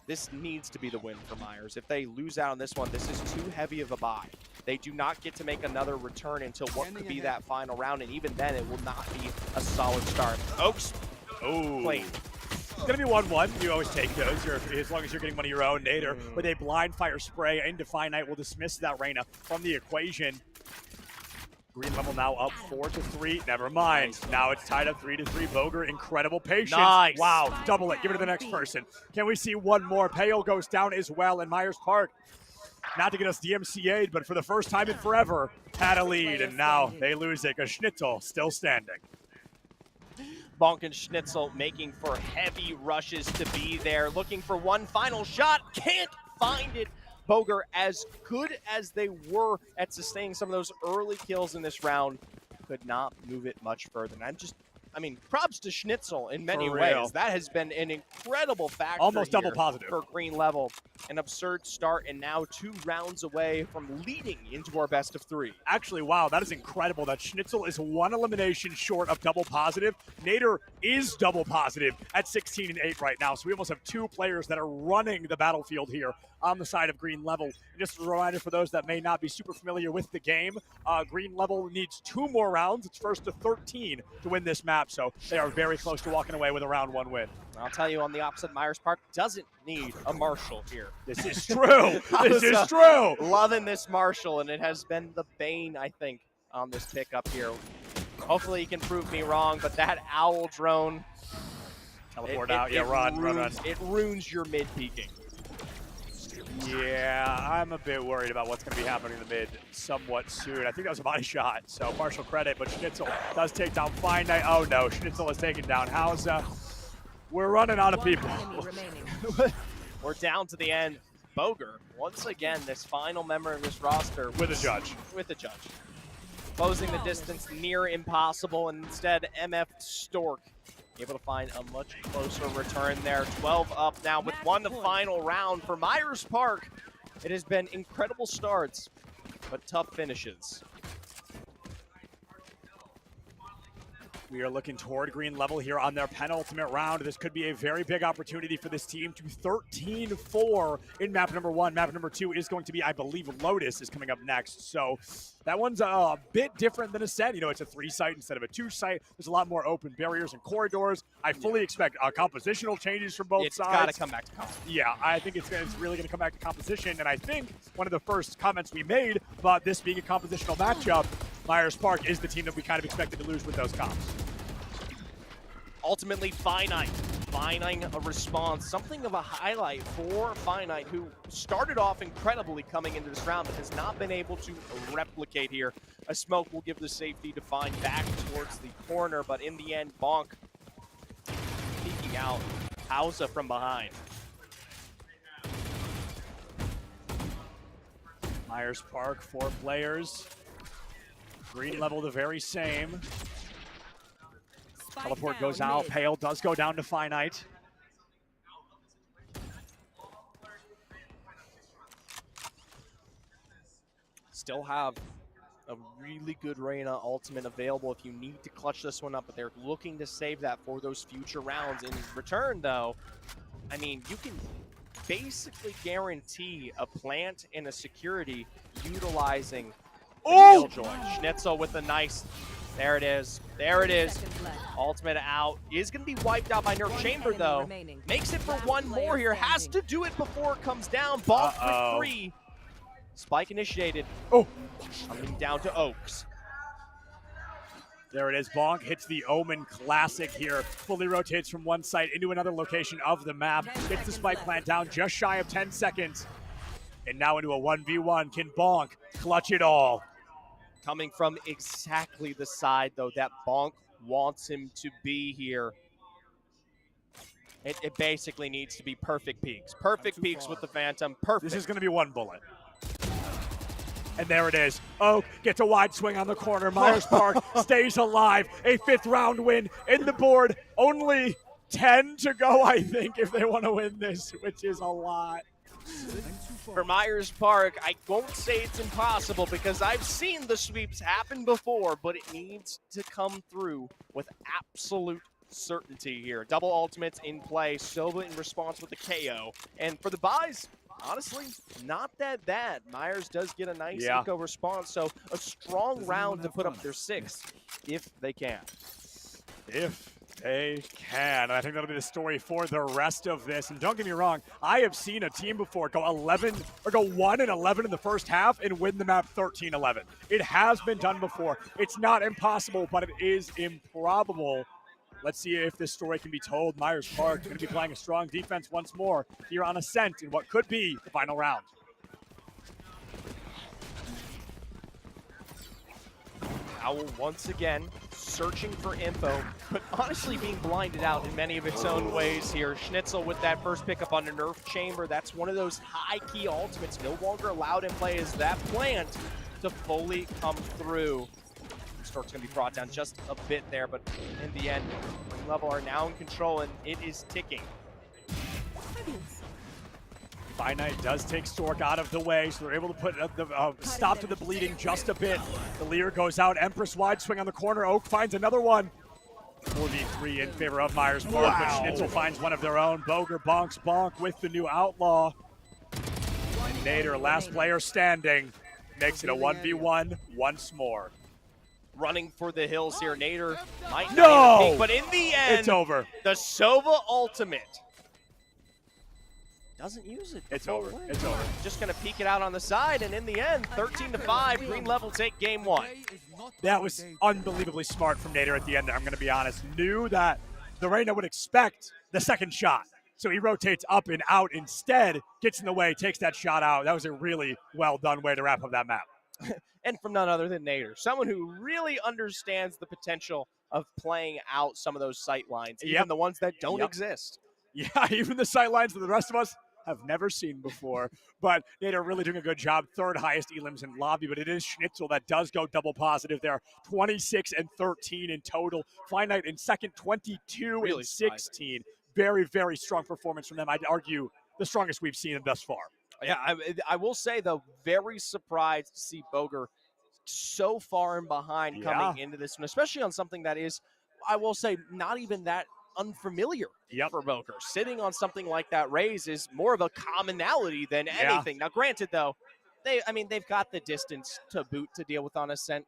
This needs to be the win for Myers. If they lose out on this one, this is too heavy of a buy. They do not get to make another return until what could be that final round, and even then, it will not be a solid start. Oaks, clean. It's going to be 1-1. You always take those as long as you're getting one of your own. Nader with a blind fire spray into Finite will dismiss that Reyna from the equation. Green level now up 4-3. Never mind. Now it's tied up 3-3. Boger, incredible patience. Nice. Wow, double it. Give it to the next person. Can we see one more? Pale goes down as well, and Myers Park, not to get us DMCA'd, but for the first time in forever, had a lead, and now they lose it because Schnitzel still standing. Bonk and Schnitzel making for heavy rushes to be there, looking for one final shot, can't find it. Boger, as good as they were at sustaining some of those early kills in this round, could not move it much further. And I mean, props to Schnitzel in many ways. That has been an incredible factor. Almost double positive for Green level. An absurd start, and now 2 rounds away from leading into our best of 3. Actually, wow, that is incredible that Schnitzel is 1 elimination short of double positive. Nader is double positive at 16-8 right now. So we almost have 2 players that are running the battlefield here on the side of Green level. And just a reminder for those that may not be super familiar with the game, Green level needs 2 more rounds. It's first to 13 to win this map. So they are very close to walking away with a round 1 win. I'll tell you, on the opposite, Myers Park doesn't need a Marshall here. This is true. This is true. Loving this Marshall, and it has been the bane, I think, on this pickup here. Hopefully, he can prove me wrong, but that owl drone. Teleport out. Yeah, run. It ruins your mid-peeking. Yeah, I'm a bit worried about what's going to be happening in the mid somewhat soon. I think that was a body shot, so partial credit, but Schnitzel does take down Finite. Oh no, Schnitzel is taken down Hausa. We're running out of people. We're down to the end. Boger, once again, this final member of this roster. With a judge. With a judge. Closing the distance near impossible, and instead MF Stork able to find a much closer return there. 12 up now with one final round for Myers Park. It has been incredible starts, but tough finishes. We are looking toward green level here on their penultimate round. This could be a very big opportunity for this team to 13-4 in map number 1. Map number 2 is going to be, I believe, Lotus is coming up next. So that one's a bit different than Ascent. You know, it's a 3-site instead of a 2-site. There's a lot more open barriers and corridors. I fully expect compositional changes from both sides. It's got to come back to composition. Yeah, I think it's really going to come back to composition. And I think one of the first comments we made about this being a compositional matchup, Myers Park is the team that we kind of expected to lose with those comps. Ultimately, Finite finding a response, something of a highlight for Finite, who started off incredibly coming into this round, but has not been able to replicate here. A smoke will give the safety to find back towards the corner, but in the end, Bonk peeking out. Hausa from behind. Myers Park, 4 players. Green level the very same. Teleport goes out. Pale does go down to Finite. Still have a really good Reyna ultimate available if you need to clutch this one up, but they're looking to save that for those future rounds. In return, though, I mean, you can basically guarantee a plant and a security utilizing the Killjoy. Schnitzel with a nice, there it is, there it is. Ultimate out, is going to be wiped out by Nerf Chamber though. Makes it for one more here, has to do it before it comes down. Bonk with 3. Spike initiated. Oh, coming down to Oaks. There it is. Bonk hits the Omen Classic here. Fully rotates from one site into another location of the map. Gets the spike plant down just shy of 10 seconds. And now into a 1v1. Can Bonk clutch it all? Coming from exactly the side, though, that Bonk wants him to be here. It basically needs to be perfect peaks. Perfect peaks with the Phantom. Perfect. This is going to be one bullet. And there it is. Oak gets a wide swing on the corner. Myers Park stays alive. A 5th round win in the board. Only 10 to go, I think, if they want to win this, which is a lot. For Myers Park, I won't say it's impossible because I've seen the sweeps happen before, but it needs to come through with absolute certainty here. Double ultimates in play. Sova in response with the KO. And for the buys, honestly, not that bad. Myers does get a nice eco response, so a strong round to put up their 6th, if they can. If they can. And I think that'll be the story for the rest of this. And don't get me wrong, I have seen a team before go 1-11 in the first half and win the map 13-11. It has been done before. It's not impossible, but it is improbable. Let's see if this story can be told. Myers Park going to be playing a strong defense once more here on Ascent in what could be the final round. Owl once again searching for info, but honestly being blinded out in many of its own ways here. Schnitzel with that first pickup on the Nerf Chamber. That's one of those high key ultimates no longer allowed in play as that plant to fully come through. Stork's going to be brought down just a bit there, but in the end, Green Level are now in control, and it is ticking. Finite does take Stork out of the way, so they're able to put the stop to the bleeding just a bit. The Lear goes out. Empress wide swing on the corner. Oak finds another one. 4v3 in favor of Myers Park, but Schnitzel finds one of their own. Boger bonks Bonk with the new Outlaw. And Nader, last player standing, makes it a 1v1 once more. Running for the hills here. Nader might not even peek, but in the end, it's over. The Sova ultimate doesn't use it. It's over. It's over. Just going to peek it out on the side, and in the end, 13-5, Green Level take game 1. That was unbelievably smart from Nader at the end there, I'm going to be honest. Knew that the Reyna would expect the second shot. So he rotates up and out instead, gets in the way, takes that shot out. That was a really well done way to wrap up that map. And from none other than Nader, someone who really understands the potential of playing out some of those sight lines, even the ones that don't exist. Yeah, even the sight lines that the rest of us have never seen before. But Nader really doing a good job. 3rd highest elims in lobby, but it is Schnitzel that does go double positive there. 26 and 13 in total. Finite in second, 22 and 16. Very, very strong performance from them. I'd argue the strongest we've seen thus far. Yeah, I will say, though, very surprised to see Boger so far in behind coming into this one, especially on something that is I will say, not even that unfamiliar for Moker. Sitting on something like that raise is more of a commonality than anything. Now, granted, though, they've got the distance to boot to deal with on Ascent.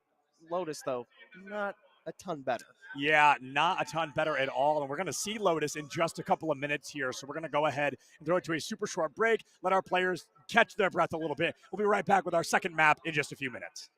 Lotus, though, not a ton better. Yeah, not a ton better at all. And we're going to see Lotus in just a couple of minutes here. So we're going to go ahead and throw it to a super short break, let our players catch their breath a little bit. We'll be right back with our second map in just a few minutes.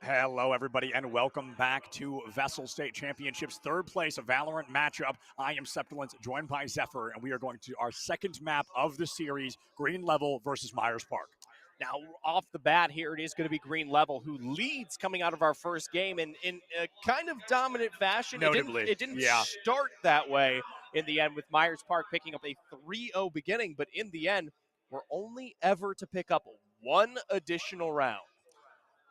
Hello, everybody, and welcome back to VESL State Championships, third place Valorant matchup. I am Septilence, joined by Zephyr, and we are going to our second map of the series, Green Level versus Myers Park. Now, off the bat here, it is going to be Green Level, who leads coming out of our first game in a kind of dominant fashion. Notably, It didn't yeah. start that way in the end, with Myers Park picking up a 3-0 beginning, but in the end, we're only ever to pick up one additional round.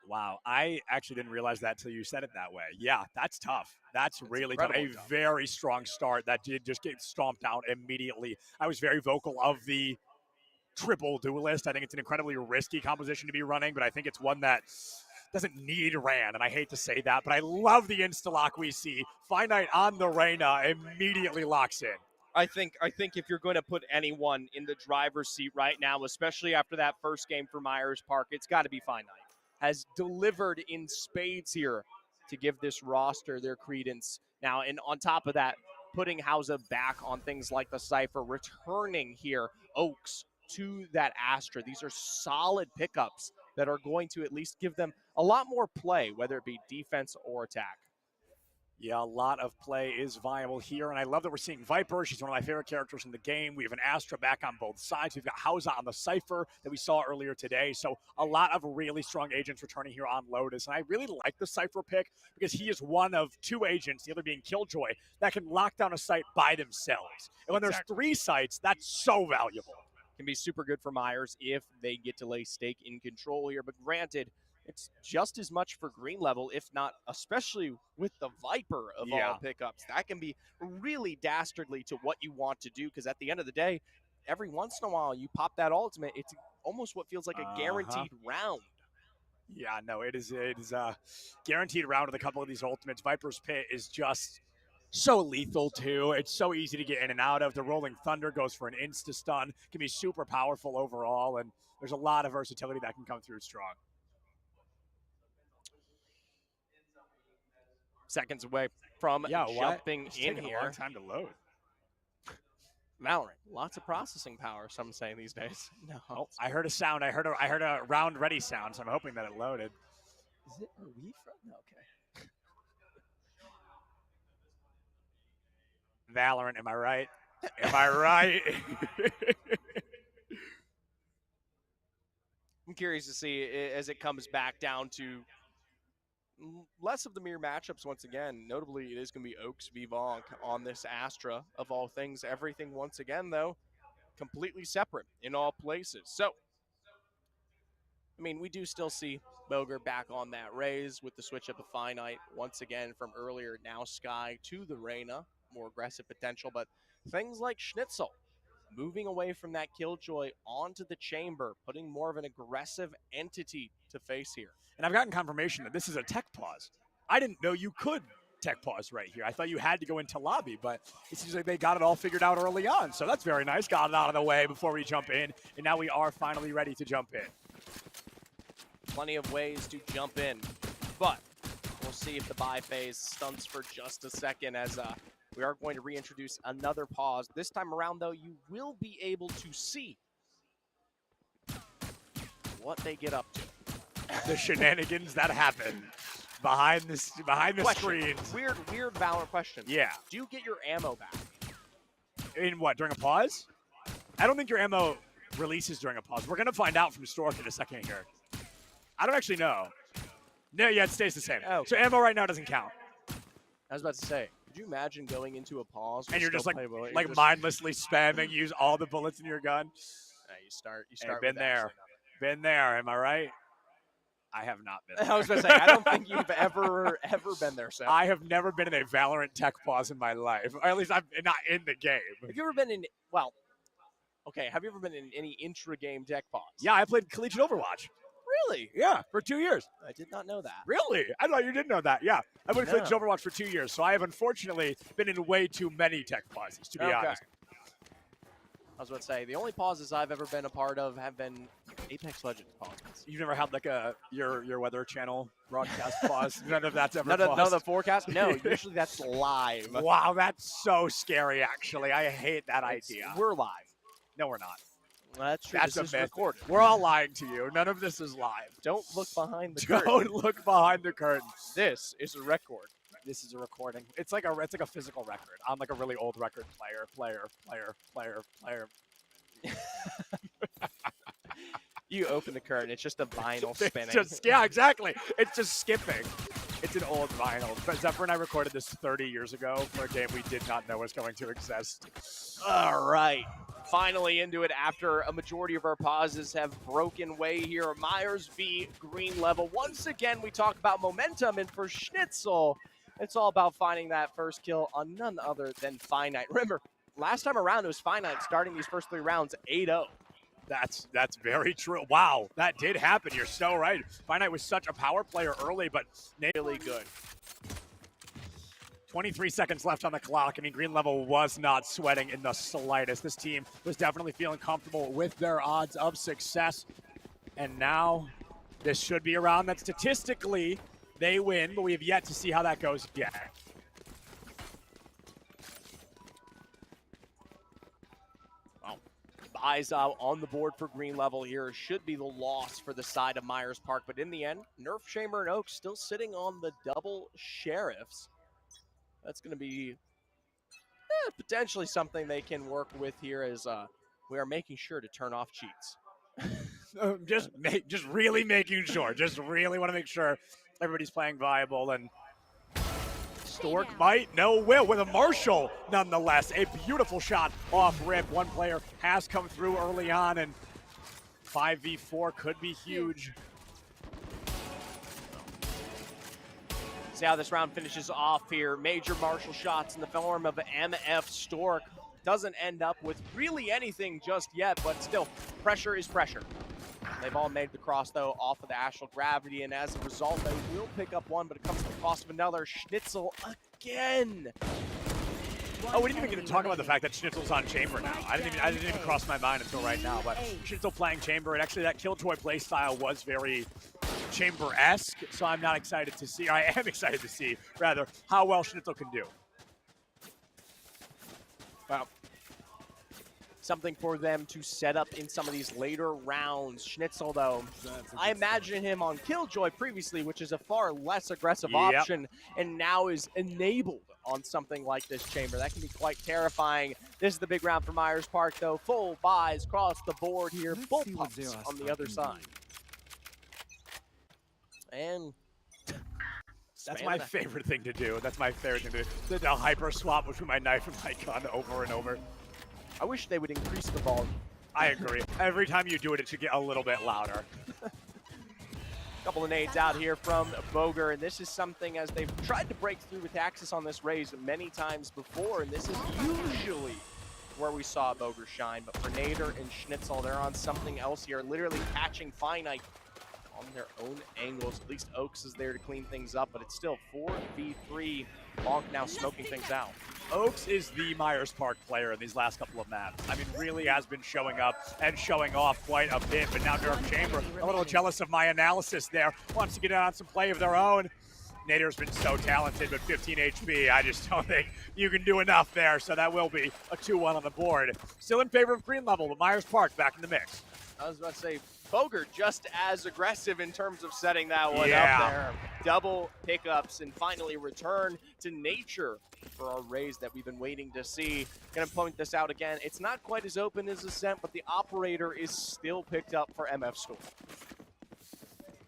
Wow, I actually didn't realize that until you said it that way. Yeah, that's tough. That's really tough. A tough. very strong start that did just get stomped out immediately. I was very vocal of the triple duelist. I think it's an incredibly risky composition to be running, but I think it's one that doesn't need Ran, and I hate to say that, but I love the insta-lock we see. Finite on the Reyna immediately locks in. I think if you're going to put anyone in the driver's seat right now, especially after that first game for Myers Park, it's got to be Finite. Has delivered in spades here to give this roster their credence. Now, and on top of that, putting Hausa back on things like the Cypher, returning here Oaks to that Astra. These are solid pickups that are going to at least give them a lot more play, whether it be defense or attack. Yeah, a lot of play is viable here, and I love that we're seeing Viper. She's one of my favorite characters in the game. We have an Astra back on both sides. We've got Hausa on the Cypher that we saw earlier today, so a lot of really strong agents returning here on Lotus, and I really like the Cypher pick because he is one of two agents, the other being Killjoy, that can lock down a site by themselves. And when there's three sites, that's so valuable. Can be super good for Myers if they get to lay stake in control here, but granted, it's just as much for Green Level, if not especially with the Viper of all pickups. That can be really dastardly to what you want to do, because at the end of the day, every once in a while you pop that ultimate, it's almost what feels like a guaranteed round. Yeah, no, it is a guaranteed round with a couple of these ultimates. Viper's Pit is just so lethal, too. It's so easy to get in and out of. The Rolling Thunder goes for an insta-stun. Can be super powerful overall, and there's a lot of versatility that can come through strong. Seconds away from jumping it's in taking here. A long time to load. Valorant, lots of processing power, some say these days. No, oh, I heard a sound. I heard a round ready sound, so I'm hoping that it loaded. Is it a we from? Okay. Valorant, am I right? Am I right? I'm curious to see as it comes back down to less of the mere matchups once again. Notably, it is going to be Oaks v Vonk on this Astra of all things. Everything once again, though, completely separate in all places. So, I mean, we do still see Boger back on that Raze with the switch up of Finite once again from earlier. Now Sky to the Reyna, more aggressive potential, but things like Schnitzel moving away from that Killjoy onto the Chamber, putting more of an aggressive entity to face here. And I've gotten confirmation that this is a tech pause. I didn't know you could tech pause right here. I thought you had to go into lobby, but it seems like they got it all figured out early on. So that's very nice. Got it out of the way before we jump in. And now we are finally ready to jump in. Plenty of ways to jump in, but we'll see if the buy phase stunts for just a second, as we are going to reintroduce another pause. This time around, though, you will be able to see what they get up to. The shenanigans that happen behind the screens. Weird Valorant question. Yeah. Do you get your ammo back? In what, during a pause? I don't think your ammo releases during a pause. We're going to find out from Stork in a second here. I don't actually know. No, yeah, it stays the same. Oh. So ammo right now doesn't count. I was about to say, could you imagine going into a pause and you're just like mindlessly spamming, use all the bullets in your gun? You start. Hey, been there. Am I right? I have not been there. I was going to say, I don't think you've ever been there, Seth. I have never been in a Valorant tech pause in my life. Or at least I'm not in the game. Have you ever been in, have you ever been in any intra-game tech pause? Yeah, I played collegiate Overwatch. Really? Yeah, for 2 years. I did not know that. Really? I thought you did know that. Yeah, I played collegiate Overwatch for 2 years, so I have unfortunately been in way too many tech pauses, to be honest. I was about to say, the only pauses I've ever been a part of have been Apex Legends pauses. You've never had like your Weather Channel broadcast pause? None of that's ever None of the forecast? No, usually that's live. Wow, that's so scary, actually. I hate that idea. We're live. No, we're not. That's true. That's This a is myth. recorded. We're all lying to you. None of this is live. Don't look behind the curtain. Don't look behind the curtain. This is a record. This is a recording. It's like a physical record. I'm like a really old record player. You open the curtain, it's just a vinyl spinning. Yeah, exactly. It's just skipping. It's an old vinyl. But Zephyr and I recorded this 30 years ago for a game we did not know was going to exist. All right. Finally into it after a majority of our pauses have broken way here. Myers v. Green Level. Once again, we talk about momentum, and for Schnitzel, it's all about finding that first kill on none other than Finite. Remember, last time around, it was Finite starting these first 3 rounds 8-0. That's very true. Wow, that did happen. You're so right. Finite was such a power player early, but really good. 23 seconds left on the clock. I mean, Green Level was not sweating in the slightest. This team was definitely feeling comfortable with their odds of success. And now this should be a round that statistically they win, but we have yet to see how that goes yet. Eyes out on the board for Green Level here. Should be the loss for the side of Myers Park, but in the end, Nerf Chamber and Oak still sitting on the double sheriffs. That's going to be potentially something they can work with here as we are making sure to turn off cheats. just really making sure. Just really want to make sure everybody's playing viable. And Stork might, no will, with a Marshall nonetheless. A beautiful shot off rip. One player has come through early on, and 5v4 could be huge. See how this round finishes off here. Major Marshall shots in the form of MF Stork. Doesn't end up with really anything just yet, but still, pressure is pressure. They've all made the cross, though, off of the Astral Gravity, and as a result, they will pick up one, but it comes at the cost of another. Schnitzel again. Oh, we didn't even get to talk about the fact that Schnitzel's on Chamber now. I didn't even cross my mind until right now, but Schnitzel playing Chamber, and actually that Killjoy playstyle was very Chamber-esque, so I'm not excited to see, I am excited to see, rather, how well Schnitzel can do. Wow. Something for them to set up in some of these later rounds. Schnitzel, though, I imagine him on Killjoy previously, which is a far less aggressive option, and now is enabled on something like this Chamber. That can be quite terrifying. This is the big round for Myers Park, though. Full buys across the board here. Full pumps on the other side. And that's my favorite thing to do. That's my favorite thing to do. The hyper swap between my knife and my gun over and over. I wish they would increase the volume. I agree. Every time you do it, it should get a little bit louder. Couple of nades out here from Boger, and this is something as they've tried to break through with Axis on this raise many times before, and this is usually where we saw Boger shine. But for Nader and Schnitzel, they're on something else here, literally catching Finite on their own angles. At least Oaks is there to clean things up, but it's still 4v3. Bonk now smoking things out. Oaks is the Myers Park player in these last couple of maps. I mean, really has been showing up and showing off quite a bit, but now Nerf Chamber, a little jealous of my analysis there, wants to get on some play of their own. Nader's been so talented, but 15 HP, I just don't think you can do enough there, so that will be a 2-1 on the board. Still in favor of Green Level, but Myers Park back in the mix. I was about to say, Boger just as aggressive in terms of setting that one up there. Double pickups and finally return to nature for our raise that we've been waiting to see. Gonna point this out again. It's not quite as open as Ascent, but the operator is still picked up for MF Storm.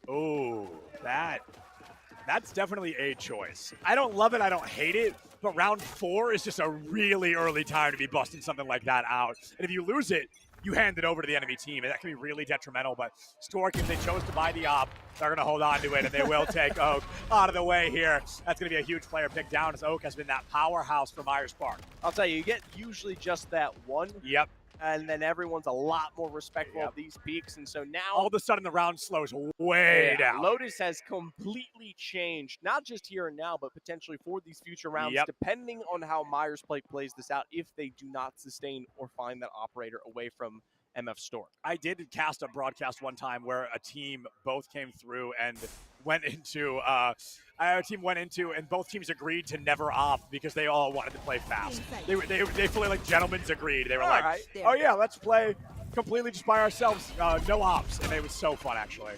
Oh, that's definitely a choice. I don't love it, I don't hate it, but round 4 is just a really early time to be busting something like that out. And if you lose it, you hand it over to the enemy team, and that can be really detrimental. But Stork, if they chose to buy the op, they're going to hold on to it, and they will take Oak out of the way here. That's going to be a huge player pick down, as Oak has been that powerhouse for Myers Park. I'll tell you, you get usually just that one. Yep. And then everyone's a lot more respectful of these peaks. And so now all of a sudden the round slows way down. Lotus has completely changed, not just here and now, but potentially for these future rounds, depending on how Myers plays this out, if they do not sustain or find that operator away from MF Stork. I did cast a broadcast one time where a team both came through and went into and both teams agreed to never op because they all wanted to play fast. They fully like gentlemen's agreed. They were like, oh yeah, let's play completely just by ourselves, no ops, and it was so fun actually.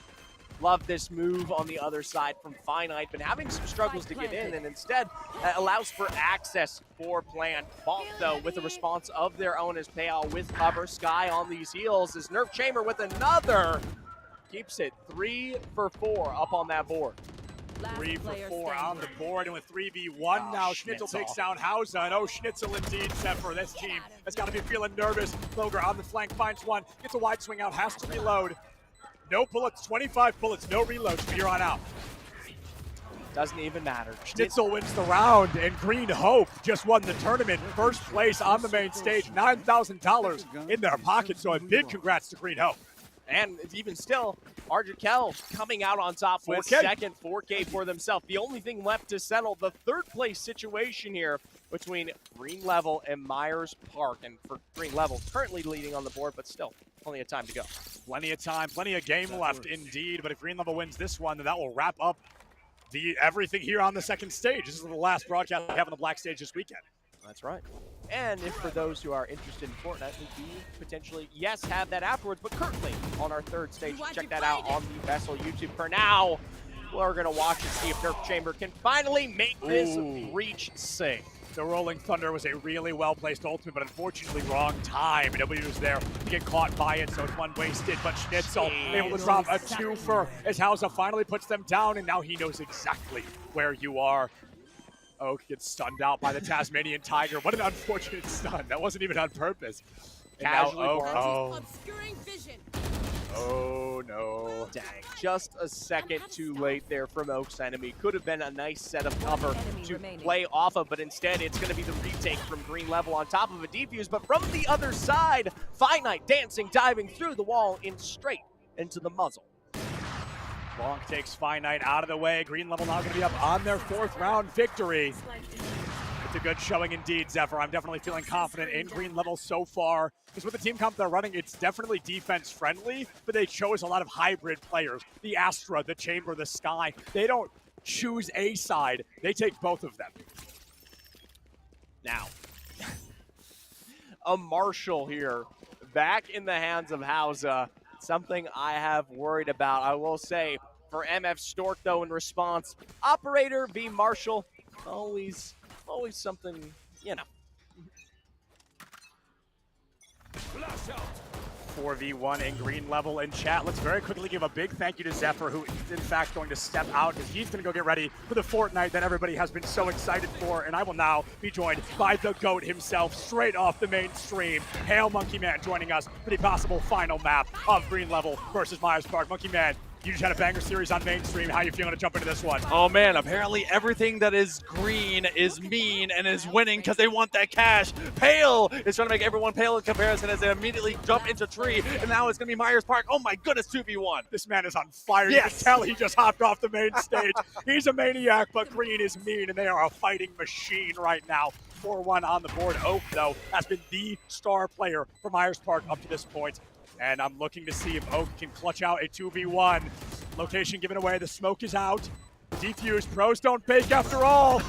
Love this move on the other side from Finite, but having some struggles to get in, and instead allows for access for Plant. Bonk, though, with a response of their own as Payal with cover. Sky on these heels as Nerf Chamber with another. Keeps it 3 for 4 up on that board. 3 for 4 on the board, and with 3v1 now, Schnitzel takes down Hauser, and oh, Schnitzel indeed, Tepper. This team has got to be feeling nervous. Loger on the flank finds one, gets a wide swing out, has to reload. No bullets, 25 bullets, no reloads from here on out. Doesn't even matter. Schnitzel wins the round, and Green Hope just won the tournament. First place on the main stage, $9,000 in their pocket, so a big congrats to Green Hope. And even still, Arjikel coming out on top with 4K. second 4K for themselves. The only thing left to settle the third place situation here between Green Level and Myers Park. And for Green Level, currently leading on the board, but still plenty of time to go. Plenty of time, plenty of game left indeed. But if Green Level wins this one, then that will wrap up everything here on the second stage. This is the last broadcast we have on the black stage this weekend. That's right. And if for those who are interested in Fortnite, we do potentially, yes, have that afterwards, but currently on our third stage. Check that out on the VESL YouTube. For now, we're going to watch and see if Nerf Chamber can finally make this reach sing. The Rolling Thunder was a really well-placed ultimate, but unfortunately wrong time. Nobody was there to get caught by it, so it's one wasted. But Schnitzel able to drop a twofer as Hauser finally puts them down, and now he knows exactly where you are. Oak gets stunned out by the Tasmanian Tiger. What an unfortunate stun. That wasn't even on purpose. And now Oak, oh no. Dang, just a second too late there from Oak's enemy. Could have been a nice set of cover to play off of, but instead it's going to be the retake from Green Level on top of a defuse. But from the other side, Finite dancing, diving through the wall in straight into the muzzle. Bonk takes Finite out of the way. Green Level now going to be up on their 4th round victory. It's a good showing indeed, Zephyr. I'm definitely feeling confident in Green Level so far. Because with the team comp they're running, it's definitely defense friendly, but they chose a lot of hybrid players. The Astra, the Chamber, the Sky. They don't choose a side. They take both of them. Now, a Marshall here, back in the hands of Hauser. Something I have worried about. I will say, for MF Stork, though, in response, Operator v. Marshall, always something, you know. 4v1 in Green Level in chat. Let's very quickly give a big thank you to Zephyr, who is in fact going to step out because he's going to go get ready for the Fortnite that everybody has been so excited for. And I will now be joined by the GOAT himself, straight off the mainstream. Hail Monkey Man joining us for the possible final map of Green Level versus Myers Park. Monkey Man, you just had a banger series on mainstream. How you feeling to jump into this one? Oh man, apparently everything that is green is mean and is winning because they want that cash. Pale is trying to make everyone pale in comparison as they immediately jump into tree, and now it's going to be Myers Park. Oh my goodness, 2v1. This man is on fire. Yes. You can tell he just hopped off the main stage. He's a maniac, but green is mean, and they are a fighting machine right now. 4-1 on the board. Oak, though, has been the star player for Myers Park up to this point. And I'm looking to see if Oak can clutch out a 2v1. Location given away. The smoke is out. Defuse. Pros don't bake after all.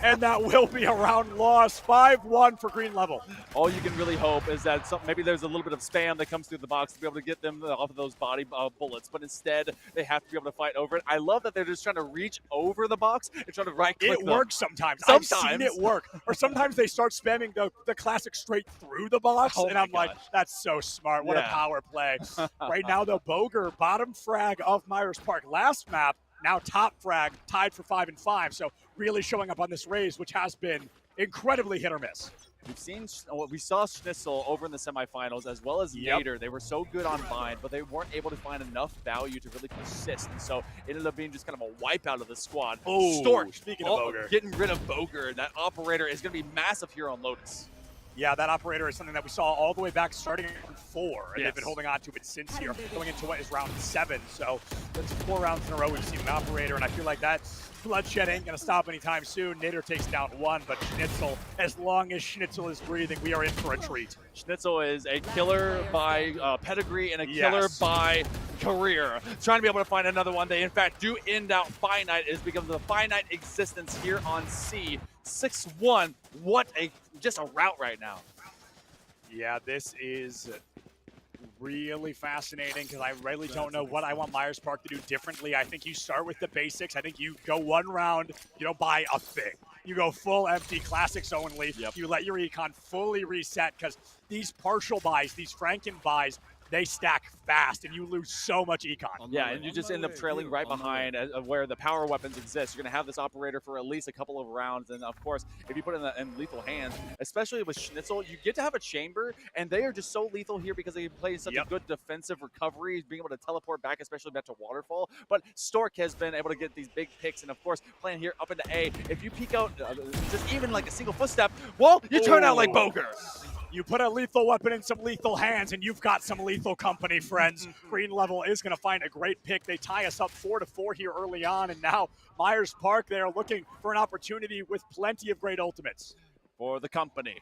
And that will be a round loss. 5-1 for Green Level. All you can really hope is that maybe there's a little bit of spam that comes through the box to be able to get them off of those body bullets, but instead they have to be able to fight over it. I love that they're just trying to reach over the box and try to right-click them. It works sometimes. I've seen it work. Or sometimes they start spamming the classic straight through the box, and I'm like, that's so smart. What a power play. Right now, though, Boger, bottom frag of Myers Park. Last map, now top frag, tied for 5 and 5. So really showing up on this raise, which has been incredibly hit or miss. We saw Schnitzel over in the semifinals as well as Nader. They were so good on Bind, but they weren't able to find enough value to really persist. And so it ended up being just kind of a wipeout of the squad. Oh, Stork, speaking of Boger, getting rid of Boger. That operator is going to be massive here on Lotus. Yeah, that operator is something that we saw all the way back starting in round 4, and they've been holding on to it since here, going into what is round 7. So that's 4 rounds in a row we've seen an operator, and I feel like that bloodshed ain't going to stop anytime soon. Nader takes down 1, but Schnitzel, as long as Schnitzel is breathing, we are in for a treat. Schnitzel is a killer by pedigree and a killer by career. Trying to be able to find another one. They, in fact, do end out Finite. It is because of the Finite existence here on C. 6-1. What just a rout right now. Yeah, this is really fascinating because I really don't know what I want Myers Park to do differently. I think you start with the basics. I think you go one round, you don't buy a thing. You go full empty, classics only. Yep. You let your econ fully reset because these partial buys, these Franken buys, they stack fast and you lose so much econ. Yeah, and you just end up trailing right behind where the power weapons exist. You're going to have this operator for at least a couple of rounds. And of course, if you put it in lethal hands, especially with Schnitzel, you get to have a chamber, and they are just so lethal here because they play such a good defensive recovery, being able to teleport back, especially back to Waterfall. But Stork has been able to get these big picks, and of course, playing here up into A. If you peek out just even like a single footstep, well, you turn out like Boger. You put a lethal weapon in some lethal hands, and you've got some lethal company, friends. Green Level is going to find a great pick. They tie us up 4-4 here early on, and now Myers Park, they are looking for an opportunity with plenty of great ultimates. For the company.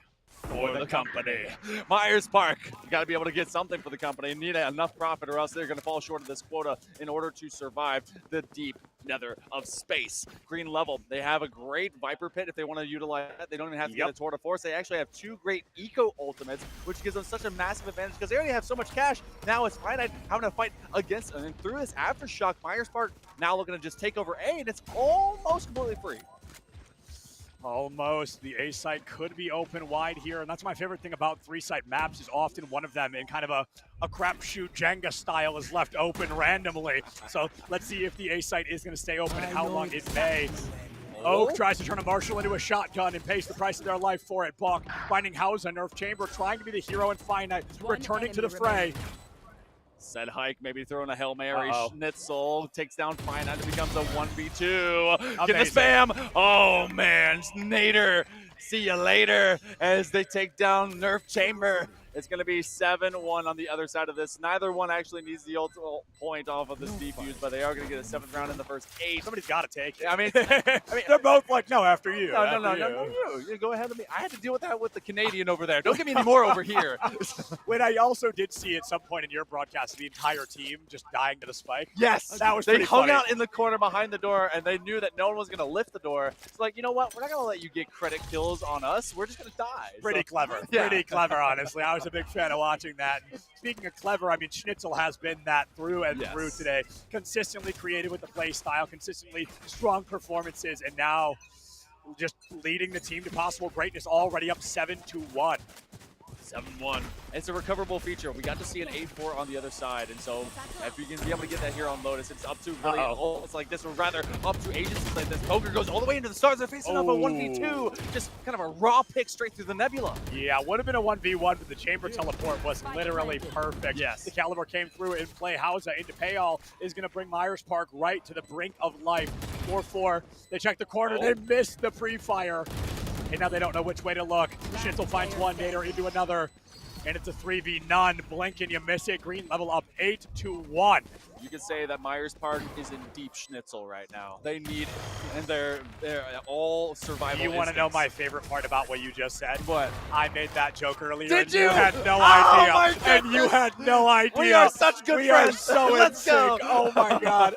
For the company. Myers Park, you got to be able to get something for the company. You need enough profit, or else they're going to fall short of this quota in order to survive the deep nether of space. Green Level, they have a great Viper Pit if they want to utilize that. They don't even have to get a Tour de Force. They actually have 2 great eco ultimates, which gives them such a massive advantage because they already have so much cash. Now it's Finite having to fight against, and through this Aftershock, Myers Park now looking to just take over A, and it's almost completely free. Almost. The A site could be open wide here, and that's my favorite thing about 3-site maps is often one of them in kind of a crapshoot Jenga style is left open randomly. So let's see if the A site is going to stay open and how long it may. Oak tries to turn a Marshall into a shotgun and pays the price of their life for it. Balk finding Hausa, Nerf Chamber, trying to be the hero in Finite, returning to the fray. Said Hike, maybe throwing a Hail Mary. Schnitzel takes down Finite. It becomes a 1v2. Get the spam. Oh, man. Nader, see you later as they take down Nerf Chamber. It's going to be 7-1 on the other side of this. Neither one actually needs the ultimate point off of this defuse, but they are going to get a 7th round in the first 8. Somebody's got to take it. I mean, they're both like, no, after you. No, you go ahead of me. I had to deal with that with the Canadian over there. Don't give me any more over here. When I also did see at some point in your broadcast the entire team just dying to the spike. Yes. That was They pretty hung funny. out in the corner behind the door, and they knew that no one was going to lift the door. It's like, you know what? We're not going to let you get credit kills on us. We're just going to die. Pretty clever. Yeah. Pretty clever, honestly. I was a big fan of watching that. And speaking of clever, I mean, Schnitzel has been that through and through today. Consistently creative with the play style, consistently strong performances, and now just leading the team to possible greatness, already up 7-1. 7-1. It's a recoverable feature. We got to see an 8-4 on the other side, and so if you can be able to get that here on Lotus, it's up to really it's like this, or rather up to agencies like this. Poker goes all the way into the stars. They're facing off a 1v2, just kind of a raw pick straight through the nebula. Yeah, would have been a 1v1, but the chamber teleport was literally perfect. Yes. The Caliber came through and play Hausa into Payall is going to bring Myers Park right to the brink of life. 4-4. They check the corner. They missed the pre-fire. And now they don't know which way to look. Schnitzel finds one, Nader into another. And it's a 3v none. Blink and you miss it. Green Level up 8-1. You could say that Myers Park is in deep Schnitzel right now. They need, and they're all survival. You want to know my favorite part about what you just said? What? I made that joke earlier. Did and you? You had no Oh my idea. And you had no idea. We are such good we friends. Are so Let's in sync. go. Oh my God.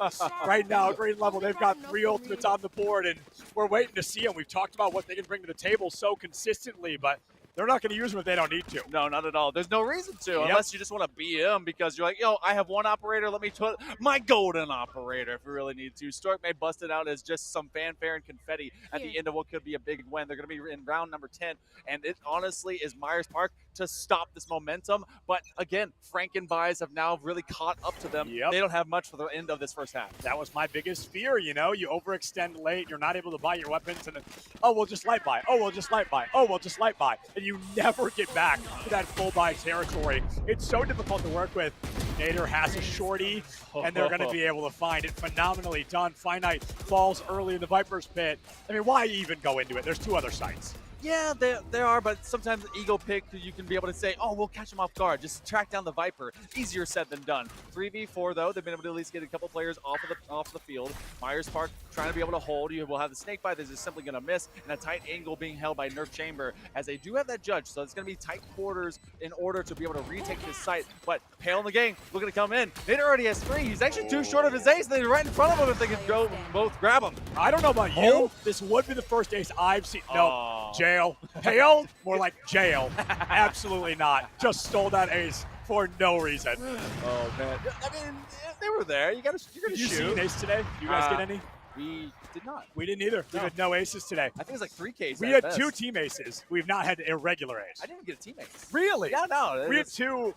Right now, Green Level, they've got 3 ultimates on the board, and we're waiting to see them. We've talked about what they can bring to the table so consistently, but they're not going to use them if they don't need to. No, not at all. There's no reason to, unless you just want to BM because you're like, yo, I have one operator. Let me put my golden operator if we really need to. Stork may bust it out as just some fanfare and confetti at the end of what could be a big win. They're going to be in round number 10, and it honestly is Myers Park to stop this momentum. But again, Franken buys have now really caught up to them. They don't have much for the end of this first half. That was my biggest fear, you know? You overextend late, you're not able to buy your weapons, and then, oh, we'll just light buy. Oh, we'll just light buy. Oh, we'll just light buy. And you never get back to that full buy territory. It's so difficult to work with. Nader has a shorty, and they're going to be able to find it. Phenomenally done. Finite falls early in the Viper's pit. I mean, why even go into it? There's 2 other sites. Yeah, there are, but sometimes ego pick, you can be able to say, oh, we'll catch them off guard. Just track down the Viper. Easier said than done. 3v4, though, they've been able to at least get a couple players off the field. Myers Park trying to be able to hold. You will have the snake bite that is simply going to miss, and a tight angle being held by Nerf Chamber, as they do have that judge, so it's going to be tight quarters in order to be able to retake this site. But Pale in the game, looking to come in. Nader already has 3. He's actually too short of his ace. They're right in front of him if they can go both grab him. I don't know about you. This would be the first ace I've seen. No. Jail. Pale? More like jail. Absolutely not. Just stole that ace for no reason. Oh, man. I mean, they were there. You're going to Did you see shoot. an ace today? You guys get any? We did not. We didn't either. We had no aces today. I think it was like 3 Ks. We had 2 team aces. We've not had irregular ace. I didn't get a team ace. Really? Yeah, no. We had 2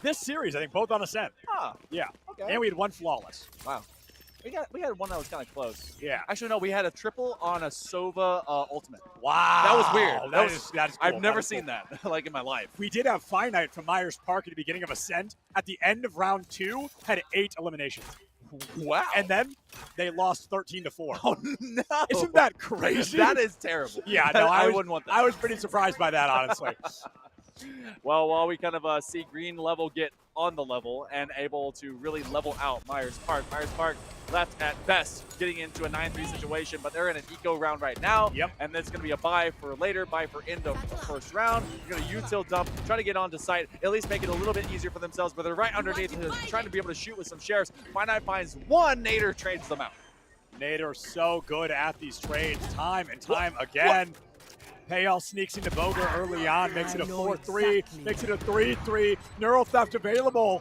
this series, I think, both on ascent. Ah, Yeah. okay. And we had 1 flawless. Wow. We had one that was kind of close. Yeah. Actually, no, we had a triple on a Sova Ultimate. Wow. That was weird. That is cool. I've never That is seen cool. that like in my life. We did have Finite from Myers Park at the beginning of Ascent. At the end of round 2, had 8 eliminations. Wow. And then they lost 13-4. Oh, no. Isn't that crazy? That is terrible. Yeah, no, I wouldn't want that. I was pretty surprised by that, honestly. Well, while we kind of see Green level get on the level and able to really level out Myers Park. Myers Park left at best, getting into a 9-3 situation, but they're in an eco round right now. Yep. And it's going to be a buy for later, buy for end of the first round. You're going to util dump, try to get onto site, at least make it a little bit easier for themselves, but they're right underneath, trying to be able to shoot with some sheriffs. Finite finds one, Nader trades them out. Nader so good at these trades time and time again. Payal sneaks into Boger early on, makes it a 4-3, makes it a 3-3. Neural theft available.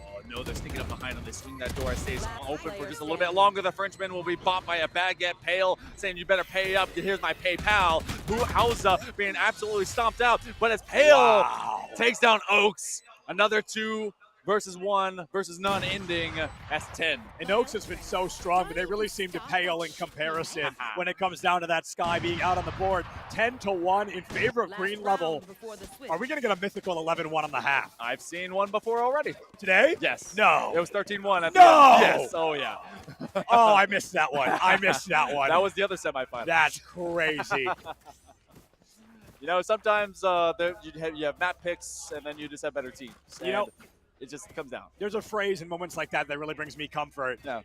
Oh, no, they're sneaking up behind him. They swing that door. It stays open for just a little bit longer. The Frenchman will be bought by a baguette. Pale saying, you better pay up. Here's my PayPal. Hausa being absolutely stomped out. But as Pale takes down Oaks, another 2 versus 1 versus none ending as 10. And Oaks has been so strong, but they really seem to pale in comparison when it comes down to that Sky being out on the board. 10-1 in favor of Green level. Are we going to get a mythical 11-1 on the half? I've seen one before already. Today? Yes. No. It was 13-1 at No! the end. Yes. Oh, yeah. Oh, I missed that one. I missed that one. That was the other semifinal. That's crazy. You know, sometimes you have map picks, and then you just have better teams. You know, it just comes down. There's a phrase in moments like that that really brings me comfort. No.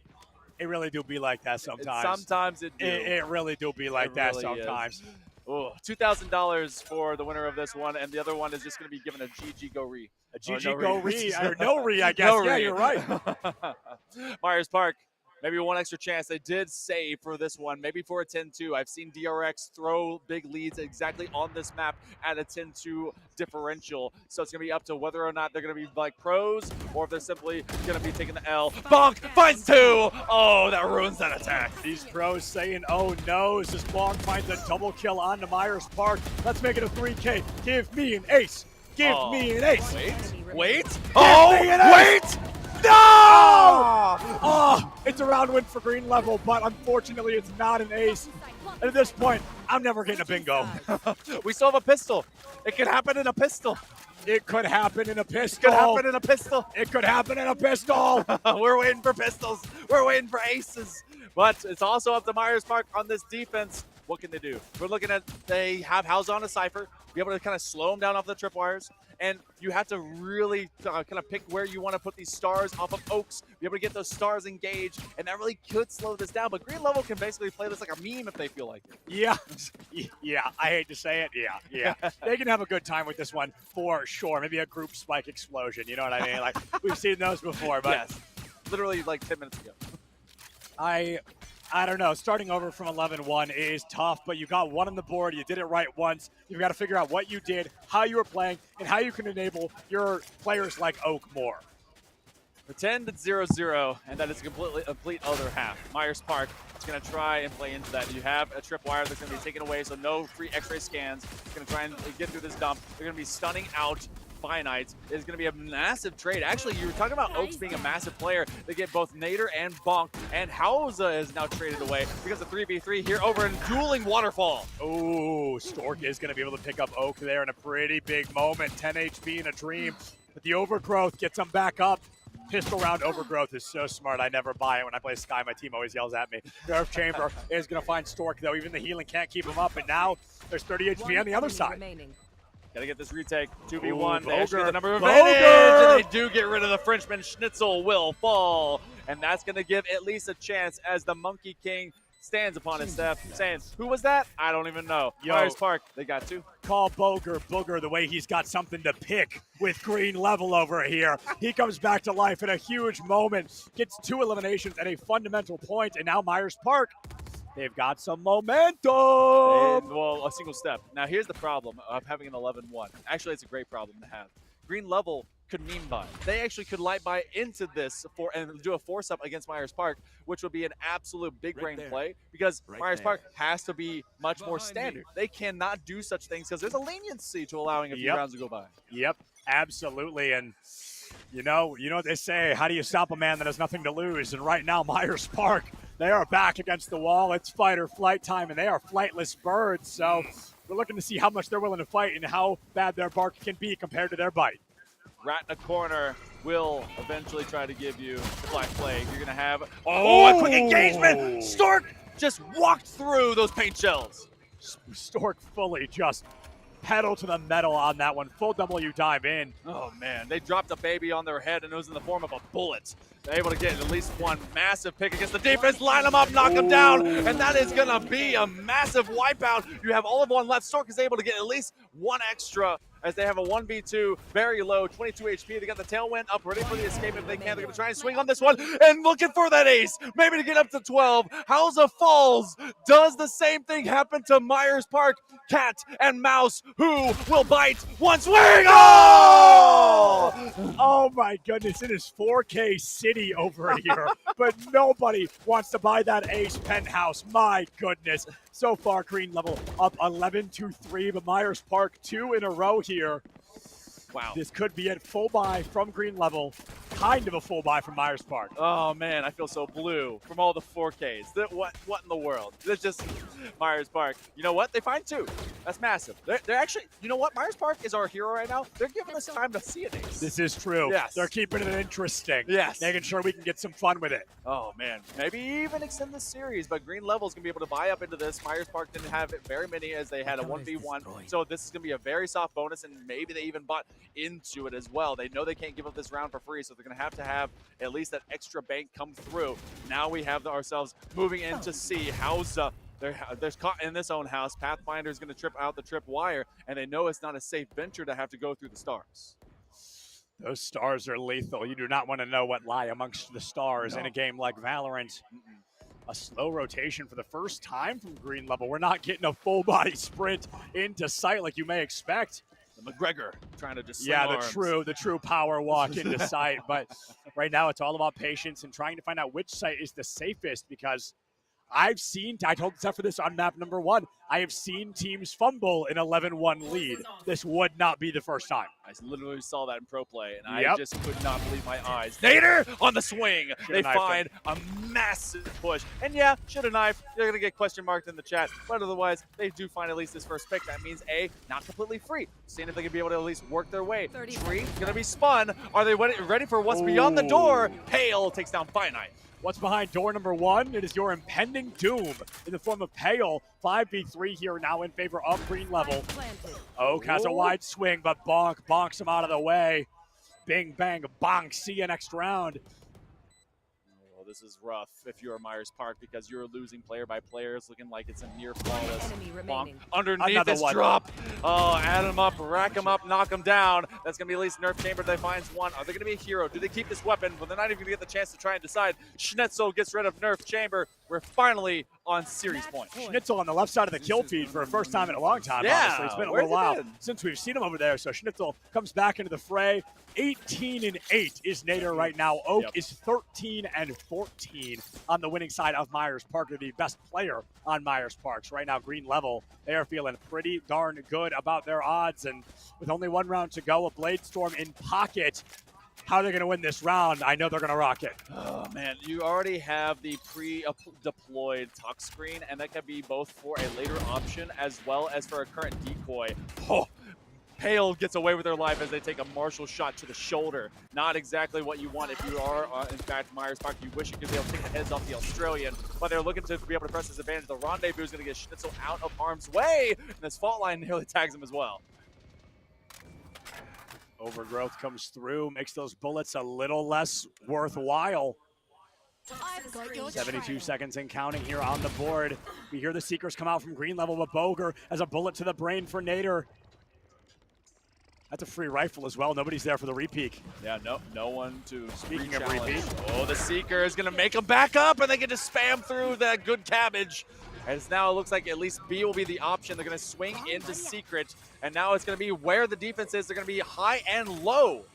It really do be like that sometimes. Sometimes it do. It really do be like that really sometimes. Oh, $2,000 for the winner of this one, and the other one is just going to be given a GG Go Re. A GG Go Re, or no Re, I guess. No yeah, re. you're right. Myers Park, maybe one extra chance. They did save for this one, maybe for a 10-2. I've seen DRX throw big leads exactly on this map at a 10-2 differential. So it's going to be up to whether or not they're going to be like pros or if they're simply going to be taking the L. Bonk finds 2. Oh, that ruins that attack. These pros saying, oh no, as this Bonk finds a double kill onto Myers Park. Let's make it a 3K. Give me an ace. Give me an ace. Wait. Oh, wait. No! Oh, it's a round win for Green level, but unfortunately it's not an ace. And at this point, I'm never getting a bingo. We still have a pistol. It could happen in a pistol. It could happen in a pistol. It could happen in a pistol. It could happen in a pistol. We're waiting for pistols. We're waiting for aces. But it's also up to Myers Park on this defense. What can they do? We're looking at, they have House on a Cypher, be able to kind of slow them down off the tripwires. And you have to really kind of pick where you want to put these stars off of Oaks, be able to get those stars engaged, and that really could slow this down. But Green level can basically play this like a meme if they feel like it. Yeah, yeah, I hate to say it, yeah. They can have a good time with this one for sure. Maybe a group spike explosion, you know what I mean? Like, we've seen those before, but yes, literally like 10 minutes ago. I don't know. Starting over from 11-1 is tough, but you got one on the board. You did it right once. You've got to figure out what you did, how you were playing, and how you can enable your players like Oak more. Pretend it's 0-0, and that is a complete other half. Myers Park is going to try and play into that. You have a tripwire that's going to be taken away, so no free X-ray scans. It's going to try and get through this dump. They're going to be stunning out Finite. It's going to be a massive trade. Actually, you were talking about Oaks being a massive player. They get both Nader and Bonk, and Hausa is now traded away because of 3v3 here over in Dueling Waterfall. Oh, Stork is going to be able to pick up Oak there in a pretty big moment. 10 HP in a dream, but the Overgrowth gets him back up. Pistol round Overgrowth is so smart. I never buy it when I play Sky. My team always yells at me. Nerve Chamber is going to find Stork, though. Even the healing can't keep him up, and now there's 30 HP on the other side. Gotta get this retake. 2v1. They Boger. actually get the number of advantage, and they do get rid of the Frenchman. Schnitzel will fall, and that's gonna give at least a chance as the Monkey King stands upon his step, saying, "Who was that? I don't even know." Myers Park, they got 2. Call Booger the way he's got something to pick with Green level over here. He comes back to life in a huge moment, gets 2 eliminations at a fundamental point, and now Myers Park, They've got some momentum. Well, a single step. Now, here's the problem of having an 11-1. Actually, it's a great problem to have. Green level could meme buy. They actually could light buy into this and do a force-up against Myers Park, which would be an absolute big brain play because Myers Park has to be much more standard. They cannot do such things because there's a leniency to allowing a few rounds to go by. Yep, absolutely. And you know what they say, how do you stop a man that has nothing to lose? And right now, Myers Park, they are back against the wall. It's fight or flight time, and they are flightless birds. So we're looking to see how much they're willing to fight and how bad their bark can be compared to their bite. Rat in a corner will eventually try to give you the Black Plague. You're going to have, a quick engagement! Stork just walked through those paint shells. Stork fully just pedal to the metal on that one. Full W dive in. Oh, man. They dropped a baby on their head, and it was in the form of a bullet. They're able to get at least one massive pick against the defense, line them up, knock them down, and that is going to be a massive wipeout. You have all of one left. Stork is able to get at least one extra as they have a 1v2, very low, 22 HP. They got the tailwind up, ready for the escape if they can. They're going to try and swing on this one, and looking for that ace, maybe to get up to 12. Hausa falls. Does the same thing happen to Myers Park? Cat and Mouse, who will bite one swing? Oh! Oh my goodness, it is 4K City over here, but nobody wants to buy that ace penthouse. My goodness. So far, Green level up 11-3, but Myers Park 2 in a row here. Wow. This could be a full buy from Green level, kind of a full buy from Myers Park. Oh man, I feel so blue from all the 4Ks. What in the world? It's just Myers Park. You know what? They find two. That's massive. They're actually, you know what? Myers Park is our hero right now. They're giving us time to see an ace. This is true. Yes. They're keeping it interesting. Yes. Making sure we can get some fun with it. Oh man, maybe even extend the series, but Green level's gonna be able to buy up into this. Myers Park didn't have very many as they had a 1v1, so this is gonna be a very soft bonus, and maybe they even bought into it as well. They know they can't give up this round for free, so they're gonna have to have at least that extra bank come through. Now we have ourselves moving in to see Hausa. They're caught in this own house. Pathfinder is going to trip out the trip wire, and they know it's not a safe venture to have to go through the stars. Those stars are lethal. You do not want to know what lie amongst the stars in a game like Valorant. A slow rotation for the first time from Green level. We're not getting a full body sprint into sight like you may expect. The McGregor trying to just the true power walk into sight. But right now it's all about patience and trying to find out which site is the safest, because I told Tepper this on map number 1, I have seen teams fumble an 11-1 lead. This would not be the first time. I literally saw that in pro play, and I just could not believe my eyes. Nader on the swing. They find a massive push. And yeah, should have knifed. They're going to get question marked in the chat. But otherwise, they do find at least this first pick. That means A, not completely free. Seeing if they can be able to at least work their way. Tree going to be spun. Are they ready for what's beyond the door? Pale takes down Finite. What's behind door number 1? It is your impending doom in the form of Pale. 5v3 here now in favor of Green level. Oak has a wide swing, but bonks him out of the way. Bing, bang, bonk. See you next round. Well, this is rough if you're Myers Park, because you're losing player by player. It's looking like it's a near flawless bonk. Underneath Another this one. drop. Oh, add him up, rack him up, knock him down. That's going to be at least Nerf Chamber. They finds one. Are they going to be a hero? Do they keep this weapon? Well, they're not even going to get the chance to try and decide. Schnitzel gets rid of Nerf Chamber. We're finally on series point. Schnitzel on the left side of the kill feed for the first time in a long time, honestly. It's been a little while since we've seen him over there. So Schnitzel comes back into the fray. 18-8 is Nader right now. Oak is 13-14 on the winning side of Myers Park. They're the best player on Myers Parks. Right now, Green level, they are feeling pretty darn good about their odds. And with only one round to go, a Blade Storm in pocket. How are they going to win this round? I know they're going to rock it. Oh, man. You already have the pre-deployed tuck screen, and that can be both for a later option as well as for a current decoy. Oh, Pale gets away with their life as they take a Marshall shot to the shoulder. Not exactly what you want if you are, in fact, Myers Park. You wish you could be able to take the heads off the Australian, but they're looking to be able to press this advantage. The rendezvous is going to get Schnitzel out of harm's way, and this fault line nearly tags him as well. Overgrowth comes through, makes those bullets a little less worthwhile. 72 seconds and counting here on the board. We hear the Seekers come out from Green level, but Boger has a bullet to the brain for Nader. That's a free rifle as well. Nobody's there for the repeat. Yeah, no one to Speaking of re-challenge. repeat. Oh, the Seeker is going to make him back up, and they get to spam through that good cabbage. As now it looks like at least B will be the option. They're going to swing into Secret, and now it's going to be where the defense is. They're going to be high and low.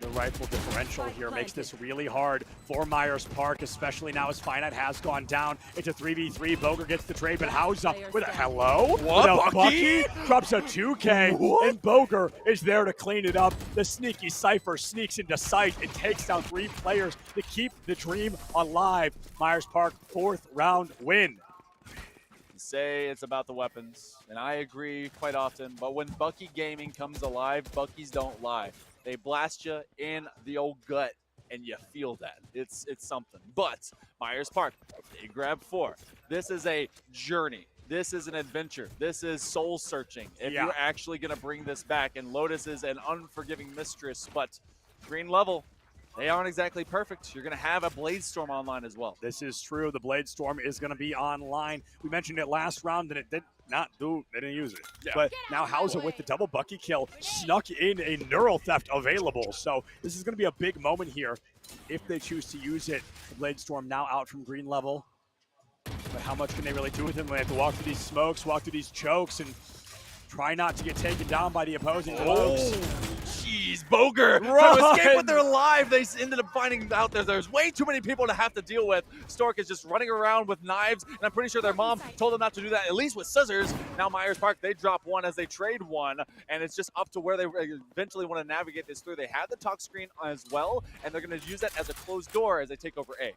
The rifle differential here makes this really hard for Myers Park, especially now as Finite has gone down. It's a 3v3. Boger gets the trade, but Hausa with a hello? What? Bucky drops a 2K, What? and Boger is there to clean it up. The sneaky Cypher sneaks into sight and takes down 3 players to keep the dream alive. Myers Park, 4th round win. Say it's about the weapons, and I agree quite often, but when Bucky Gaming comes alive, Buckies don't lie. They blast you in the old gut, and you feel that. It's something. But Myers Park, they grab 4. This is a journey. This is an adventure. This is soul searching. If you're actually going to bring this back, and Lotus is an unforgiving mistress, but Green Level, they aren't exactly perfect. You're going to have a Blade Storm online as well. This is true. The Blade Storm is going to be online. We mentioned it last round, and it did not do. They didn't use it. Yeah. But now Hauser with the double Bucky kill snuck in a Neural Theft available. So this is going to be a big moment here if they choose to use it. The Blade Storm now out from Green Level. But how much can they really do with him? They have to walk through these smokes, walk through these chokes, and try not to get taken down by the opposing folks. Jeez, Boger trying to escape with their life. They ended up finding out that there's way too many people to have to deal with. Stork is just running around with knives, and I'm pretty sure their mom told them not to do that, at least with scissors. Now Myers Park, they drop 1 as they trade 1, and it's just up to where they eventually want to navigate this through. They have the talk screen as well, and they're going to use that as a closed door as they take over A.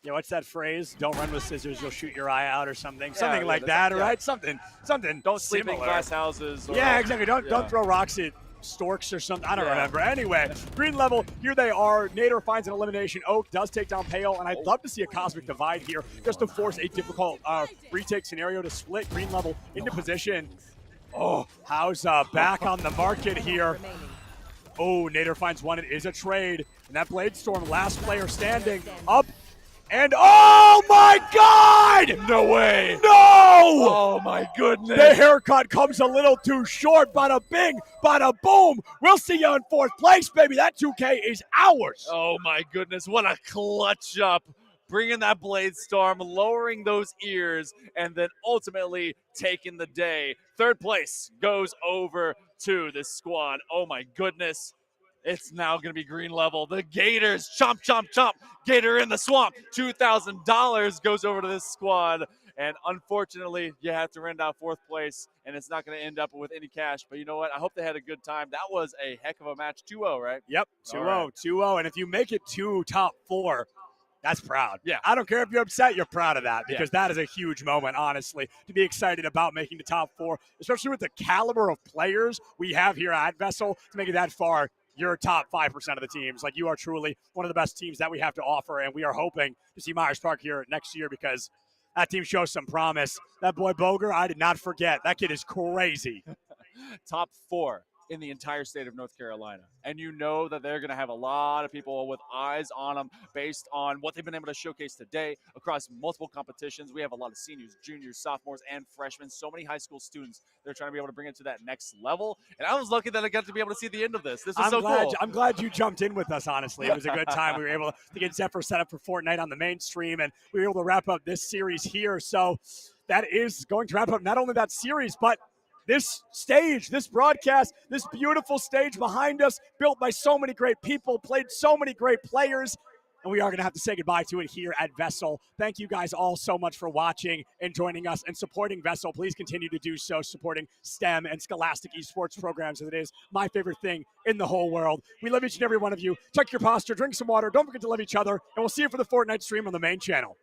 Yeah, what's that phrase? Don't run with scissors, you'll shoot your eye out or something. Yeah, Something like that, right? Something. Don't sleep in similar. glass houses. Or, Yeah, exactly. Don't throw rocks at storks or something. I don't remember. Anyway, Green Level, here they are. Nader finds an elimination. Oak does take down Pale, and I'd love to see a Cosmic Divide here just to force a difficult retake scenario to split Green Level into position. Oh, how's back on the market here? Oh, Nader finds 1. It is a trade. And that Blade Storm, last player standing, up. And oh my God! No way! No! Oh my goodness! The haircut comes a little too short. Bada bing, bada boom. We'll see you in 4th place, baby. That 2K is ours. Oh my goodness, what a clutch up. Bringing that Blade Storm, lowering those ears, and then ultimately taking the day. 3rd place goes over to this squad. Oh my goodness. It's now going to be Green Level. The Gators, chomp, chomp, chomp. Gator in the swamp. $2,000 goes over to this squad. And unfortunately, you have to rent out 4th place, and it's not going to end up with any cash. But you know what? I hope they had a good time. That was a heck of a match. 2-0, right? Yep, 2-0, 2-0. And if you make it to top 4, that's proud. Yeah. I don't care if you're upset, you're proud of that because that is a huge moment, honestly, to be excited about making the top 4, especially with the caliber of players we have here at VESL to make it that far. You're top 5% of the teams. Like, you are truly one of the best teams that we have to offer, and we are hoping to see Myers Park here next year because that team shows some promise. That boy Boger, I did not forget. That kid is crazy. Top 4 in the entire state of North Carolina. And you know that they're going to have a lot of people with eyes on them based on what they've been able to showcase today across multiple competitions. We have a lot of seniors, juniors, sophomores, and freshmen. So many high school students. They're trying to be able to bring it to that next level. And I was lucky that I got to be able to see the end of this. This was so cool. I'm glad you jumped in with us, honestly. It was a good time. We were able to get Zephyr set up for Fortnite on the mainstream, and we were able to wrap up this series here. So that is going to wrap up not only that series, but this stage, this broadcast, this beautiful stage behind us, built by so many great people, played so many great players, and we are going to have to say goodbye to it here at VESL. Thank you guys all so much for watching and joining us and supporting VESL. Please continue to do so, supporting STEM and scholastic esports programs, as it is my favorite thing in the whole world. We love each and every one of you. Check your posture, drink some water, don't forget to love each other, and we'll see you for the Fortnite stream on the main channel.